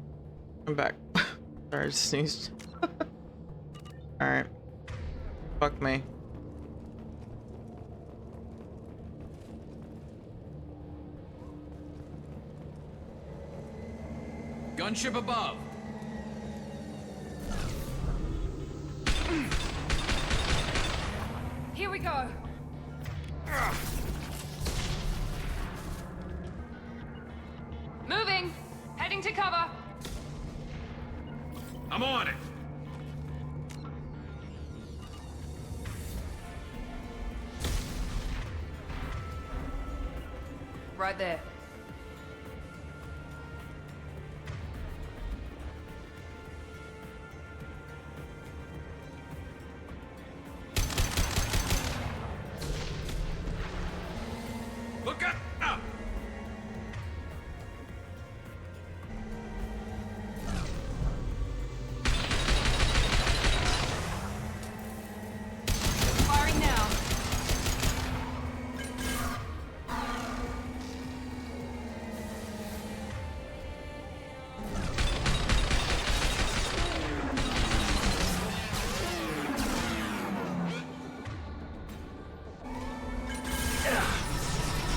Speaker 6: I'm back. Sorry, I just sneezed. Alright. Fuck me.
Speaker 1: Gunship above.
Speaker 7: Here we go. Moving. Heading to cover.
Speaker 10: I'm on it.
Speaker 7: Right there.
Speaker 10: Look out!
Speaker 7: Firing now.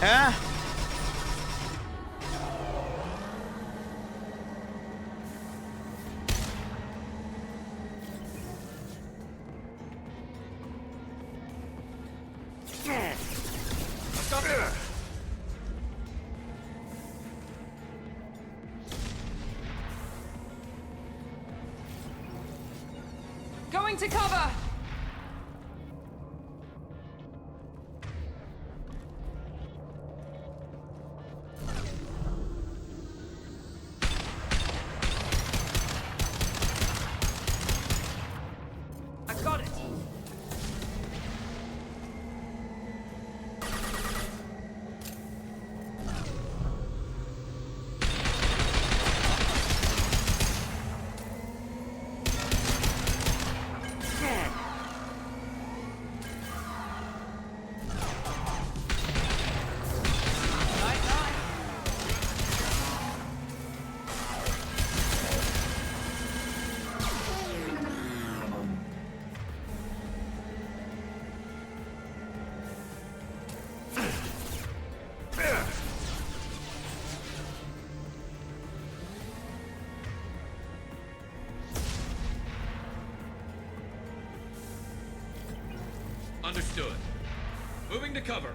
Speaker 6: Ah!
Speaker 7: Going to cover. I got it.
Speaker 10: Understood. Moving to cover.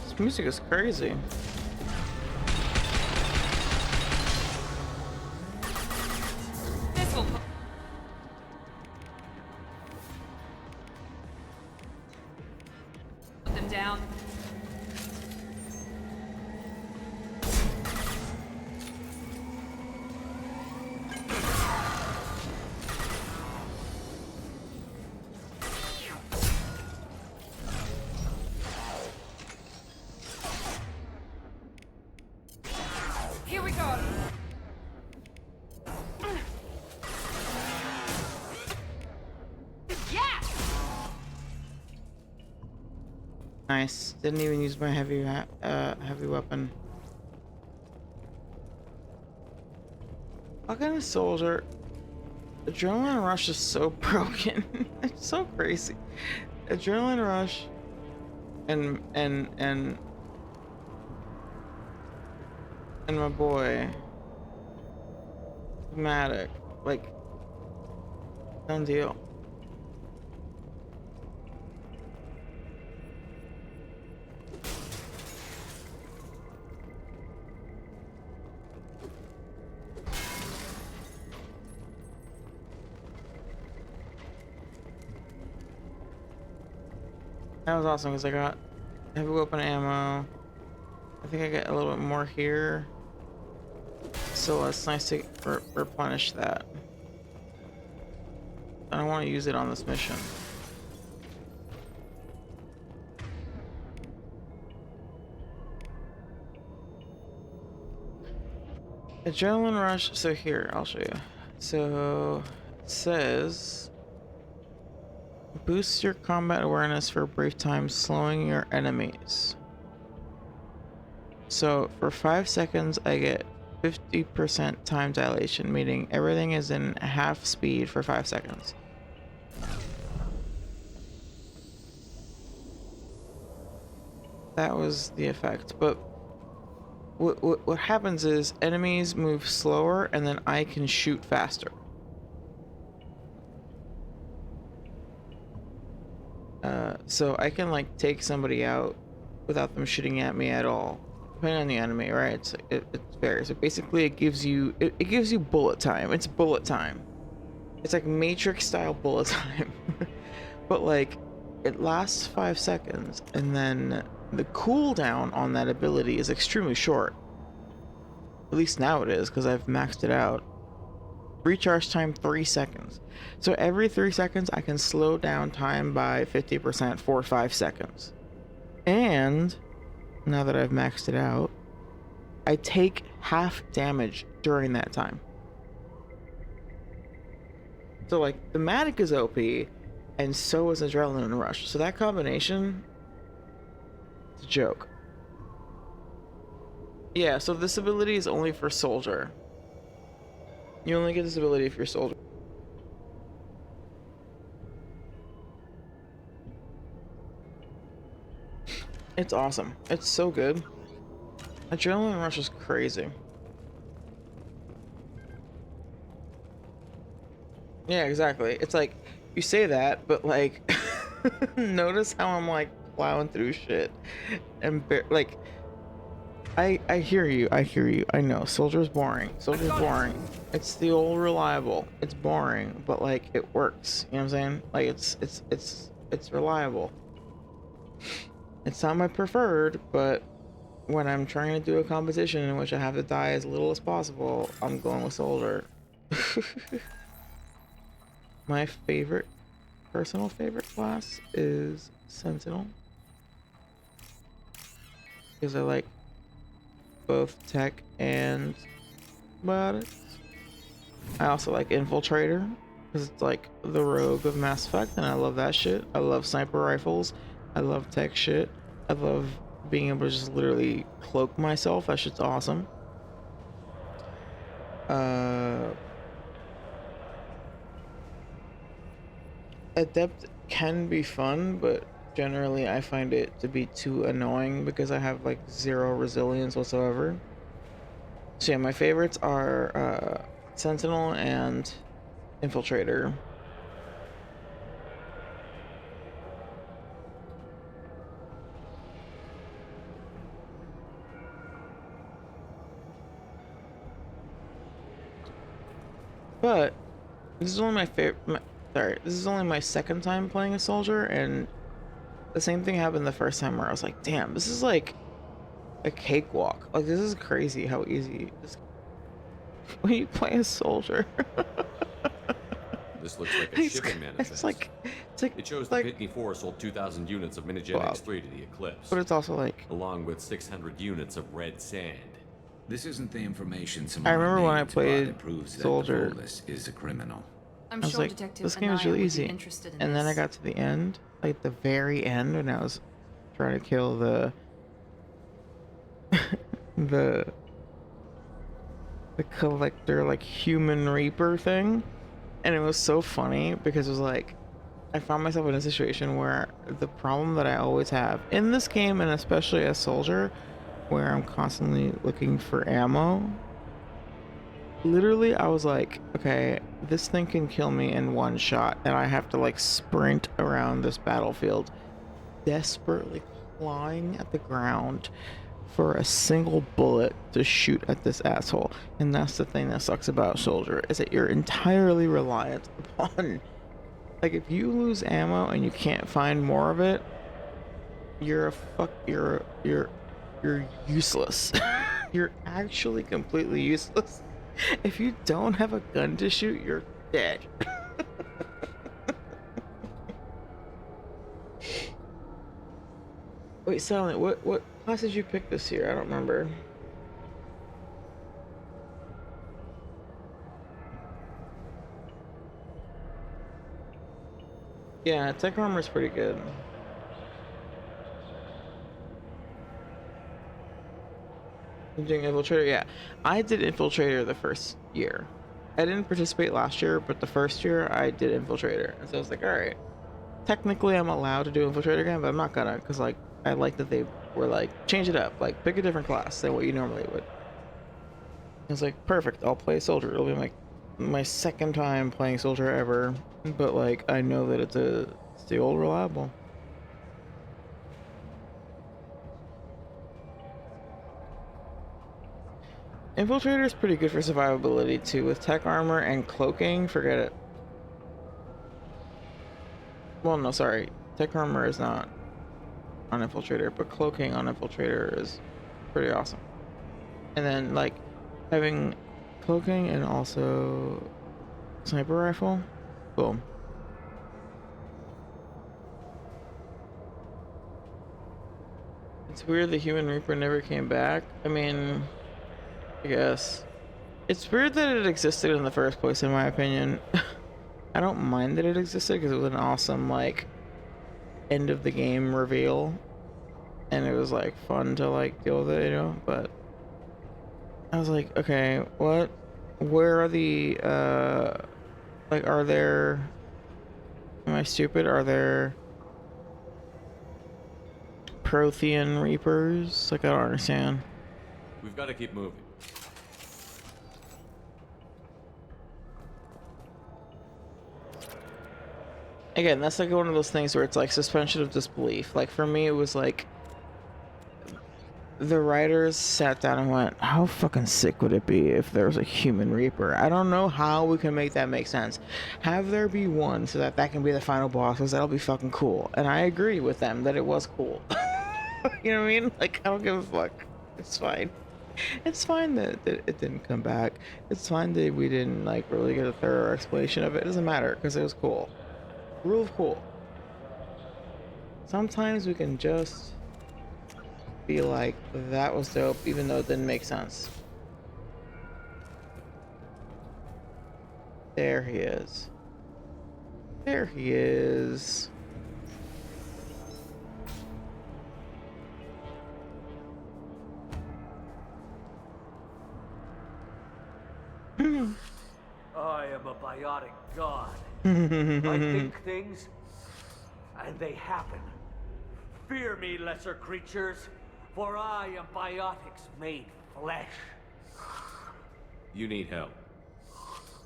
Speaker 6: This music is crazy.
Speaker 7: This will put them down. Here we go. Yeah!
Speaker 6: Nice. Didn't even use my heavy weapon. Fucking soldier. Adrenaline rush is so broken. It's so crazy. Adrenaline rush and my boy Matic, like, done deal. That was awesome because I got heavy weapon ammo. I think I get a little bit more here. So it's nice to replenish that. I don't want to use it on this mission. Adrenaline rush. So here, I'll show you. So it says boosts your combat awareness for a brief time, slowing your enemies. So for 5 seconds, I get 50% time dilation, meaning everything is in half speed for 5 seconds. That was the effect, but what happens is enemies move slower and then I can shoot faster. So I can like take somebody out without them shooting at me at all, depending on the enemy, right? It varies. So basically, it gives you bullet time. It's bullet time. It's like Matrix style bullet time, but like it lasts 5 seconds, and then the cooldown on that ability is extremely short. At least now it is, because I've maxed it out. Recharge time 3 seconds. So every 3 seconds I can slow down time by 50% for 5 seconds. And now that I've maxed it out, I take half damage during that time. So like the Matic is OP and so is Adrenaline Rush. So that combination, it's a joke. Yeah, so this ability is only for Soldier. You only get this ability if you're Soldier. It's awesome. It's so good. Adrenaline Rush is crazy. Yeah, exactly. It's like, you say that, but like, notice how I'm like plowing through shit. And like, I hear you, I know, Soldier's boring. Soldier's boring. It's the old reliable. It's boring, but like, it works. You know what I'm saying? Like, it's reliable. It's not my preferred, but when I'm trying to do a competition in which I have to die as little as possible, I'm going with Soldier. My personal favorite class is Sentinel. Because I like both tech and biotics. I also like Infiltrator, because it's like the rogue of Mass Effect, and I love that shit. I love sniper rifles. I love tech shit. I love being able to just literally cloak myself. That shit's awesome. Adept can be fun, but generally I find it to be too annoying because I have like 0 resilience whatsoever. So yeah, my favorites are Sentinel and Infiltrator. But this is only my favorite. This is only my second time playing a Soldier, and the same thing happened the first time where I was like, damn, this is like a cakewalk. Like, this is crazy how easy this when you play a Soldier.
Speaker 3: This looks like a shipping manifest.
Speaker 6: It's like
Speaker 3: it shows the Pitney 4 sold 2,000 units of Minigen X3 to the Eclipse.
Speaker 6: But it's also like,
Speaker 3: along with 600 units of red sand.
Speaker 1: This isn't the information
Speaker 6: I remember when I played Soldier,
Speaker 1: that the Volus is a criminal.
Speaker 6: I was like, this game is really easy. And then I got to the end, like the very end, when I was trying to kill the the collector, like human reaper thing. And it was so funny because it was like, I found myself in a situation where the problem that I always have in this game, and especially as Soldier, where I'm constantly looking for ammo. Literally, I was like, okay, this thing can kill me in 1 shot, and I have to like sprint around this battlefield, desperately clawing at the ground for a single bullet to shoot at this asshole. And that's the thing that sucks about Soldier, is that you're entirely reliant upon, like, if you lose ammo and you can't find more of it, you're useless. You're actually completely useless. If you don't have a gun to shoot, you're dead. Wait, Silent, what class did you pick this year? I don't remember. Yeah, tech armor's pretty good. You doing Infiltrator? Yeah. I did Infiltrator the first year. I didn't participate last year, but the first year I did Infiltrator. And so I was like, alright. Technically I'm allowed to do Infiltrator again, but I'm not gonna, because like I like that they were like, change it up, like pick a different class than what you normally would. I was like, perfect, I'll play Soldier. It'll be my second time playing Soldier ever. But like I know that it's the old reliable. Infiltrator is pretty good for survivability too. With tech armor and cloaking, forget it. Well, no, sorry. Tech armor is not on Infiltrator, but cloaking on Infiltrator is pretty awesome. And then, like, having cloaking and also sniper rifle, boom. It's weird the Human Reaper never came back. I mean, I guess. It's weird that it existed in the first place, in my opinion. I don't mind that it existed because it was an awesome, like, end of the game reveal. And it was, like, fun to, like, deal with it, you know? But I was like, okay, what? Where are the, like, are there... Am I stupid? Are there... Prothean Reapers? Like, I don't understand.
Speaker 3: We've got to keep moving.
Speaker 6: Again, that's like one of those things where it's like suspension of disbelief. Like for me, it was like the writers sat down and went, how fucking sick would it be if there was a human reaper? I don't know how we can make that make sense. Have there be one so that that can be the final boss, because that'll be fucking cool. And I agree with them that it was cool. You know what I mean? Like, I don't give a fuck. It's fine. It's fine that it didn't come back. It's fine that we didn't like really get a thorough explanation of it. It doesn't matter because it was cool. Rule of cool. Sometimes we can just be like, that was dope, even though it didn't make sense. There he is. There he is.
Speaker 25: I am a biotic god. I think things, and they happen. Fear me, lesser creatures, for I am biotics made flesh.
Speaker 3: You need help.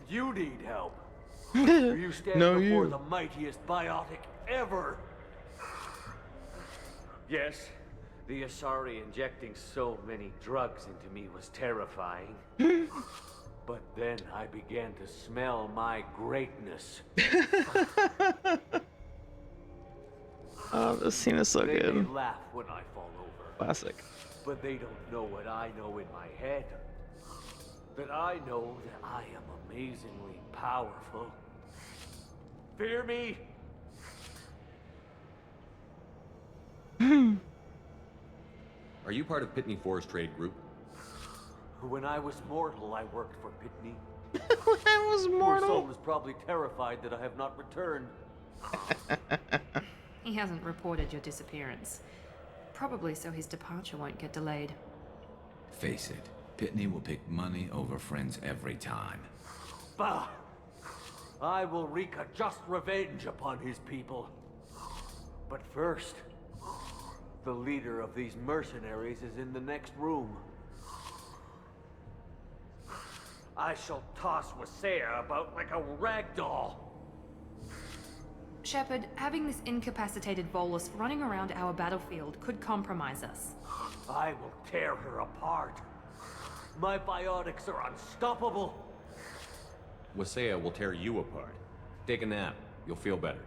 Speaker 25: You need help. You stand
Speaker 6: No,
Speaker 25: before
Speaker 6: you.
Speaker 25: the mightiest biotic ever. Yes, the Asari injecting so many drugs into me was terrifying. But then I began to smell my greatness.
Speaker 6: Oh, this scene is so
Speaker 25: They
Speaker 6: good.
Speaker 25: may laugh when I fall over.
Speaker 6: Classic.
Speaker 25: But they don't know what I know in my head. That I know that I am amazingly powerful. Fear me?
Speaker 3: Are you part of Pitney Forest Trade Group?
Speaker 25: When I was mortal, I worked for Pitney.
Speaker 6: When I was
Speaker 25: Poor
Speaker 6: mortal.
Speaker 25: soul is probably terrified that I have not returned.
Speaker 7: He hasn't reported your disappearance. Probably so his departure won't get delayed.
Speaker 1: Face it, Pitney will pick money over friends every time.
Speaker 25: Bah! I will wreak a just revenge upon his people. But first, the leader of these mercenaries is in the next room. I shall toss Wasea about like a rag doll.
Speaker 7: Shepard, having this incapacitated Volus running around our battlefield could compromise us.
Speaker 25: I will tear her apart. My biotics are unstoppable.
Speaker 3: Wasea will tear you apart. Take a nap. You'll feel better.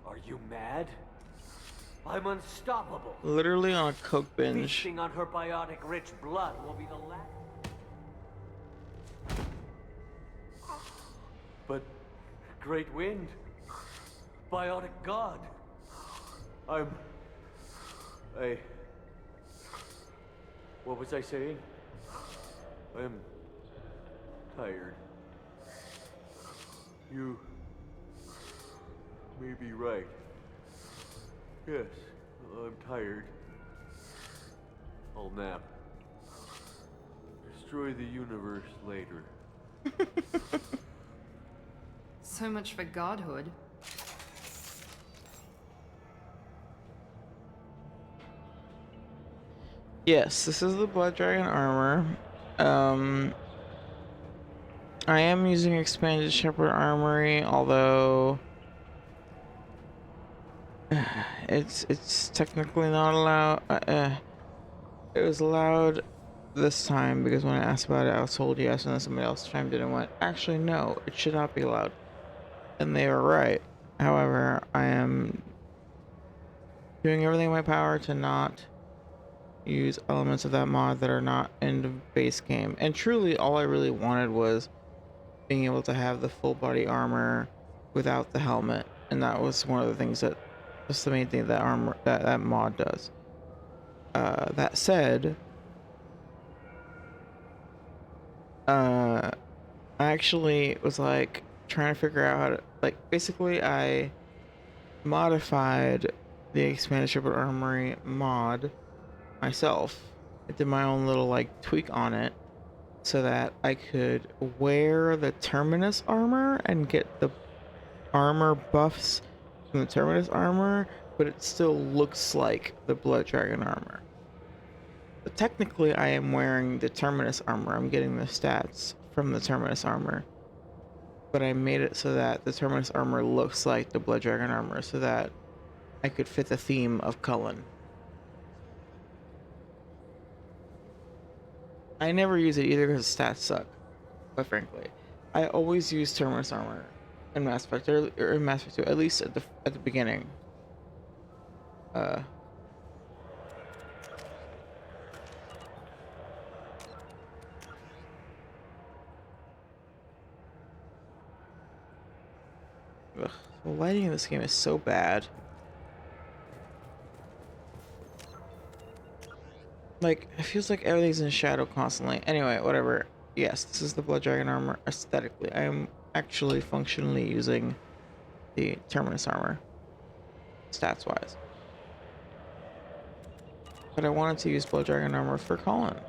Speaker 25: Are you mad? I'm unstoppable.
Speaker 6: Literally on a coke binge.
Speaker 25: Feasting on her biotic-rich blood will be the last. But Great Wind, biotic god, what was I saying? I'm tired. You may be right. Yes, I'm tired. I'll nap. Destroy the universe later.
Speaker 7: So much for godhood.
Speaker 6: Yes, this is the Blood Dragon armor. I am using expanded Shepherd Armory, although it's technically not allowed. It was allowed this time because when I asked about it, I was told yes, and then somebody else chimed in and went, "Actually, no, it should not be allowed," and they were right. However, I am doing everything in my power to not use elements of that mod that are not in the base game. And truly, all I really wanted was being able to have the full body armor without the helmet, and that was one of the things that's the main thing that armor that mod does. That said, I actually was like trying to figure out how to, like, basically I modified the expanded Shepherd Armory mod myself. I did my own little like tweak on it so that I could wear the Terminus armor and get the armor buffs from the Terminus armor, but it still looks like the Blood Dragon armor. But technically, I am wearing the Terminus armor. I'm getting the stats from the Terminus armor. But I made it so that the Terminus armor looks like the Blood Dragon armor so that I could fit the theme of Cullen. I never use it either because stats suck, quite frankly. I always use Terminus armor in Mass Effect, or in Mass Effect 2, at least at the beginning. Ugh, the lighting in this game is so bad. Like, it feels like everything's in shadow constantly. Anyway, whatever. Yes, this is the Blood Dragon armor aesthetically. I am actually functionally using the Terminus armor, stats-wise. But I wanted to use Blood Dragon armor for Cullen.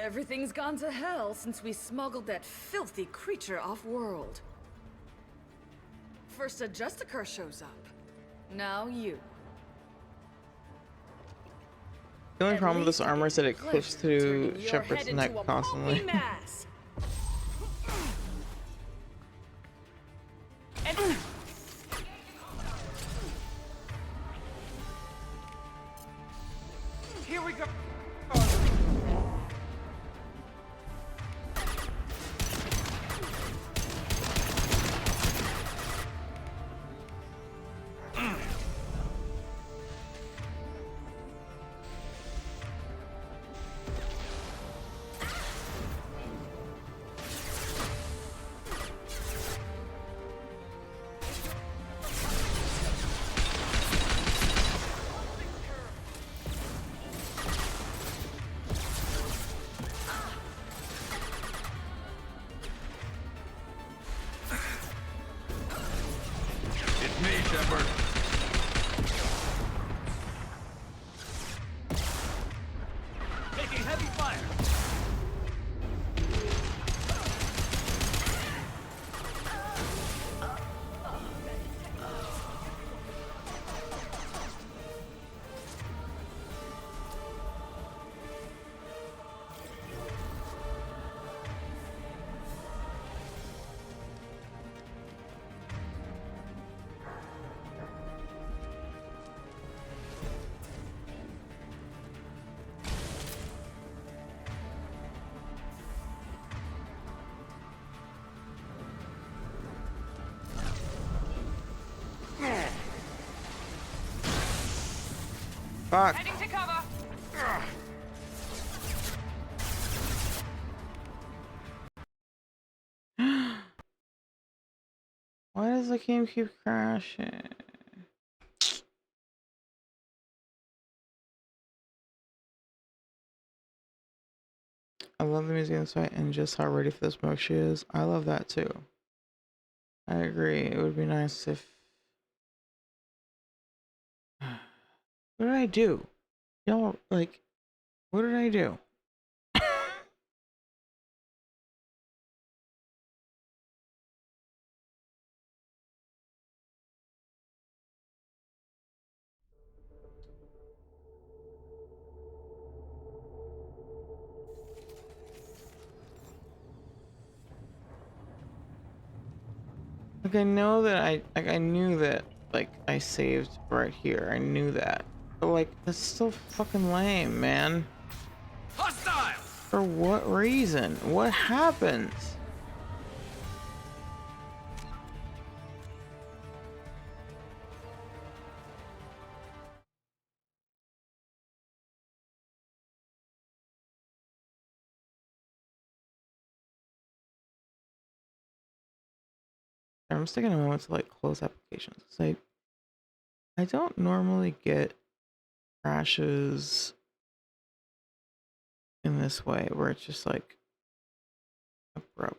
Speaker 9: Everything's gone to hell since we smuggled that filthy creature off-world. First a Justicar shows up. Now you.
Speaker 6: The only problem with this armor is that it clips to Shepard's neck constantly.
Speaker 11: Here we go. Taking heavy fire.
Speaker 6: Fuck.
Speaker 17: Heading to cover.
Speaker 6: Why does the game keep crashing? I love the music in this fight and just how ready for the smoke she is. I love that too. I agree. It would be nice if... What did I do? Y'all, like, what did I do? Like, I know that I knew that, like, I saved right here. I knew that. But, like, that's still fucking lame, man.
Speaker 10: Hostile!
Speaker 6: For what reason? What happens? I'm just taking a moment to like close applications. It's I don't normally get crashes in this way where it's just like abrupt.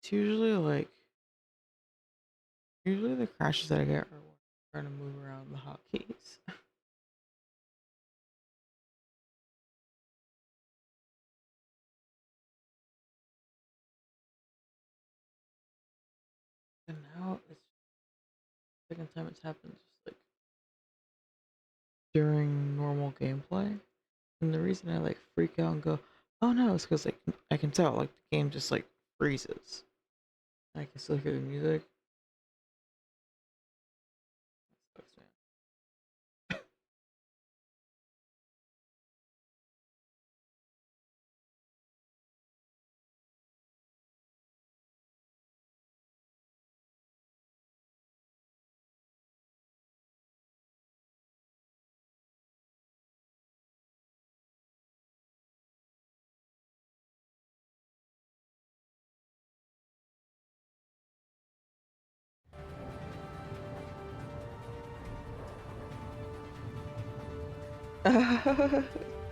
Speaker 6: It's usually the crashes that I get are trying to move around the hotkeys. And now it's the second time it's happened just like during normal gameplay. And the reason I like freak out and go, oh no, it's because like I can tell like the game just like freezes. I can still hear the music. That sucks, man.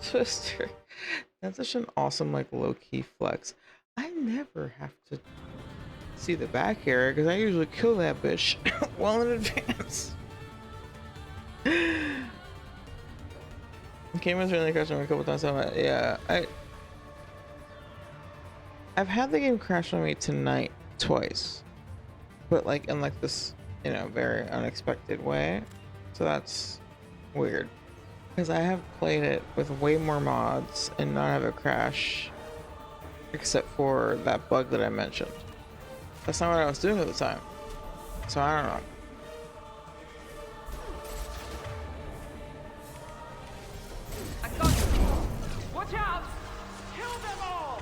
Speaker 6: Twister. That's such an awesome, like, low-key flex. I never have to see the back area because I usually kill that bitch well in advance. The game has really crashed on me a couple times. Yeah, I've had the game crash on me tonight twice, but like in like this, you know, very unexpected way. So that's weird because I have played it with way more mods and not have it crash, except for that bug that I mentioned. That's not what I was doing at the time, so I don't know.
Speaker 11: Watch out! Kill them all!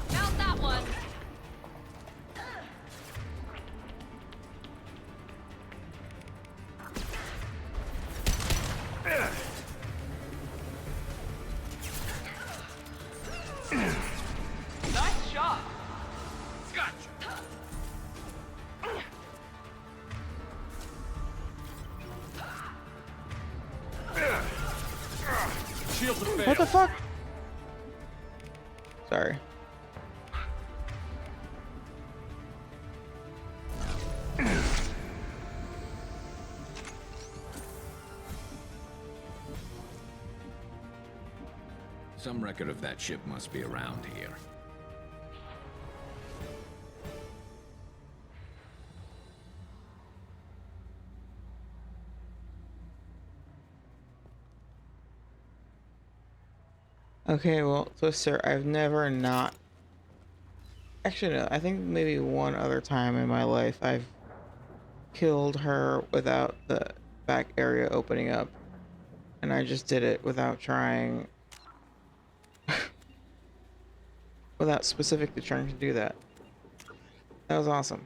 Speaker 9: Found that one.
Speaker 11: Nice shot!
Speaker 10: Shields have failed.
Speaker 6: What the fuck? Sorry.
Speaker 1: Some record of that ship must be around here.
Speaker 6: Okay, well, so sir, I've never not... Actually, no, I think maybe one other time in my life I've killed her without the back area opening up. And I just did it without trying... without specifically trying to do that. That was awesome.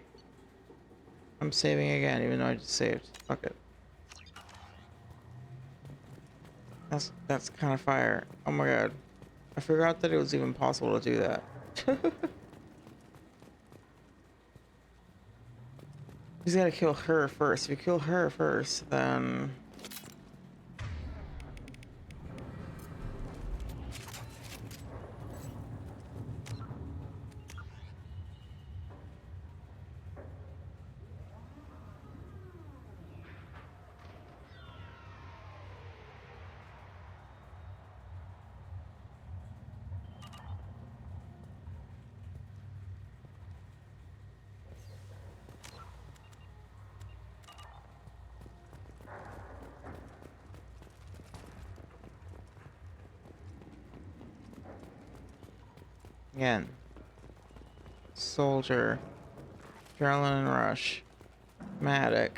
Speaker 6: I'm saving again, even though I just saved. Fuck it. That's kind of fire. Oh my god. I forgot that it was even possible to do that. He's gotta kill her first. If you kill her first, then... Again. Soldier. Adrenaline rush. Matic.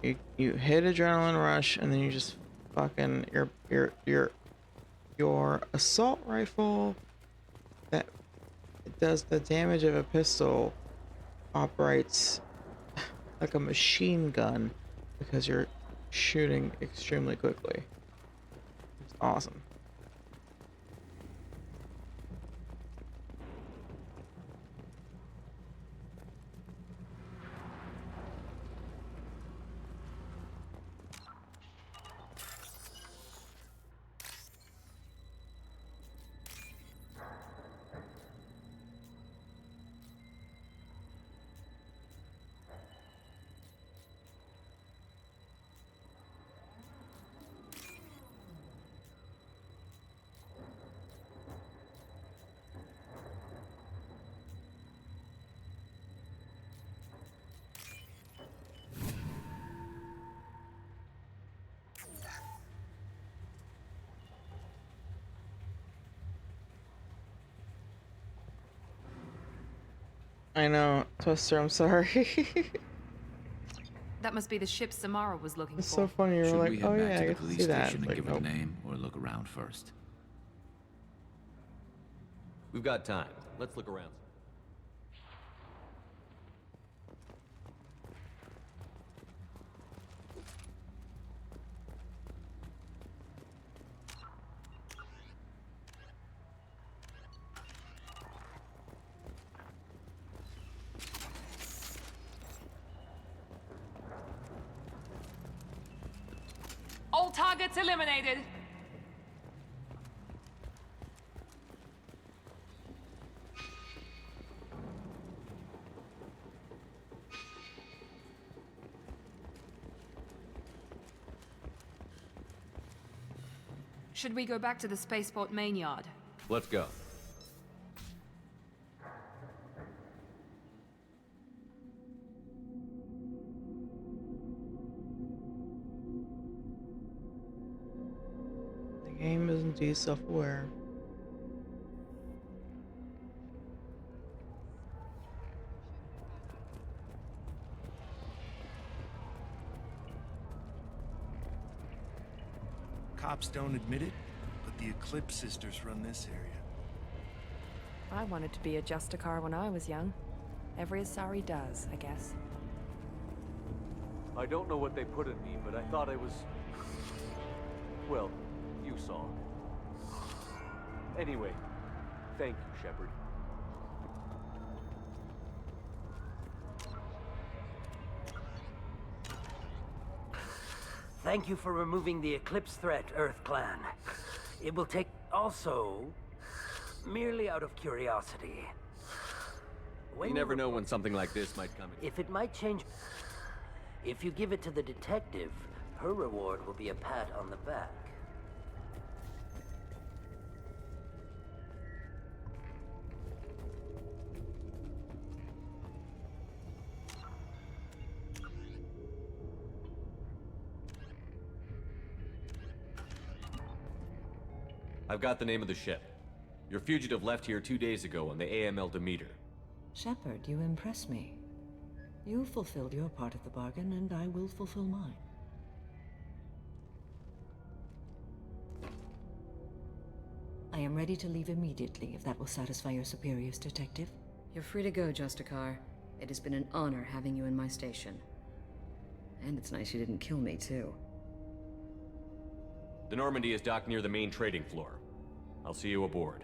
Speaker 6: You hit adrenaline rush and then you just fucking your assault rifle that does the damage of a pistol operates like a machine gun because you're shooting extremely quickly. It's awesome. I know, Twister, I'm sorry.
Speaker 7: That must be the ship Samara was looking
Speaker 6: It's
Speaker 7: for.
Speaker 6: so funny. You're
Speaker 1: Should
Speaker 6: like,
Speaker 1: we
Speaker 6: oh
Speaker 1: head
Speaker 6: yeah,
Speaker 1: back
Speaker 6: I
Speaker 1: to the
Speaker 6: get to
Speaker 1: police
Speaker 6: see that.
Speaker 1: station and
Speaker 6: Like,
Speaker 1: give her
Speaker 6: nope.
Speaker 1: the name, or look around first?
Speaker 3: We've got time. Let's look around.
Speaker 13: All targets eliminated.
Speaker 7: Should we go back to the spaceport main yard?
Speaker 3: Let's go.
Speaker 6: The game is indeed self-aware.
Speaker 2: Cops don't admit it, but the Eclipse sisters run this area.
Speaker 12: I wanted to be a Justicar when I was young. Every Asari does, I guess.
Speaker 25: I don't know what they put in me, but I thought I was... Well, you saw. Anyway, thank you, Shepard.
Speaker 11: Thank you for removing the Eclipse threat, Earth Clan. It will take also... merely out of curiosity.
Speaker 3: You never know when something like this might come in.
Speaker 11: If it might change... If you give it to the detective, her reward will be a pat on the back.
Speaker 3: I've got the name of the ship. Your fugitive left here 2 days ago on the AML Demeter.
Speaker 24: Shepard, you impress me. You fulfilled your part of the bargain, and I will fulfill mine. I am ready to leave immediately, if that will satisfy your superiors, Detective.
Speaker 22: You're free to go, Justicar. It has been an honor having you in my station. And it's nice you didn't kill me, too.
Speaker 3: The Normandy is docked near the main trading floor. I'll see you aboard.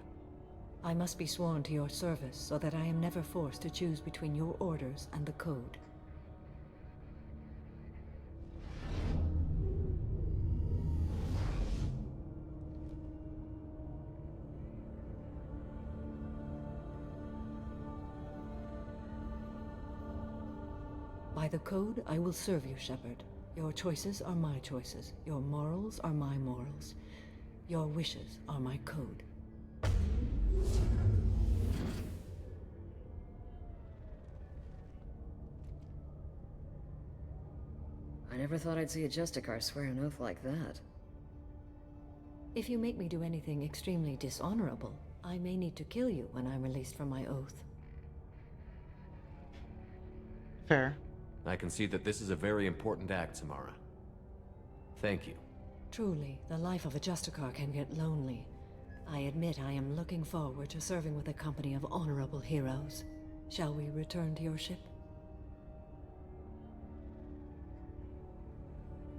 Speaker 24: I must be sworn to your service, so that I am never forced to choose between your orders and the Code. By the Code, I will serve you, Shepard. Your choices are my choices. Your morals are my morals. Your wishes are my code.
Speaker 22: I never thought I'd see a Justicar swear an oath like that.
Speaker 24: If you make me do anything extremely dishonorable, I may need to kill you when I'm released from my oath.
Speaker 6: Fair.
Speaker 3: I can see that this is a very important act, Samara. Thank you.
Speaker 24: Truly, the life of a Justicar can get lonely. I admit I am looking forward to serving with a company of honorable heroes. Shall we return to your ship?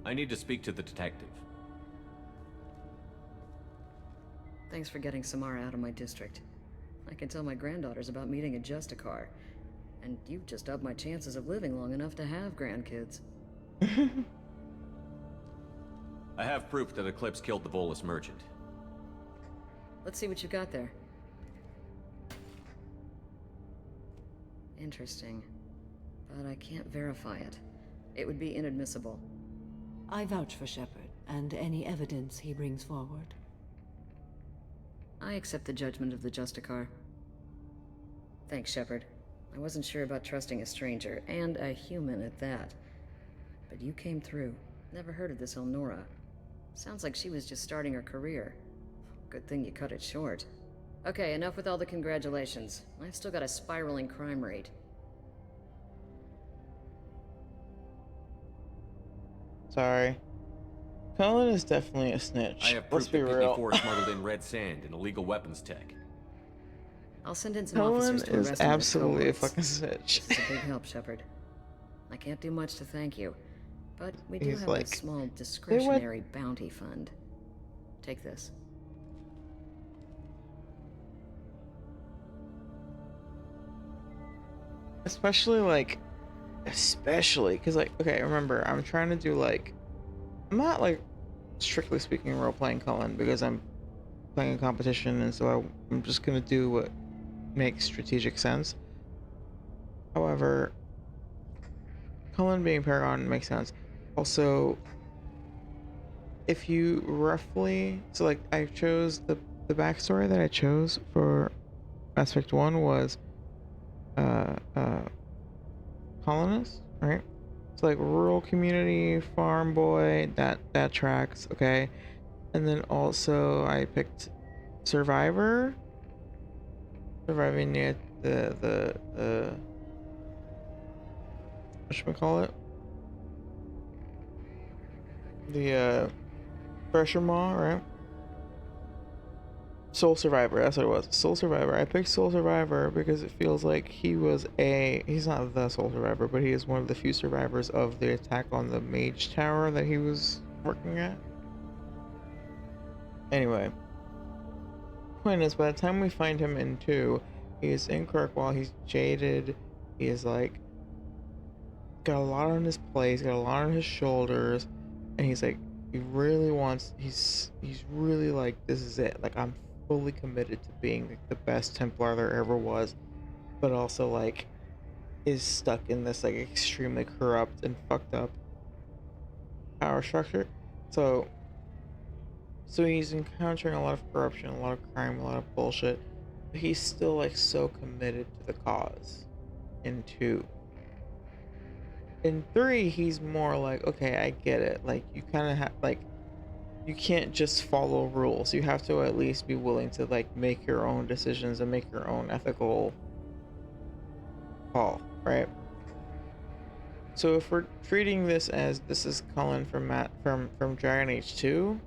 Speaker 3: I need to speak to the detective.
Speaker 22: Thanks for getting Samara out of my district. I can tell my granddaughters about meeting a Justicar. And you've just upped my chances of living long enough to have grandkids.
Speaker 3: I have proof that Eclipse killed the Volus merchant.
Speaker 22: Let's see what you got there. Interesting. But I can't verify it. It would be inadmissible.
Speaker 24: I vouch for Shepard, and any evidence he brings forward.
Speaker 22: I accept the judgment of the Justicar. Thanks, Shepard. I wasn't sure about trusting a stranger, and a human at that. But you came through. Never heard of this Elnora. Sounds like she was just starting her career. Good thing you cut it short. Okay, enough with all the congratulations. I've still got a spiraling crime rate.
Speaker 6: Sorry. Cullen is definitely a snitch.
Speaker 3: I have
Speaker 6: Let's
Speaker 3: proof
Speaker 6: be
Speaker 3: that
Speaker 6: real.
Speaker 3: PP4 smuggled in red sand and illegal weapons tech.
Speaker 22: I'll send in some
Speaker 6: Cullen
Speaker 22: officers to
Speaker 6: is
Speaker 22: arrest him with
Speaker 6: absolutely a
Speaker 22: cohorts.
Speaker 6: fucking snitch.
Speaker 22: This is a big help, Shepard. I can't do much to thank you, but we do
Speaker 6: He's
Speaker 22: have
Speaker 6: like,
Speaker 22: a small discretionary bounty fund. Take this.
Speaker 6: Especially because like, okay, remember, I'm trying to do like, I'm not like strictly speaking role playing Cullen because I'm playing a competition, and so I'm just gonna do what makes strategic sense. However, Cullen being Paragon makes sense. Also, if you roughly, so like I chose the backstory that I chose for Mass Effect 1 was colonist, right? It's like rural community, farm boy, that tracks, okay? And then also I picked survivor, surviving near the whatchamacallit? The pressure maw, right? Soul Survivor, that's what it was. Soul Survivor. I picked Soul Survivor because it feels like he's not the Soul Survivor, but he is one of the few survivors of the attack on the Mage Tower that he was working at. Anyway. Point is, by the time we find him in 2, he is in Kirkwall, he's jaded, he is like, got a lot on his plate, he's got a lot on his shoulders, and he's like, he really wants, he's really like, this is it, like, I'm fully committed to being like, the best Templar there ever was, but also like is stuck in this like extremely corrupt and fucked up power structure. So he's encountering a lot of corruption, a lot of crime, a lot of bullshit, but he's still like so committed to the cause. In 2, in 3, he's more like, okay, I get it, like you kind of have like, you can't just follow rules. You have to at least be willing to like make your own decisions and make your own ethical call, right? So if we're treating this as this is Cullen from Dragon Age 2,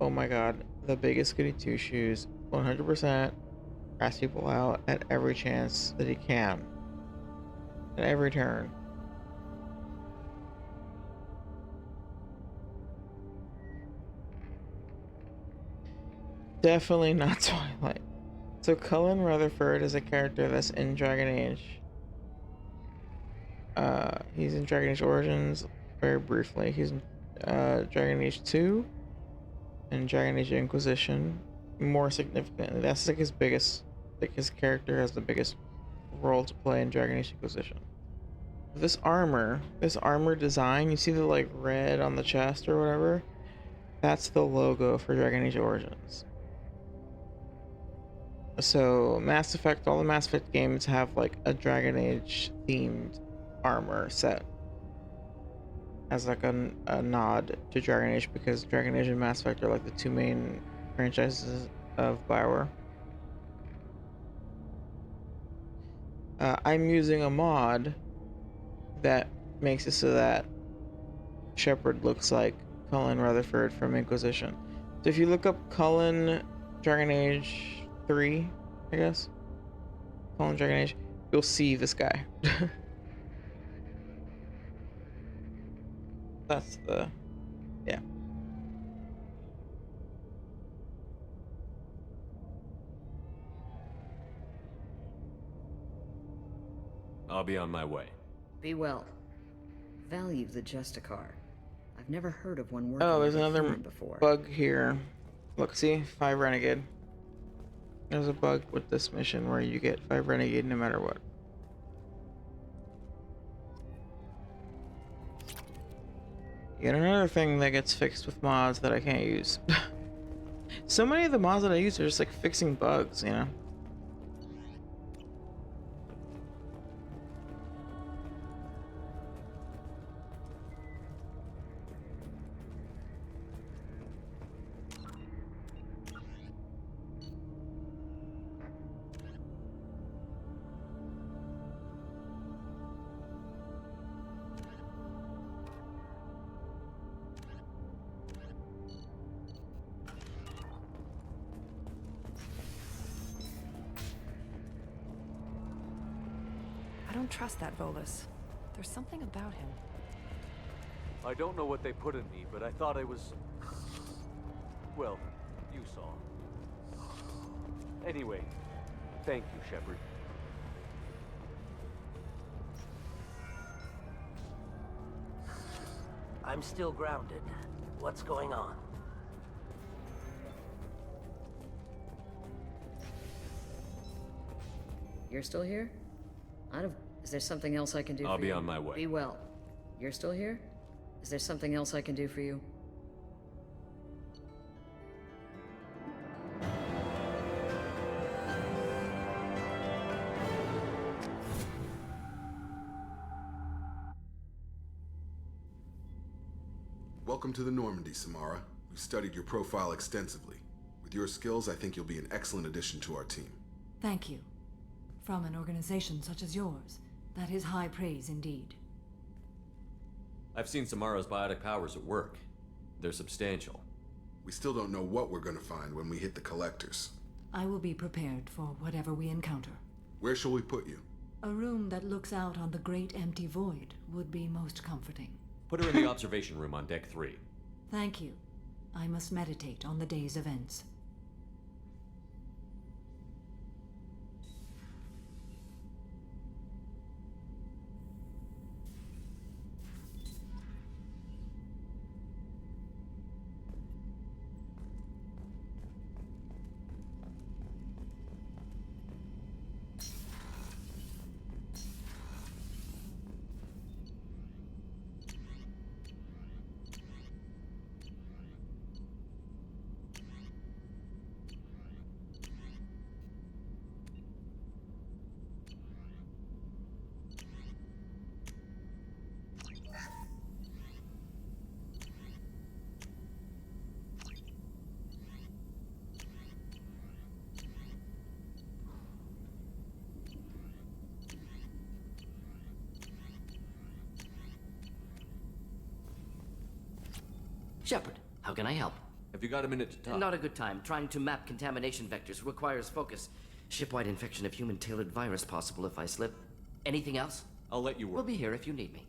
Speaker 6: oh my god, the biggest goody two shoes, 100% ass people out at every chance that he can, at every turn. Definitely not Twilight. So Cullen Rutherford is a character that's in Dragon Age. He's in Dragon Age Origins very briefly. He's in Dragon Age 2 and Dragon Age Inquisition more significantly. That's like his biggest, like his character has the biggest role to play in Dragon Age Inquisition. This armor design, you see the like red on the chest or whatever? That's the logo for Dragon Age Origins. So Mass Effect, all the Mass Effect games have like a Dragon Age themed armor set as like a nod to Dragon Age, because Dragon Age and Mass Effect are like the 2 main franchises of BioWare. I'm using a mod that makes it so that Shepard looks like Cullen Rutherford from Inquisition. So if you look up Cullen Dragon Age 3, I guess, Cullen Dragon Age, you'll see this guy. That's the, yeah.
Speaker 3: I'll be on my way.
Speaker 22: Be well. Value the Justicar. I've never heard of one working
Speaker 6: Oh, there's
Speaker 22: with a
Speaker 6: another
Speaker 22: human before.
Speaker 6: bug here. Look, see? 5 Renegade. There's a bug with this mission where you get 5 Renegade no matter what. Yet another thing that gets fixed with mods that I can't use. So many of the mods that I use are just like fixing bugs, you know?
Speaker 12: don't trust that Volus. There's something about him.
Speaker 25: I don't know what they put in me, but I thought I was... Well, you saw. Anyway, thank you, Shepard.
Speaker 8: I'm still grounded. What's going on?
Speaker 22: You're still here? Is there something else I can do for you?
Speaker 3: I'll be on my way.
Speaker 22: Be well. You're still here? Is there something else I can do for you?
Speaker 16: Welcome to the Normandy, Samara. We've studied your profile extensively. With your skills, I think you'll be an excellent addition to our team.
Speaker 24: Thank you. From an organization such as yours, that is high praise indeed.
Speaker 3: I've seen Samara's biotic powers at work. They're substantial.
Speaker 16: We still don't know what we're gonna find when we hit the collectors.
Speaker 24: I will be prepared for whatever we encounter.
Speaker 16: Where shall we put you?
Speaker 24: A room that looks out on the great empty void would be most comforting.
Speaker 3: Put her in the observation room on deck 3.
Speaker 24: Thank you. I must meditate on the day's events.
Speaker 8: Shepard, how can I help?
Speaker 3: Have you got a minute to talk?
Speaker 8: Not a good time. Trying to map contamination vectors requires focus. Shipwide infection of human-tailored virus possible if I slip. Anything else?
Speaker 3: I'll let you work.
Speaker 8: We'll be here if you need me.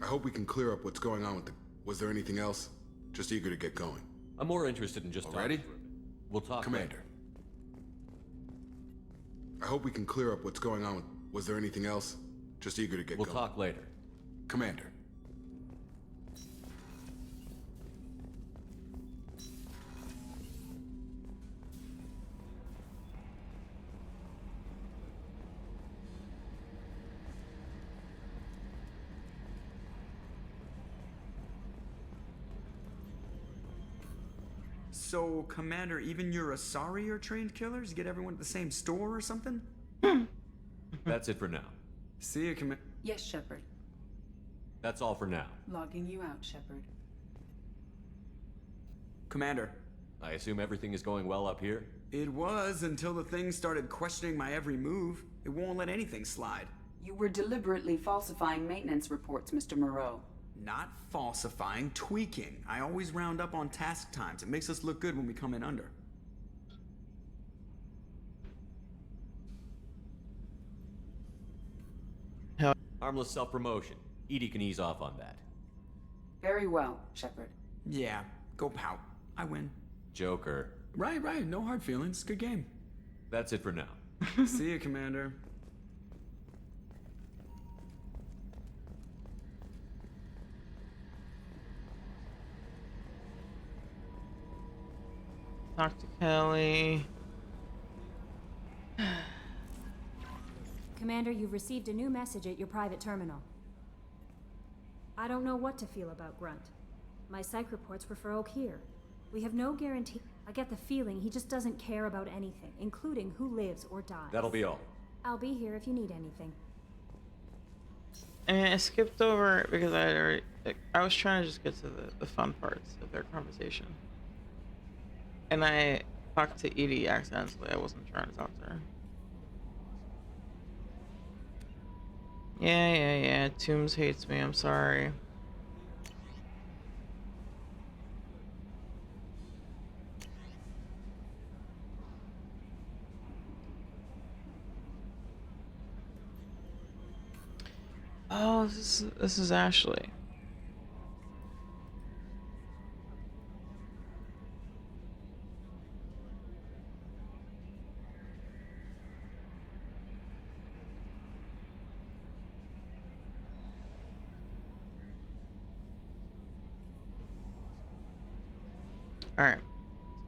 Speaker 16: I hope we can clear up what's going on with the... Was there anything else? Just eager to get going.
Speaker 3: I'm more interested in just
Speaker 16: Ready?
Speaker 3: We'll talk
Speaker 16: Commander.
Speaker 3: later.
Speaker 16: I hope we can clear up what's going on with... Was there anything else? Just eager to get going.
Speaker 3: We'll talk later.
Speaker 16: Commander.
Speaker 15: So, Commander, even your Asari are trained killers? Get everyone at the same store or something?
Speaker 3: That's it for now.
Speaker 15: See you, Commander.
Speaker 20: Yes, Shepard.
Speaker 3: That's all for now.
Speaker 20: Logging you out, Shepard.
Speaker 15: Commander.
Speaker 3: I assume everything is going well up here?
Speaker 15: It was until the thing started questioning my every move. It won't let anything slide.
Speaker 20: You were deliberately falsifying maintenance reports, Mr. Moreau.
Speaker 15: Not falsifying, tweaking. I always round up on task times. It makes us look good when we come in under.
Speaker 3: Harmless self-promotion. Edie can ease off on that.
Speaker 20: Very well, Shepard.
Speaker 15: Yeah, go pout. I win.
Speaker 3: Joker.
Speaker 15: Right. No hard feelings. Good game.
Speaker 3: That's it for now.
Speaker 15: See you, Commander.
Speaker 6: Talk to Kelly.
Speaker 21: Commander, you've received a new message at your private terminal. I don't know what to feel about Grunt. My psych reports were for Oak here. We have no guarantee. I get the feeling he just doesn't care about anything, including who lives or dies.
Speaker 3: That'll be all.
Speaker 21: I'll be here if you need anything.
Speaker 6: And I skipped over it because I was trying to just get to the fun parts of their conversation. And I talked to Edie accidentally. I wasn't trying to talk to her. Yeah. Toombs hates me. I'm sorry. Oh, this is Ashley. All right.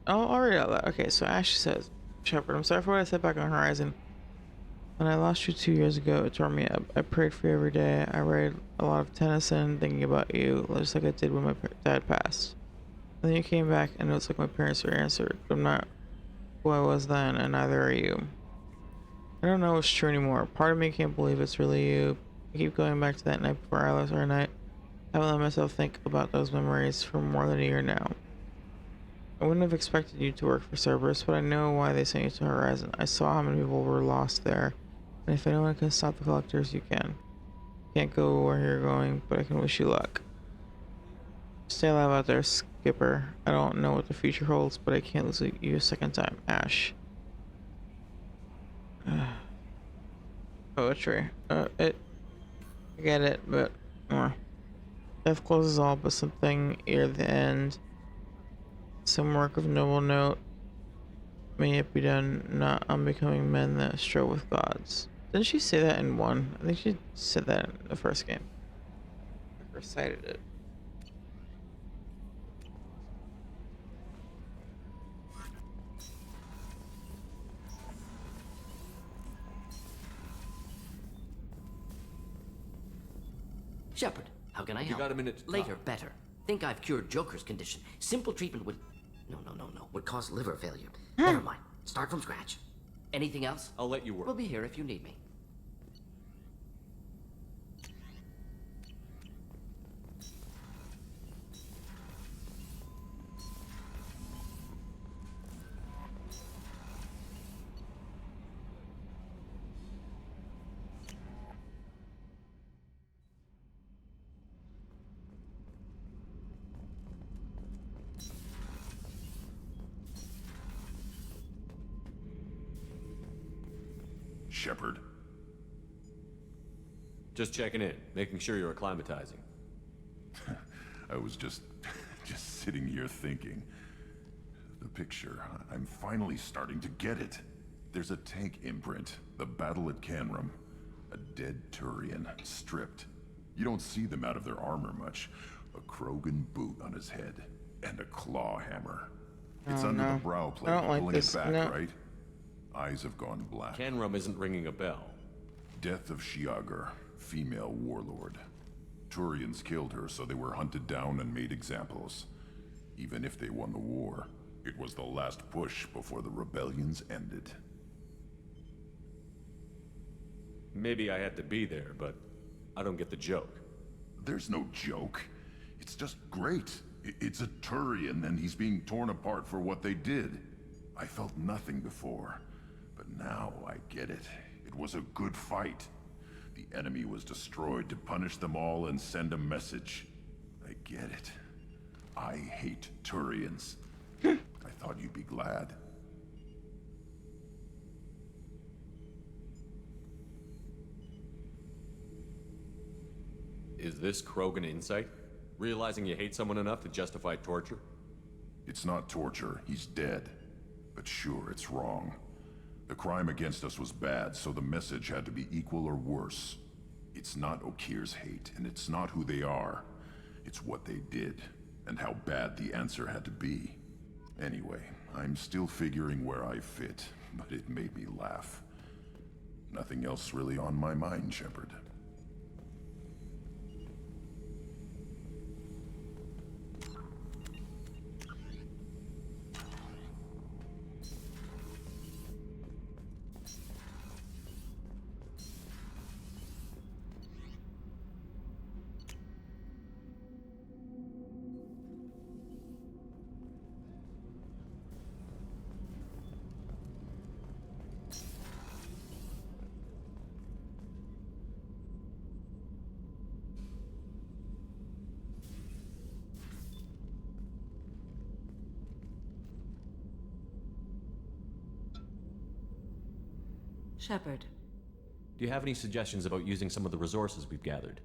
Speaker 6: Oh, I'll read out that. Okay, so Ashley says, Shepard, I'm sorry for what I said back on Horizon. When I lost you 2 years ago, it tore me up. I prayed for you every day. I read a lot of Tennyson thinking about you, just like I did when my dad passed. And then you came back, and it was like my parents were answered. But I'm not who I was then, and neither are you. I don't know what's true anymore. Part of me can't believe it's really you. I keep going back to that night before I lost our night. I haven't let myself think about those memories for more than a year now. I wouldn't have expected you to work for Cerberus, but I know why they sent you to Horizon. I saw how many people were lost there, and if anyone can stop the Collectors, you can. Can't go where you're going, but I can wish you luck. Stay alive out there, Skipper. I don't know what the future holds, but I can't lose you a second time. Ash. Poetry. I get it, but death closes all, but something near the end. Some work of noble note may yet be done, not unbecoming men that strove with gods. Didn't she say that in 1? I think she said that in the first game. I recited it.
Speaker 8: Shepard, how can I help?
Speaker 3: You got a minute to
Speaker 8: Later,
Speaker 3: talk.
Speaker 8: better. Think I've cured Joker's condition. Simple treatment would... No. Would cause liver failure. Never mind. Start from scratch. Anything else?
Speaker 3: I'll let you work.
Speaker 8: We'll be here if you need me.
Speaker 16: Shepard.
Speaker 3: Just checking in, making sure you're acclimatizing.
Speaker 16: I was just sitting here thinking. The picture, I'm finally starting to get it. There's a tank imprint, the battle at Canrum. A dead Turian, stripped. You don't see them out of their armor much. A Krogan boot on his head, and a claw hammer. It's under the brow plate, pulling it back, right? Eyes have gone black.
Speaker 3: Canrum isn't ringing a bell.
Speaker 16: Death of Shiagar, female warlord. Turians killed her, so they were hunted down and made examples. Even if they won the war, it was the last push before the rebellions ended.
Speaker 3: Maybe I had to be there, but I don't get the joke.
Speaker 16: There's no joke. It's just great. It's a Turian, and he's being torn apart for what they did. I felt nothing before, but now I get it. It was a good fight. The enemy was destroyed to punish them all and send a message. I get it. I hate Turians. I thought you'd be glad.
Speaker 3: Is this Krogan insight? Realizing you hate someone enough to justify torture?
Speaker 16: It's not torture. He's dead. But sure, it's wrong. The crime against us was bad, so the message had to be equal or worse. It's not Okir's hate, and it's not who they are. It's what they did, and how bad the answer had to be. Anyway, I'm still figuring where I fit, but it made me laugh. Nothing else really on my mind, Shepard.
Speaker 24: Shepard,
Speaker 3: Do you have any suggestions about using some of the resources we've gathered?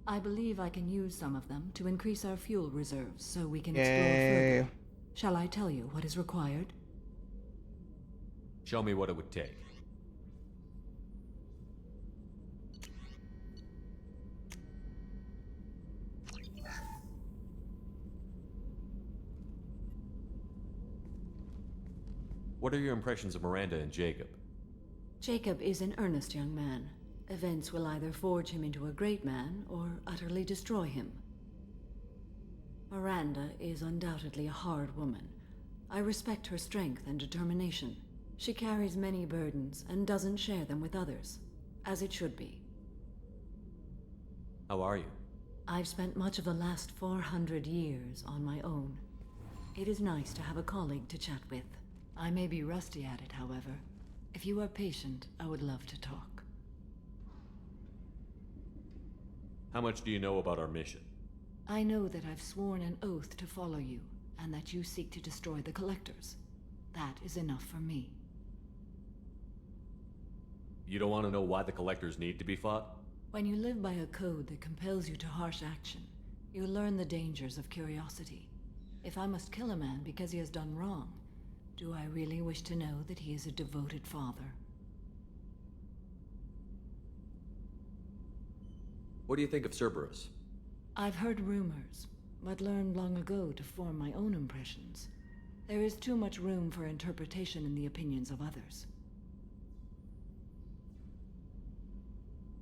Speaker 24: I believe I can use some of them to increase our fuel reserves so we can explore
Speaker 6: Yay.
Speaker 24: further. Shall I tell you what is required?
Speaker 3: Show me what it would take. What are your impressions of Miranda and Jacob?
Speaker 24: Jacob is an earnest young man. Events will either forge him into a great man or utterly destroy him. Miranda is undoubtedly a hard woman. I respect her strength and determination. She carries many burdens and doesn't share them with others, as it should be.
Speaker 3: How are you?
Speaker 24: I've spent much of the last 400 years on my own. It is nice to have a colleague to chat with. I may be rusty at it, however. If you are patient, I would love to talk.
Speaker 3: How much do you know about our mission?
Speaker 24: I know that I've sworn an oath to follow you, and that you seek to destroy the Collectors. That is enough for me.
Speaker 3: You don't want to know why the Collectors need to be fought?
Speaker 24: When you live by a code that compels you to harsh action, you learn the dangers of curiosity. If I must kill a man because he has done wrong, do I really wish to know that he is a devoted father?
Speaker 3: What do you think of Cerberus?
Speaker 24: I've heard rumors, but learned long ago to form my own impressions. There is too much room for interpretation in the opinions of others.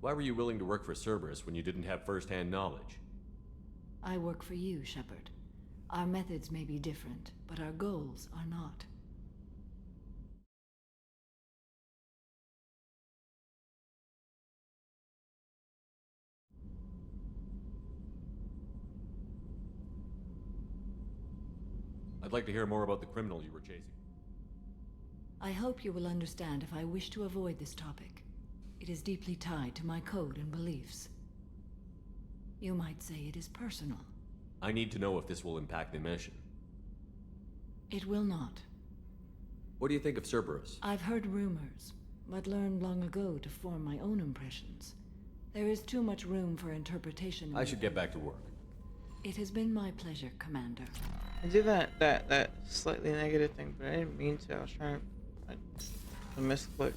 Speaker 3: Why were you willing to work for Cerberus when you didn't have first-hand knowledge?
Speaker 24: I work for you, Shepard. Our methods may be different, but our goals are not.
Speaker 3: I'd like to hear more about the criminal you were chasing.
Speaker 24: I hope you will understand if I wish to avoid this topic. It is deeply tied to my code and beliefs. You might say it is personal.
Speaker 3: I need to know if this will impact the mission.
Speaker 24: It will not.
Speaker 3: What do you think of Cerberus?
Speaker 24: I've heard rumors, but learned long ago to form my own impressions. There is too much room for interpretation.
Speaker 3: I should get back to work.
Speaker 24: It has been my pleasure, Commander.
Speaker 6: I did that slightly negative thing, but I didn't mean to. I was trying to misclick.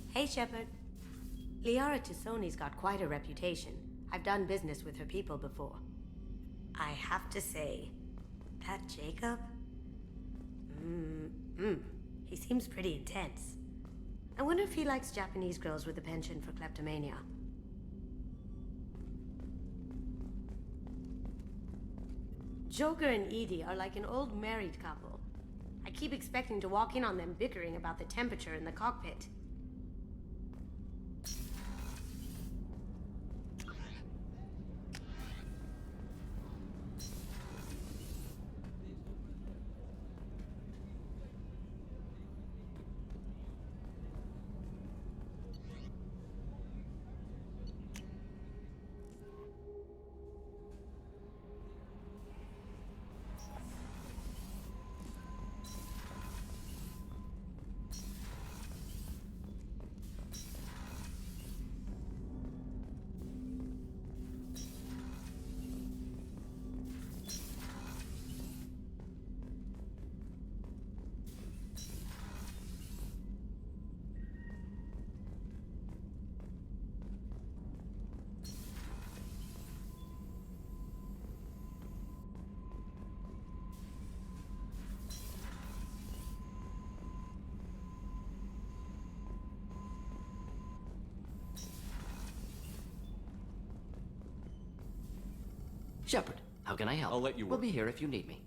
Speaker 5: Hey, Shepard. Liara Tassoni's got quite a reputation. I've done business with her people before. I have to say, that Jacob? He seems pretty intense. I wonder if he likes Japanese girls with a penchant for kleptomania. Joker and Edie are like an old married couple. I keep expecting to walk in on them bickering about the temperature in the cockpit.
Speaker 8: Shepard, how can I help?
Speaker 3: I'll let you work.
Speaker 8: We'll be here if you need me.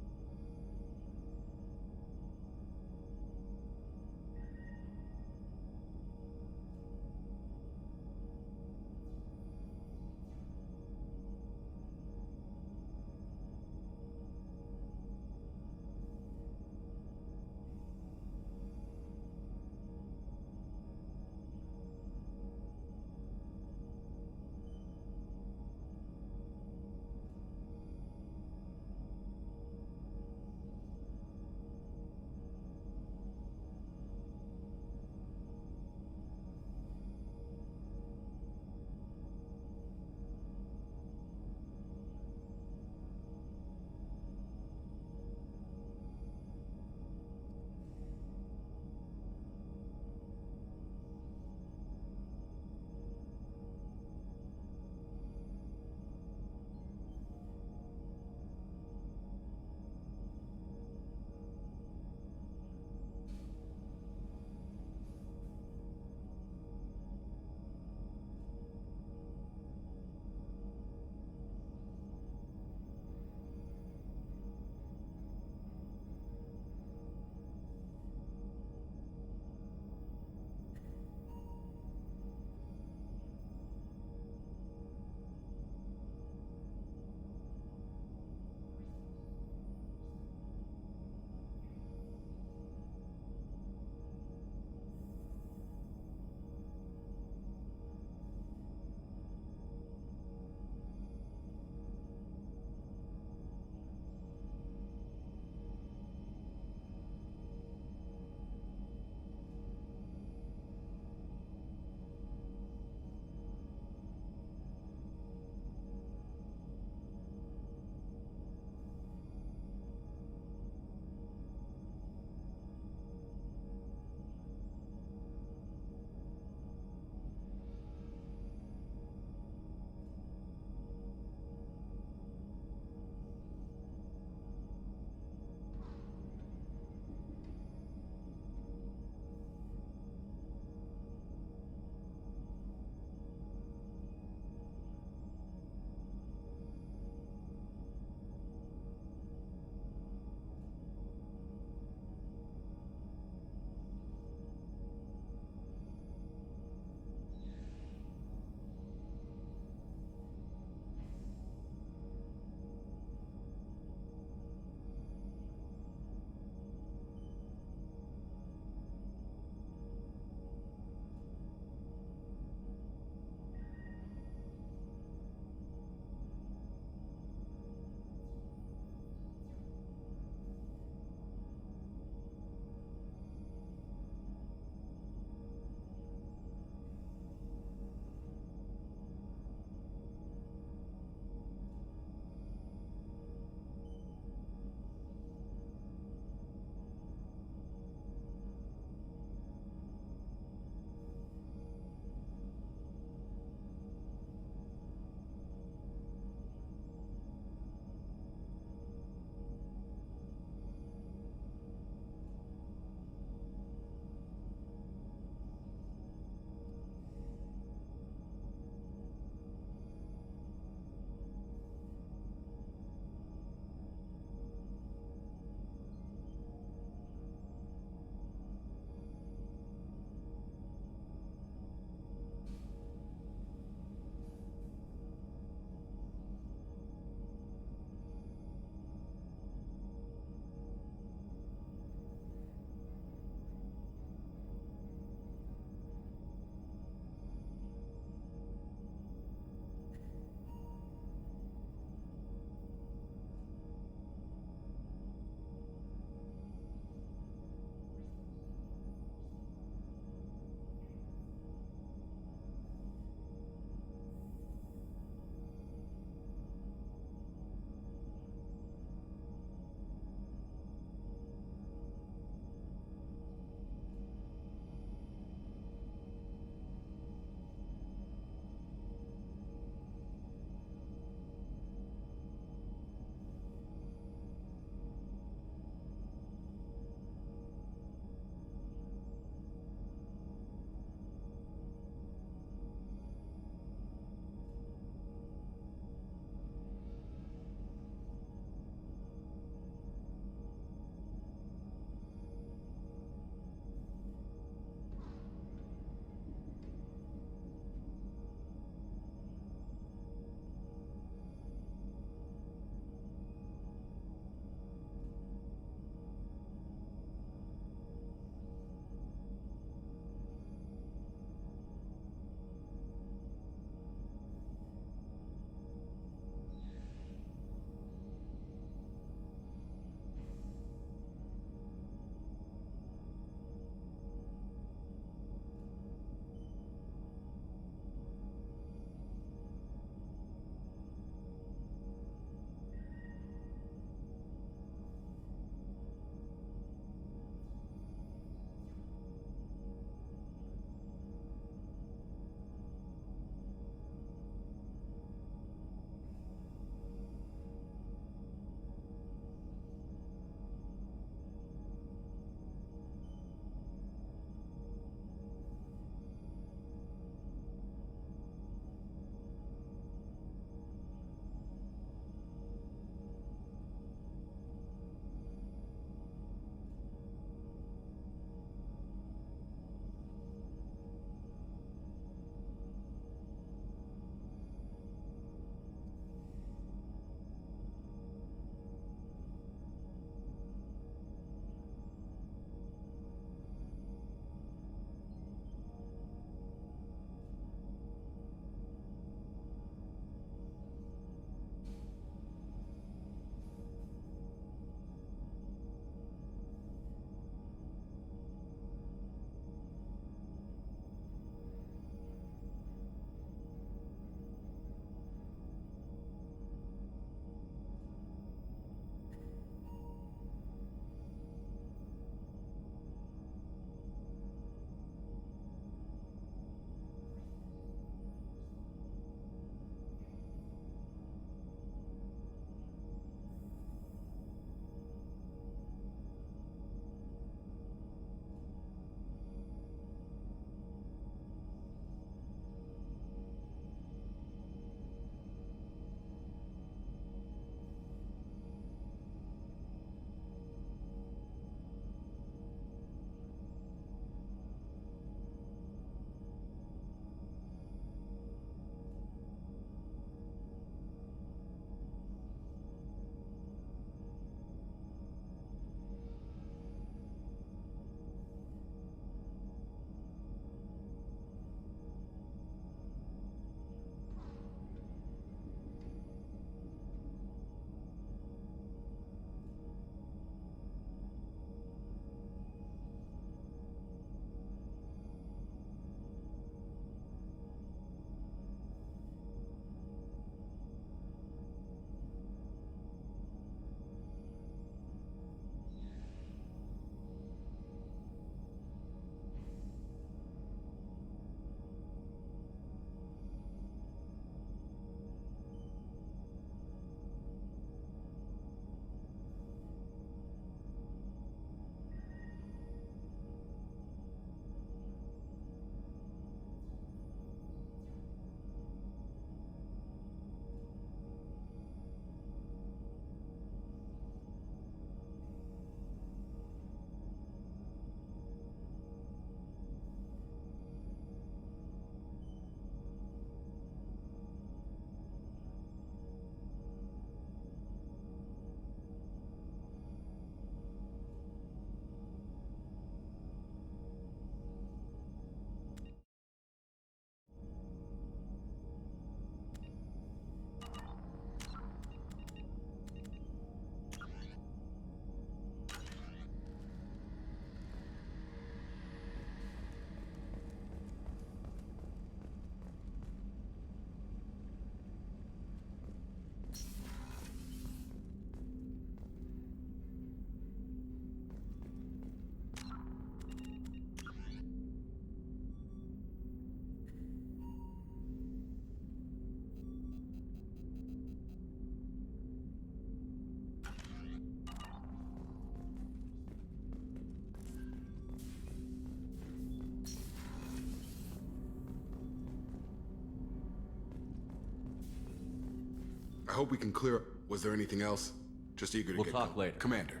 Speaker 4: I hope we can clear up. Was there anything else? Just eager to
Speaker 3: We'll
Speaker 4: get
Speaker 3: talk
Speaker 4: going.
Speaker 3: later.
Speaker 4: Commander.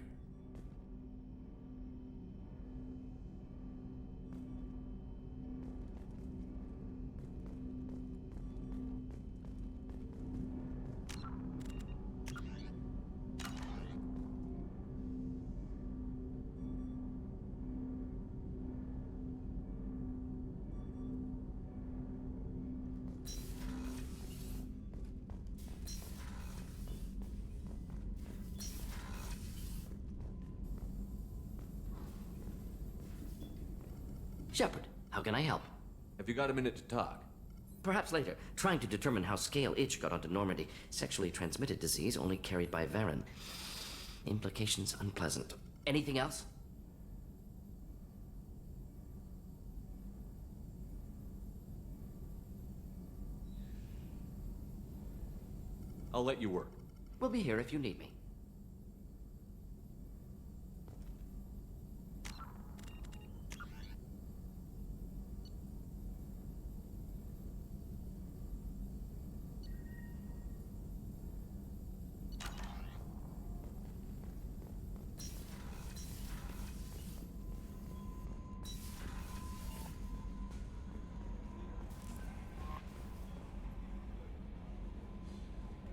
Speaker 8: Shepard, how can I help?
Speaker 3: Have you got a minute to talk?
Speaker 8: Perhaps later. Trying to determine how Scale Itch got onto Normandy. Sexually transmitted disease only carried by Varen. Implications unpleasant. Anything else?
Speaker 3: I'll let you work.
Speaker 8: We'll be here if you need me.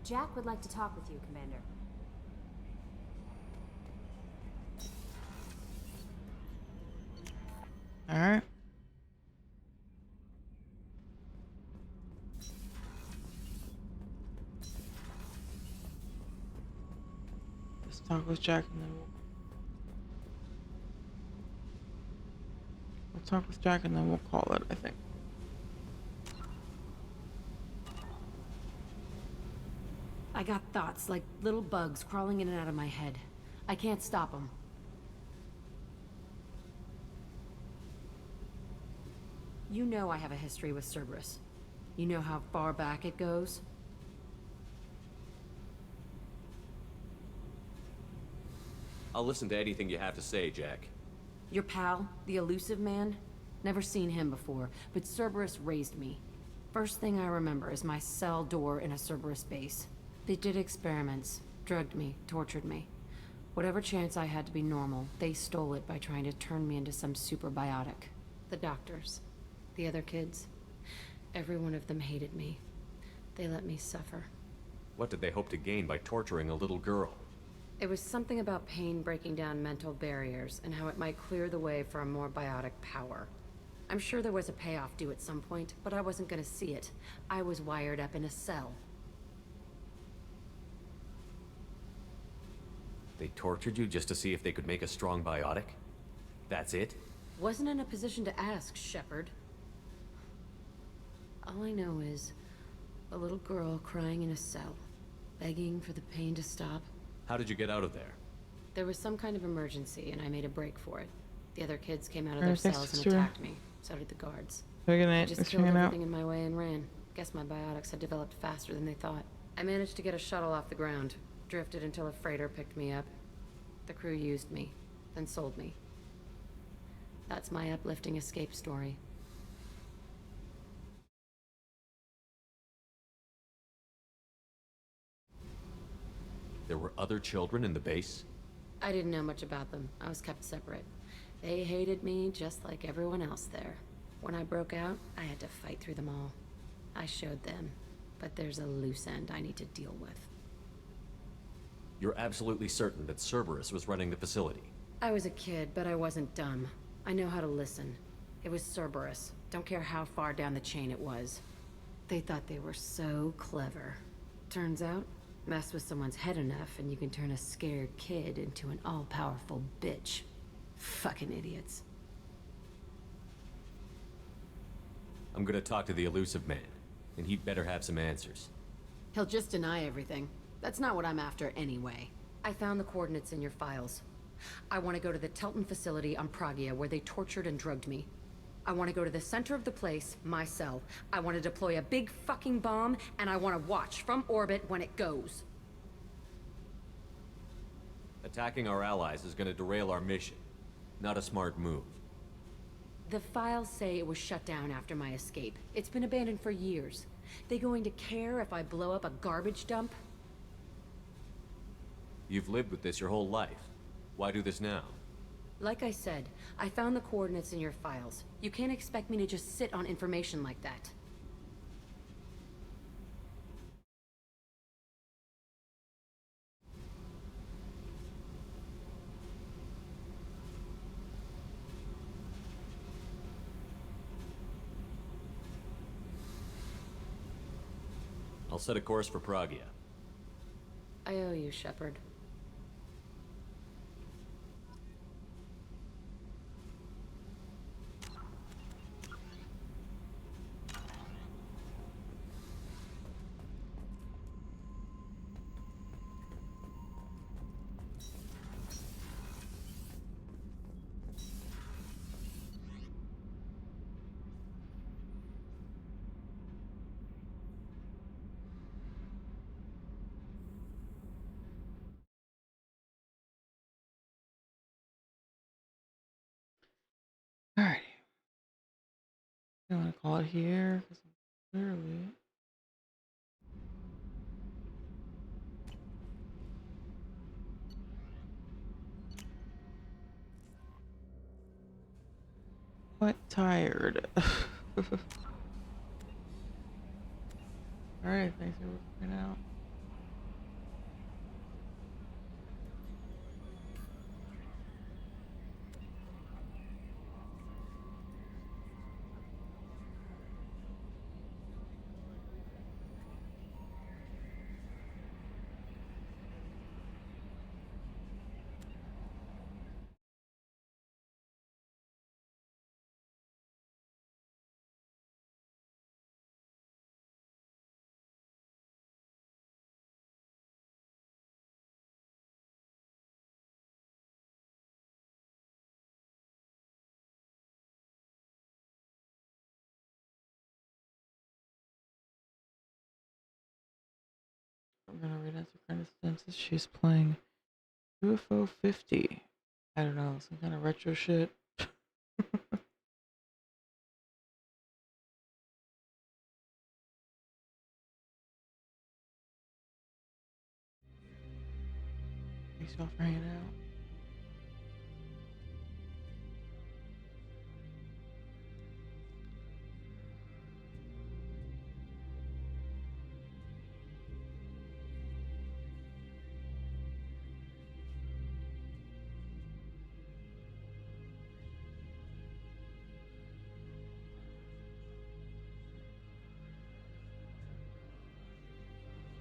Speaker 21: Jack would like to talk with you, Commander.
Speaker 6: Alright. Let's talk with Jack and then we'll talk with Jack and then we'll call it, I think.
Speaker 14: I got thoughts like little bugs crawling in and out of my head. I can't stop them. You know I have a history with Cerberus. You know how far back it goes?
Speaker 3: I'll listen to anything you have to say, Jack.
Speaker 14: Your pal, the elusive man? Never seen him before, but Cerberus raised me. First thing I remember is my cell door in a Cerberus base. They did experiments, drugged me, tortured me. Whatever chance I had to be normal, they stole it by trying to turn me into some superbiotic. The doctors, the other kids, every one of them hated me. They let me suffer.
Speaker 3: What did they hope to gain by torturing a little girl?
Speaker 14: It was something about pain breaking down mental barriers and how it might clear the way for a more biotic power. I'm sure there was a payoff due at some point, but I wasn't gonna see it. I was wired up in a cell.
Speaker 3: They tortured you just to see if they could make a strong biotic? That's it?
Speaker 14: Wasn't in a position to ask, Shepard. All I know is a little girl crying in a cell, begging for the pain to stop.
Speaker 3: How did you get out of there?
Speaker 14: There was some kind of emergency, and I made a break for it. The other kids came out of their
Speaker 6: Alright, thanks,
Speaker 14: cells and
Speaker 6: Stuart.
Speaker 14: attacked me. So did the guards.
Speaker 6: Have a good
Speaker 14: I
Speaker 6: night.
Speaker 14: just
Speaker 6: Thanks for
Speaker 14: killed
Speaker 6: hanging out.
Speaker 14: everything in my way and ran. Guess my biotics had developed faster than they thought. I managed to get a shuttle off the ground. Drifted until a freighter picked me up. The crew used me, then sold me. That's my uplifting escape story.
Speaker 3: There were other children in the base?
Speaker 14: I didn't know much about them. I was kept separate. They hated me just like everyone else there. When I broke out, I had to fight through them all. I showed them, but there's a loose end I need to deal with.
Speaker 3: You're absolutely certain that Cerberus was running the facility?
Speaker 14: I was a kid, but I wasn't dumb. I know how to listen. It was Cerberus. Don't care how far down the chain it was. They thought they were so clever. Turns out, mess with someone's head enough and you can turn a scared kid into an all-powerful bitch. Fucking idiots.
Speaker 3: I'm gonna talk to the elusive man, and he'd better have some answers.
Speaker 14: He'll just deny everything. That's not what I'm after anyway. I found the coordinates in your files. I want to go to the Telton facility on Pragia where they tortured and drugged me. I want to go to the center of the place, my cell. I want to deploy a big fucking bomb, and I want to watch from orbit when it goes.
Speaker 3: Attacking our allies is gonna derail our mission. Not a smart move.
Speaker 14: The files say it was shut down after my escape. It's been abandoned for years. They going to care if I blow up a garbage dump?
Speaker 3: You've lived with this your whole life. Why do this now?
Speaker 14: Like I said, I found the coordinates in your files. You can't expect me to just sit on information like that.
Speaker 3: I'll set a course for Pragia.
Speaker 14: I owe you, Shepard.
Speaker 6: Alrighty. I'm gonna call it here because I'm clearly. Quite tired. Alright, thanks for working out. I'm gonna read answer kind of census. She's playing UFO 50. I don't know, some kind of retro shit. Thanks y'all for hanging out.